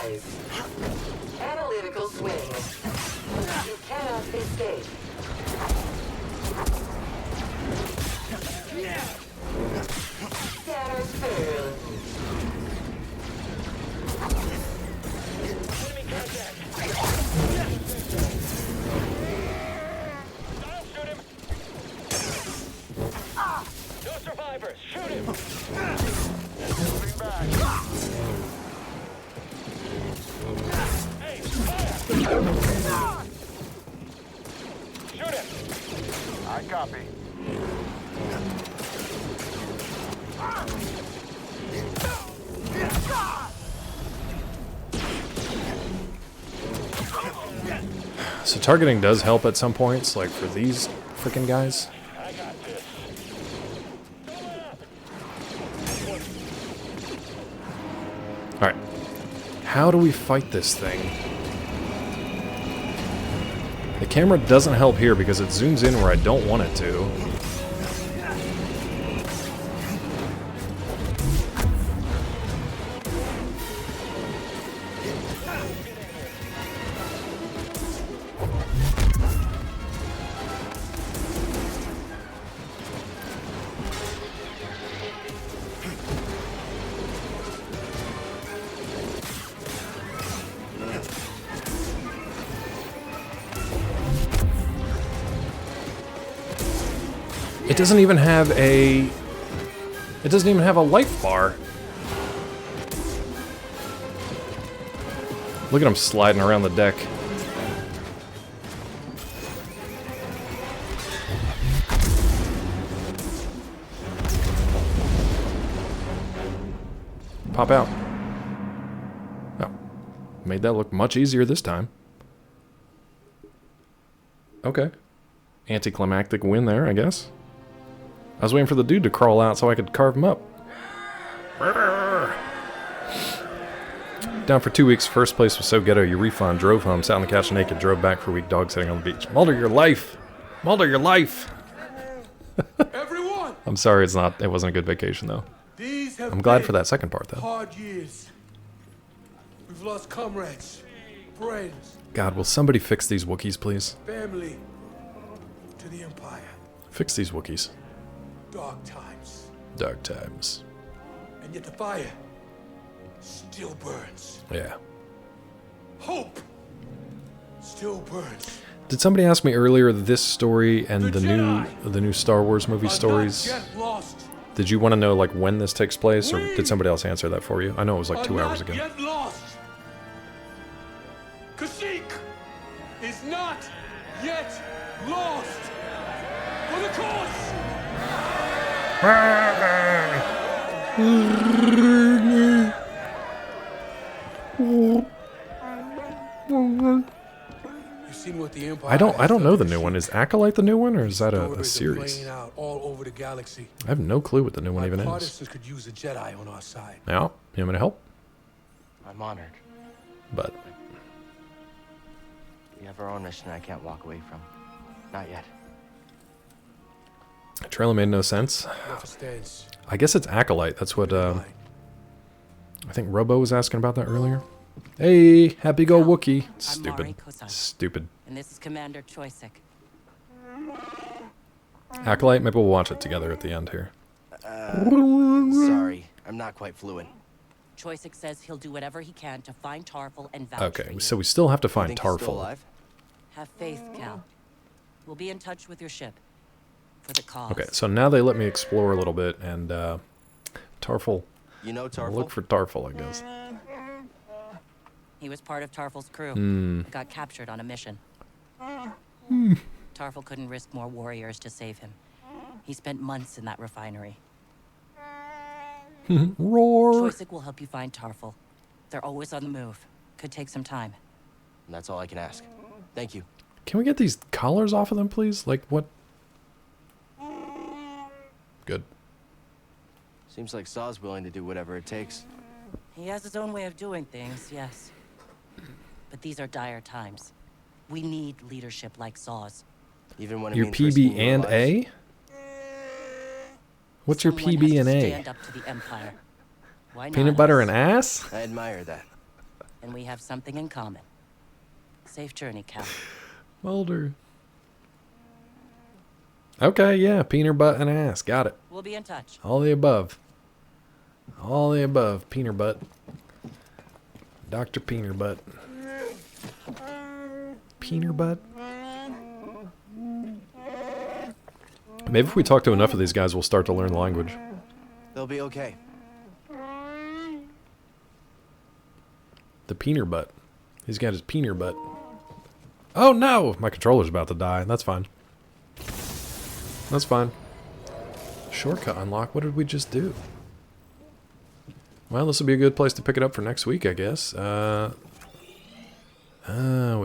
5. Analytical swing. You cannot escape. Scanners failed. Enemy contact. I'll shoot him. No survivors. Shoot him. Moving back. Hey, fire! Shoot him. I copy. So targeting does help at some points, like for these freaking guys. Alright. How do we fight this thing? The camera doesn't help here because it zooms in where I don't want it to. It doesn't even have a... It doesn't even have a life bar. Look at him sliding around the deck. Pop out. Oh. Made that look much easier this time. Okay. Anticlimactic win there, I guess. I was waiting for the dude to crawl out so I could carve him up. Down for 2 weeks, first place was so ghetto, you refund, drove home, sat on the couch naked, drove back for a week, dog sitting on the beach. Mulder, your life! Mulder, your life! Everyone! I'm sorry it wasn't a good vacation though. These have I'm glad been for that second part though. hard years. We've lost comrades, friends, God, will somebody fix these Wookiees, please? family to the Empire. Fix these Wookiees. Dark times. Dark times. And yet the fire still burns. Yeah. Hope still burns. Did somebody ask me earlier this story and the new Star Wars movie stories? Did you want to know like when this takes place, or did somebody else answer that for you? I know it was like 2 hours ago. Yet lost. Kashyyyk is not yet lost. For the cause. You've seen what the Empire I don't know the new one. Is Acolyte the new one, or is that a series? playing out all over the galaxy. I have no clue what the new one even is. Partisans could use a Jedi on our side. Now, you want me to help? I'm honored. But We have our own mission I can't walk away from. Not yet. the trailer made no sense. I guess it's Acolyte. That's what I think Robo was asking about that earlier. Hey, happy go Wookiee. Stupid. Stupid. And this is Commander Choisik. Acolyte, maybe we'll watch it together at the end here. Sorry, I'm not quite fluent. Choisik says he'll do whatever he can to find Tarful and vouch for Okay, you. so we still have to find Think he's still Tarful. alive? Have faith, Cal. We'll be in touch with your ship. For the cause. Okay, so now they let me explore a little bit, and Tarful. You know I'll Tarful? look for Tarful, I guess. He was part of Tarful's crew. Hmm. Got captured on a mission. Tarful couldn't risk more warriors to save him. He spent months in that refinery. Roar! Choisik will help you find Tarful. They're always on the move. Could take some time. That's all I can ask. Thank you. Can we get these collars off of them, please? Like, what? Good. Seems like Saw's willing to do whatever it takes. He has his own way of doing things, yes. But these are dire times. We need leadership like Saw's. Even when it Your means risking PB your and lives. A? What's your Someone PB has and to A? stand up to the Empire. Why not Peanut butter us? and ass? I admire that. Then we have something in common. Safe journey, Cal. Mulder. Okay, yeah, peanut butt and ass. Got it. We'll be in touch. All the above. All the above. Peanut butt. Dr. Peanut butt. Peanut butt. Maybe if we talk to enough of these guys, we'll start to learn the language. They'll be okay. The peanut butt. He's got his peanut butt. Oh no! My controller's about to die. That's fine. That's fine. Shortcut unlock. What did we just do? Well, this will be a good place to pick it up for next week, I guess. We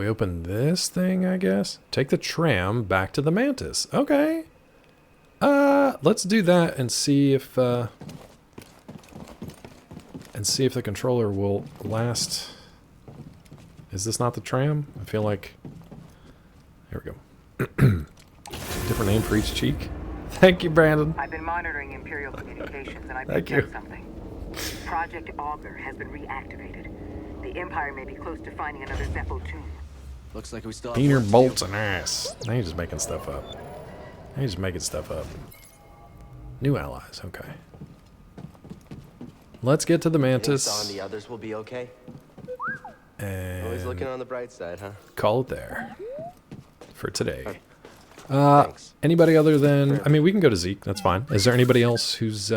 open this thing, I guess. Take the tram back to the Mantis. Okay. Let's do that and see if the controller will last. Is this not the tram? I feel like. Here we go. Different name for each cheek. Thank you, Brandon. I've been monitoring Imperial communications and I've Thank picked you. up something. Project Augur has been reactivated. The Empire may be close to finding another Zephyr tomb. Looks like we still have Peanut work to bolts do. and ass. Now you're just making stuff up. Now you're just making stuff up. New allies. Okay. Let's get to the Think Saw Mantis. and the others will be okay? And Always looking on the bright side, huh? call it there for today. Anybody other than... I mean, we can go to Zeke. That's fine. Is there anybody else who's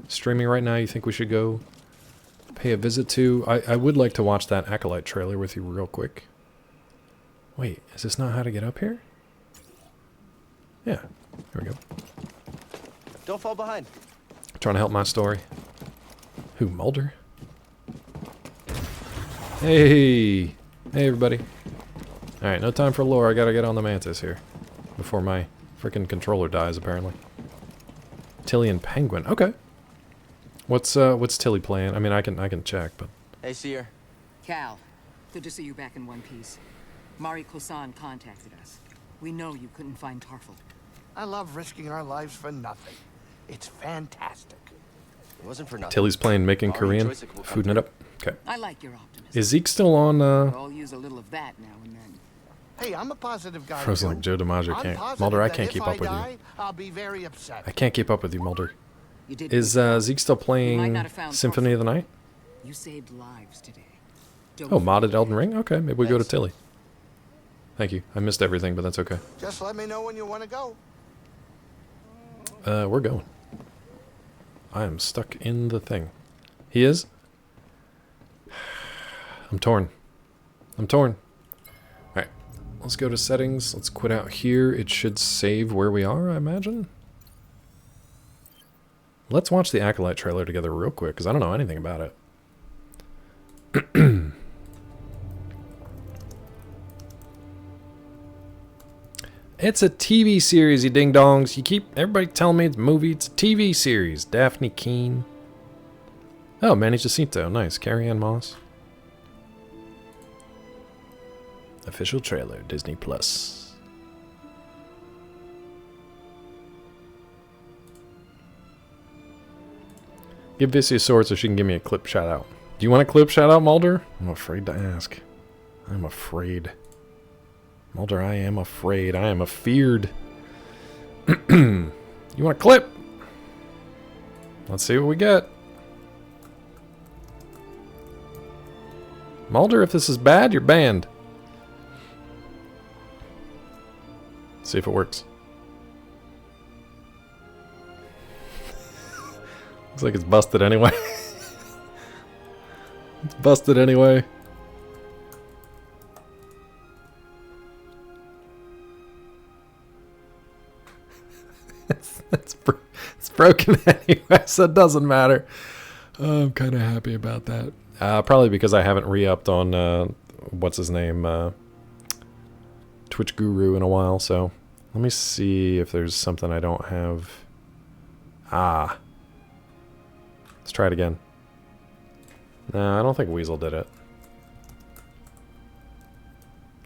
streaming right now you think we should go pay a visit to? I would like to watch that Acolyte trailer with you real quick. Wait, is this not how to get up here? Yeah. Here we go. Don't fall behind. Trying to help my story. Who, Mulder? Hey! Hey, everybody. Alright, no time for lore. I gotta get on the Mantis here. Before my freaking controller dies, apparently. Tilly and Penguin. Okay. What's Tilly playing? I mean, I can check, but... Hey, Seer. Cal, good to see you back in one piece. Mari Kosan contacted us. We know you couldn't find Tarful. I love risking our lives for nothing. It's fantastic. It wasn't for nothing. Tilly's playing Making Mari Korean. and Joystick will come Fooding it through. up. Okay. I like your optimism. Is Zeke still on, We all use a little of that now and then. Hey, I'm a positive guy. Frozen like Joe DiMaggio I'm can't. positive Mulder, I that can't if keep I up with die, you. I'll be very upset. I can't keep up with you, Mulder. You did Is good. Zeke still You might playing not have found Symphony of the Night? You saved lives today. Oh, modded Elden Ring? Okay, maybe we go to Tilly. Thank you. I missed everything, but that's okay. Just let me know when you want to go. We're going. I am stuck in the thing. He is? I'm torn. I'm torn. Alright. Let's go to settings. Let's quit out here. It should save where we are, I imagine. Let's watch the Acolyte trailer together real quick, because I don't know anything about it. It's a TV series, you ding-dongs. You keep everybody telling me it's a movie. It's a TV series. Daphne Keene. Oh, Manny Jacinto. Nice. Carrie-Ann Moss. Official trailer. Disney Plus. Give Vissy a sword so she can give me a clip shout-out. Do you want a clip shout-out, Mulder? I'm afraid to ask. I'm afraid. Mulder, I am afraid. I am afeared. You want a clip? Let's see what we get. Mulder, if this is bad, you're banned. See if it works. Looks like it's busted anyway. It's busted anyway. It's broken anyway, so it doesn't matter. I'm kind of happy about that. Probably because I haven't re-upped on, what's his name, Twitch Guru in a while, so let me see if there's something I don't have. Ah. Let's try it again. No, I don't think Weasel did it.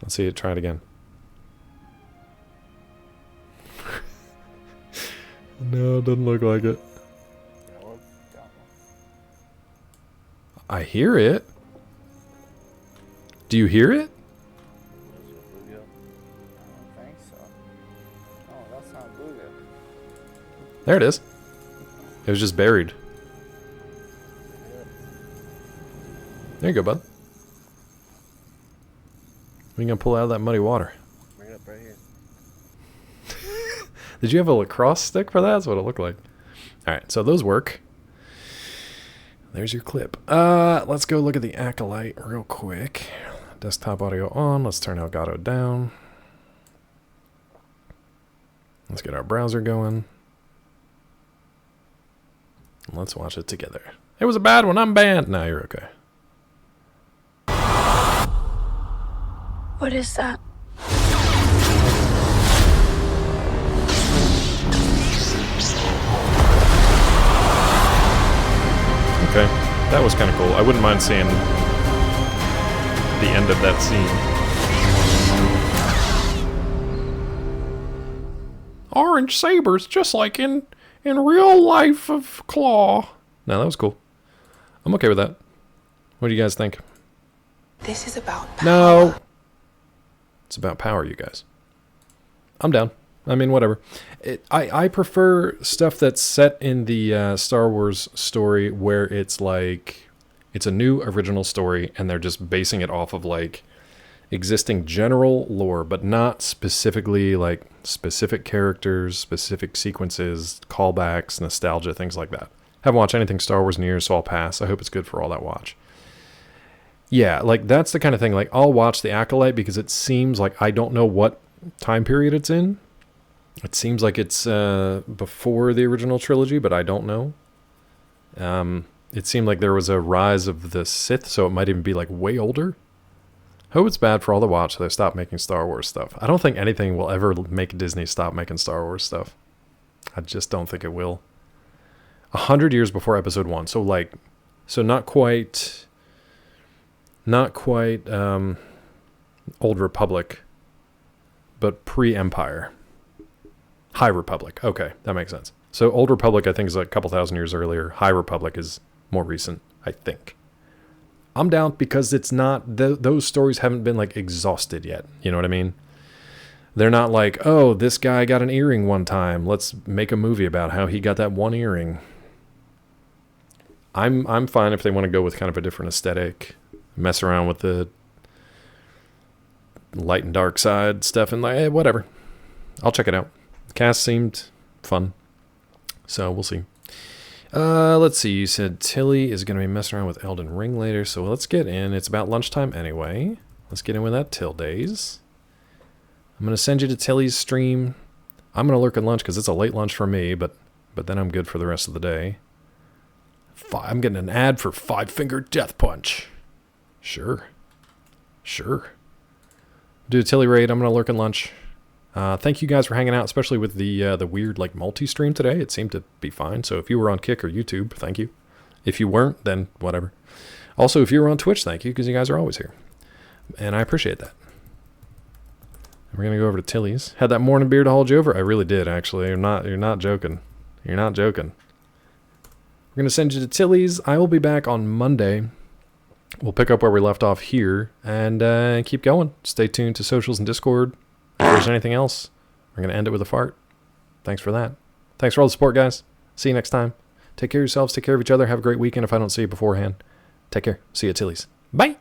Let's see it, try it again. No, it doesn't look like it. I hear it. Do you hear it? I don't think so. Oh, that's not bluegill. There it is. It was just buried. There you go, bud. What are you gonna pull out of that muddy water? Bring it up right here. Did you have a lacrosse stick for that? That's what it looked like. Alright, so those work. There's your clip. Let's go look at the Acolyte real quick. Desktop audio on. Let's turn Elgato down. Let's get our browser going. Let's watch it together. It was a bad one. I'm banned. No, you're okay. What is that? Okay, that was kind of cool. I wouldn't mind seeing the end of that scene. Orange sabers, just like in real life of Claw. No, that was cool. I'm okay with that. What do you guys think? This is about power. No. It's about power, you guys. I'm down. I mean, whatever. I prefer stuff that's set in the Star Wars story where it's like, it's a new original story and they're just basing it off of like existing general lore, but not specifically like specific characters, specific sequences, callbacks, nostalgia, things like that. Haven't watched anything Star Wars in years, so I'll pass. I hope it's good for all that watch. Yeah, like that's the kind of thing, like I'll watch The Acolyte because it seems like I don't know what time period it's in. It seems like it's before the original trilogy, but I don't know. It seemed like there was a rise of the Sith, so it might even be like way older. Hope it's bad for all the watch so they stop making Star Wars stuff. I don't think anything will ever make Disney stop making Star Wars stuff. I just don't think it will. 100 years before Episode 1, so like, so not quite Old Republic, but pre-Empire. High Republic. Okay, that makes sense. So Old Republic, I think, is like a couple thousand years earlier. High Republic is more recent, I think. I'm down because it's not, those stories haven't been like exhausted yet. You know what I mean? They're not like, oh, this guy got an earring one time. Let's make a movie about how he got that one earring. I'm fine if they want to go with kind of a different aesthetic, mess around with the light and dark side stuff, and like, whatever. I'll check it out. The cast seemed fun, so we'll see. Let's see. You said Tilly is going to be messing around with Elden Ring later, so let's get in. It's about lunchtime anyway. Let's get in with that Till Days. I'm going to send you to Tilly's stream. I'm going to lurk at lunch because it's a late lunch for me, but then I'm good for the rest of the day. I'm getting an ad for Five Finger Death Punch. Sure. Do a Tilly raid. I'm going to lurk at lunch. Thank you guys for hanging out, especially with the weird like multi-stream today. It seemed to be fine. So if you were on Kick or YouTube, thank you. If you weren't, then whatever. Also, if you were on Twitch, thank you, because you guys are always here. And I appreciate that. We're going to go over to Tilly's. Had that morning beer to hold you over? I really did, actually. You're not joking. You're not joking. We're going to send you to Tilly's. I will be back on Monday. We'll pick up where we left off here and keep going. Stay tuned to socials and Discord. If there's anything else, we're going to end it with a fart. Thanks for that. Thanks for all the support, guys. See you next time. Take care of yourselves. Take care of each other. Have a great weekend if I don't see you beforehand. Take care. See you at Tilly's. Bye.